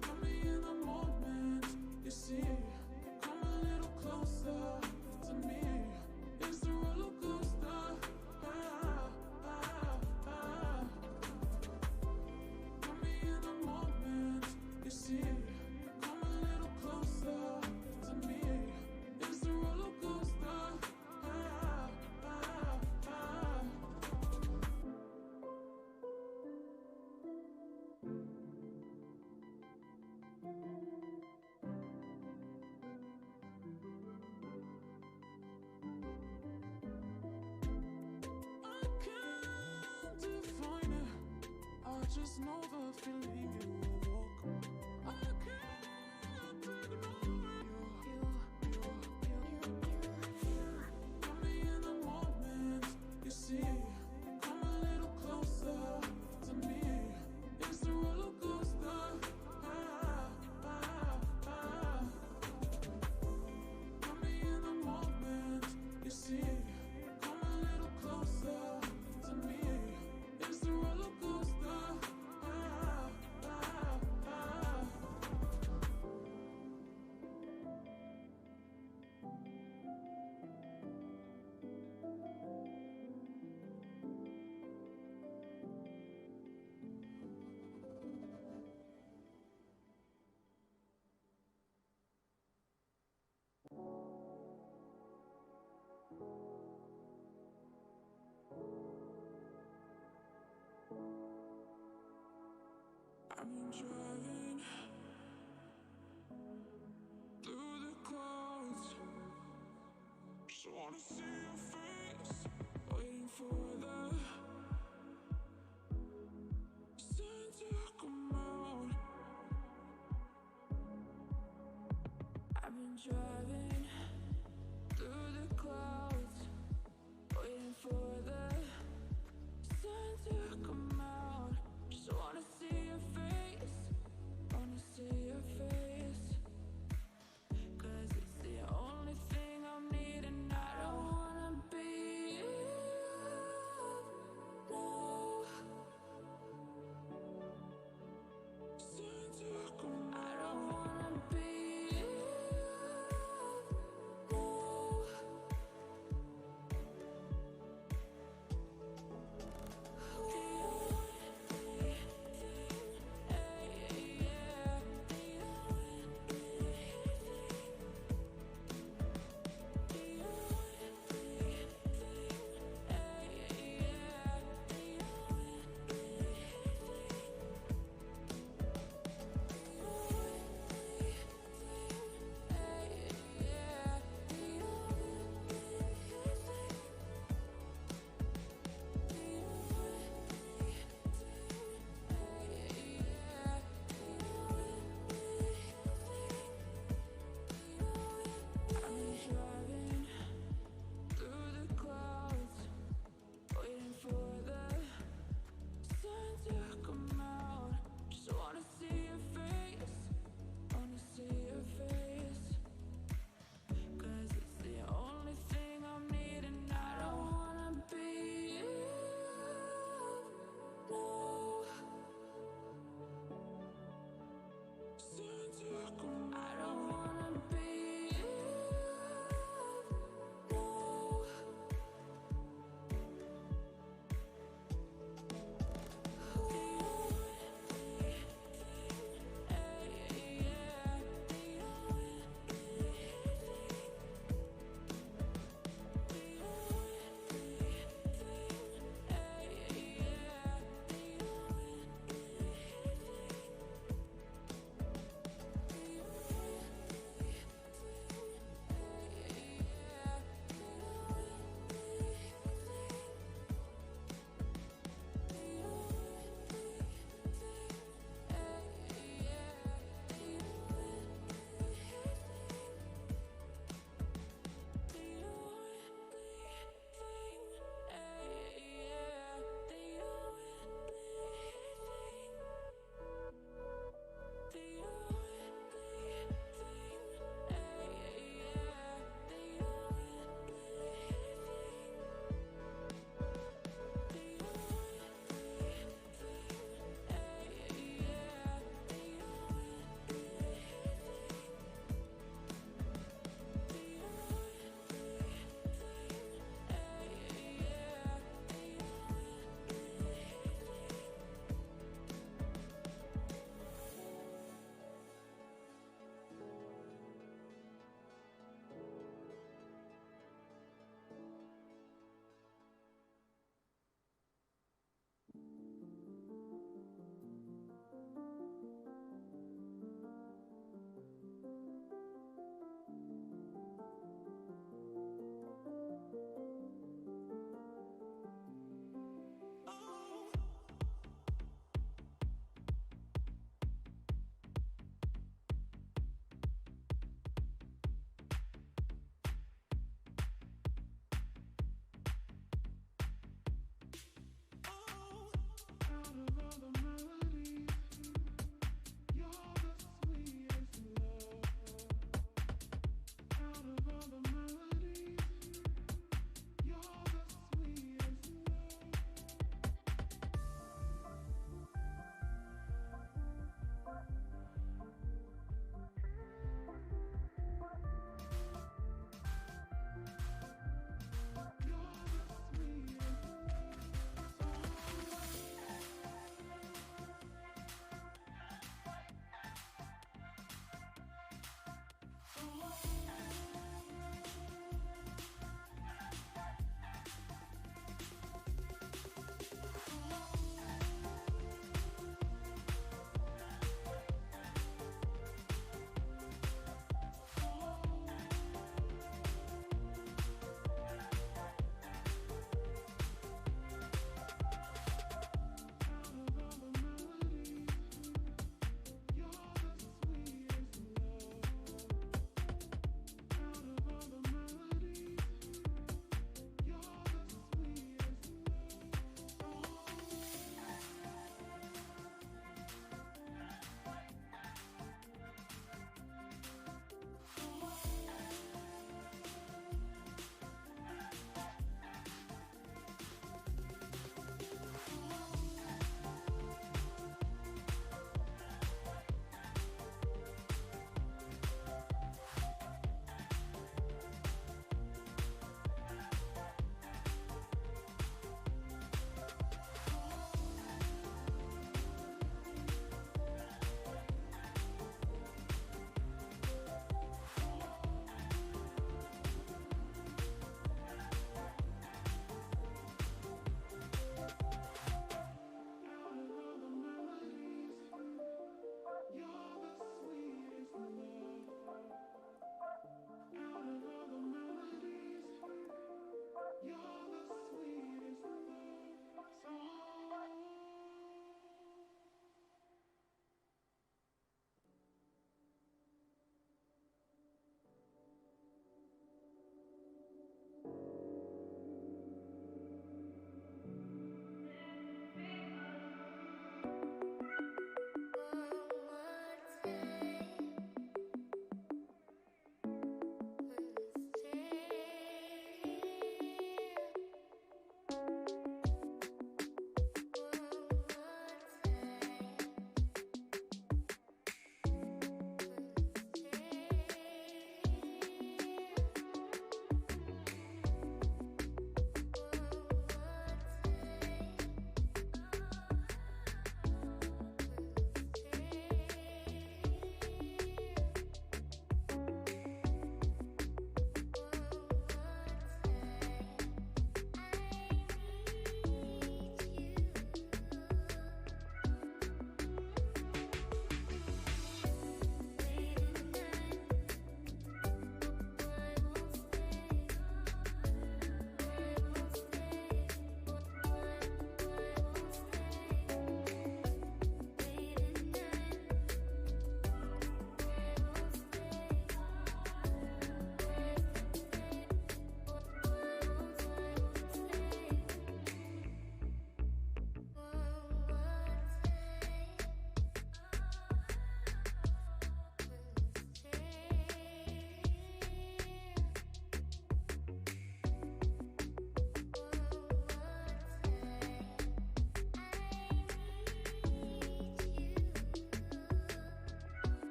Put me in the moment, you see. Come a little closer to me. It's the roller coaster. Put me in the moment, you see. Come a little closer to me. It's the roller coaster. I can't define it, I just know the feeling you evoke. I can't ignore it. Put me in the moment, you see. Come a little closer to me. It's the roller coaster. Put me in the moment, you see. Come a little closer to me. It's the roller coaster. I've been driving through the clouds. Just wanna see your face, waiting for the sun to come out. I've been driving through the clouds, waiting for the sun to come out. Just wanna see your face, wanna see your face. 'Cause it's the only thing I'm needing. I don't wanna be no. Sun to come out. I don't wanna be no. Yeah.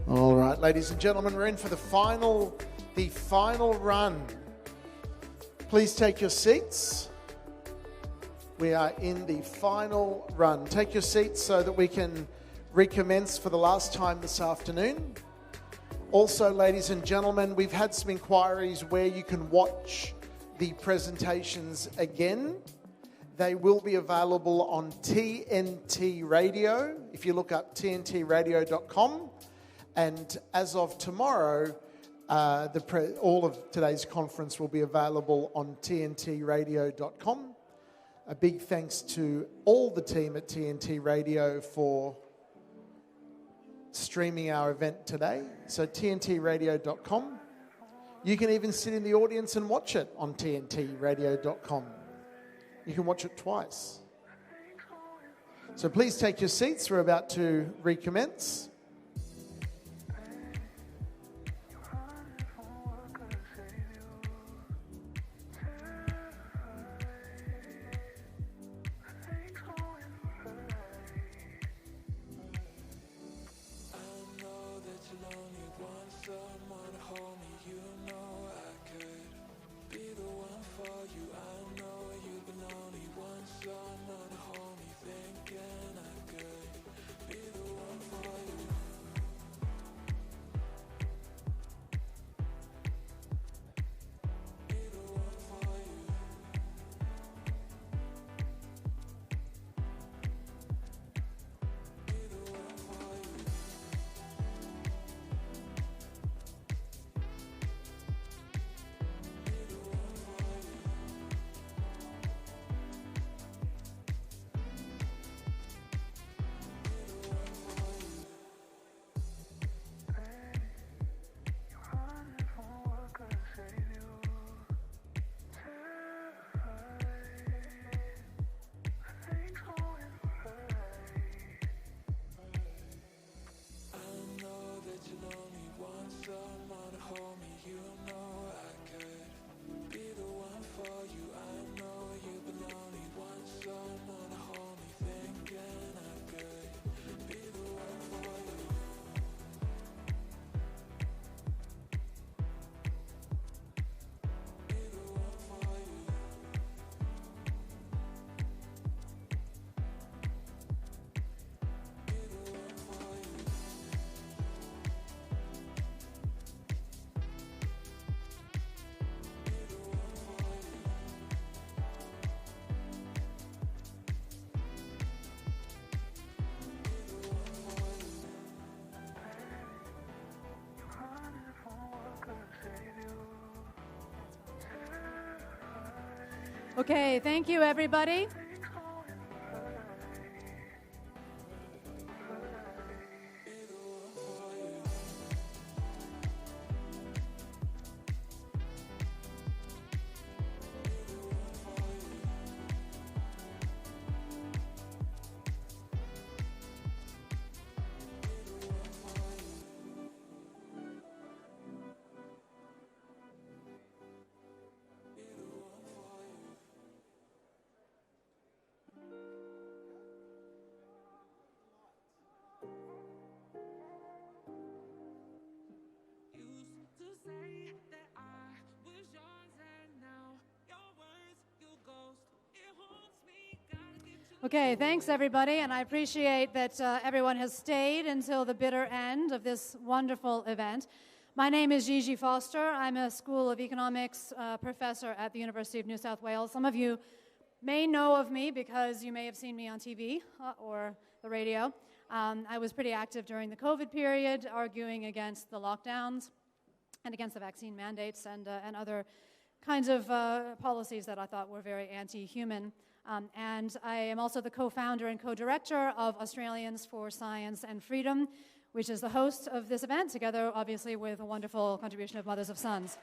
All right, ladies and gentlemen, we're in for the final run. Please take your seats. We are in the final run. Take your seats so that we can recommence for the last time this afternoon. Also, ladies and gentlemen, we've had some inquiries where you can watch the presentations again. They will be available on TNT Radio, if you look up tntradio.com. And as of tomorrow, all of today's conference will be available on tntradio.com. A big thanks to all the team at TNT Radio for streaming our event today. So tntradio.com. You can even sit in the audience and watch it on tntradio.com. You can watch it twice. So please take your seats. We're about to recommence.
Okay, thank you, everybody. Okay, thanks everybody, and I appreciate that everyone has stayed until the bitter end of this wonderful event. My name is Gigi Foster. I'm a School of Economics professor at the University of New South Wales. Some of you may know of me because you may have seen me on TV or the radio. I was pretty active during the COVID period, arguing against the lockdowns and against the vaccine mandates and other kinds of policies that I thought were very anti-human. And I am also the co-founder and co-director of Australians for Science and Freedom, which is the host of this event, together, obviously, with a wonderful contribution of Mothers of Sons.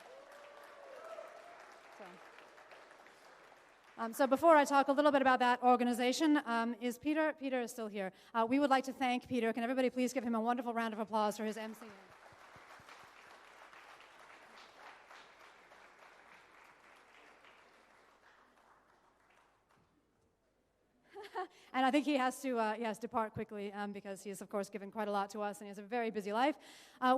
So before I talk a little bit about that organization, is Peter? Peter is still here. We would like to thank Peter. Can everybody please give him a wonderful round of applause for his MC? And I think he has to depart quickly because he has, of course, given quite a lot to us, and he has a very busy life.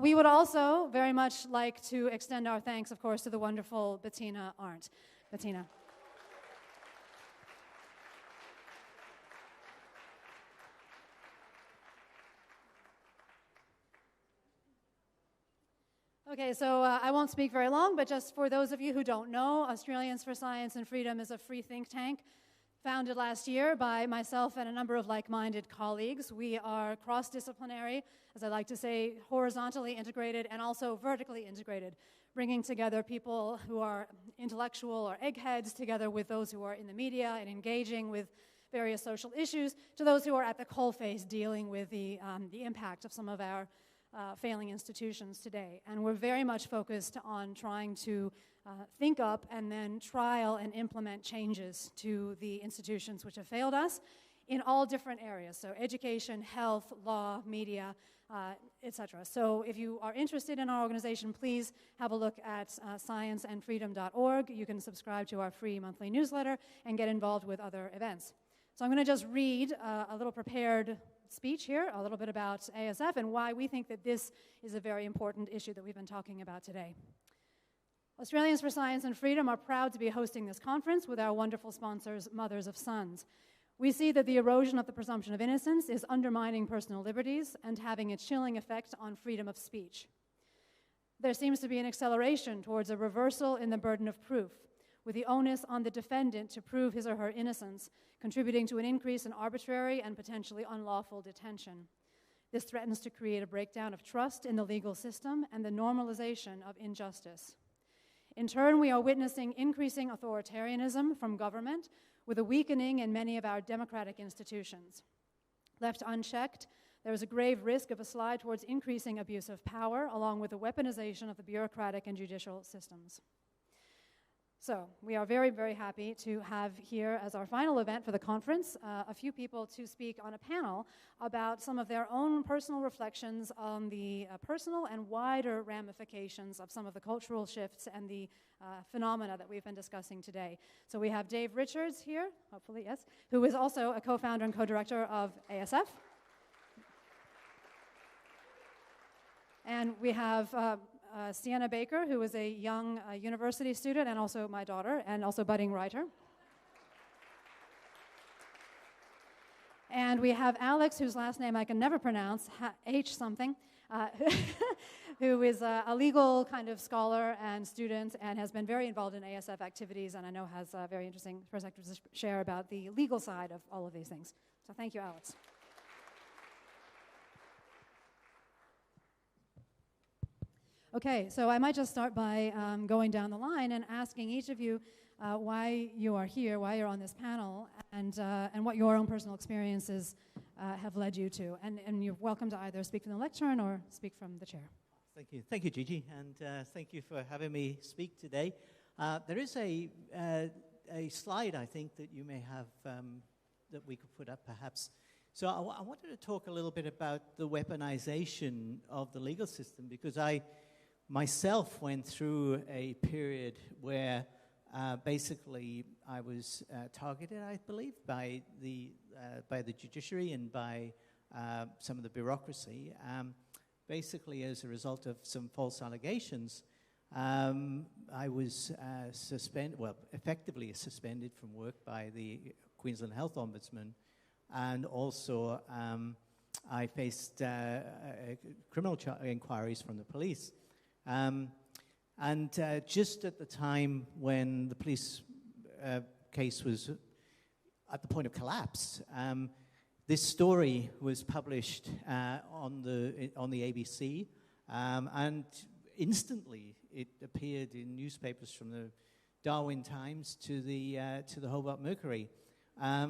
We would also very much like to extend our thanks, of course, to the wonderful Bettina Arndt. Bettina. Okay, so I won't speak very long, but just for those of you who don't know, Australians for Science and Freedom is a free think tank founded last year by myself and a number of like-minded colleagues. We are cross-disciplinary, as I like to say, horizontally integrated and also vertically integrated, bringing together people who are intellectual or eggheads together with those who are in the media and engaging with various social issues, to those who are at the coalface dealing with the impact of some of our failing institutions today. And we're very much focused on trying to think up and then trial and implement changes to the institutions which have failed us in all different areas, so education, health, law, media, etc. So if you are interested in our organization, please have a look at scienceandfreedom.org. You can subscribe to our free monthly newsletter and get involved with other events. So I'm going to just read a little prepared speech here, a little bit about ASF and why we think that this is a very important issue that we've been talking about today. Australians for Science and Freedom are proud to be hosting this conference with our wonderful sponsors, Mothers of Sons. We see that the erosion of the presumption of innocence is undermining personal liberties and having a chilling effect on freedom of speech. There seems to be an acceleration towards a reversal in the burden of proof, with the onus on the defendant to prove his or her innocence, contributing to an increase in arbitrary and potentially unlawful detention. This threatens to create a breakdown of trust in the legal system and the normalization of injustice. In turn, we are witnessing increasing authoritarianism from government, with a weakening in many of our democratic institutions. Left unchecked, there is a grave risk of a slide towards increasing abuse of power, along with the weaponization of the bureaucratic and judicial systems. So we are very, very happy to have here as our final event for the conference a few people to speak on a panel about some of their own personal reflections on the personal and wider ramifications of some of the cultural shifts and the phenomena that we've been discussing today. So we have Dave Richards here, hopefully, yes, who is also a co-founder and co-director of ASF. And we have Sienna Baker, who is a young university student and also my daughter, and also budding writer. And we have Alex, whose last name I can never pronounce, H something, who is a legal kind of scholar and student and has been very involved in ASF activities, and I know has very interesting perspectives to share about the legal side of all of these things. So thank you, Alex. Okay, so I might just start by going down the line and asking each of you why you are here, why you're on this panel, and what your own personal experiences have led you to. And you're welcome to either speak from the lectern or speak from the chair.
Thank you, Gigi, and thank you for having me speak today. There is a slide, I think, that you may have that we could put up, perhaps. So I wanted to talk a little bit about the weaponization of the legal system, because I myself went through a period where basically I was targeted, I believe, by the judiciary and by some of the bureaucracy. Basically, as a result of some false allegations, I was effectively suspended from work by the Queensland Health Ombudsman, and also I faced criminal inquiries from the police. And just at the time when the police case was at the point of collapse, this story was published on the ABC, and instantly it appeared in newspapers from the Darwin Times to the Hobart Mercury. I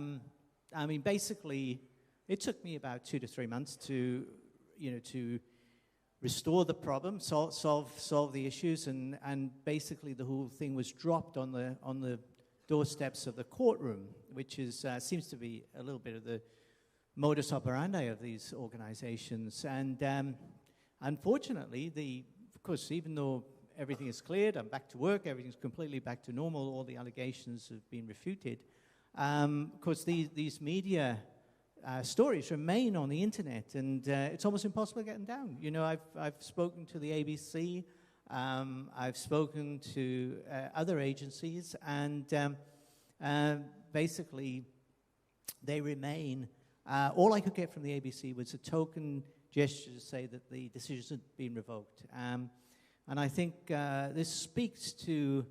mean, basically, it took me about 2 to 3 months to restore the problem, solve the issues, and basically the whole thing was dropped on the doorsteps of the courtroom, which is seems to be a little bit of the modus operandi of these organizations. And unfortunately, of course, even though everything is cleared, I'm back to work, everything's completely back to normal, all the allegations have been refuted. Of course, these media stories remain on the internet, and it's almost impossible to get them down. You know, I've spoken to the ABC, I've spoken to other agencies, and basically they remain. All I could get from the ABC was a token gesture to say that the decisions had been revoked. And I think this speaks to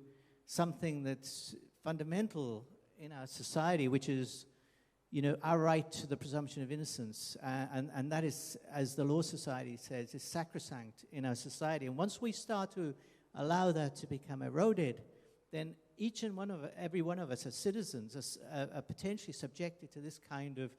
something that's fundamental in our society, which is, you know, our right to the presumption of innocence. And that is, as the Law Society says, is sacrosanct in our society. And once we start to allow that to become eroded, then each and every one of us as citizens are potentially subjected to this kind of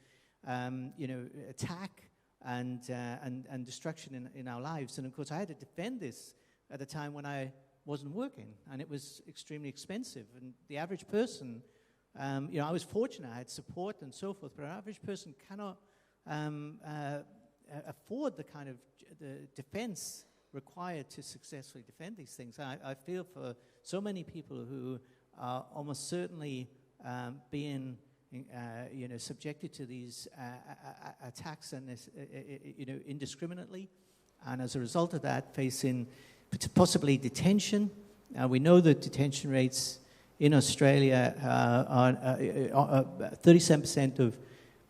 attack and destruction in our lives. And of course, I had to defend this at a time when I wasn't working, and it was extremely expensive. And the average person, I was fortunate, I had support and so forth, but an average person cannot afford the kind of the defense required to successfully defend these things. I feel for so many people who are almost certainly being subjected to these attacks and indiscriminately, and as a result of that, facing possibly detention. We know that detention rates in Australia are 37% of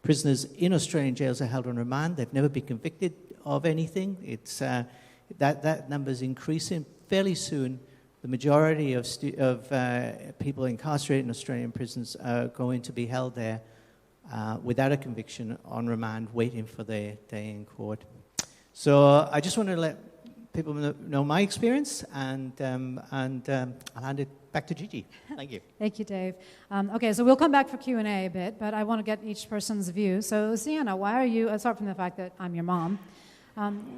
prisoners in Australian jails are held on remand. They've never been convicted of anything. It's that number is increasing. Fairly soon, the majority of people incarcerated in Australian prisons are going to be held there without a conviction on remand, waiting for their day in court. So I just want to let people know my experience, and I'll hand it back to Gigi. Thank you.
Thank you, Dave. Okay, so we'll come back for Q&A a bit, but I want to get each person's view. So, Sienna, why are you, apart from the fact that I'm your mom,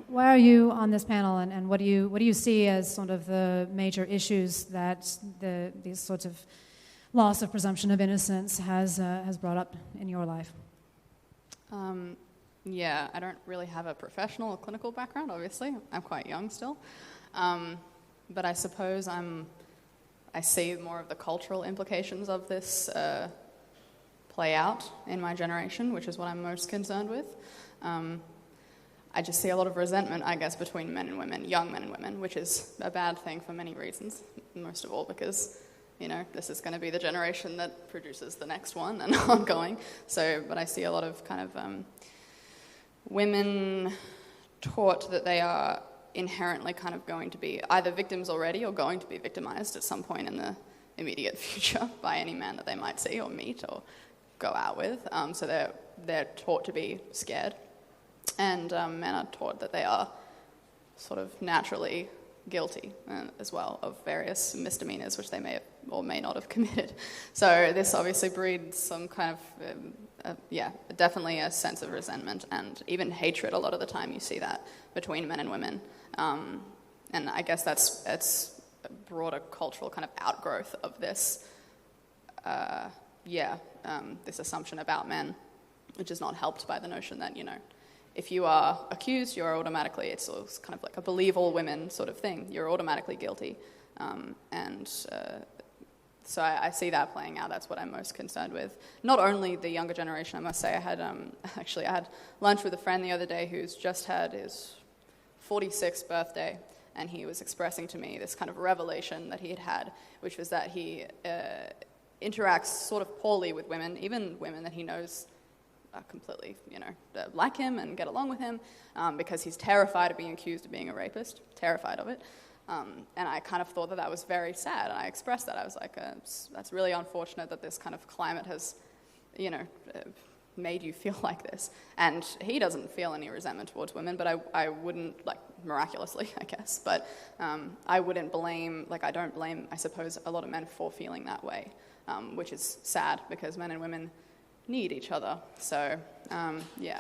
why are you on this panel, and what do you see as sort of the major issues that these sorts of loss of presumption of innocence has brought up in your life?
Yeah, I don't really have a professional or clinical background, obviously. I'm quite young still. But I suppose I see more of the cultural implications of this play out in my generation, which is what I'm most concerned with. I just see a lot of resentment, I guess, between men and women, young men and women, which is a bad thing for many reasons, most of all because, this is going to be the generation that produces the next one and ongoing. So, but I see a lot of kind of women taught that they are inherently kind of going to be either victims already or going to be victimized at some point in the immediate future by any man that they might see or meet or go out with. So they're taught to be scared. And men are taught that they are sort of naturally guilty as well of various misdemeanors which they may have or may not have committed. So this obviously breeds some kind of, definitely a sense of resentment and even hatred. A lot of the time you see that between men and women. And I guess that's a broader cultural kind of outgrowth of this, this assumption about men, which is not helped by the notion that, if you are accused, you're automatically, it's kind of like a believe all women sort of thing. You're automatically guilty. So I see that playing out. That's what I'm most concerned with. Not only the younger generation, I must say. I had lunch with a friend the other day who's just had his 46th birthday, and he was expressing to me this kind of revelation that he had, which was that he interacts sort of poorly with women, even women that he knows completely, like him and get along with him, because he's terrified of being accused of being a rapist, terrified of it. And I kind of thought that was very sad, and I expressed that. I was like, that's really unfortunate that this kind of climate has, made you feel like this. And he doesn't feel any resentment towards women, but I wouldn't, miraculously, I guess, but I wouldn't blame, I don't blame, I suppose, a lot of men for feeling that way, which is sad, because men and women need each other. So, yeah.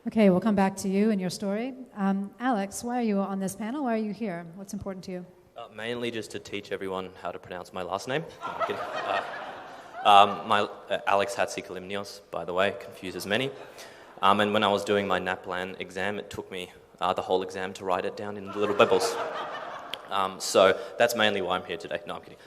Okay, we'll come back to you and your story. Alex, why are you on this panel? Why are you here? What's important to you?
Mainly just to teach everyone how to pronounce my last name. Alex Hatzikalimnios, by the way, confuses many. And when I was doing my NAPLAN exam, it took me the whole exam to write it down in little bubbles. So that's mainly why I'm here today. No, I'm kidding.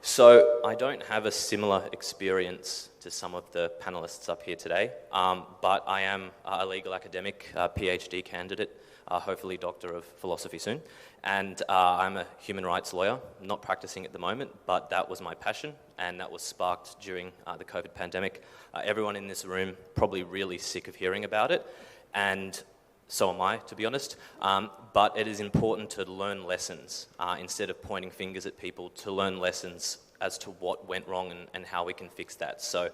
So I don't have a similar experience to some of the panelists up here today, but I am a legal academic, PhD candidate, hopefully doctor of philosophy soon, and I'm a human rights lawyer, not practicing at the moment, but that was my passion, and that was sparked during the COVID pandemic. Everyone in this room probably really sick of hearing about it, and so am I, to be honest, but it is important to learn lessons instead of pointing fingers at people, to learn lessons as to what went wrong and how we can fix that. So,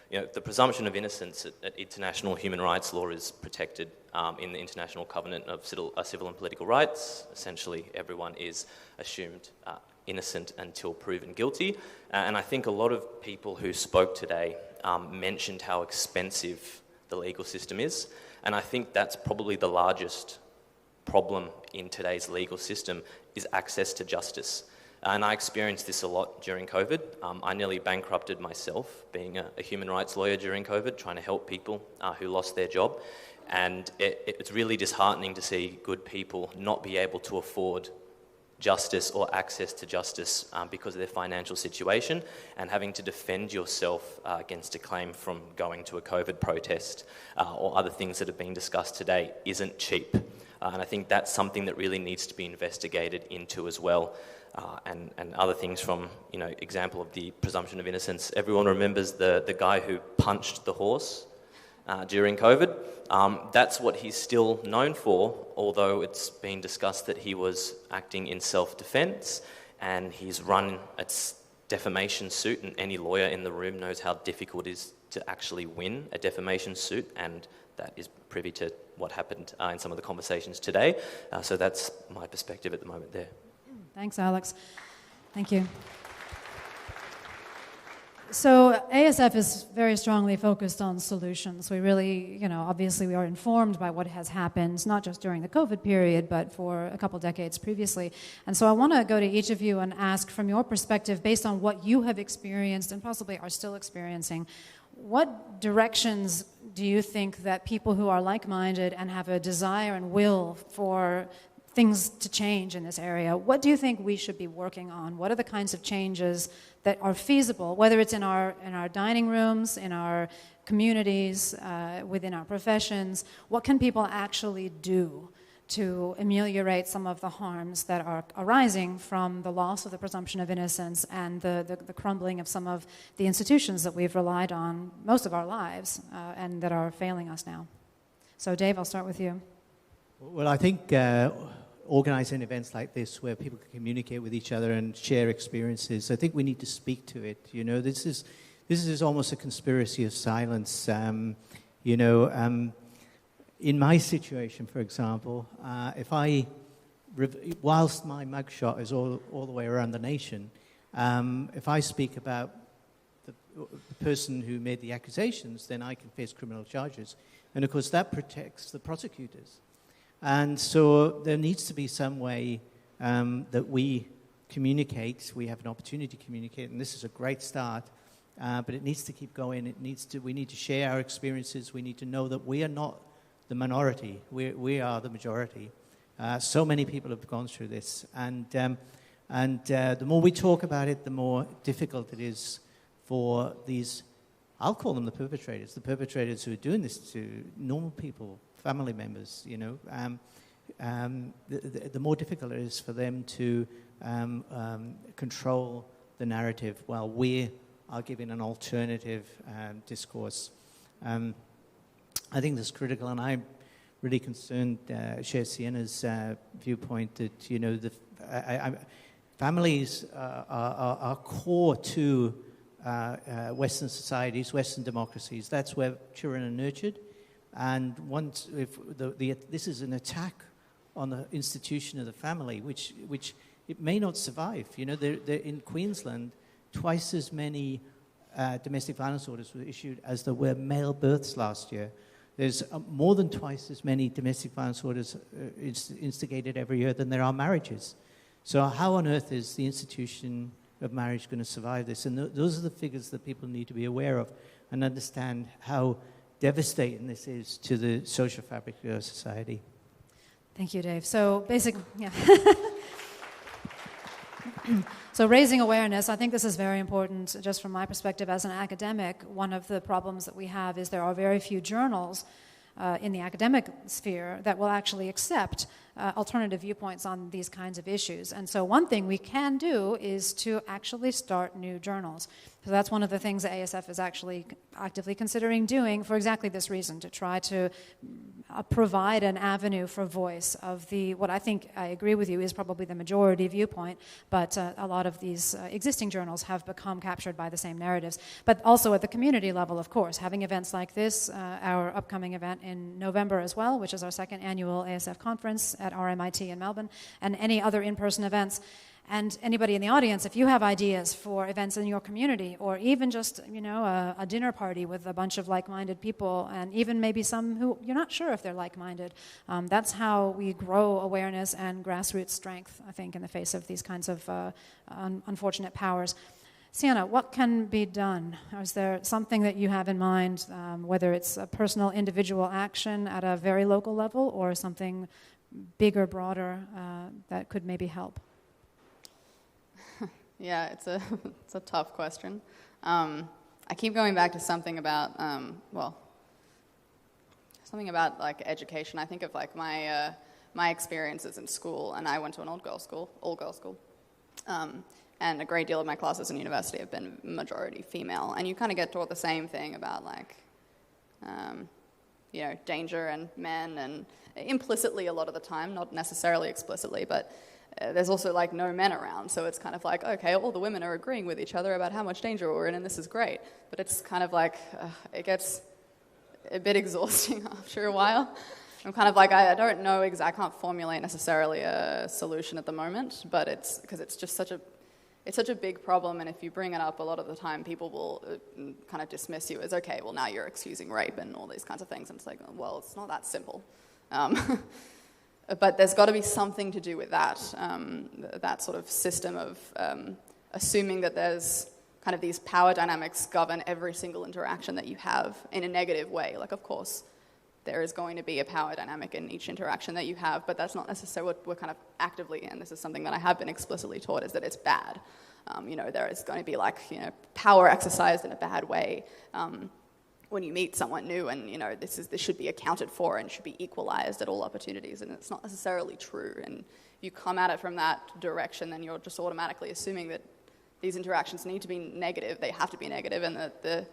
you know, the presumption of innocence at international human rights law is protected in the International Covenant of Civil and Political Rights. Essentially, everyone is assumed innocent until proven guilty. And I think a lot of people who spoke today mentioned how expensive the legal system is. And I think that's probably the largest problem in today's legal system is access to justice. And I experienced this a lot during COVID. I nearly bankrupted myself being a human rights lawyer during COVID, trying to help people who lost their job. And it's really disheartening to see good people not be able to afford justice or access to justice because of their financial situation, and having to defend yourself against a claim from going to a COVID protest or other things that have been discussed today isn't cheap. And I think that's something that really needs to be investigated into as well. And other things from, you know, example of the presumption of innocence. Everyone remembers the guy who punched the horse during COVID. That's what he's still known for, although it's been discussed that he was acting in self-defense, and he's run a defamation suit, and any lawyer in the room knows how difficult it is to actually win a defamation suit, and that is privy to what happened in some of the conversations today. So that's my perspective at the moment there.
Thanks, Alex. Thank you. So ASF is very strongly focused on solutions. We really, you know, obviously we are informed by what has happened, not just during the COVID period, but for a couple decades previously. And so I want to go to each of you and ask, from your perspective, based on what you have experienced and possibly are still experiencing, what directions do you think that people who are like-minded and have a desire and will for things to change in this area, what do you think we should be working on? What are the kinds of changes that are feasible, whether it's in our dining rooms, in our communities, within our professions? What can people actually do to ameliorate some of the harms that are arising from the loss of the presumption of innocence and the crumbling of some of the institutions that we've relied on most of our lives and that are failing us now? So Dave, I'll start with you.
Well, I think organizing events like this where people can communicate with each other and share experiences, I think we need to speak to it. You know, this is almost a conspiracy of silence. In my situation, for example, whilst my mugshot is all the way around the nation, if I speak about the person who made the accusations, then I can face criminal charges. And of course, that protects the prosecutors. And so there needs to be some way that we communicate. We have an opportunity to communicate, and this is a great start. But it needs to keep going. We need to share our experiences. We need to know that we are not the minority. We are the majority. So many people have gone through this, and the more we talk about it, the more difficult it is for these. I'll call them the perpetrators who are doing this to normal people, family members, you know, the more difficult it is for them to control the narrative while we are giving an alternative discourse. I think that's critical, and I'm really concerned, share Sienna's viewpoint that, you know, families are core to Western societies, Western democracies. That's where children are nurtured. And once, this is an attack on the institution of the family, which it may not survive. You know, in Queensland, twice as many domestic violence orders were issued as there were male births last year. There's more than twice as many domestic violence orders instigated every year than there are marriages. So how on earth is the institution of marriage going to survive this? And those are the figures that people need to be aware of and understand how devastating this is to the social fabric of our society.
Thank you, Dave. So basically, yeah. So raising awareness, I think this is very important just from my perspective as an academic. One of the problems that we have is there are very few journals in the academic sphere that will actually accept alternative viewpoints on these kinds of issues. And so one thing we can do is to actually start new journals. So that's one of the things that ASF is actually actively considering doing for exactly this reason, to try to provide an avenue for voice of the, what I think, I agree with you, is probably the majority viewpoint, but a lot of these existing journals have become captured by the same narratives. But also at the community level, of course, having events like this, our upcoming event in November as well, which is our second annual ASF conference at RMIT in Melbourne, and any other in-person events. And anybody in the audience, if you have ideas for events in your community, or even just, a dinner party with a bunch of like-minded people, and even maybe some who you're not sure if they're like-minded, that's how we grow awareness and grassroots strength, I think, in the face of these kinds of unfortunate powers. Sienna, what can be done? Is there something that you have in mind, whether it's a personal individual action at a very local level, or something bigger, broader, that could maybe help?
Yeah, it's a tough question. I keep going back to something about something about like education. I think of like my experiences in school, and I went to an all girls school, and a great deal of my classes in university have been majority female, and you kind of get taught the same thing about like danger and men, and implicitly a lot of the time, not necessarily explicitly, but there's also like no men around, so it's kind of like, okay, all the women are agreeing with each other about how much danger we're in, and this is great. But it's kind of like, it gets a bit exhausting after a while. I'm kind of like, I don't know exactly, I can't formulate necessarily a solution at the moment, but it's because it's just such a big problem, and if you bring it up a lot of the time, people will kind of dismiss you as, okay, well now you're excusing rape and all these kinds of things, and it's like, well, it's not that simple. But there's got to be something to do with that, that sort of system of assuming that there's kind of these power dynamics govern every single interaction that you have in a negative way. Like, of course, there is going to be a power dynamic in each interaction that you have, but that's not necessarily what we're kind of actively in. This is something that I have been explicitly taught, is that it's bad. There is going to be like, power exercised in a bad way. When you meet someone new, and this should be accounted for and should be equalized at all opportunities, and it's not necessarily true. And you come at it from that direction, then you're just automatically assuming that these interactions need to be negative, they have to be negative, and that the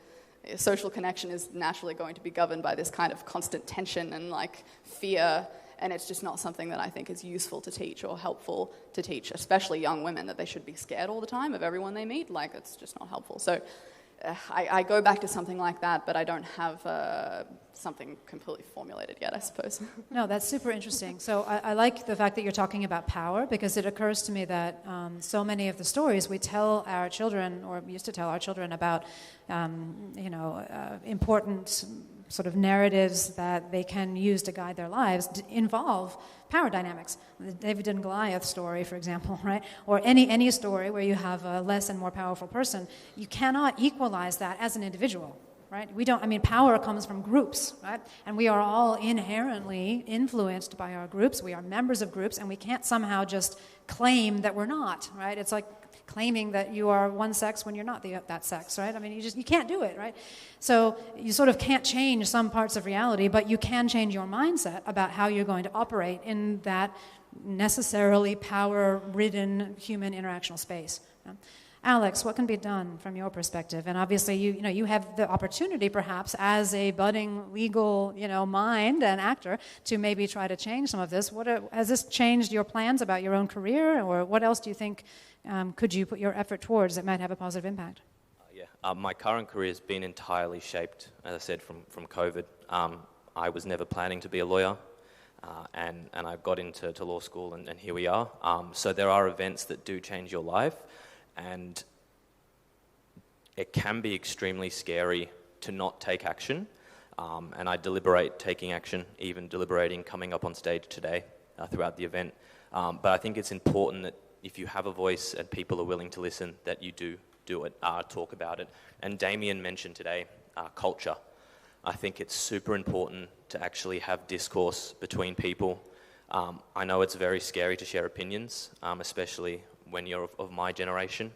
social connection is naturally going to be governed by this kind of constant tension and like fear, and it's just not something that I think is useful to teach or helpful to teach, especially young women, that they should be scared all the time of everyone they meet. Like, it's just not helpful. So I go back to something like that, but I don't have something completely formulated yet, I suppose.
No, that's super interesting. So I like the fact that you're talking about power, because it occurs to me that so many of the stories we tell our children, or used to tell our children about, important sort of narratives that they can use to guide their lives involve power dynamics. The David and Goliath story, for example, right? Or any story where you have a less and more powerful person, you cannot equalize that as an individual, right? Power comes from groups, right? And we are all inherently influenced by our groups. We are members of groups, and we can't somehow just claim that we're not, right? It's like claiming that you are one sex when you're not that sex, right? You can't do it, right? So you sort of can't change some parts of reality, but you can change your mindset about how you're going to operate in that necessarily power-ridden human interactional space. Alex, what can be done from your perspective? And obviously, you have the opportunity, perhaps, as a budding legal, mind and actor, to maybe try to change some of this. Has this changed your plans about your own career, or what else do you think could you put your effort towards that might have a positive impact?
My current career has been entirely shaped, as I said, from COVID. I was never planning to be a lawyer, and I got into law school, and here we are. So there are events that do change your life. And it can be extremely scary to not take action. And I deliberate taking action, even deliberating coming up on stage today throughout the event. But I think it's important that if you have a voice and people are willing to listen, that you do it, talk about it. And Damian mentioned today culture. I think it's super important to actually have discourse between people. I know it's very scary to share opinions, especially when you're of my generation,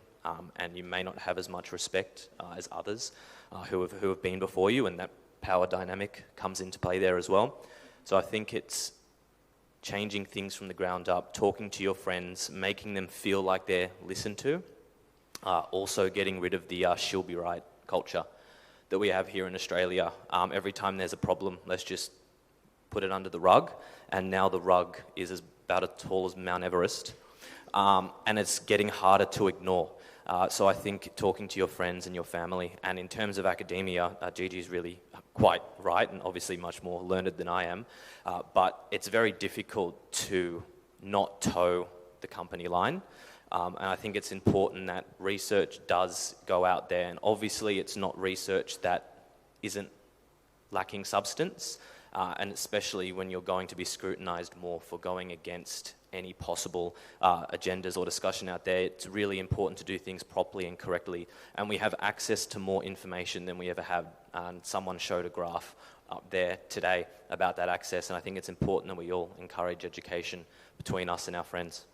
and you may not have as much respect as others who have been before you, and that power dynamic comes into play there as well. So I think it's changing things from the ground up, talking to your friends, making them feel like they're listened to, also getting rid of the she'll be right culture that we have here in Australia. Every time there's a problem, let's just put it under the rug, and now the rug is about as tall as Mount Everest, and it's getting harder to ignore. So I think talking to your friends and your family, and in terms of academia, Gigi's really quite right, and obviously much more learned than I am, but it's very difficult to not toe the company line. And I think it's important that research does go out there, and obviously it's not research that isn't lacking substance, and especially when you're going to be scrutinised more for going against any possible agendas or discussion out there. It's really important to do things properly and correctly, and we have access to more information than we ever have, and someone showed a graph up there today about that access, and I think it's important that we all encourage education between us and our friends.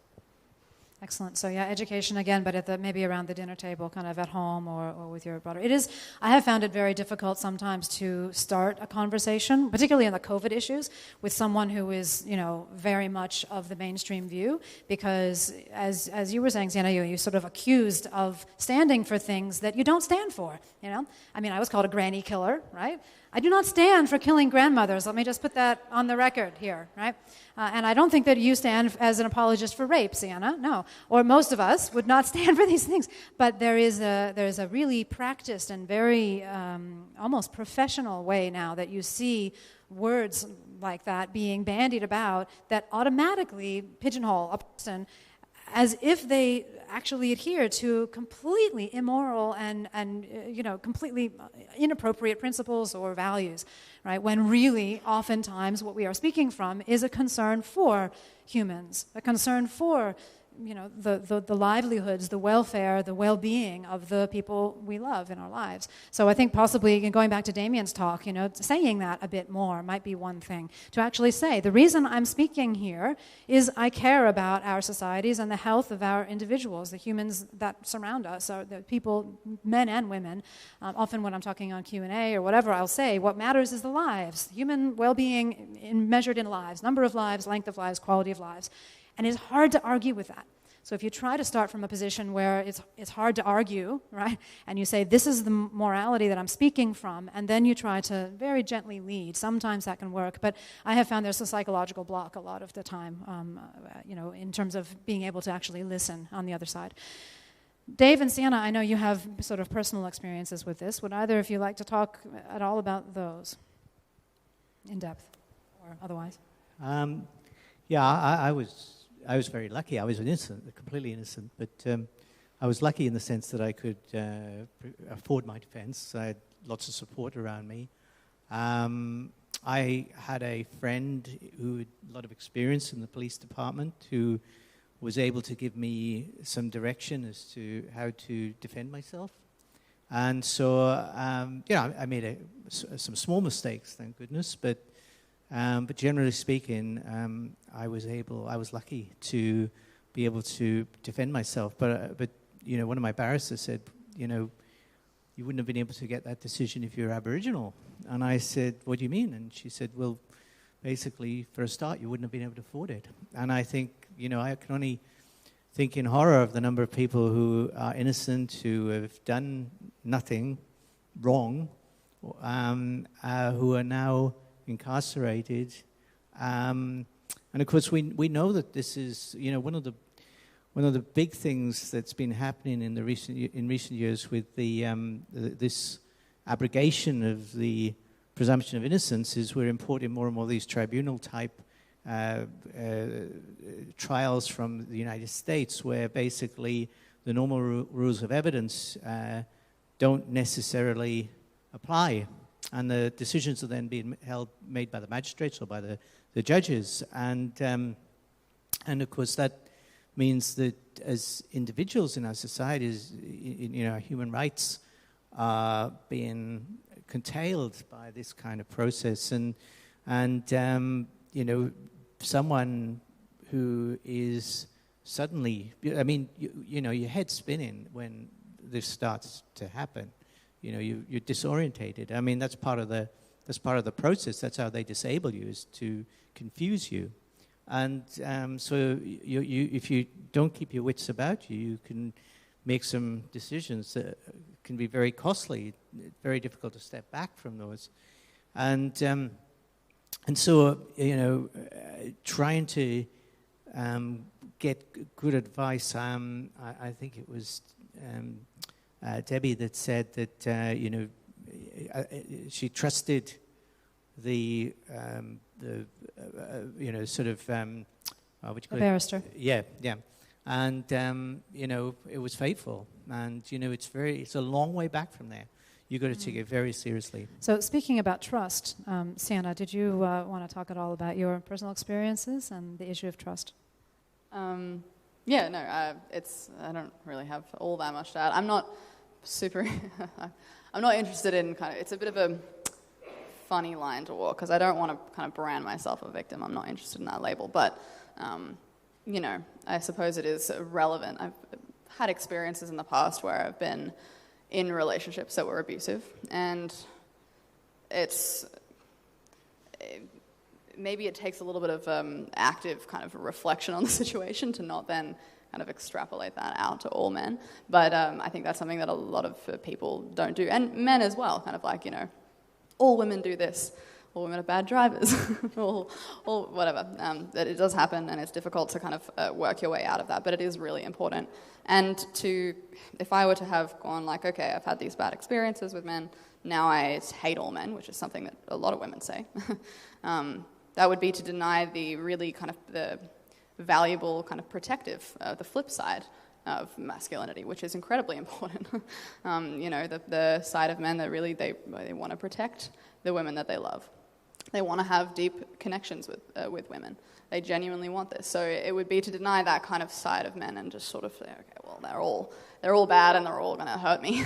Excellent. So yeah, education again, but maybe around the dinner table, kind of at home or with your brother. I have found it very difficult sometimes to start a conversation, particularly on the COVID issues, with someone who is, very much of the mainstream view, because as you were saying, Sienna, you sort of accused of standing for things that you don't stand for, I mean, I was called a granny killer, right? I do not stand for killing grandmothers. Let me just put that on the record here, right? And I don't think that you stand as an apologist for rape, Sienna, no. Or most of us would not stand for these things. But there's a really practiced and very almost professional way now that you see words like that being bandied about that automatically pigeonhole a person as if they actually adhere to completely immoral and completely inappropriate principles or values, right? When really, oftentimes, what we are speaking from is a concern for humans, a concern for the livelihoods, the welfare, the well-being of the people we love in our lives. So I think possibly, going back to Damian's talk, saying that a bit more might be one thing. To actually say, the reason I'm speaking here is I care about our societies and the health of our individuals, the humans that surround us, or the people, men and women. Often when I'm talking on Q&A or whatever, I'll say, what matters is the lives, human well-being measured in lives, number of lives, length of lives, quality of lives. And it's hard to argue with that. So if you try to start from a position where it's hard to argue, right, and you say, this is the morality that I'm speaking from, and then you try to very gently lead, sometimes that can work. But I have found there's a psychological block a lot of the time, in terms of being able to actually listen on the other side. Dave and Sienna, I know you have sort of personal experiences with this. Would either of you like to talk at all about those in depth or otherwise?
I was very lucky. I was completely innocent, but I was lucky in the sense that I could afford my defense. I had lots of support around me. I had a friend who had a lot of experience in the police department who was able to give me some direction as to how to defend myself. And so, I made some small mistakes, thank goodness, but generally speaking, I was lucky to be able to defend myself. But one of my barristers said, you wouldn't have been able to get that decision if you're Aboriginal. And I said, what do you mean? And she said, well, basically, for a start, you wouldn't have been able to afford it. And I think, I can only think in horror of the number of people who are innocent, who have done nothing wrong, who are now incarcerated, and of course we know that this is one of the big things that's been happening in recent years with this abrogation of the presumption of innocence is we're importing more and more of these tribunal type trials from the United States, where basically the normal rules of evidence don't necessarily apply. And the decisions are then being made by the magistrates or by the judges. And of course, that means that as individuals in our societies, our human rights are being curtailed by this kind of process. And someone who is suddenly, I mean, you know, your head's spinning when this starts to happen. You know, you're disorientated. I mean, that's part of the process. That's how they disable you, is to confuse you. And so if you don't keep your wits about you, you can make some decisions that can be very costly. It's very difficult to step back from those. And so, you know, trying to get good advice. I think it was Debbie that said that, you know, she trusted the you know, sort of, what do you call it?
Barrister.
Yeah. And, you know, it was faithful. And, you know, it's a long way back from there. You've got to take it very seriously.
So speaking about trust, Sienna, did you want to talk at all about your personal experiences and the issue of trust?
Yeah, no, I don't really have all that much to add. I'm not super, I'm not interested in it's a bit of a funny line to walk, because I don't want to kind of brand myself a victim. I'm not interested in that label, but, you know, I suppose it is relevant. I've had experiences in the past where I've been in relationships that were abusive, and maybe it takes a little bit of active kind of reflection on the situation to not then kind of extrapolate that out to all men. But I think that's something that a lot of people don't do, and men as well, kind of like, you know, all women do this, all women are bad drivers, all whatever. That it does happen, and it's difficult to kind of work your way out of that, but it is really important. And if I were to have gone like, okay, I've had these bad experiences with men, now I hate all men, which is something that a lot of women say, that would be to deny the really kind of the valuable kind of protective, the flip side of masculinity, which is incredibly important. You know, the side of men that really they want to protect the women that they love. They want to have deep connections with women. They genuinely want this. So it would be to deny that kind of side of men and just sort of say, okay, well, they're all bad and they're all going to hurt me,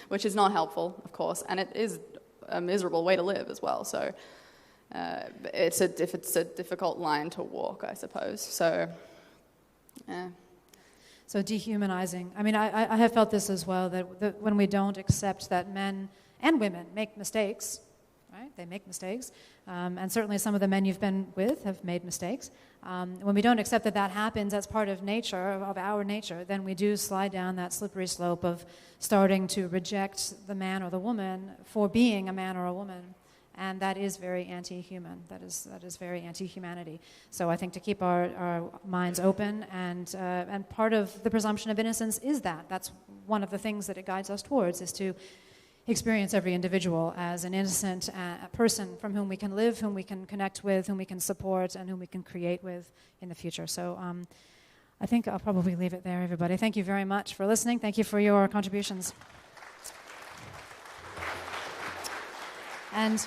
which is not helpful, of course, and it is a miserable way to live as well. So it's a difficult line to walk, I suppose. So, yeah.
So dehumanizing. I mean, I have felt this as well, that when we don't accept that men and women make mistakes, right? They make mistakes. And certainly some of the men you've been with have made mistakes. When we don't accept that happens as part of nature, of our nature, then we do slide down that slippery slope of starting to reject the man or the woman for being a man or a woman. And that is very anti-human. That is very anti-humanity. So I think to keep our minds open, and part of the presumption of innocence is that. That's one of the things that it guides us towards, is to experience every individual as an innocent person from whom we can live, whom we can connect with, whom we can support, and whom we can create with in the future. So I think I'll probably leave it there, everybody. Thank you very much for listening. Thank you for your contributions. And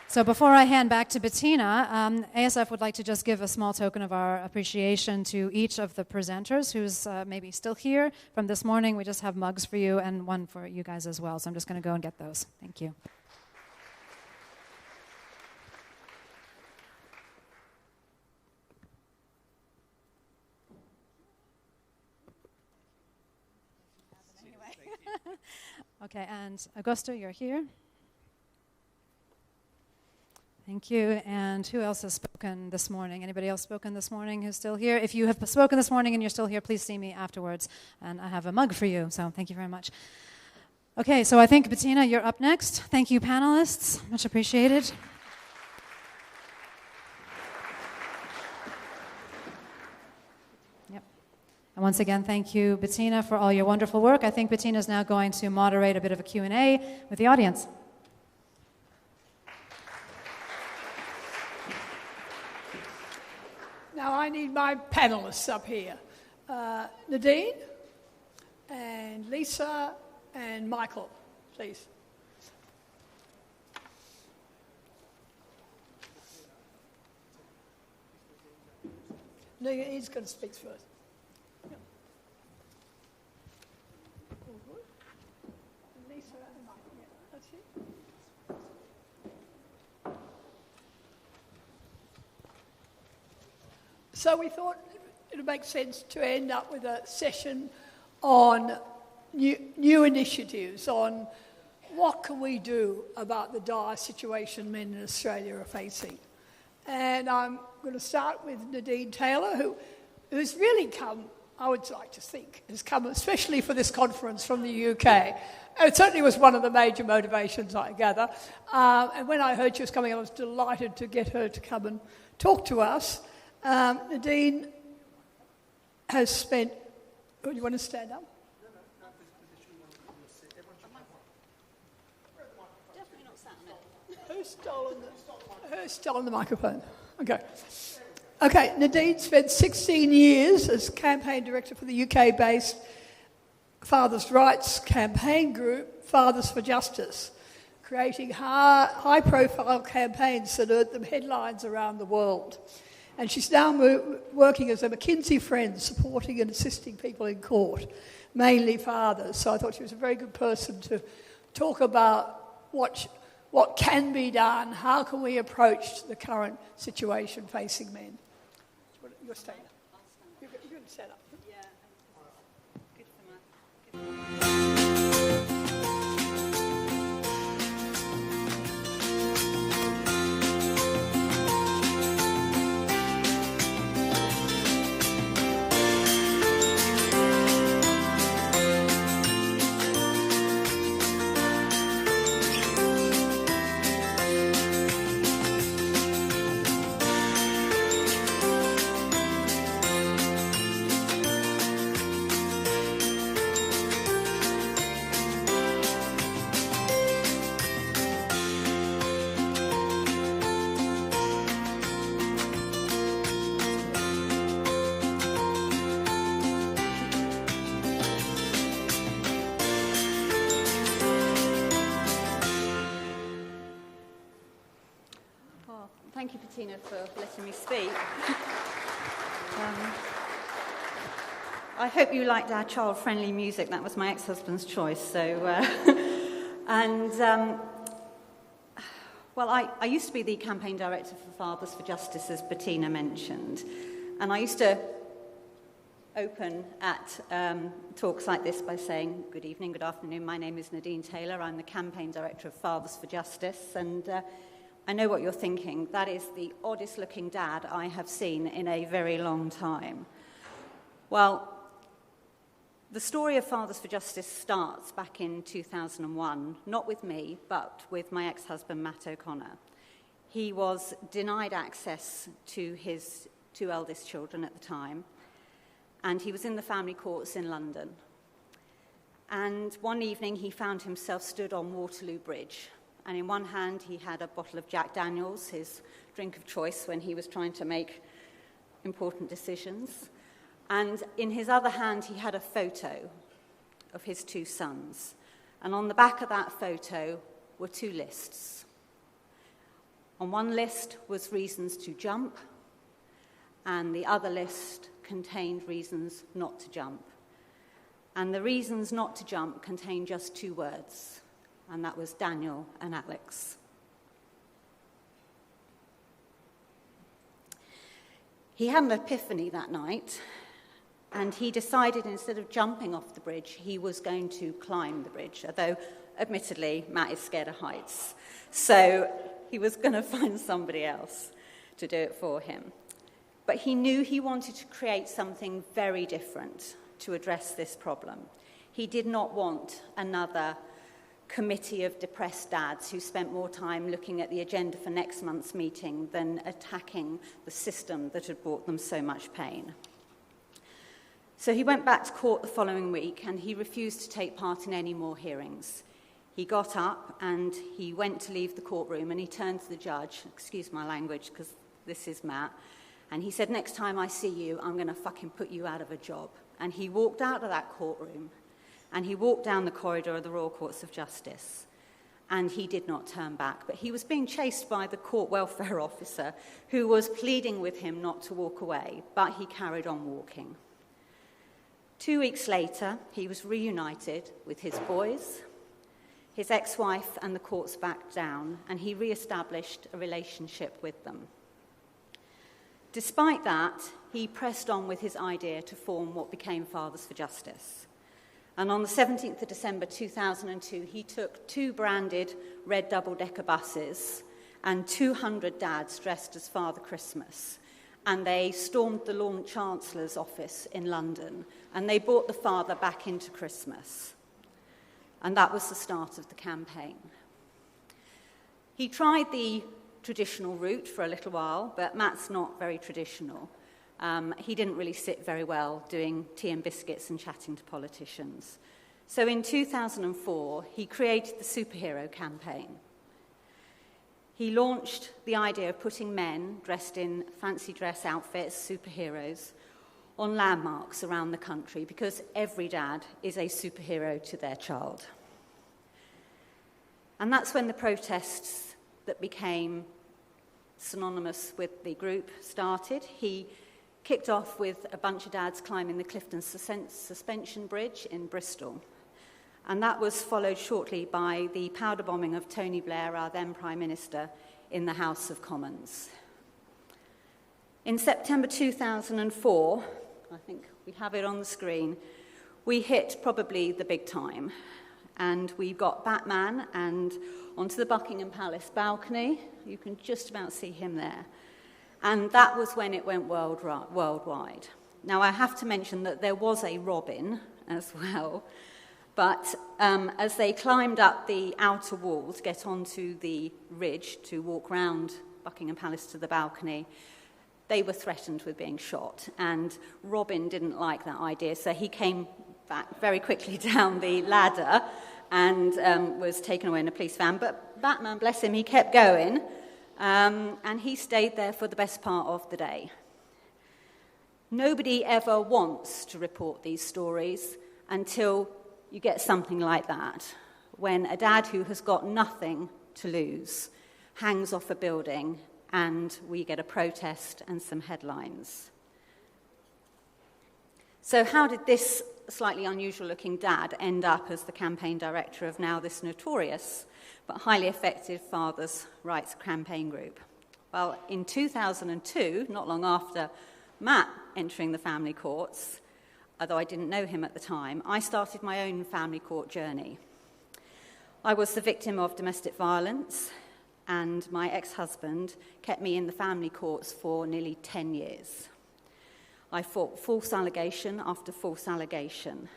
so before I hand back to Bettina, ASF would like to just give a small token of our appreciation to each of the presenters who's maybe still here from this morning. We just have mugs for you and one for you guys as well. So I'm just going to go and get those. Thank you. Okay, and Augusto, you're here. Thank you. And who else has spoken this morning? Anybody else spoken this morning who's still here? If you have spoken this morning and you're still here, please see me afterwards. And I have a mug for you, so thank you very much. Okay, so I think, Bettina, you're up next. Thank you, panelists. Much appreciated. Yep. And once again, thank you, Bettina, for all your wonderful work. I think Bettina is now going to moderate a bit of a Q&A with the audience.
Now I need my panelists up here. Nadine and Lisa and Michael, please. No, he's going to speak first. Yeah. Lisa and Michael, yeah, that's it. So we thought it'll make sense to end up with a session on new initiatives, on what can we do about the dire situation men in Australia are facing. And I'm going to start with Nadine Taylor, who's really come, I would like to think, has come especially for this conference from the UK. And it certainly was one of the major motivations, I gather. And when I heard she was coming, I was delighted to get her to come and talk to us. Nadine has spent... Oh, you want to stand up? Who's stolen the microphone? Okay, Nadine spent 16 years as campaign director for the UK-based Fathers' Rights campaign group, Fathers for Justice, creating high-profile campaigns that earned them headlines around the world. And she's now working as a McKinsey friend, supporting and assisting people in court, mainly fathers. So I thought she was a very good person to talk about what can be done, how can we approach the current situation facing men. You're staying up. You can stand up. Yeah. Good for Matt.
Thank you, Bettina, for letting me speak. I hope you liked our child-friendly music. That was my ex-husband's choice. So, well, I used to be the campaign director for Fathers for Justice, as Bettina mentioned, and I used to open at talks like this by saying, good evening, good afternoon, my name is Nadine Taylor, I'm the campaign director of Fathers for Justice, and I know what you're thinking. That is the oddest looking dad I have seen in a very long time. Well, the story of Fathers for Justice starts back in 2001, not with me, but with my ex-husband, Matt O'Connor. He was denied access to his two eldest children at the time, and he was in the family courts in London. And one evening he found himself stood on Waterloo Bridge, and in one hand he had a bottle of Jack Daniels, his drink of choice when he was trying to make important decisions. And in his other hand he had a photo of his two sons. And on the back of that photo were two lists. On one list was reasons to jump, and the other list contained reasons not to jump. And the reasons not to jump contained just two words, and that was Daniel and Alex. He had an epiphany that night, and he decided instead of jumping off the bridge, he was going to climb the bridge, although, admittedly, Matt is scared of heights. So he was going to find somebody else to do it for him. But he knew he wanted to create something very different to address this problem. He did not want another committee of depressed dads who spent more time looking at the agenda for next month's meeting than attacking the system that had brought them so much pain. So he went back to court the following week, and he refused to take part in any more hearings. He got up and he went to leave the courtroom, and he turned to the judge, excuse my language because this is Matt, and he said, next time I see you, I'm going to fucking put you out of a job. And he walked out of that courtroom, and he walked down the corridor of the Royal Courts of Justice, and he did not turn back. But he was being chased by the court welfare officer, who was pleading with him not to walk away, but he carried on walking. 2 weeks later, he was reunited with his boys, his ex-wife, and the courts backed down, and he re-established a relationship with them. Despite that, he pressed on with his idea to form what became Fathers for Justice. And on the 17th of December 2002, he took 2 branded red double-decker buses and 200 dads dressed as Father Christmas. And they stormed the Lord Chancellor's office in London, and they brought the father back into Christmas. And that was the start of the campaign. He tried the traditional route for a little while, but Matt's not very traditional. He didn't really sit very well doing tea and biscuits and chatting to politicians. So in 2004, he created the superhero campaign. He launched the idea of putting men dressed in fancy dress outfits, superheroes, on landmarks around the country, because every dad is a superhero to their child. And that's when the protests that became synonymous with the group started. He kicked off with a bunch of dads climbing the Clifton Suspension Bridge in Bristol. And that was followed shortly by the powder bombing of Tony Blair, our then Prime Minister, in the House of Commons. In September 2004, I think we have it on the screen, we hit probably the big time. And we got Batman and onto the Buckingham Palace balcony. You can just about see him there. And that was when it went worldwide. Now, I have to mention that there was a Robin as well. But as they climbed up the outer wall to get onto the ridge to walk round Buckingham Palace to the balcony, they were threatened with being shot. And Robin didn't like that idea, so he came back very quickly down the ladder and was taken away in a police van. But Batman, bless him, he kept going, and he stayed there for the best part of the day. Nobody ever wants to report these stories until you get something like that, when a dad who has got nothing to lose hangs off a building and we get a protest and some headlines. So how did this slightly unusual-looking dad end up as the campaign director of now this notorious but highly effective fathers' rights campaign group? Well, in 2002, not long after Matt entering the family courts, although I didn't know him at the time, I started my own family court journey. I was the victim of domestic violence, and my ex-husband kept me in the family courts for nearly 10 years. I fought false allegation after false allegation,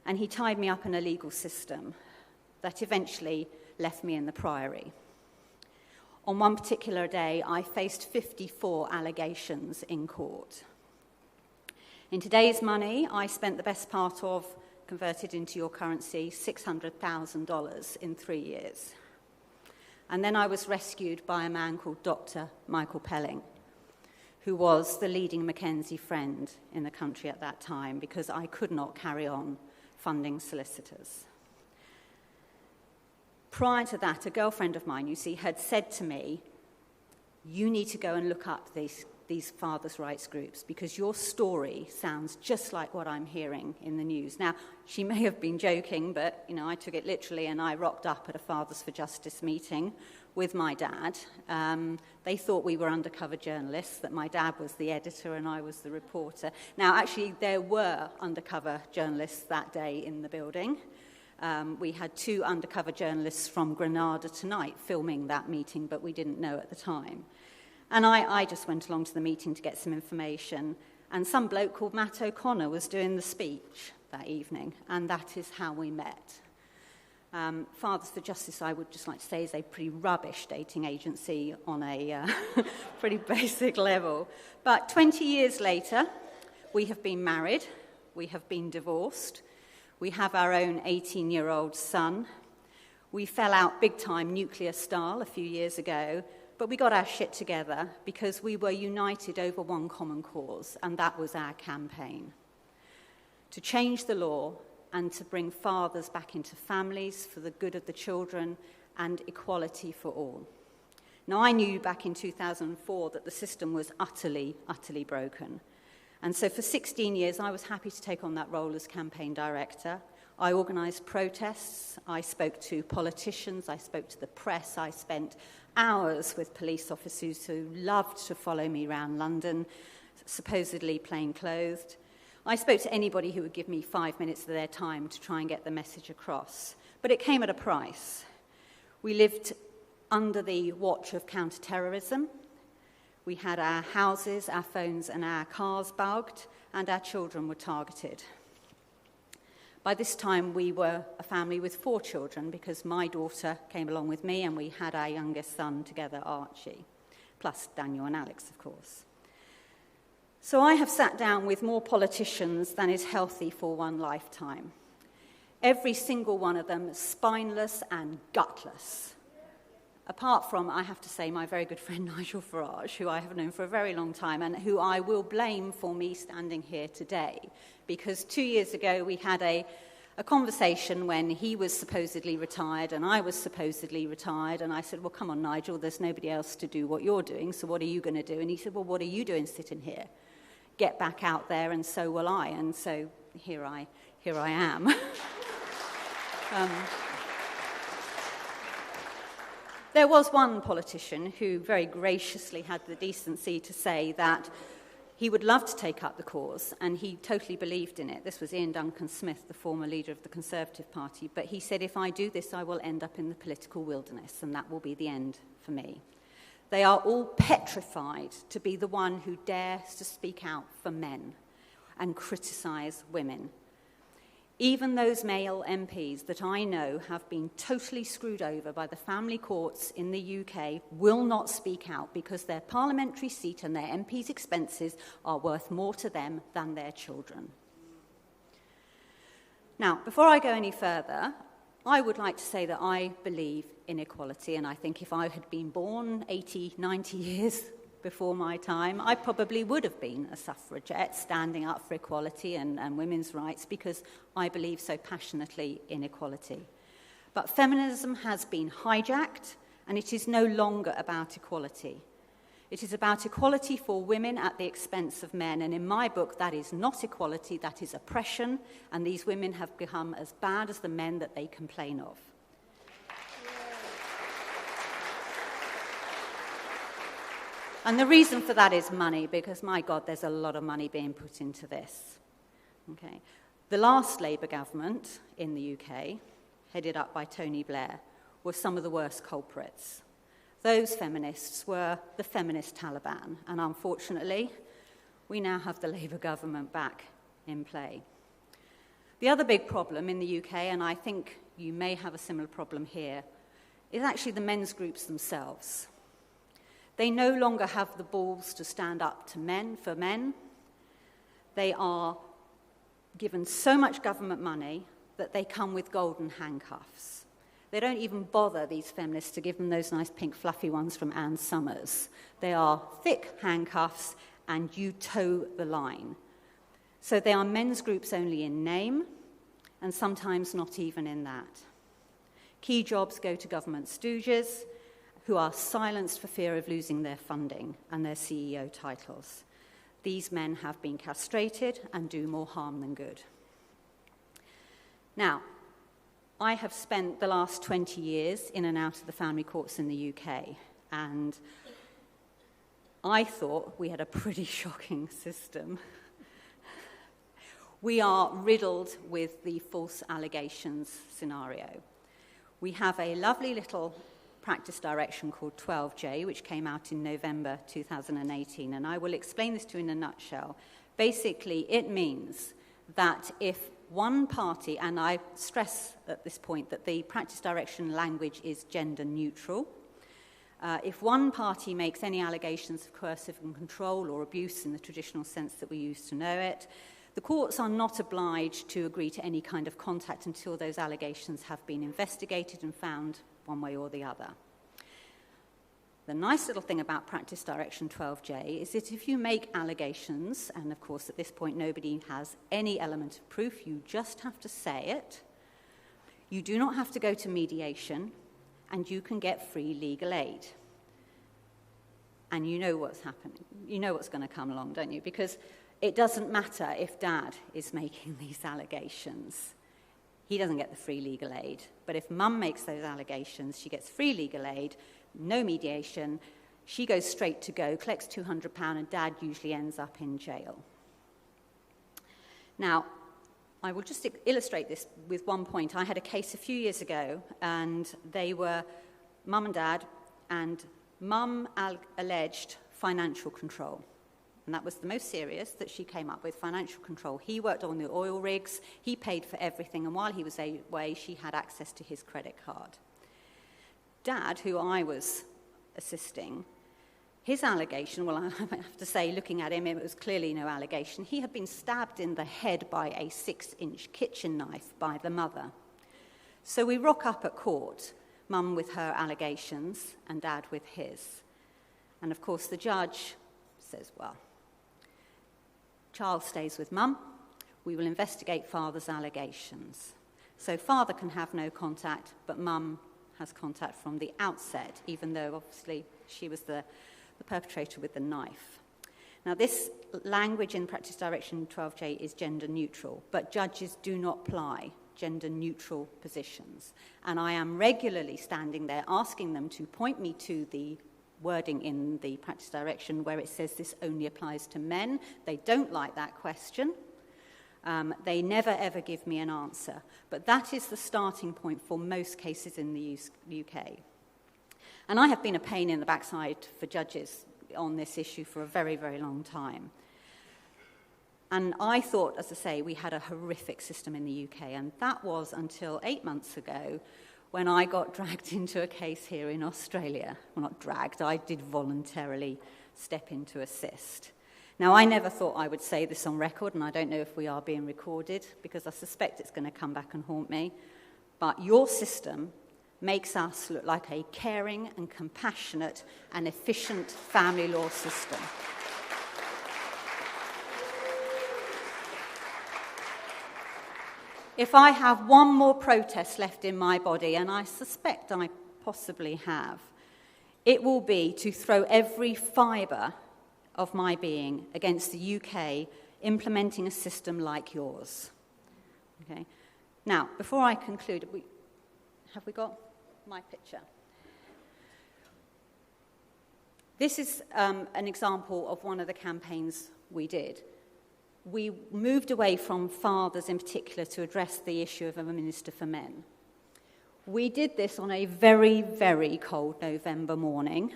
and he tied me up in a legal system that eventually left me in the Priory. On one particular day, I faced 54 allegations in court. In today's money, I spent the best part of, converted into your currency, $600,000 in 3 years. And then I was rescued by a man called Dr. Michael Pelling, who was the leading Mackenzie friend in the country at that time, because I could not carry on funding solicitors. Prior to that, a girlfriend of mine, you see, had said to me, you need to go and look up these fathers' rights groups, because your story sounds just like what I'm hearing in the news. Now, she may have been joking, but, I took it literally, and I rocked up at a Fathers for Justice meeting with my dad. They thought we were undercover journalists, that my dad was the editor and I was the reporter. Now, actually, there were undercover journalists that day in the building. We had 2 undercover journalists from Granada Tonight filming that meeting, but we didn't know at the time. And I just went along to the meeting to get some information, and some bloke called Matt O'Connor was doing the speech that evening, and that is how we met. Fathers for Justice, I would just like to say, is a pretty rubbish dating agency on a pretty basic level. But 20 years later, we have been married, we have been divorced, we have our own 18-year-old son. We fell out big time nuclear style a few years ago, but we got our shit together because we were united over one common cause, and that was our campaign. To change the law and to bring fathers back into families for the good of the children and equality for all. Now, I knew back in 2004 that the system was utterly, utterly broken. And so for 16 years, I was happy to take on that role as campaign director. I organised protests, I spoke to politicians, I spoke to the press, I spent hours with police officers who loved to follow me around London, supposedly plain-clothed. I spoke to anybody who would give me 5 minutes of their time to try and get the message across. But it came at a price. We lived under the watch of counter-terrorism. We had our houses, our phones and our cars bugged, and our children were targeted. By this time, we were a family with 4 children because my daughter came along with me and we had our youngest son together, Archie, plus Daniel and Alex, of course. So I have sat down with more politicians than is healthy for one lifetime. Every single one of them spineless and gutless. Apart from, I have to say, my very good friend Nigel Farage, who I have known for a very long time and who I will blame for me standing here today. Because 2 years ago we had a conversation when he was supposedly retired and I was supposedly retired, and I said, well, come on, Nigel, there's nobody else to do what you're doing, so what are you going to do? And he said, well, what are you doing sitting here? Get back out there and so will I. And so here I am. There was one politician who very graciously had the decency to say that he would love to take up the cause, and he totally believed in it. This was Ian Duncan Smith, the former leader of the Conservative Party. But he said, if I do this, I will end up in the political wilderness, and that will be the end for me. They are all petrified to be the one who dares to speak out for men and criticise women. Even those male MPs that I know have been totally screwed over by the family courts in the UK will not speak out because their parliamentary seat and their MPs' expenses are worth more to them than their children. Now, before I go any further, I would like to say that I believe in equality, and I think if I had been born 80, 90 years before my time, I probably would have been a suffragette standing up for equality and women's rights because I believe so passionately in equality. But feminism has been hijacked, and it is no longer about equality. It is about equality for women at the expense of men, and in my book, that is not equality, that is oppression, and these women have become as bad as the men that they complain of. And the reason for that is money, because, my God, there's a lot of money being put into this. Okay. The last Labour government in the UK, headed up by Tony Blair, were some of the worst culprits. Those feminists were the feminist Taliban, and unfortunately, we now have the Labour government back in play. The other big problem in the UK, and I think you may have a similar problem here, is actually the men's groups themselves. They no longer have the balls to stand up to men for men. They are given so much government money that they come with golden handcuffs. They don't even bother, these feminists, to give them those nice pink fluffy ones from Ann Summers. They are thick handcuffs and you toe the line. So they are men's groups only in name and sometimes not even in that. Key jobs go to government stooges who are silenced for fear of losing their funding and their CEO titles. These men have been castrated and do more harm than good. Now, I have spent the last 20 years in and out of the family courts in the UK, and I thought we had a pretty shocking system. We are riddled with the false allegations scenario. We have a lovely little practice direction called 12J, which came out in November 2018, and I will explain this to you in a nutshell. Basically, it means that if one party, and I stress at this point that the practice direction language is gender neutral, if one party makes any allegations of coercive and control or abuse in the traditional sense that we used to know it, the courts are not obliged to agree to any kind of contact until those allegations have been investigated and found one way or the other. The nice little thing about Practice Direction 12J is that if you make allegations, and of course at this point nobody has any element of proof, you just have to say it, you do not have to go to mediation, and you can get free legal aid. And you know what's happening. You know what's going to come along, don't you? Because it doesn't matter if Dad is making these allegations. he doesn't get the free legal aid. But if mum makes those allegations, she gets free legal aid, no mediation, she goes straight to go, collects £200, and dad usually ends up in jail. Now, I will just illustrate this with one point. I had a case a few years ago, and they were mum and dad, and mum alleged financial control. And that was the most serious that she came up with, financial control. He worked on the oil rigs, he paid for everything, and while he was away, she had access to his credit card. Dad, who I was assisting, his allegation, well, I have to say, looking at him, it was clearly no allegation. He had been stabbed in the head by a 6-inch kitchen knife by the mother. So we rock up at court, mum with her allegations and dad with his. And of course the judge says, well, child stays with mum, we will investigate father's allegations. So father can have no contact, but mum has contact from the outset, even though obviously she was the perpetrator with the knife. Now this language in Practice Direction 12J is gender neutral, but judges do not apply gender neutral positions. And I am regularly standing there asking them to point me to the wording in the Practice Direction where it says this only applies to men. They don't like that question. They never ever give me an answer. But that is the starting point for most cases in the UK. And I have been a pain in the backside for judges on this issue for a very, very long time. And I thought, as I say, we had a horrific system in the UK, and that was until 8 months ago when I got dragged into a case here in Australia. Well, not dragged, I did voluntarily step in to assist. Now, I never thought I would say this on record, and I don't know if we are being recorded, because I suspect it's going to come back and haunt me, but your system makes us look like a caring and compassionate and efficient family law system. If I have one more protest left in my body, and I suspect I possibly have, it will be to throw every fibre of my being against the UK implementing a system like yours. Okay? Now, before I conclude, have we got my picture? This is an example of one of the campaigns we did. We moved away from fathers in particular to address the issue of a minister for men. We did this on a very, very cold November morning,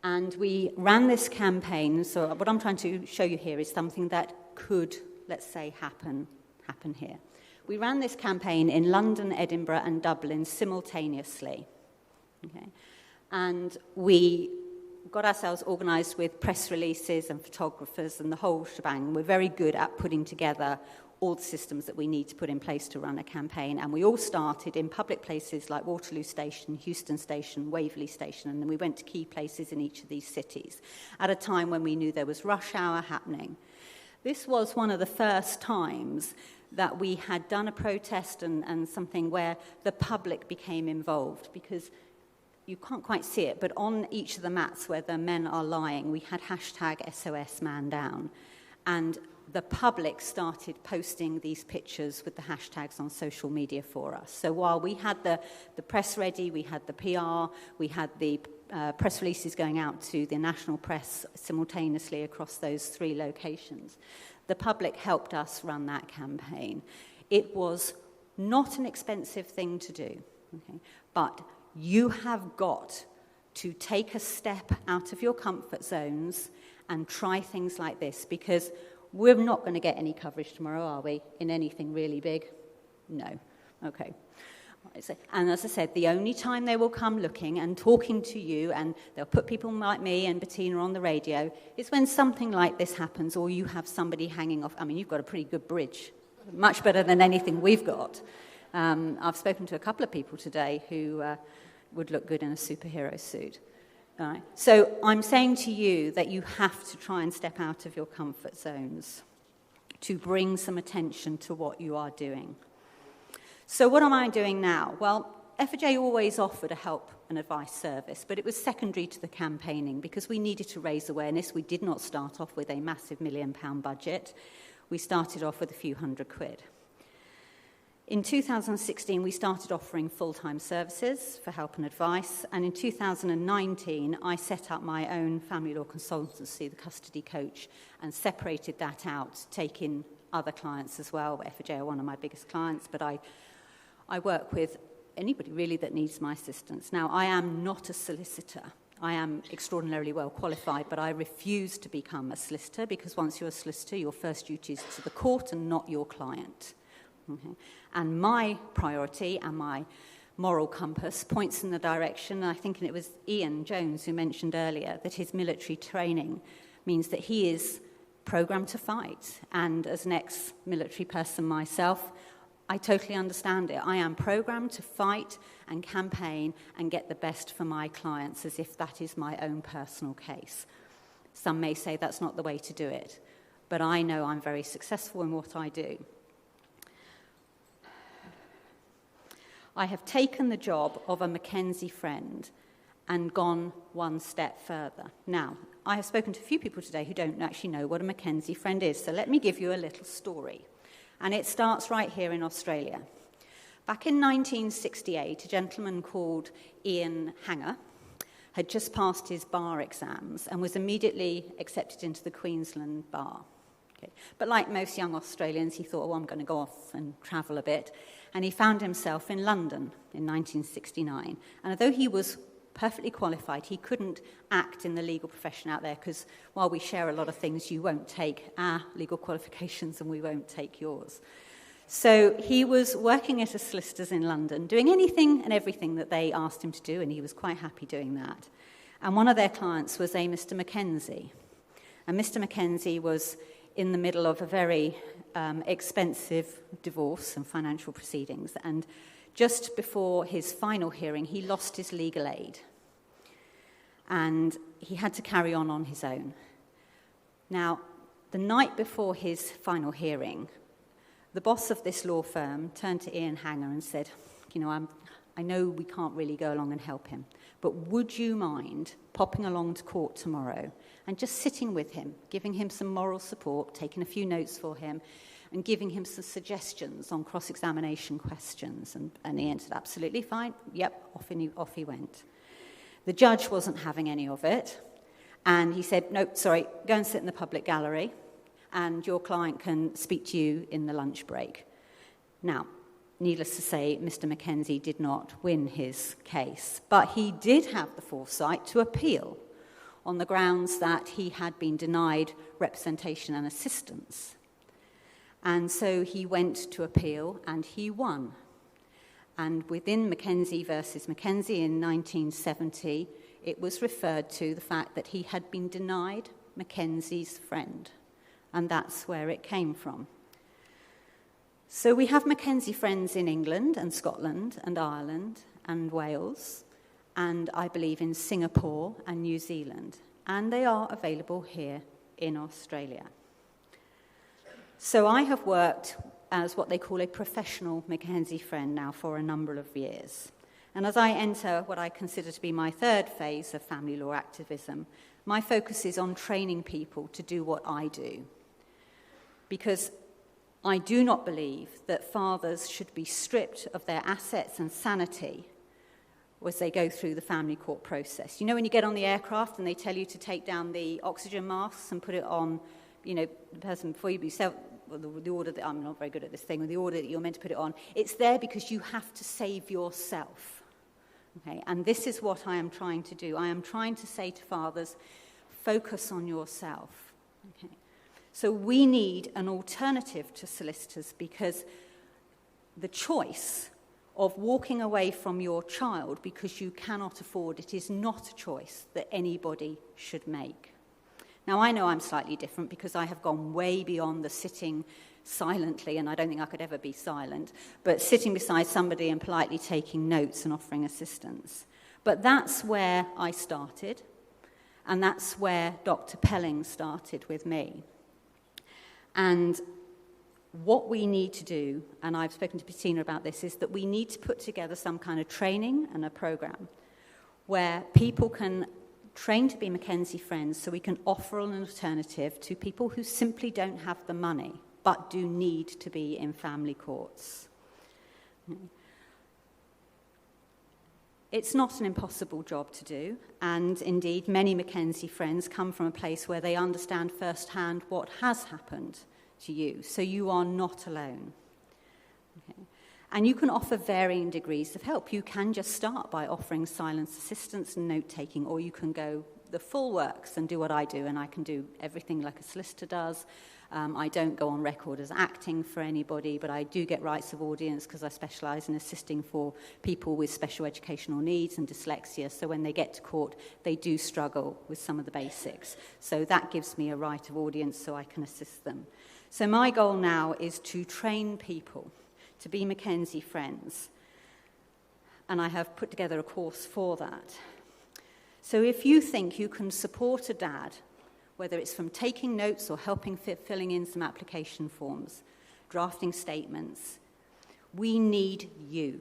and we ran this campaign. So what I'm trying to show you here is something that could, let's say, happen here. We ran this campaign in London, Edinburgh, and Dublin simultaneously. Okay? And we got ourselves organised with press releases and photographers and the whole shebang. We're very good at putting together all the systems that we need to put in place to run a campaign. And we all started in public places like Waterloo Station, Euston Station, Waverley Station, and then we went to key places in each of these cities at a time when we knew there was rush hour happening. This was one of the first times that we had done a protest and something where the public became involved, because you can't quite see it, but on each of the mats where the men are lying, we had hashtag SOS Man Down. And the public started posting these pictures with the hashtags on social media for us. So while we had the press ready, we had the PR, we had the press releases going out to the national press simultaneously across those 3 locations, the public helped us run that campaign. It was not an expensive thing to do, okay? But you have got to take a step out of your comfort zones and try things like this, because we're not going to get any coverage tomorrow, are we, in anything really big? No. Okay. And as I said, the only time they will come looking and talking to you, and they'll put people like me and Bettina on the radio, is when something like this happens, or you have somebody hanging off. I mean, you've got a pretty good bridge, much better than anything we've got. I've spoken to a couple of people today who would look good in a superhero suit. All right. So I'm saying to you that you have to try and step out of your comfort zones to bring some attention to what you are doing. So what am I doing now? Well, FJ always offered a help and advice service, but it was secondary to the campaigning because we needed to raise awareness. We did not start off with a massive £1 million budget. We started off with a few £100. In 2016, we started offering full-time services for help and advice, and in 2019, I set up my own family law consultancy, the Custody Coach, and separated that out, taking other clients as well. FJ are one of my biggest clients, but I work with anybody really that needs my assistance. Now, I am not a solicitor. I am extraordinarily well qualified, but I refuse to become a solicitor because once you're a solicitor, your first duty is to the court and not your client. Okay. And my priority and my moral compass points in the direction, I think it was Ian Jones who mentioned earlier, that his military training means that he is programmed to fight. And as an ex-military person myself, I totally understand it. I am programmed to fight and campaign and get the best for my clients as if that is my own personal case. Some may say that's not the way to do it, but I know I'm very successful in what I do. I have taken the job of a Mackenzie friend and gone one step further. Now, I have spoken to a few people today who don't actually know what a Mackenzie friend is, so let me give you a little story. And it starts right here in Australia. Back in 1968, a gentleman called Ian Hanger had just passed his bar exams and was immediately accepted into the Queensland Bar. Okay. But like most young Australians, he thought, oh, I'm going to go off and travel a bit. And he found himself in London in 1969. And although he was perfectly qualified, he couldn't act in the legal profession out there because while we share a lot of things, you won't take our legal qualifications and we won't take yours. So he was working at a solicitor's in London, doing anything and everything that they asked him to do, and he was quite happy doing that. And one of their clients was a Mr. Mackenzie. And Mr. Mackenzie was in the middle of a very expensive divorce and financial proceedings. And just before his final hearing, he lost his legal aid. And he had to carry on his own. Now, the night before his final hearing, the boss of this law firm turned to Ian Hanger and said, you know, I know we can't really go along and help him, but would you mind popping along to court tomorrow and just sitting with him, giving him some moral support, taking a few notes for him, and giving him some suggestions on cross-examination questions? And Ian said, absolutely fine. Yep, off he went. The judge wasn't having any of it, and he said, no, sorry, go and sit in the public gallery, and your client can speak to you in the lunch break. Now, needless to say, Mr. Mackenzie did not win his case, but he did have the foresight to appeal on the grounds that he had been denied representation and assistance. And so he went to appeal, and he won. And within Mackenzie versus Mackenzie in 1970, it was referred to the fact that he had been denied Mackenzie's friend. And that's where it came from. So we have Mackenzie friends in England and Scotland and Ireland and Wales, and I believe in Singapore and New Zealand. And they are available here in Australia. So I have worked as what they call a professional Mackenzie friend now for a number of years. And as I enter what I consider to be my third phase of family law activism, my focus is on training people to do what I do. Because I do not believe that fathers should be stripped of their assets and sanity as they go through the family court process. You know when you get on the aircraft and they tell you to take down the oxygen masks and put it on, you know, the person before you yourself, the order that, I'm not very good at this thing, the order that you're meant to put it on, it's there because you have to save yourself. Okay, and this is what I am trying to do. I am trying to say to fathers, focus on yourself. Okay. So we need an alternative to solicitors because the choice of walking away from your child because you cannot afford it is not a choice that anybody should make. Now, I know I'm slightly different because I have gone way beyond the sitting silently, and I don't think I could ever be silent, but sitting beside somebody and politely taking notes and offering assistance. But that's where I started, and that's where Dr. Pelling started with me. And what we need to do, and I've spoken to Bettina about this, is that we need to put together some kind of training and a program where people can train to be Mackenzie friends so we can offer an alternative to people who simply don't have the money but do need to be in family courts. It's not an impossible job to do, and indeed many Mackenzie friends come from a place where they understand firsthand what has happened to you, so you are not alone. Okay. And you can offer varying degrees of help. You can just start by offering silence assistance and note-taking, or you can go the full works and do what I do, and I can do everything like a solicitor does. I don't go on record as acting for anybody, but I do get rights of audience because I specialise in assisting for people with special educational needs and dyslexia. So when they get to court, they do struggle with some of the basics. So that gives me a right of audience so I can assist them. So my goal now is to train people to be Mackenzie friends. And I have put together a course for that. So if you think you can support a dad, whether it's from taking notes or helping filling in some application forms, drafting statements, we need you.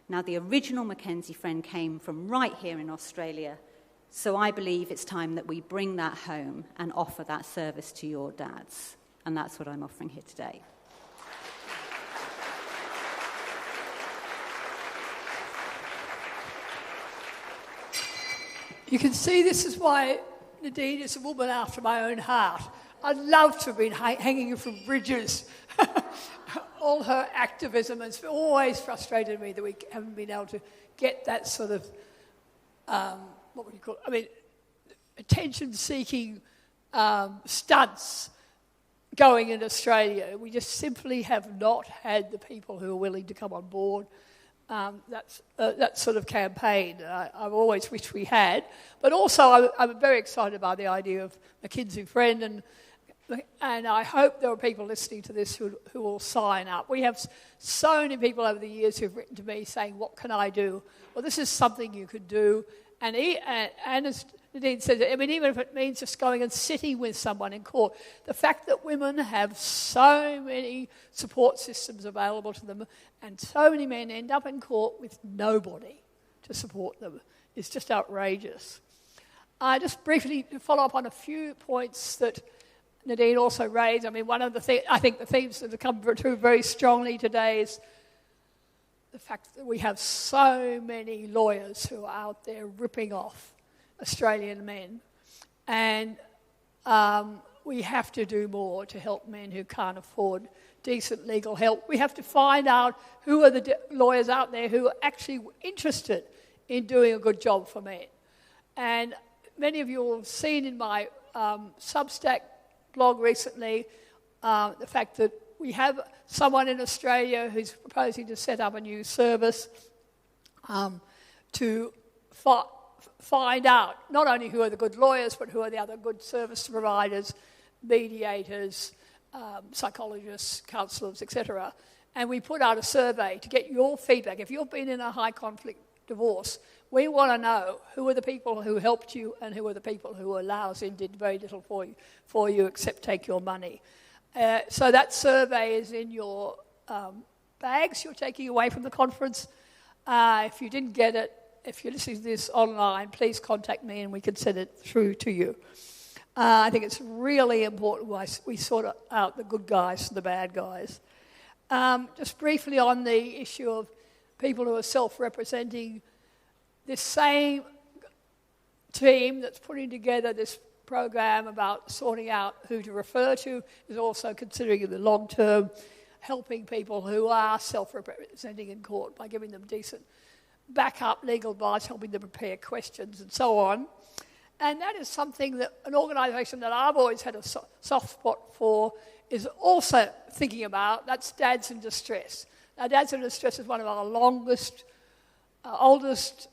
Now, the original Mackenzie friend came from right here in Australia, so I believe it's time that we bring that home and offer that service to your dads. And that's what I'm offering here today.
You can see this is why Nadine is a woman after my own heart. I'd love to have been hanging from bridges. All her activism has always frustrated me that we haven't been able to get that sort of, what would you call it? I mean, attention-seeking stunts going in Australia. We just simply have not had the people who are willing to come on board. That sort of campaign I've always wished we had. But also I'm very excited about the idea of Mackenzie Friend, and I hope there are people listening to this who will sign up. We have so many people over the years who've written to me saying, what can I do? Well, this is something you could do. And as Nadine said, I mean, even if it means just going and sitting with someone in court, the fact that women have so many support systems available to them and so many men end up in court with nobody to support them is just outrageous. Just briefly to follow up on a few points that Nadine also raised. I mean, one of the I think the themes that have come through very strongly today is the fact that we have so many lawyers who are out there ripping off Australian men, and we have to do more to help men who can't afford decent legal help. We have to find out who are the lawyers out there who are actually interested in doing a good job for men. And many of you have seen in my Substack blog recently the fact that we have someone in Australia who's proposing to set up a new service to find out not only who are the good lawyers, but who are the other good service providers, mediators, psychologists, counsellors, etc. And we put out a survey to get your feedback. If you've been in a high conflict divorce, we want to know who are the people who helped you and who are the people who were lousy and did very little for you except take your money. So that survey is in your bags you're taking away from the conference. If you didn't get it, if you're listening to this online, please contact me and we can send it through to you. I think it's really important why we sort out the good guys from the bad guys. Just briefly on the issue of people who are self-representing, this same team that's putting together this program about sorting out who to refer to is also considering in the long term helping people who are self-representing in court by giving them decent backup legal advice, helping them prepare questions and so on. And that is something that an organisation that I've always had a soft spot for is also thinking about. That's Dads in Distress. Now, Dads in Distress is one of our oldest